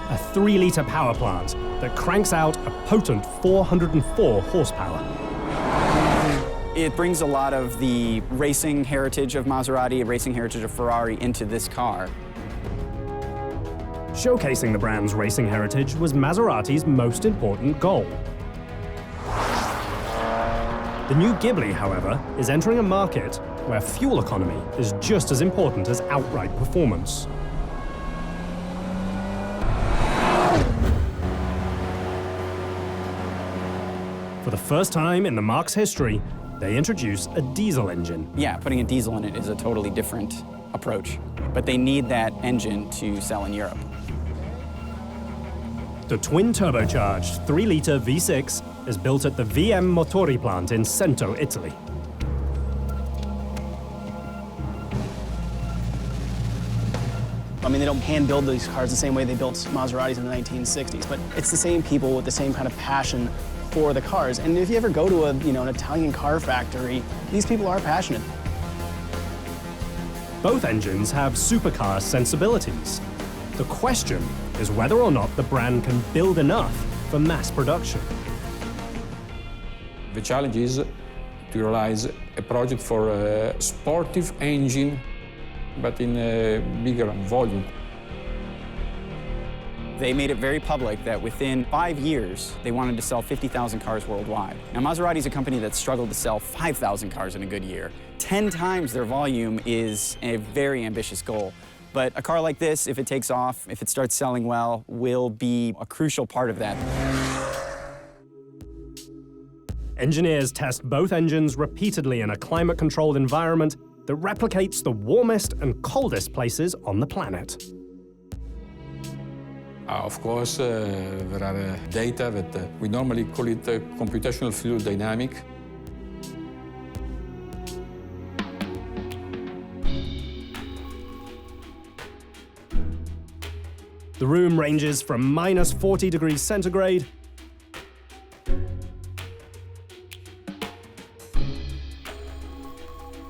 A 3-litre power plant that cranks out a potent 404 horsepower. It brings a lot of the racing heritage of Maserati, racing heritage of Ferrari into this car. Showcasing the brand's racing heritage was Maserati's most important goal. The new Ghibli, however, is entering a market where fuel economy is just as important as outright performance. For the first time in the marque's history, they introduce a diesel engine. Yeah, putting a diesel in it is a totally different approach, but they need that engine to sell in Europe. The twin-turbocharged 3-litre V6 is built at the VM Motori plant in Cento, Italy. I mean, they don't hand-build these cars the same way they built Maseratis in the 1960s, but it's the same people with the same kind of passion for the cars. And if you ever go to an Italian car factory, these people are passionate. Both engines have supercar sensibilities. The question is whether or not the brand can build enough for mass production. The challenge is to realize a project for a sportive engine, but in a bigger volume. They made it very public that within 5 years, they wanted to sell 50,000 cars worldwide. Now, Maserati is a company that struggled to sell 5,000 cars in a good year. 10 times their volume is a very ambitious goal. But a car like this, if it takes off, if it starts selling well, will be a crucial part of that. Engineers test both engines repeatedly in a climate-controlled environment that replicates the warmest and coldest places on the planet. Of course, there are data that we normally call it computational fluid dynamic. The room ranges from minus 40 degrees centigrade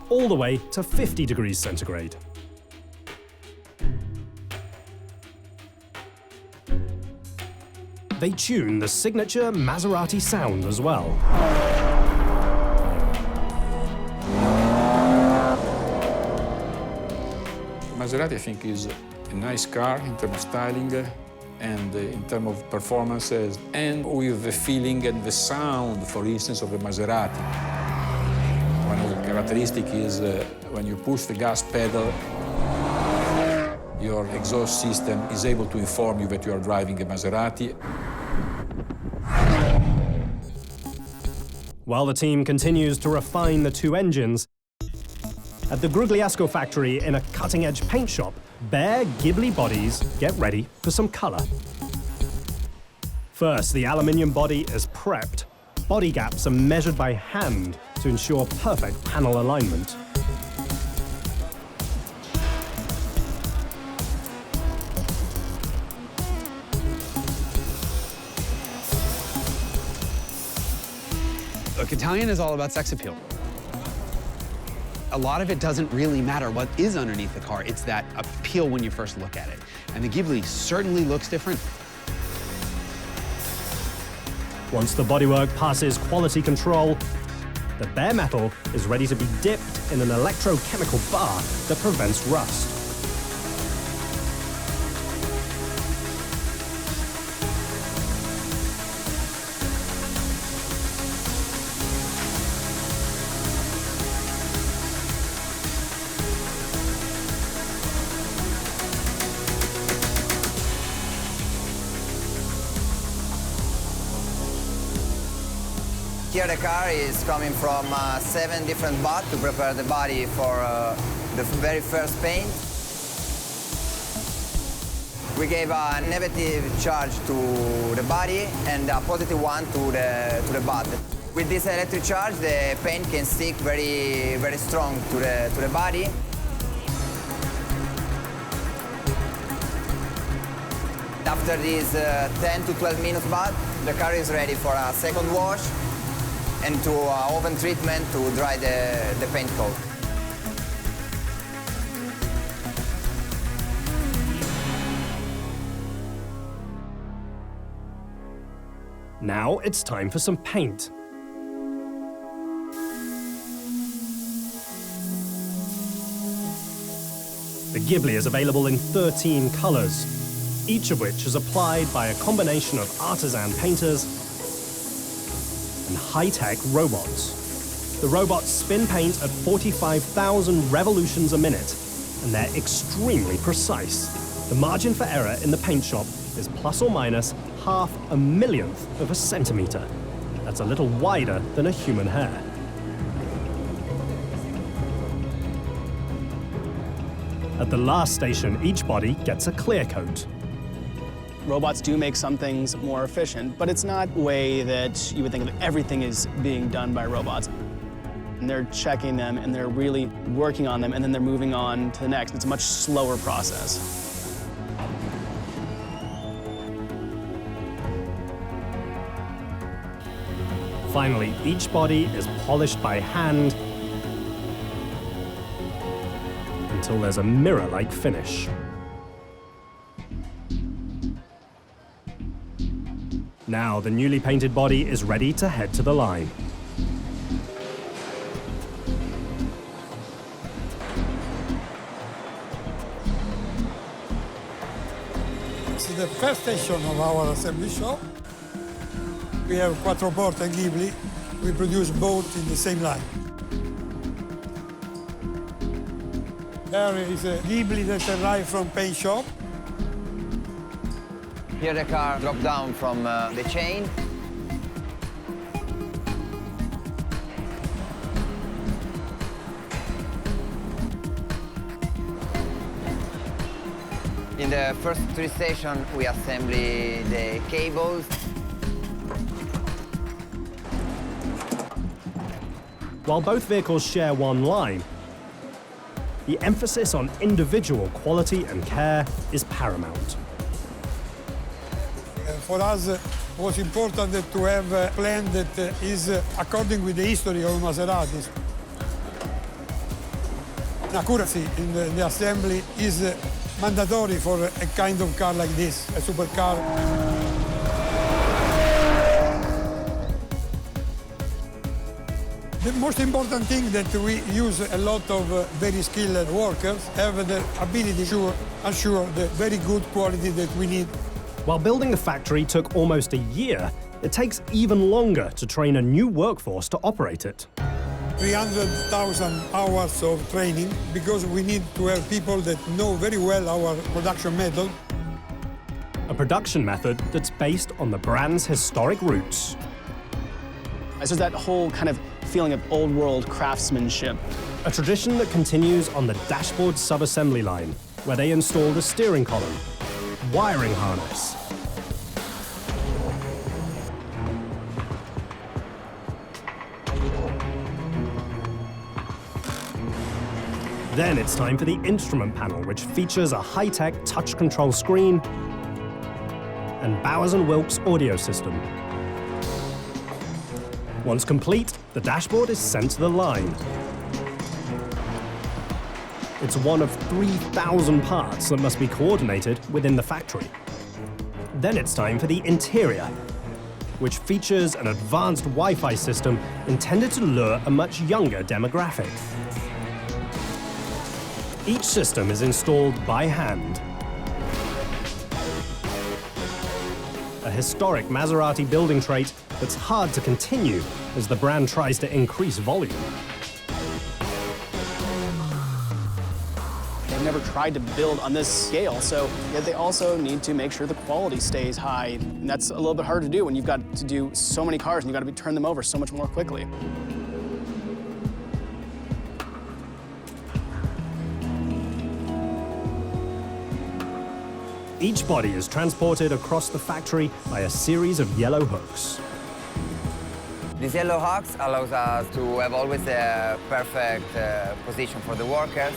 all the way to 50 degrees centigrade. They tune the signature Maserati sound as well. Maserati, I think, is a nice car in terms of styling and in terms of performances, and with the feeling and the sound, for instance, of a Maserati. One of the characteristics is when you push the gas pedal, your exhaust system is able to inform you that you are driving a Maserati. While the team continues to refine the two engines, at the Grugliasco factory in a cutting-edge paint shop, bare Ghibli bodies get ready for some color. First, the aluminium body is prepped. body gaps are measured by hand to ensure perfect panel alignment. Look, Italian is all about sex appeal. A lot of it doesn't really matter what is underneath the car. It's that appeal when you first look at it. And the Ghibli certainly looks different. Once the bodywork passes quality control, the bare metal is ready to be dipped in an electrochemical bath that prevents rust. Here the car is coming from 7 different baths to prepare the body for the very first paint. We gave a negative charge to the body and a positive one to the bath. With this electric charge, the paint can stick very strong to the body. After this 10 to 12 minutes bath, the car is ready for a second wash and to oven treatment to dry the paint coat. Now it's time for some paint. The Ghibli is available in 13 colors, each of which is applied by a combination of artisan painters and high-tech robots. The robots spin paint at 45,000 revolutions a minute, and they're extremely precise. The margin for error in the paint shop is plus or minus 0.5 millionth of a centimeter. That's a little wider than a human hair. At the last station, each body gets a clear coat. Robots do make some things more efficient, but it's not a way that you would think of everything is being done by robots. And they're checking them, and they're really working on them, and then they're moving on to the next. It's a much slower process. Finally, each body is polished by hand until there's a mirror-like finish. Now the newly painted body is ready to head to the line. This is the first station of our assembly shop. We have Quattroporte and Ghibli. We produce both in the same line. There is a Ghibli that arrived from paint shop. Here the car dropped down from the chain. In the first 3 stations, we assemble the cables. While both vehicles share one line, the emphasis on individual quality and care is paramount. For us, it was important to have a plan that is according with the history of Maseratis. Accuracy in the assembly is mandatory for a kind of car like this, a supercar. The most important thing that we use a lot of very skilled workers have the ability to assure the very good quality that we need. While building the factory took almost a year, it takes even longer to train a new workforce to operate it. 300,000 hours of training because we need to have people that know very well our production method. A production method that's based on the brand's historic roots. So that whole kind of feeling of old world craftsmanship. A tradition that continues on the dashboard sub-assembly line, where they installed a steering column, wiring harness, Then it's time for the instrument panel, which features a high-tech touch control screen and Bowers & Wilks audio system. Once complete, the dashboard is sent to the line. It's one of 3,000 parts that must be coordinated within the factory. Then it's time for the interior, which features an advanced Wi-Fi system intended to lure a much younger demographic. Each system is installed by hand. A historic Maserati building trait that's hard to continue as the brand tries to increase volume. They've never tried to build on this scale, so yet they also need to make sure the quality stays high. And that's a little bit hard to do when you've got to do so many cars and you've got to turn them over so much more quickly. Each body is transported across the factory by a series of yellow hooks. These yellow hooks allows us to have always a perfect position for the workers.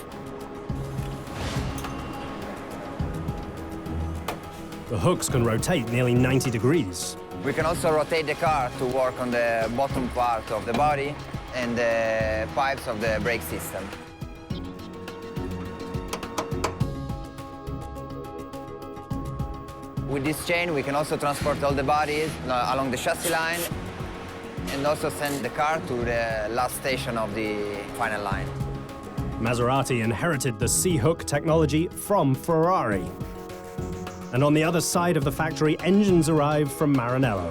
The hooks can rotate nearly 90 degrees. We can also rotate the car to work on the bottom part of the body and the pipes of the brake system. With this chain, we can also transport all the bodies along the chassis line and also send the car to the last station of the final line. Maserati inherited the C-hook technology from Ferrari. And on the other side of the factory, engines arrive from Maranello.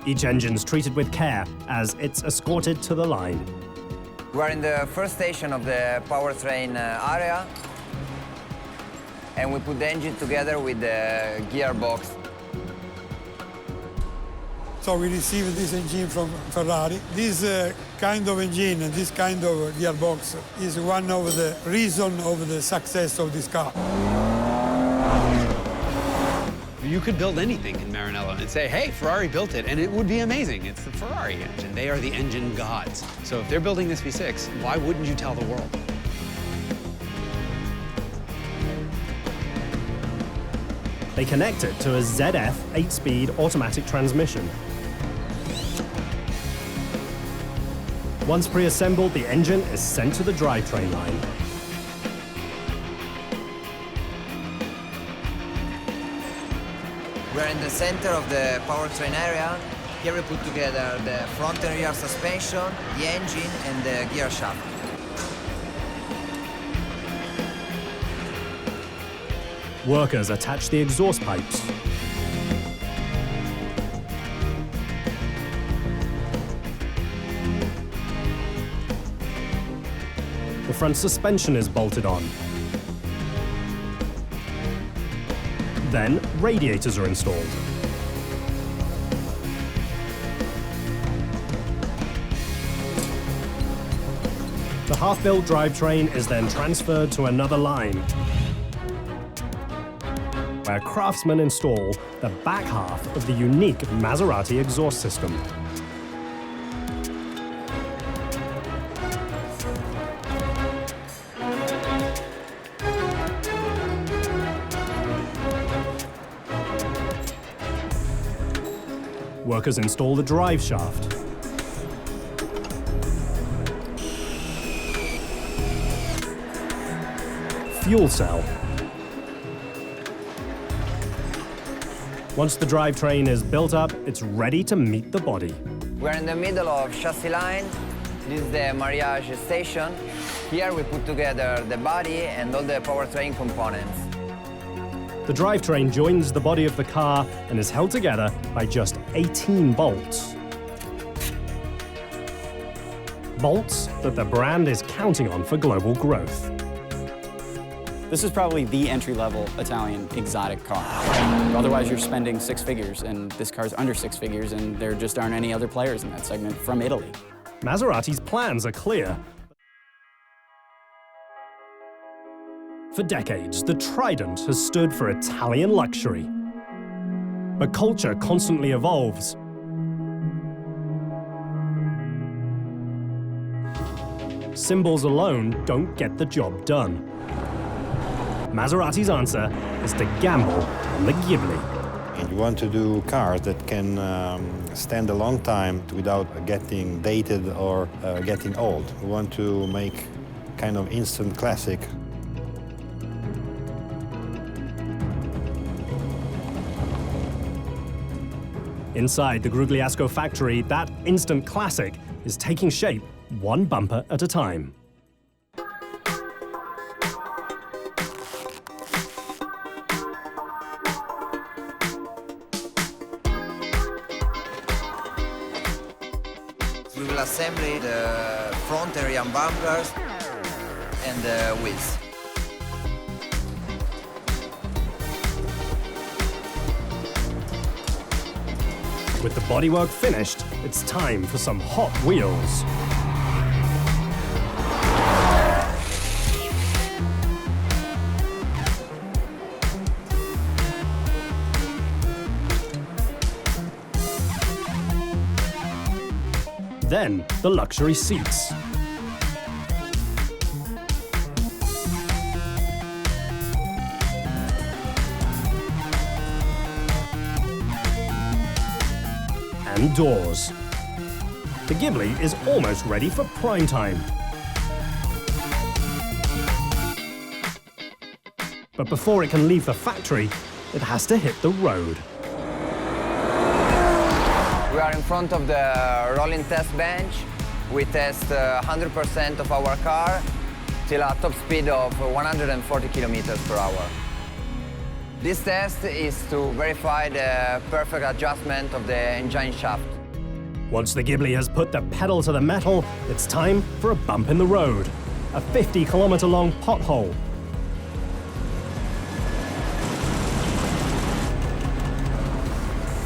Each engine's treated with care as it's escorted to the line. We're in the first station of the powertrain area, and we put the engine together with the gearbox. So we received this engine from Ferrari. This kind of engine and this kind of gearbox is one of the reasons of the success of this car. You could build anything in Maranello and say, hey, Ferrari built it, and it would be amazing. It's the Ferrari engine. They are the engine gods. So if they're building this V6, why wouldn't you tell the world? They connect it to a ZF 8-speed automatic transmission. Once pre-assembled, the engine is sent to the drivetrain line. We're in the center of the powertrain area. Here we put together the front and rear suspension, the engine, and the gear shaft. Workers attach the exhaust pipes. The front suspension is bolted on. Then, radiators are installed. The half-built drivetrain is then transferred to another line, where craftsmen install the back half of the unique Maserati exhaust system. Workers install the drive shaft. Fuel cell. Once the drivetrain is built up, it's ready to meet the body. We're in the middle of chassis line. This is the marriage station. Here we put together the body and all the powertrain components. The drivetrain joins the body of the car and is held together by just 18 bolts. Bolts that the brand is counting on for global growth. This is probably the entry-level Italian exotic car. Otherwise, you're spending 6 figures, and this car's under 6 figures, and there just aren't any other players in that segment from Italy. Maserati's plans are clear. For decades, the Trident has stood for Italian luxury. But culture constantly evolves. Symbols alone don't get the job done. Maserati's answer is to gamble on the Ghibli. And you want to do cars that can stand a long time without getting dated or getting old. You want to make kind of instant classic. Inside the Grugliasco factory, that instant classic is taking shape one bumper at a time. We will assemble the front and rear bumpers and the wheels. With the bodywork finished, it's time for some hot wheels. Then, the luxury seats. And doors. The Ghibli is almost ready for prime time. But before it can leave the factory, it has to hit the road. We are in front of the rolling test bench. We test 100% of our car till a top speed of 140 kilometers per hour. This test is to verify the perfect adjustment of the engine shaft. Once the Ghibli has put the pedal to the metal, it's time for a bump in the road. A 50-kilometer-long pothole.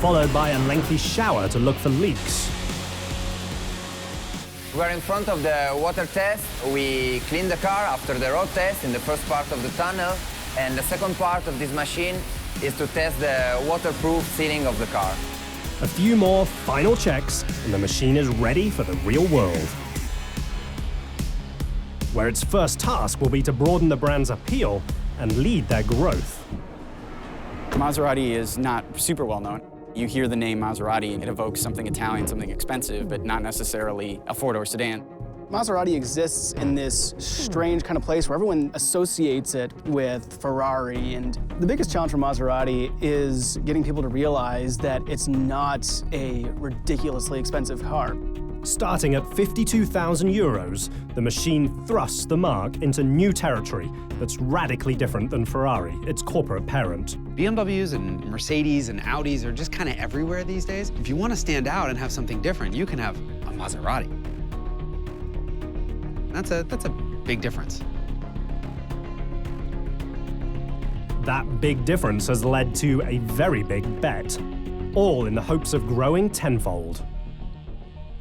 Followed by a lengthy shower to look for leaks. We are in front of the water test. We clean the car after the road test in the first part of the tunnel. And the second part of this machine is to test the waterproof sealing of the car. A few more final checks, and the machine is ready for the real world. Where its first task will be to broaden the brand's appeal and lead their growth. Maserati is not super well known. You hear the name Maserati and it evokes something Italian, something expensive, but not necessarily a four-door sedan. Maserati exists in this strange kind of place where everyone associates it with Ferrari, and the biggest challenge for Maserati is getting people to realize that it's not a ridiculously expensive car. Starting at 52,000 euros, the machine thrusts the marque into new territory that's radically different than Ferrari, its corporate parent. BMWs and Mercedes and Audis are just kind of everywhere these days. If you want to stand out and have something different, you can have a Maserati. That's a big difference. That big difference has led to a very big bet, all in the hopes of growing tenfold.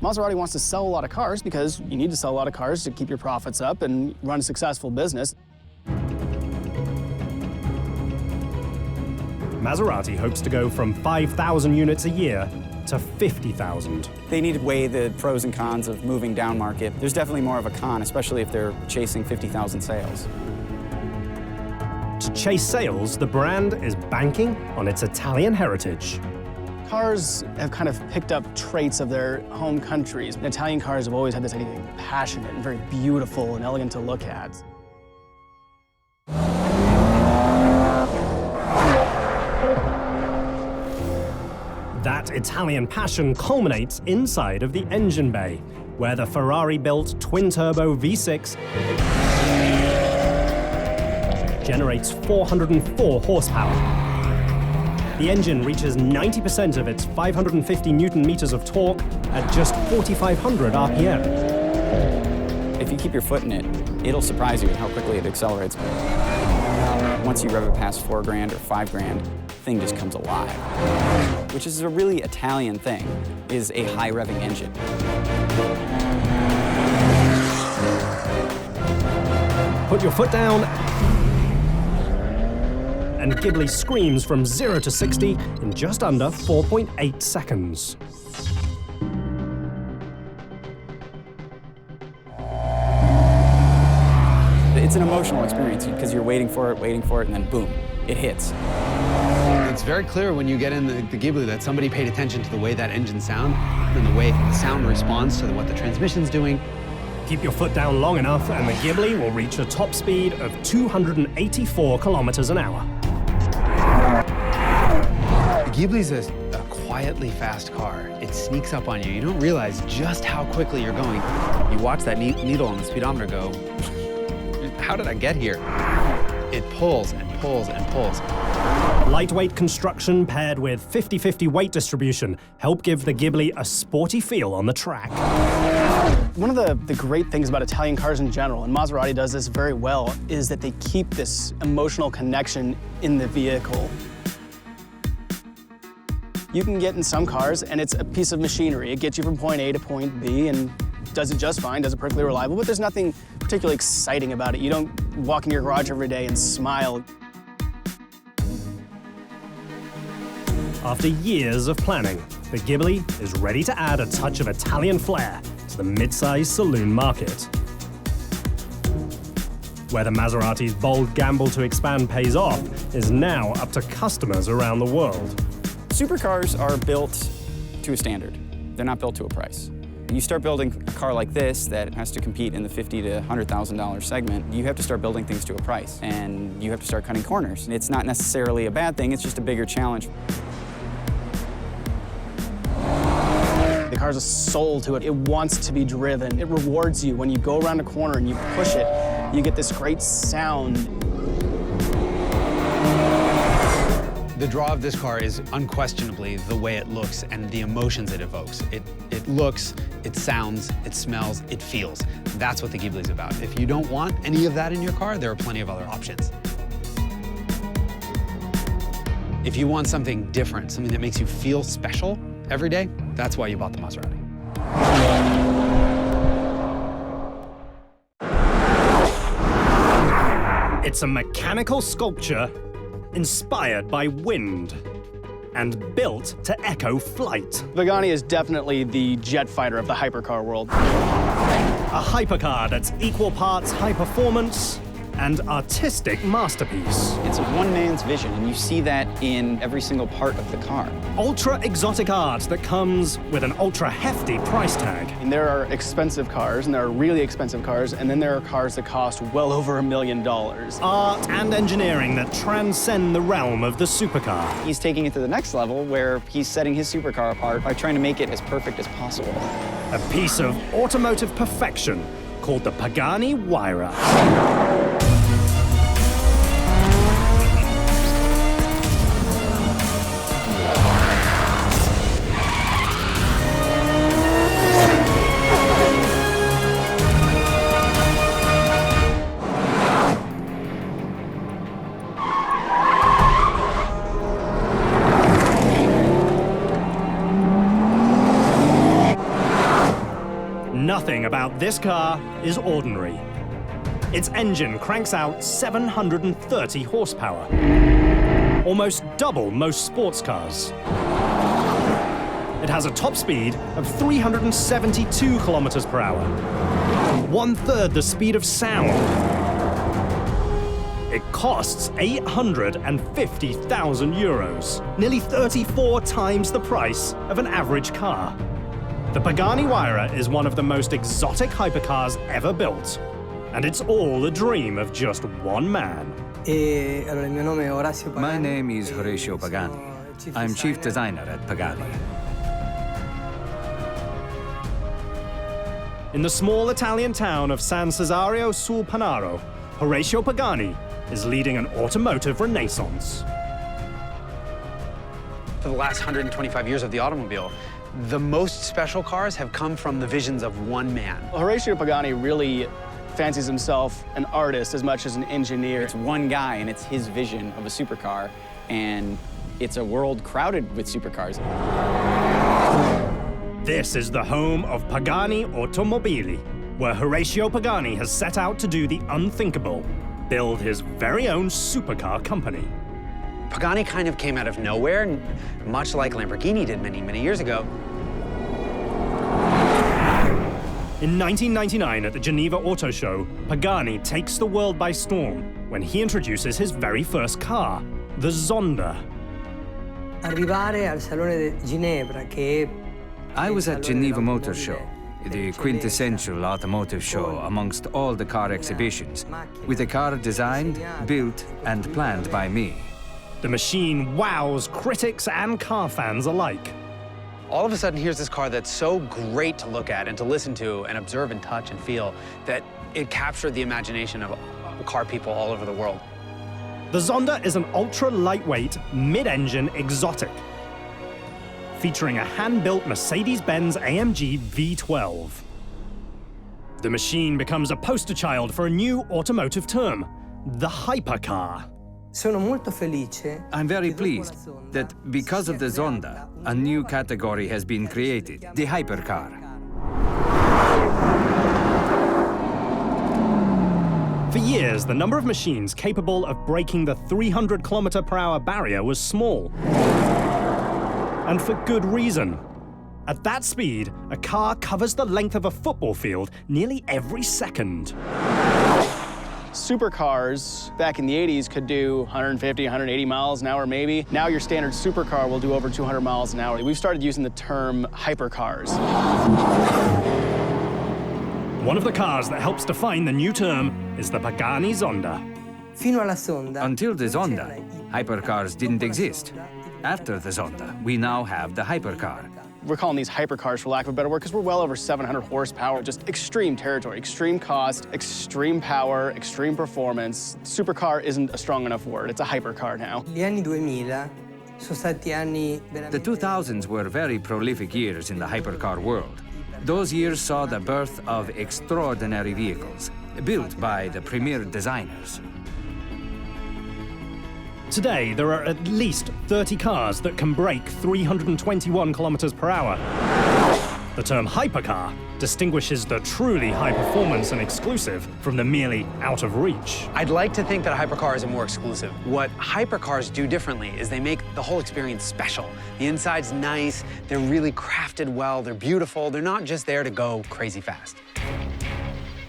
Maserati wants to sell a lot of cars because you need to sell a lot of cars to keep your profits up and run a successful business. Maserati hopes to go from 5,000 units a year to 50,000. They need to weigh the pros and cons of moving down market. There's definitely more of a con, especially if they're chasing 50,000 sales. To chase sales, the brand is banking on its Italian heritage. Cars have kind of picked up traits of their home countries. Italian cars have always had this idea of passionate and very beautiful and elegant to look at. That Italian passion culminates inside of the engine bay, where the Ferrari-built twin-turbo V6 generates 404 horsepower. The engine reaches 90% of its 550 Newton-meters of torque at just 4,500 RPM. If you keep your foot in it, it'll surprise you at how quickly it accelerates. Once you rev it past 4 grand or 5 grand, the thing just comes alive. Which is a really Italian thing, is a high revving engine. Put your foot down, and Ghibli screams from 0 to 60 in just under 4.8 seconds. It's an emotional experience because you're waiting for it, and then boom, it hits. It's very clear when you get in the Ghibli that somebody paid attention to the way that engine sounds and the way the sound responds to what the transmission's doing. Keep your foot down long enough and the Ghibli will reach a top speed of 284 kilometers an hour. The Ghibli's a quietly fast car. It sneaks up on you. You don't realize just how quickly you're going. You watch that needle on the speedometer go, how did I get here? It pulls and pulls and pulls. Lightweight construction paired with 50-50 weight distribution help give the Ghibli a sporty feel on the track. One of the great things about Italian cars in general, and Maserati does this very well, is that they keep this emotional connection in the vehicle. You can get in some cars, and it's a piece of machinery. It gets you from point A to point B, and does it just fine, does it perfectly reliable, but there's nothing particularly exciting about it. You don't walk in your garage every day and smile. After years of planning, the Ghibli is ready to add a touch of Italian flair to the mid-size saloon market. Where the Maserati's bold gamble to expand pays off is now up to customers around the world. Supercars are built to a standard. They're not built to a price. You start building a car like this that has to compete in the $50,000 to $100,000 segment, you have to start building things to a price, and you have to start cutting corners. It's not necessarily a bad thing, it's just a bigger challenge. The car's a soul to it. It wants to be driven. It rewards you when you go around a corner and you push it. You get this great sound. The draw of this car is unquestionably the way it looks and the emotions it evokes. It looks, it sounds, it smells, it feels. That's what the Ghibli's about. If you don't want any of that in your car, there are plenty of other options. If you want something different, something that makes you feel special every day, that's why you bought the Maserati. It's a mechanical sculpture inspired by wind and built to echo flight. Pagani is definitely the jet fighter of the hypercar world. A hypercar that's equal parts high performance and artistic masterpiece. It's a one man's vision, and you see that in every single part of the car. Ultra exotic art that comes with an ultra hefty price tag. And there are expensive cars, and there are really expensive cars, and then there are cars that cost well over $1 million. Art and engineering that transcend the realm of the supercar. He's taking it to the next level where he's setting his supercar apart by trying to make it as perfect as possible. A piece of automotive perfection called the Pagani Huayra. Nothing about this car is ordinary. Its engine cranks out 730 horsepower, almost double most sports cars. It has a top speed of 372 kilometers per hour, 1/3 the speed of sound. It costs 850,000 euros, nearly 34 times the price of an average car. The Pagani Huayra is one of the most exotic hypercars ever built, and it's all the dream of just one man. My name is Horatio Pagani. I'm chief designer at Pagani. In the small Italian town of San Cesario sul Panaro, Horatio Pagani is leading an automotive renaissance. For the last 125 years of the automobile, the most special cars have come from the visions of one man. Horatio Pagani really fancies himself an artist as much as an engineer. It's one guy, and it's his vision of a supercar, and it's a world crowded with supercars. This is the home of Pagani Automobili, where Horatio Pagani has set out to do the unthinkable, build his very own supercar company. Pagani kind of came out of nowhere, much like Lamborghini did many, many years ago. In 1999 at the Geneva Auto Show, Pagani takes the world by storm when he introduces his very first car, the Zonda. Arrivare al Salone di Ginevra, che I was at Geneva Motor Show, the quintessential automotive show amongst all the car exhibitions, with a car designed, built, and planned by me. The machine wows critics and car fans alike. All of a sudden, here's this car that's so great to look at and to listen to and observe and touch and feel that it captured the imagination of car people all over the world. The Zonda is an ultra-lightweight, mid-engine exotic, featuring a hand-built Mercedes-Benz AMG V12. The machine becomes a poster child for a new automotive term, the hypercar. I'm very pleased that because of the Zonda, a new category has been created, the hypercar. For years, the number of machines capable of breaking the 300-kilometer-per-hour barrier was small. And for good reason. At that speed, a car covers the length of a football field nearly every second. Supercars back in the 80s could do 150, 180 miles an hour maybe. Now your standard supercar will do over 200 miles an hour. We've started using the term hypercars. One of the cars that helps define the new term is the Pagani Zonda. Until the Zonda, hypercars didn't exist. After the Zonda, we now have the hypercar. We're calling these hypercars, for lack of a better word, because we're well over 700 horsepower. Just extreme territory, extreme cost, extreme power, extreme performance. Supercar isn't a strong enough word. It's a hypercar now. The 2000s were very prolific years in the hypercar world. Those years saw the birth of extraordinary vehicles, built by the premier designers. Today, there are at least 30 cars that can break 321 kilometers per hour. The term hypercar distinguishes the truly high performance and exclusive from the merely out of reach. I'd like to think that a hypercar is more exclusive. What hypercars do differently is they make the whole experience special. The inside's nice, they're really crafted well, they're beautiful, they're not just there to go crazy fast.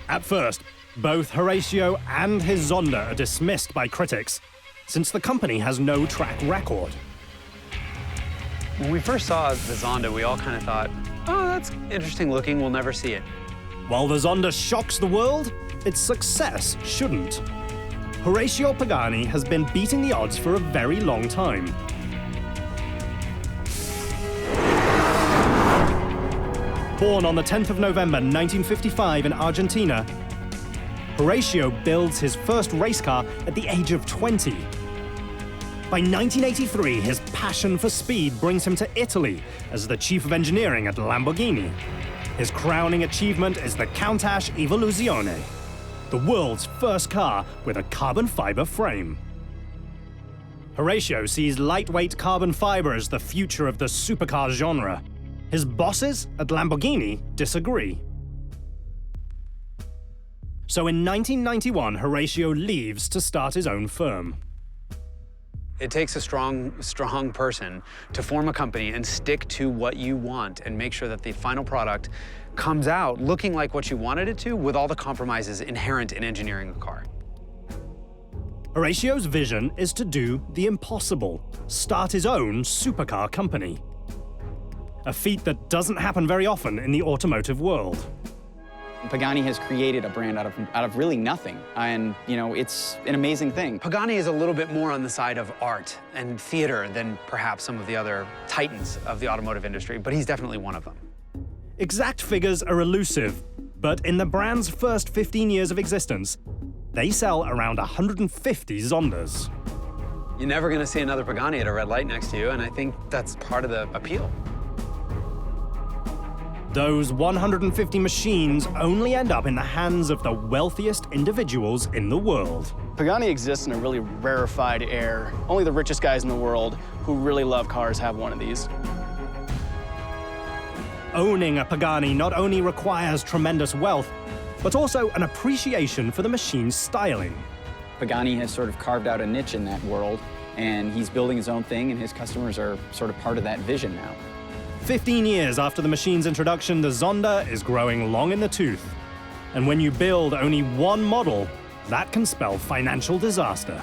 At first, both Horatio and his Zonda are dismissed by critics, since the company has no track record. When we first saw the Zonda, we all kind of thought, oh, that's interesting looking, we'll never see it. While the Zonda shocks the world, its success shouldn't. Horatio Pagani has been beating the odds for a very long time. Born on the 10th of November 1955 in Argentina, Horatio builds his first race car at the age of 20. By 1983, his passion for speed brings him to Italy as the chief of engineering at Lamborghini. His crowning achievement is the Countach Evoluzione, the world's first car with a carbon fiber frame. Horatio sees lightweight carbon fiber as the future of the supercar genre. His bosses at Lamborghini disagree. So in 1991, Horatio leaves to start his own firm. It takes a strong person to form a company and stick to what you want and make sure that the final product comes out looking like what you wanted it to with all the compromises inherent in engineering a car. Horatio's vision is to do the impossible, start his own supercar company. A feat that doesn't happen very often in the automotive world. Pagani has created a brand out of really nothing, and it's an amazing thing. Pagani is a little bit more on the side of art and theater than perhaps some of the other titans of the automotive industry, but he's definitely one of them. Exact figures are elusive, but in the brand's first 15 years of existence, they sell around 150 Zondas. You're never going to see another Pagani at a red light next to you, and I think that's part of the appeal. Those 150 machines only end up in the hands of the wealthiest individuals in the world. Pagani exists in a really rarefied air. Only the richest guys in the world who really love cars have one of these. Owning a Pagani not only requires tremendous wealth, but also an appreciation for the machine's styling. Pagani has sort of carved out a niche in that world, and he's building his own thing, and his customers are sort of part of that vision now. 15 years after the machine's introduction, the Zonda is growing long in the tooth. And when you build only one model, that can spell financial disaster.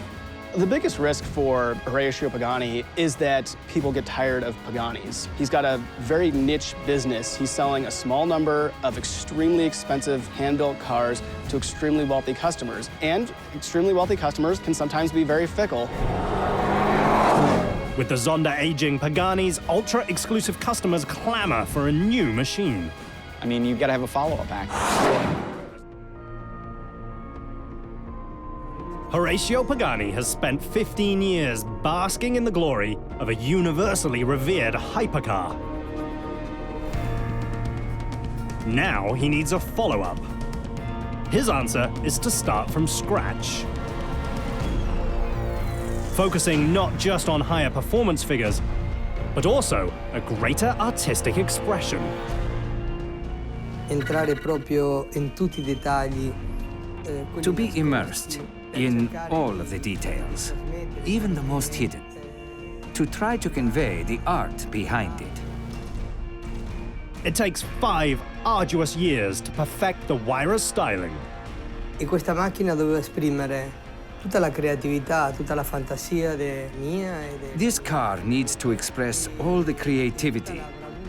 The biggest risk for Horacio Pagani is that people get tired of Paganis. He's got a very niche business. He's selling a small number of extremely expensive hand-built cars to extremely wealthy customers. And extremely wealthy customers can sometimes be very fickle. With the Zonda aging, Pagani's ultra-exclusive customers clamor for a new machine. I mean, you've got to have a follow-up act. Horacio Pagani has spent 15 years basking in the glory of a universally revered hypercar. Now he needs a follow-up. His answer is to start from scratch, focusing not just on higher performance figures, but also a greater artistic expression. Entrare proprio in tutti I dettagli. To be immersed in all of the details, even the most hidden, to try to convey the art behind it. It takes 5 arduous years to perfect the Huayra's styling. E questa macchina doveva esprimere tutta la creatività, tutta la fantasia mia e This car needs to express all the creativity,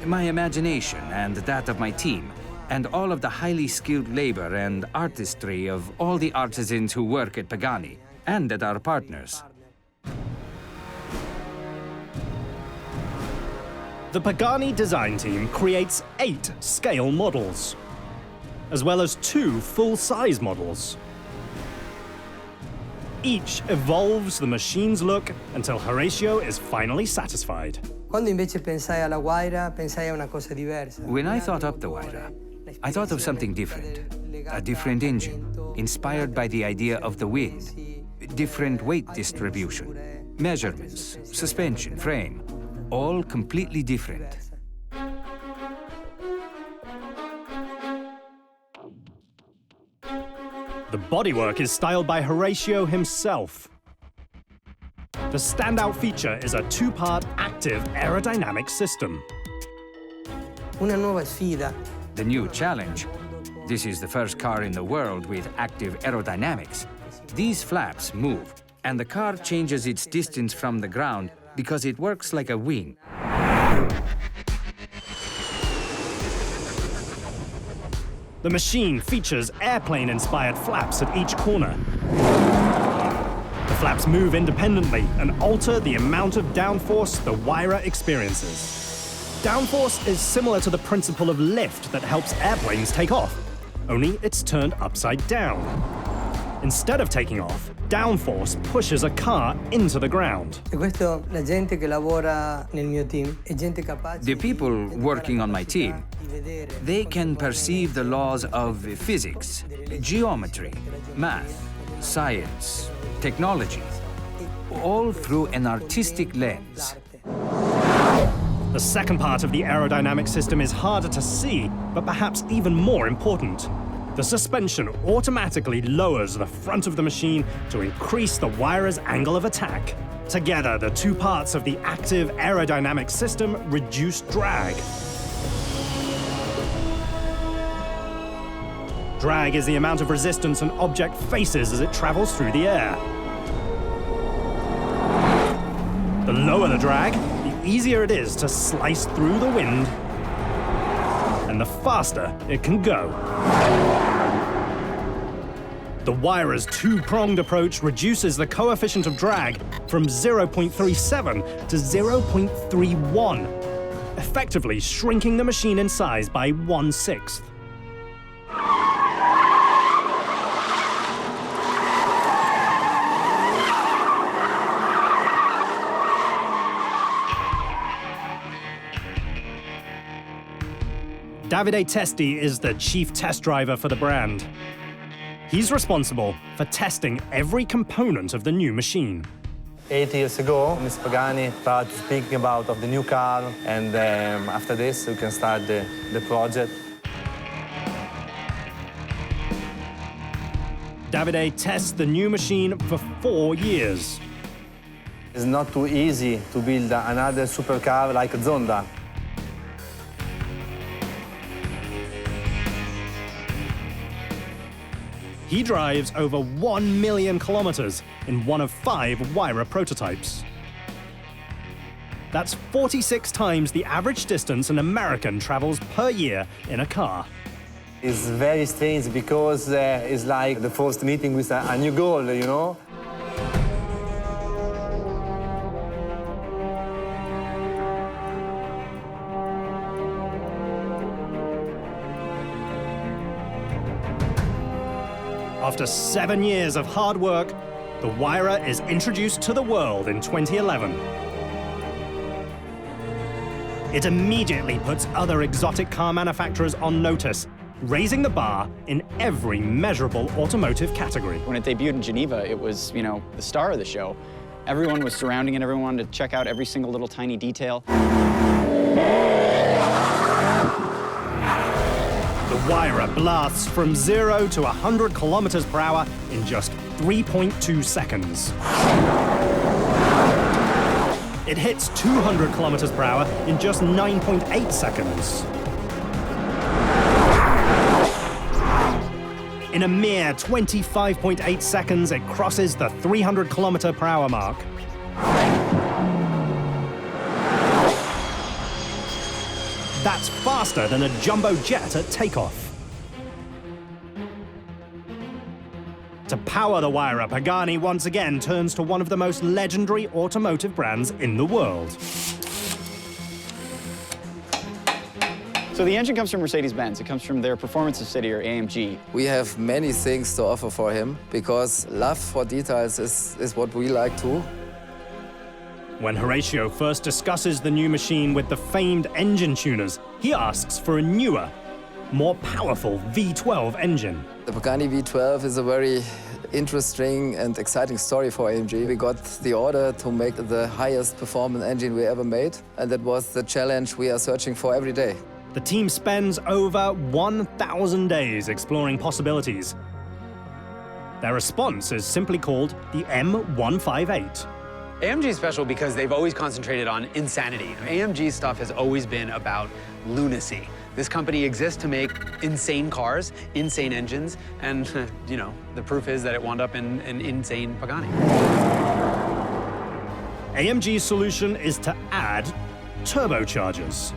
my imagination and that of my team, and all of the highly skilled labor and artistry of all the artisans who work at Pagani and at our partners. The Pagani design team creates 8 scale models, as well as 2 full-size models. Each evolves the machine's look until Horacio is finally satisfied. Quando invece pensai alla Huayra, pensai a una cosa diversa. When I thought up the Huayra, I thought of something different. A different engine, inspired by the idea of the wind. Different weight distribution, measurements, suspension, frame, all completely different. The bodywork is styled by Horacio himself. The standout feature is a 2-part active aerodynamic system. Una nuova sfida. The new challenge. This is the first car in the world with active aerodynamics. These flaps move, and the car changes its distance from the ground because it works like a wing. The machine features airplane-inspired flaps at each corner. The flaps move independently and alter the amount of downforce the Huayra experiences. Downforce is similar to the principle of lift that helps airplanes take off, only it's turned upside down. Instead of taking off, downforce pushes a car into the ground. The people working on my team, they can perceive the laws of physics, geometry, math, science, technology, all through an artistic lens. The second part of the aerodynamic system is harder to see, but perhaps even more important. The suspension automatically lowers the front of the machine to increase the Huayra's angle of attack. Together, the 2 parts of the active aerodynamic system reduce drag. Drag is the amount of resistance an object faces as it travels through the air. The lower the drag, the easier it is to slice through the wind, and the faster it can go. The Huayra's 2-pronged approach reduces the coefficient of drag from 0.37 to 0.31, effectively shrinking the machine in size by 1/6. Davide Testi is the chief test driver for the brand. He's responsible for testing every component of the new machine. 8 years ago, Ms. Pagani started speaking about the new car, and after this, we can start the project. Davide tests the new machine for 4 years. It's not too easy to build another supercar like Zonda. He drives over 1 million kilometers in one of 5 Huayra prototypes. That's 46 times the average distance an American travels per year in a car. It's very strange because it's like the first meeting with a new goal, you know? After 7 years of hard work, the Huayra is introduced to the world in 2011. It immediately puts other exotic car manufacturers on notice, raising the bar in every measurable automotive category. When it debuted in Geneva, it was, you know, the star of the show. Everyone was surrounding it, everyone wanted to check out every single little tiny detail. The Huayra blasts from 0 to 100 kilometers per hour in just 3.2 seconds. It hits 200 kilometers per hour in just 9.8 seconds. In a mere 25.8 seconds, it crosses the 300 kilometer per hour mark. That's faster than a jumbo jet at takeoff. To power the Huayra, Pagani once again turns to one of the most legendary automotive brands in the world. So the engine comes from Mercedes-Benz. It comes from their performance subsidiary, AMG. We have many things to offer for him because love for details is what we like too. When Horatio first discusses the new machine with the famed engine tuners, he asks for a newer, more powerful V12 engine. The Pagani V12 is a very interesting and exciting story for AMG. We got the order to make the highest performance engine we ever made, and that was the challenge we are searching for every day. The team spends over 1,000 days exploring possibilities. Their response is simply called the M158. AMG is special because they've always concentrated on insanity. AMG stuff has always been about lunacy. This company exists to make insane cars, insane engines, and, you know, the proof is that it wound up in an insane Pagani. AMG's solution is to add turbochargers.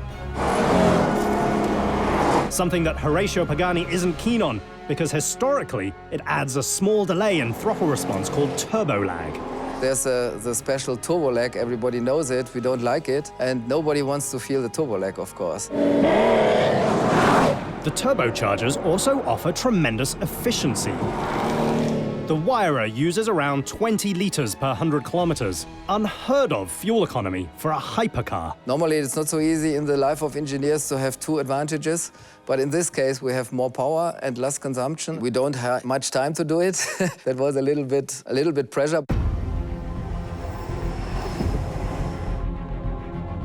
Something that Horatio Pagani isn't keen on, because historically, it adds a small delay in throttle response called turbo lag. There's the special turbo lag, everybody knows it, we don't like it, and nobody wants to feel the turbo lag, of course. The turbochargers also offer tremendous efficiency. The Huayra uses around 20 liters per 100 kilometers, unheard of fuel economy for a hypercar. Normally, it's not so easy in the life of engineers to have two advantages, but in this case, we have more power and less consumption. We don't have much time to do it. That was a little bit pressure.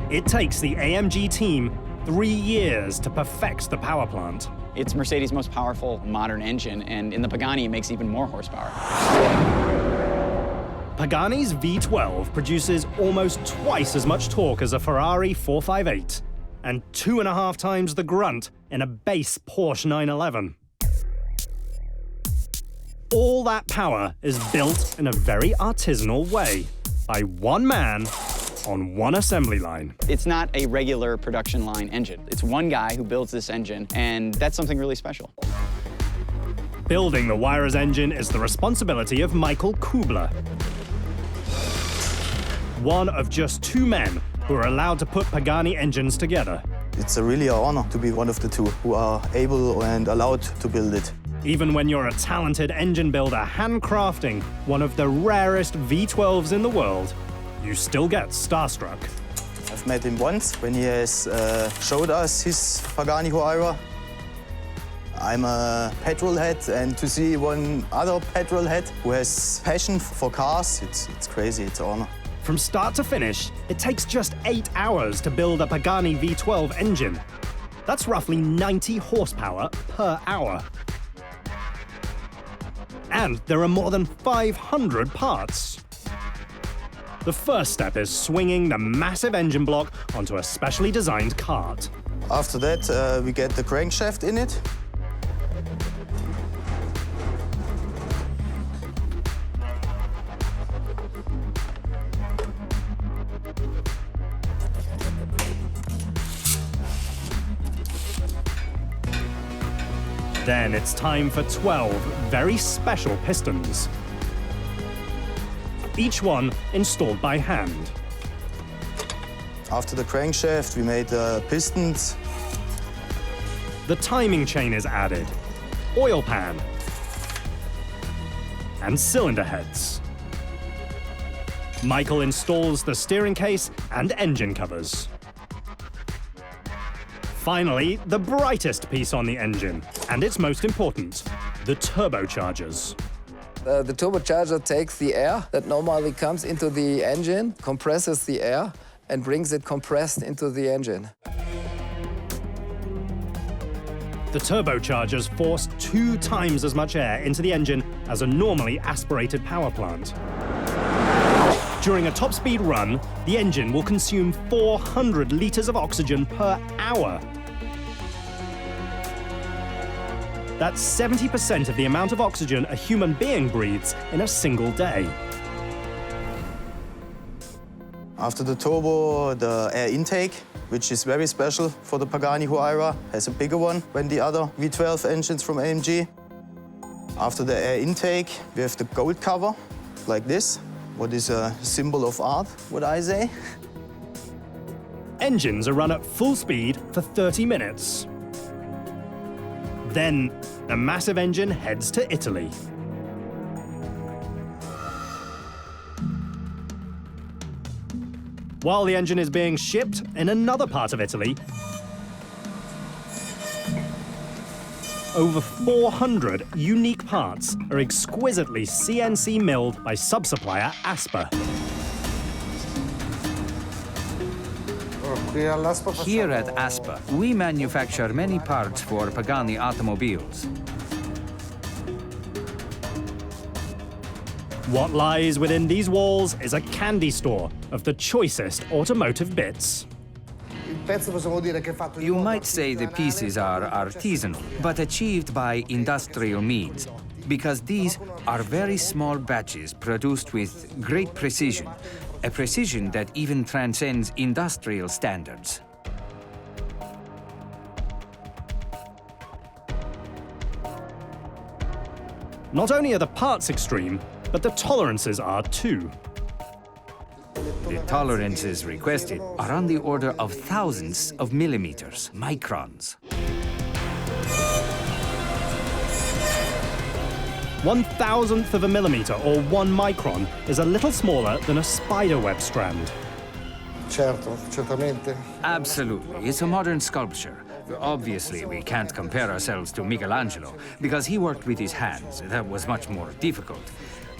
It takes the AMG team 3 years to perfect the power plant. It's Mercedes' most powerful modern engine, and in the Pagani, it makes even more horsepower. Pagani's V12 produces almost twice as much torque as a Ferrari 458, and 2.5 times the grunt in a base Porsche 911. All that power is built in a very artisanal way by one man on one assembly line. It's not a regular production line engine. It's one guy who builds this engine, and that's something really special. Building the Huayra's engine is the responsibility of Michael Kubler, one of just 2 men who are allowed to put Pagani engines together. It's really an honor to be one of the 2 who are able and allowed to build it. Even when you're a talented engine builder handcrafting one of the rarest V12s in the world, you still get starstruck. I've met him once when he has showed us his Pagani Huayra. I'm a petrol head, and to see one other petrol head who has passion for cars, it's crazy, it's an honor. From start to finish, it takes just 8 hours to build a Pagani V12 engine. That's roughly 90 horsepower per hour. And there are more than 500 parts. The first step is swinging the massive engine block onto a specially designed cart. After that, we get the crankshaft in it. Then it's time for 12 very special pistons, each one installed by hand. After the crankshaft, we made pistons. The timing chain is added, oil pan, and cylinder heads. Michael installs the steering case and engine covers. Finally, the brightest piece on the engine, and it's most important, the turbochargers. The turbocharger takes the air that normally comes into the engine, compresses the air, and brings it compressed into the engine. The turbochargers force 2 times as much air into the engine as a normally aspirated power plant. During a top-speed run, the engine will consume 400 liters of oxygen per hour. That's 70% of the amount of oxygen a human being breathes in a single day. After the turbo, the air intake, which is very special for the Pagani Huayra, has a bigger one than the other V12 engines from AMG. After the air intake, we have the gold cover, like this, what is a symbol of art, would I say. Engines are run at full speed for 30 minutes. Then, the massive engine heads to Italy. While the engine is being shipped in another part of Italy, over 400 unique parts are exquisitely CNC milled by sub-supplier Aspa. Here at Aspa, we manufacture many parts for Pagani automobiles. What lies within these walls is a candy store of the choicest automotive bits. You might say the pieces are artisanal, but achieved by industrial means, because these are very small batches produced with great precision, a precision that even transcends industrial standards. Not only are the parts extreme, but the tolerances are too. The tolerances requested are on the order of thousands of millimeters, microns. 1,000th of a millimeter, or 1 micron, is a little smaller than a spiderweb strand. Absolutely, it's a modern sculpture. Obviously, we can't compare ourselves to Michelangelo, because he worked with his hands. That was much more difficult.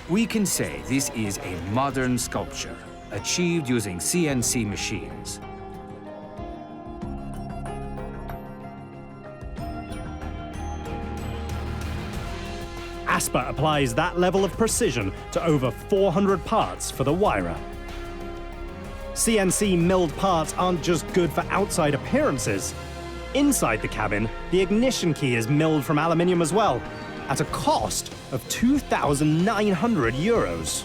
We can say this is a modern sculpture, achieved using CNC machines. Aspa applies that level of precision to over 400 parts for the Huayra. CNC milled parts aren't just good for outside appearances. Inside the cabin, the ignition key is milled from aluminium as well, at a cost of 2,900 euros.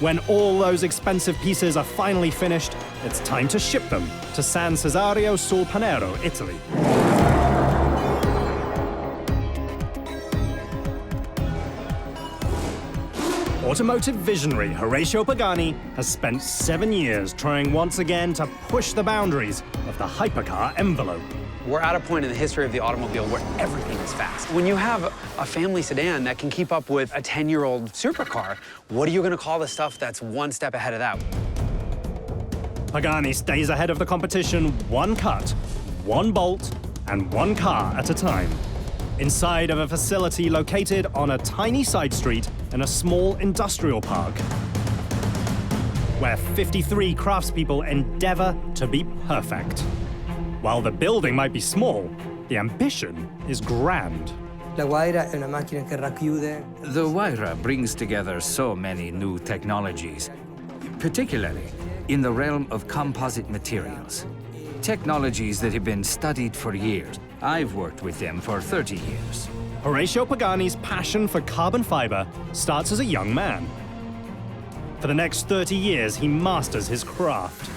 When all those expensive pieces are finally finished, it's time to ship them to San Cesario sul Panero, Italy. Automotive visionary Horacio Pagani has spent 7 years trying once again to push the boundaries of the hypercar envelope. We're at a point in the history of the automobile where everything is fast. When you have a family sedan that can keep up with a 10-year-old supercar, what are you going to call the stuff that's one step ahead of that? Pagani stays ahead of the competition 1 cut, 1 bolt, and 1 car at a time. Inside of a facility located on a tiny side street in a small industrial park, where 53 craftspeople endeavor to be perfect. While the building might be small, the ambition is grand. The Huayra brings together so many new technologies, particularly in the realm of composite materials. Technologies that have been studied for years. I've worked with them for 30 years. Horacio Pagani's passion for carbon fiber starts as a young man. For the next 30 years, he masters his craft.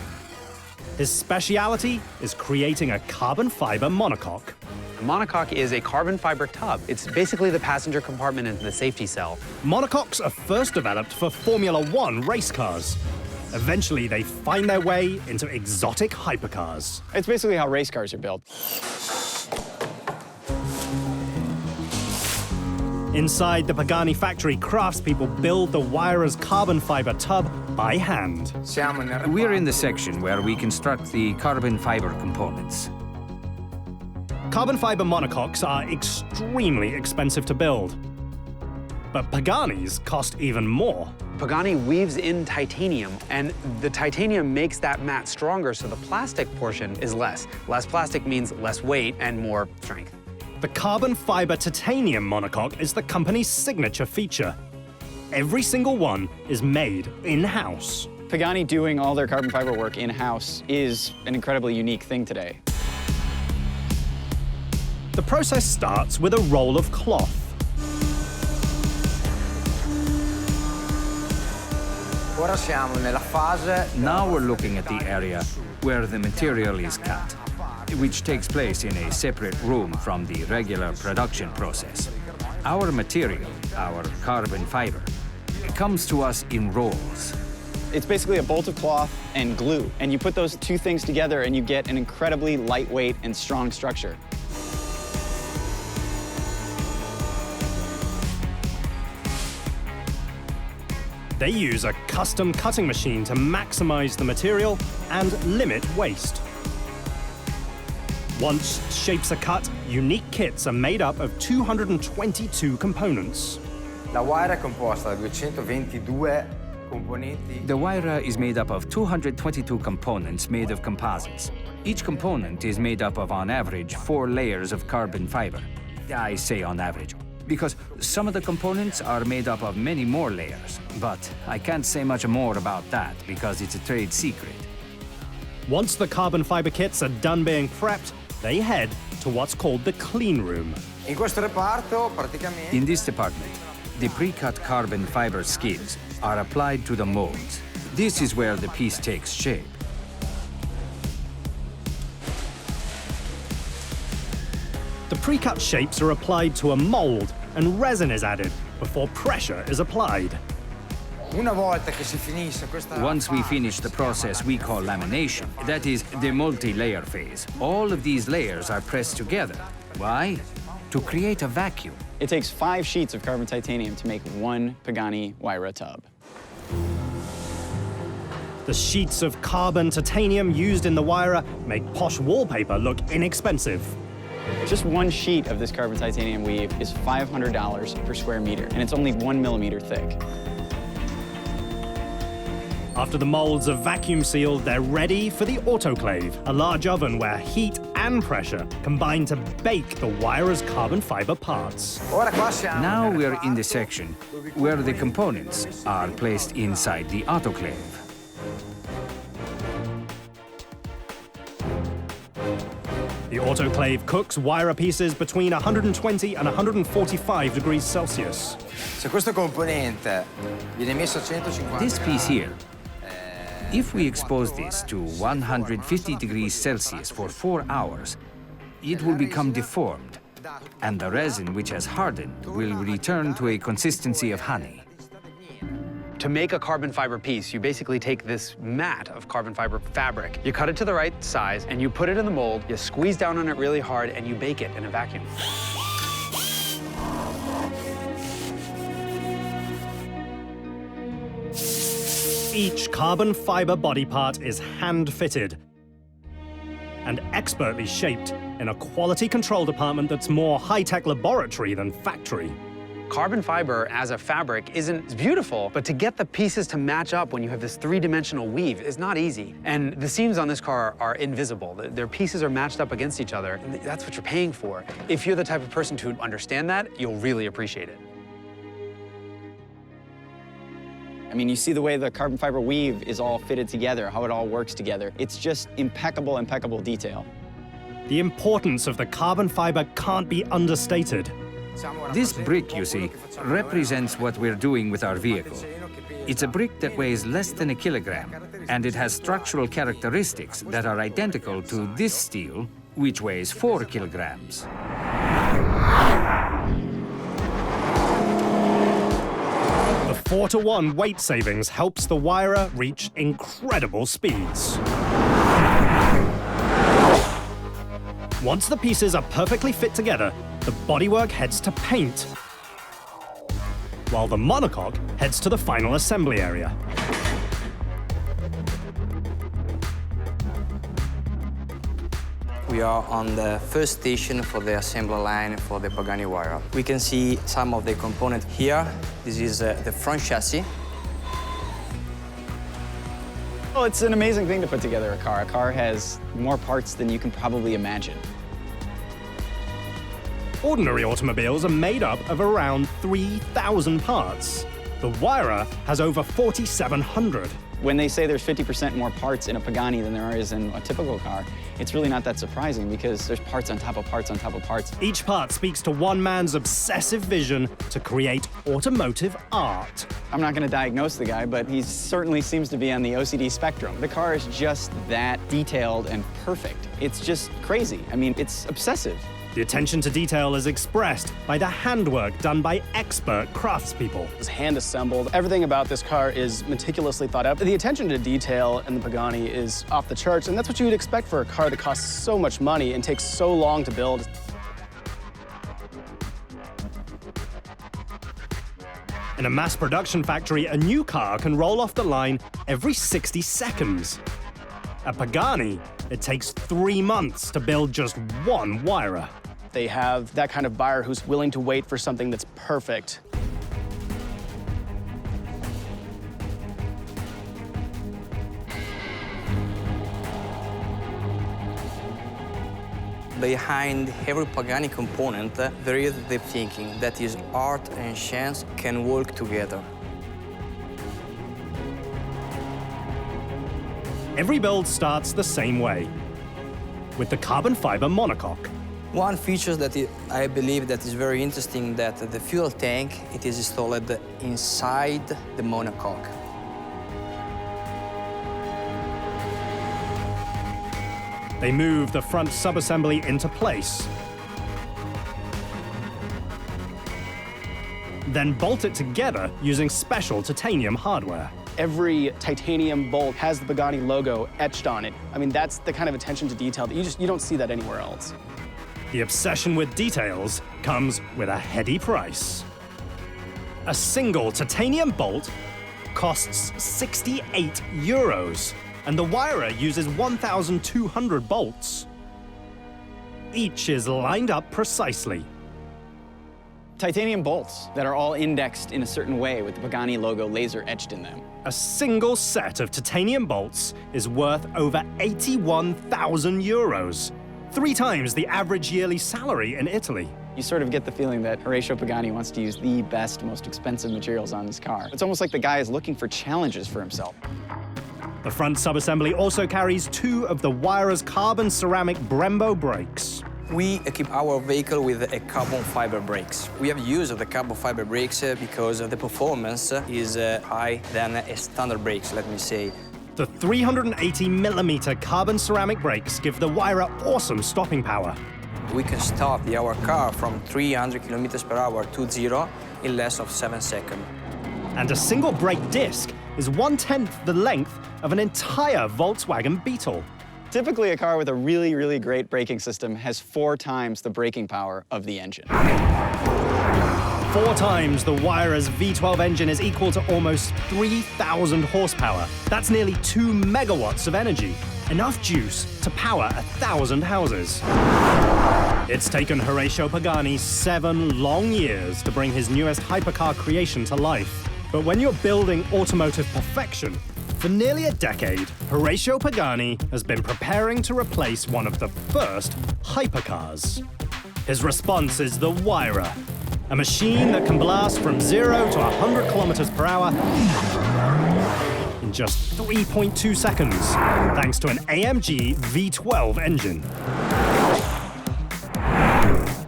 His speciality is creating a carbon fiber monocoque. A monocoque is a carbon fiber tub. It's basically the passenger compartment and the safety cell. Monocoques are first developed for Formula One race cars. Eventually, they find their way into exotic hypercars. It's basically how race cars are built. Inside the Pagani factory, craftspeople build the Huayra's carbon fiber tub by hand. We're in the section where we construct the carbon fiber components. Carbon fiber monocoques are extremely expensive to build. But Pagani's cost even more. Pagani weaves in titanium, and the titanium makes that mat stronger, so the plastic portion is less. Less plastic means less weight and more strength. The carbon fiber titanium monocoque is the company's signature feature. Every single one is made in-house. Pagani doing all their carbon fiber work in-house is an incredibly unique thing today. The process starts with a roll of cloth. Now we're looking at the area where the material is cut, which takes place in a separate room from the regular production process. Our material, our carbon fiber, comes to us in rolls. It's basically a bolt of cloth and glue, and you put those two things together and you get an incredibly lightweight and strong structure. They use a custom cutting machine to maximize the material and limit waste. Once shapes are cut, unique kits are made up of 222 components. The Huayra is made up of 222 components made of composites. Each component is made up of, on average, 4 layers of carbon fiber. I say on average, because some of the components are made up of many more layers. But I can't say much more about that because it's a trade secret. Once the carbon fiber kits are done being prepped, they head to what's called the clean room. In this department, the pre-cut carbon fiber skids are applied to the molds. This is where the piece takes shape. The pre-cut shapes are applied to a mold and resin is added before pressure is applied. Once we finish the process we call lamination, that is the multi-layer phase. All of these layers are pressed together. Why? To create a vacuum. It takes 5 sheets of carbon titanium to make one Pagani Huayra tub. The sheets of carbon titanium used in the Huayra make posh wallpaper look inexpensive. Just one sheet of this carbon titanium weave is $500 per square meter, and it's only 1 millimeter thick. After the molds are vacuum sealed, they're ready for the autoclave, a large oven where heat and pressure combine to bake the Huayra's carbon fiber parts. Now we're in the section where the components are placed inside the autoclave. The autoclave cooks Huayra pieces between 120 and 145 degrees Celsius. This piece here, if we expose this to 150 degrees Celsius for 4 hours, it will become deformed, and the resin, which has hardened, will return to a consistency of honey. To make a carbon fiber piece, you basically take this mat of carbon fiber fabric, you cut it to the right size, and you put it in the mold, you squeeze down on it really hard, and you bake it in a vacuum. Each carbon fiber body part is hand-fitted and expertly shaped in a quality control department that's more high-tech laboratory than factory. Carbon fiber as a fabric isn't beautiful, but to get the pieces to match up when you have this 3-dimensional weave is not easy. And the seams on this car are invisible. Their pieces are matched up against each other, and that's what you're paying for. If you're the type of person to understand that, you'll really appreciate it. I mean, you see the way the carbon fiber weave is all fitted together, how it all works together. It's just impeccable, impeccable detail. The importance of the carbon fiber can't be understated. This brick, you see, represents what we're doing with our vehicle. It's a brick that weighs less than a kilogram, and it has structural characteristics that are identical to this steel, which weighs 4 kilograms. The 4-to-1 weight savings helps the Huayra reach incredible speeds. Once the pieces are perfectly fit together, the bodywork heads to paint, while the monocoque heads to the final assembly area. We are on the first station for the assembly line for the Pagani Huayra. We can see some of the components here. This is the front chassis. Well, it's an amazing thing to put together a car. A car has more parts than you can probably imagine. Ordinary automobiles are made up of around 3,000 parts. The Huayra has over 4,700. When they say there's 50% more parts in a Pagani than there is in a typical car, it's really not that surprising because there's parts on top of parts on top of parts. Each part speaks to one man's obsessive vision to create automotive art. I'm not going to diagnose the guy, but he certainly seems to be on the OCD spectrum. The car is just that detailed and perfect. It's just crazy. I mean, it's obsessive. The attention to detail is expressed by the handwork done by expert craftspeople. It's hand assembled. Everything about this car is meticulously thought out. The attention to detail in the Pagani is off the charts, and that's what you would expect for a car that costs so much money and takes so long to build. In a mass production factory, a new car can roll off the line every 60 seconds. At Pagani, it takes 3 months to build just one Huayra. They have that kind of buyer who's willing to wait for something that's perfect. Behind every Pagani component, there is the thinking that is art and science can work together. Every build starts the same way, with the carbon fiber monocoque. One feature that I believe that is very interesting that the fuel tank, it is installed inside the monocoque. They move the front subassembly into place, then bolt it together using special titanium hardware. Every titanium bolt has the Pagani logo etched on it. I mean, that's the kind of attention to detail that you don't see that anywhere else. The obsession with details comes with a heady price. A single titanium bolt costs 68 euros, and the Huayra uses 1,200 bolts. Each is lined up precisely. Titanium bolts that are all indexed in a certain way with the Pagani logo laser etched in them. A single set of titanium bolts is worth over 81,000 euros, 3 times the average yearly salary in Italy. You sort of get the feeling that Horatio Pagani wants to use the best, most expensive materials on this car. It's almost like the guy is looking for challenges for himself. The front subassembly also carries 2 of the Huayra's carbon ceramic Brembo brakes. We equip our vehicle with a carbon fiber brakes. We have used the carbon fiber brakes because the performance is higher than a standard brakes, let me say. The 380mm carbon ceramic brakes give the Huayra awesome stopping power. We can stop our car from 300 kilometers per hour to 0 in less of 7 seconds. And a single brake disc is 1/10 the length of an entire Volkswagen Beetle. Typically, a car with a really, really great braking system has 4 times the braking power of the engine. 4 times the Huayra's V12 engine is equal to almost 3,000 horsepower. That's nearly 2 megawatts of energy, enough juice to power 1,000 houses. It's taken Horatio Pagani 7 long years to bring his newest hypercar creation to life. But when you're building automotive perfection, for nearly a decade, Horatio Pagani has been preparing to replace one of the first hypercars. His response is the Huayra, a machine that can blast from 0 to 100 kilometers per hour in just 3.2 seconds, thanks to an AMG V12 engine.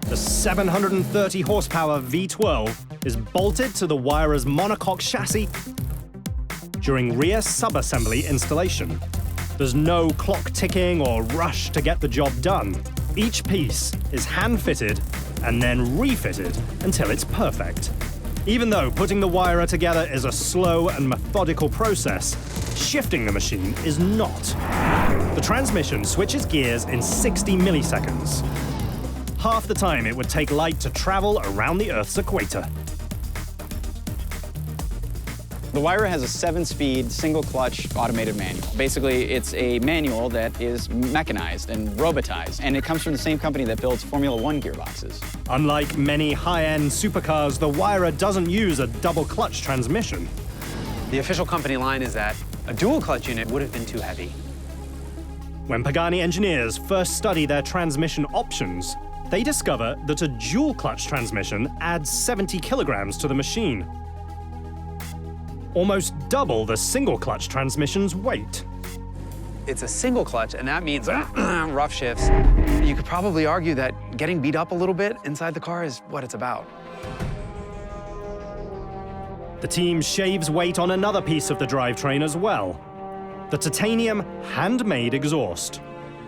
The 730 horsepower V12 is bolted to the Huayra's monocoque chassis during rear sub-assembly installation. There's no clock ticking or rush to get the job done. Each piece is hand-fitted and then refitted until it's perfect. Even though putting the Huayra together is a slow and methodical process, shifting the machine is not. The transmission switches gears in 60 milliseconds, half the time it would take light to travel around the Earth's equator. The Huayra has a 7-speed, single-clutch automated manual. Basically, it's a manual that is mechanized and robotized, and it comes from the same company that builds Formula One gearboxes. Unlike many high-end supercars, the Huayra doesn't use a double-clutch transmission. The official company line is that a dual-clutch unit would have been too heavy. When Pagani engineers first study their transmission options, they discover that a dual-clutch transmission adds 70 kilograms to the machine, almost double the single-clutch transmission's weight. It's a single clutch, and that means rough shifts. You could probably argue that getting beat up a little bit inside the car is what it's about. The team shaves weight on another piece of the drivetrain as well, the titanium handmade exhaust.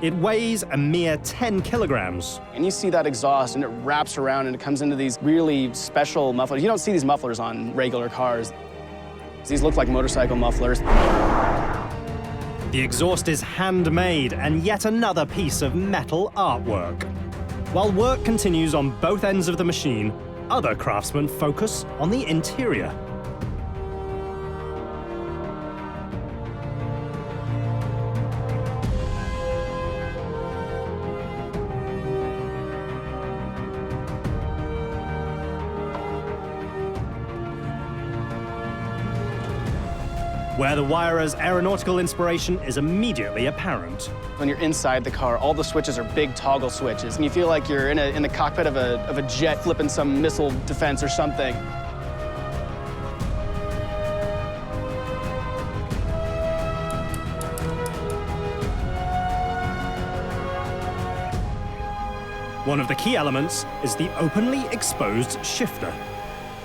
It weighs a mere 10 kilograms. And you see that exhaust, and it wraps around, and it comes into these really special mufflers. You don't see these mufflers on regular cars. These look like motorcycle mufflers. The exhaust is handmade and yet another piece of metal artwork. While work continues on both ends of the machine, other craftsmen focus on the interior. Where the Huayra's aeronautical inspiration is immediately apparent. When you're inside the car, all the switches are big toggle switches, and you feel like you're in the cockpit of a jet flipping some missile defense or something. One of the key elements is the openly exposed shifter.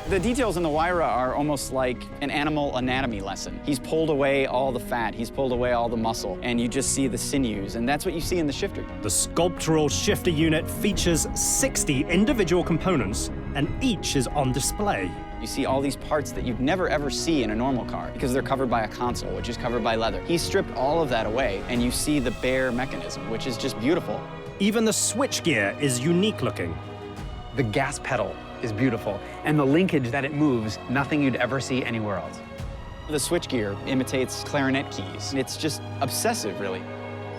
The details in the Huayra are almost like an animal anatomy lesson. He's pulled away all the fat, he's pulled away all the muscle, and you just see the sinews, and that's what you see in the shifter. The sculptural shifter unit features 60 individual components, and each is on display. You see all these parts that you'd never ever see in a normal car because they're covered by a console, which is covered by leather. He stripped all of that away, and you see the bare mechanism, which is just beautiful. Even the switchgear is unique looking. The gas pedal is beautiful, and the linkage that it moves, nothing you'd ever see anywhere else. The switchgear imitates clarinet keys. It's just obsessive, really.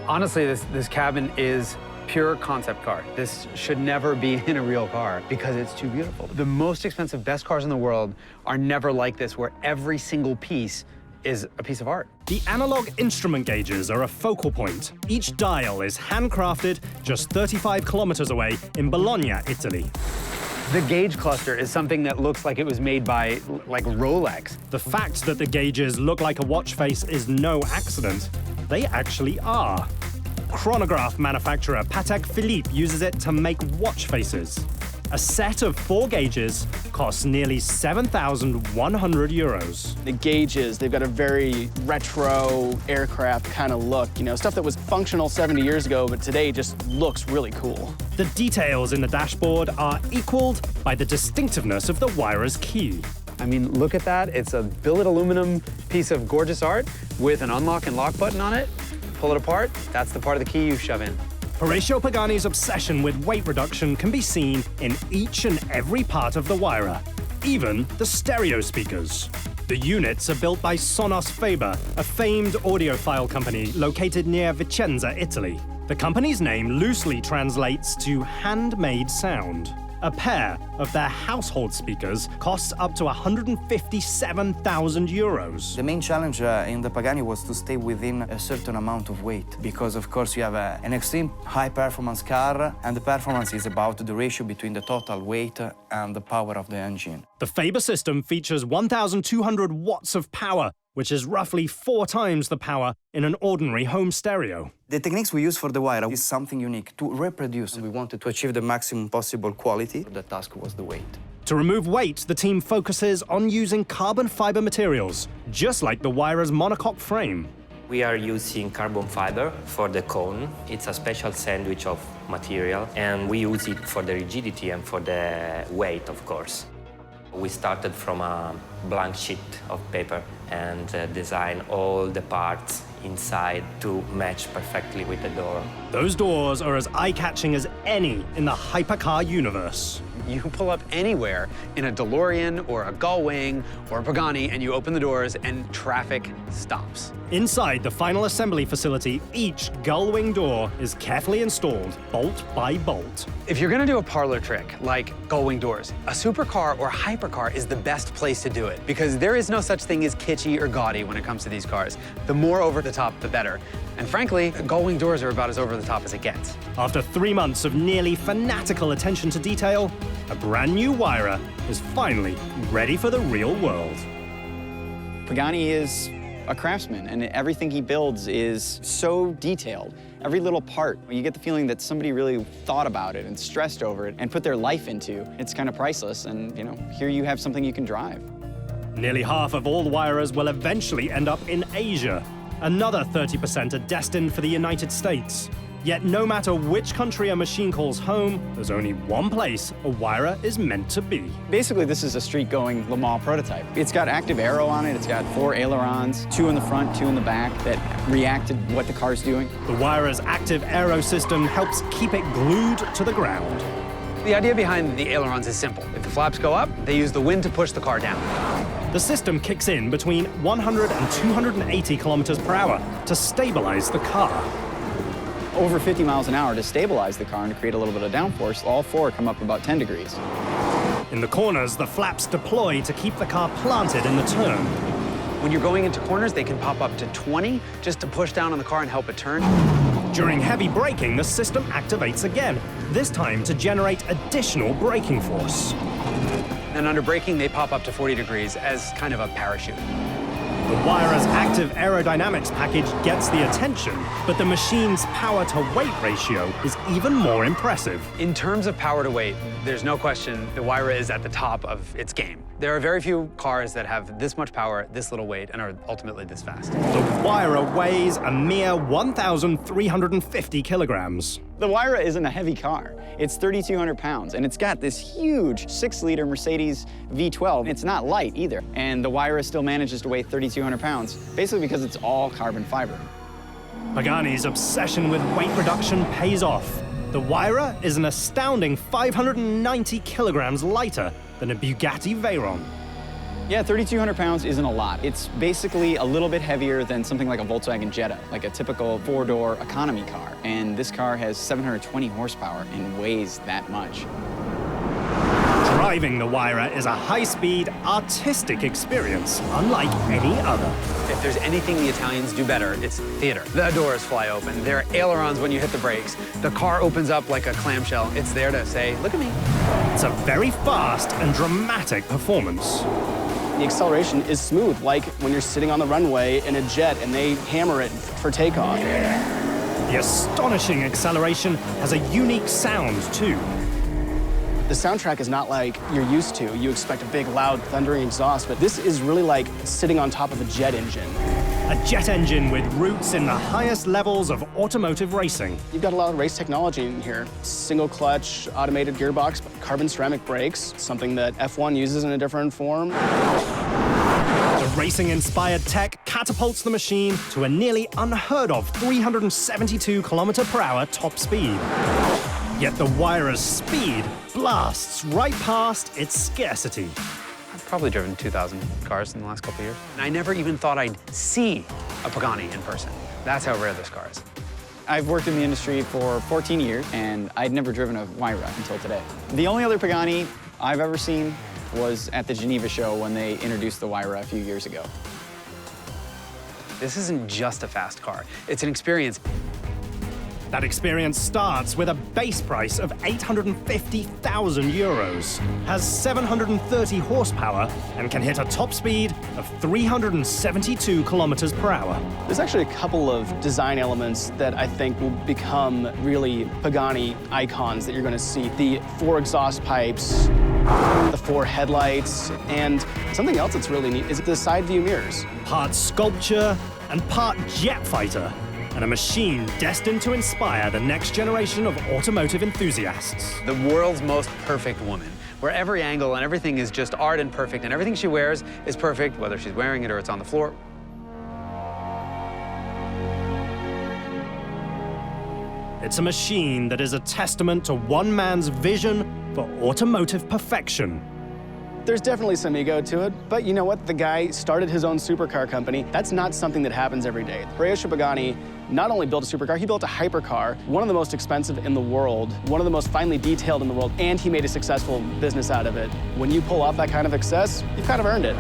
Honestly, this cabin is pure concept car. This should never be in a real car because it's too beautiful. The most expensive, best cars in the world are never like this, where every single piece is a piece of art. The analog instrument gauges are a focal point. Each dial is handcrafted just 35 kilometers away in Bologna, Italy. The gauge cluster is something that looks like it was made by, like, Rolex. The fact that the gauges look like a watch face is no accident. They actually are. Chronograph manufacturer Patek Philippe uses it to make watch faces. A set of 4 gauges costs nearly 7,100 euros. The gauges, they've got a very retro aircraft kind of look, you know, stuff that was functional 70 years ago, but today just looks really cool. The details in the dashboard are equaled by the distinctiveness of the Huayra's key. I mean, look at that. It's a billet aluminum piece of gorgeous art with an unlock and lock button on it. Pull it apart, that's the part of the key you shove in. Horacio Pagani's obsession with weight reduction can be seen in each and every part of the Huayra, even the stereo speakers. The units are built by Sonos Faber, a famed audiophile company located near Vicenza, Italy. The company's name loosely translates to handmade sound. A pair of their household speakers costs up to 157,000 euros. The main challenge in the Pagani was to stay within a certain amount of weight, because of course you have an extreme high performance car, and the performance is about the ratio between the total weight and the power of the engine. The Faber system features 1,200 watts of power, which is roughly 4 times the power in an ordinary home stereo. The techniques we use for the Huayra is something unique, to reproduce. We wanted to achieve the maximum possible quality. The task was the weight. To remove weight, the team focuses on using carbon fiber materials, just like the Huayra's monocoque frame. We are using carbon fiber for the cone. It's a special sandwich of material, and we use it for the rigidity and for the weight, of course. We started from a blank sheet of paper and designed all the parts inside to match perfectly with the door. Those doors are as eye-catching as any in the hypercar universe. You pull up anywhere in a DeLorean or a Gullwing or a Pagani and you open the doors and traffic stops. Inside the final assembly facility, each Gullwing door is carefully installed, bolt by bolt. If you're gonna do a parlor trick like Gullwing doors, a supercar or hypercar is the best place to do it because there is no such thing as kitschy or gaudy when it comes to these cars. The more over the top, the better. And frankly, Gullwing doors are about as over the top as it gets. After 3 months of nearly fanatical attention to detail, a brand new Huayra is finally ready for the real world. Pagani is a craftsman, and everything he builds is so detailed. Every little part, you get the feeling that somebody really thought about it and stressed over it and put their life into. It's kind of priceless, and you know, here you have something you can drive. Nearly half of all Huayras will eventually end up in Asia. Another 30% are destined for the United States. Yet no matter which country a machine calls home, there's only one place a Huayra is meant to be. Basically, this is a street-going Le Mans prototype. It's got active aero on it, it's got 4 ailerons, 2 in the front, 2 in the back, that react to what the car's doing. The Huayra's active aero system helps keep it glued to the ground. The idea behind the ailerons is simple. If the flaps go up, they use the wind to push the car down. The system kicks in between 100 and 280 kilometers per hour to stabilize the car. Over 50 miles an hour to stabilize the car and to create a little bit of downforce. All 4 come up about 10 degrees. In the corners, the flaps deploy to keep the car planted in the turn. When you're going into corners, they can pop up to 20 just to push down on the car and help it turn. During heavy braking, the system activates again, this time to generate additional braking force. And under braking, they pop up to 40 degrees as kind of a parachute. The Huayra's active aerodynamics package gets the attention, but the machine's power-to-weight ratio is even more impressive. In terms of power to weight, there's no question the Huayra is at the top of its game. There are very few cars that have this much power, this little weight, and are ultimately this fast. The Huayra weighs a mere 1,350 kilograms. The Huayra isn't a heavy car. It's 3,200 pounds, and it's got this huge 6-liter Mercedes V12. It's not light either, and the Huayra still manages to weigh 3,200 pounds, basically because it's all carbon fiber. Pagani's obsession with weight reduction pays off. The Huayra is an astounding 590 kilograms lighter than a Bugatti Veyron. Yeah, 3,200 pounds isn't a lot. It's basically a little bit heavier than something like a Volkswagen Jetta, like a typical 4-door economy car. And this car has 720 horsepower and weighs that much. Driving the Huayra is a high-speed, artistic experience, unlike any other. If there's anything the Italians do better, it's theater. The doors fly open. There are ailerons when you hit the brakes. The car opens up like a clamshell. It's there to say, look at me. It's a very fast and dramatic performance. The acceleration is smooth, like when you're sitting on the runway in a jet and they hammer it for takeoff. The astonishing acceleration has a unique sound, too. The soundtrack is not like you're used to. You expect a big, loud, thundering exhaust, but this is really like sitting on top of a jet engine. A jet engine with roots in the highest levels of automotive racing. You've got a lot of race technology in here. Single clutch, automated gearbox, carbon ceramic brakes, something that F1 uses in a different form. The racing-inspired tech catapults the machine to a nearly unheard of 372 km/h top speed. Yet the Huayra's speed blasts right past its scarcity. I've probably driven 2,000 cars in the last couple of years. And I never even thought I'd see a Pagani in person. That's how rare this car is. I've worked in the industry for 14 years, and I'd never driven a Huayra until today. The only other Pagani I've ever seen was at the Geneva show when they introduced the Huayra a few years ago. This isn't just a fast car. It's an experience. That experience starts with a base price of 850,000 euros, has 730 horsepower, and can hit a top speed of 372 km/h. There's actually a couple of design elements that I think will become really Pagani icons that you're going to see. The 4 exhaust pipes, The 4 headlights, and something else that's really neat is the side view mirrors. Part sculpture and part jet fighter, and a machine destined to inspire the next generation of automotive enthusiasts. The world's most perfect woman, where every angle and everything is just art and perfect, and everything she wears is perfect, whether she's wearing it or it's on the floor. It's a machine that is a testament to one man's vision for automotive perfection. There's definitely some ego to it, but you know what? The guy started his own supercar company. That's not something that happens every day. Pagani not only built a supercar, he built a hypercar, one of the most expensive in the world, one of the most finely detailed in the world, and he made a successful business out of it. When you pull off that kind of success, you've kind of earned it.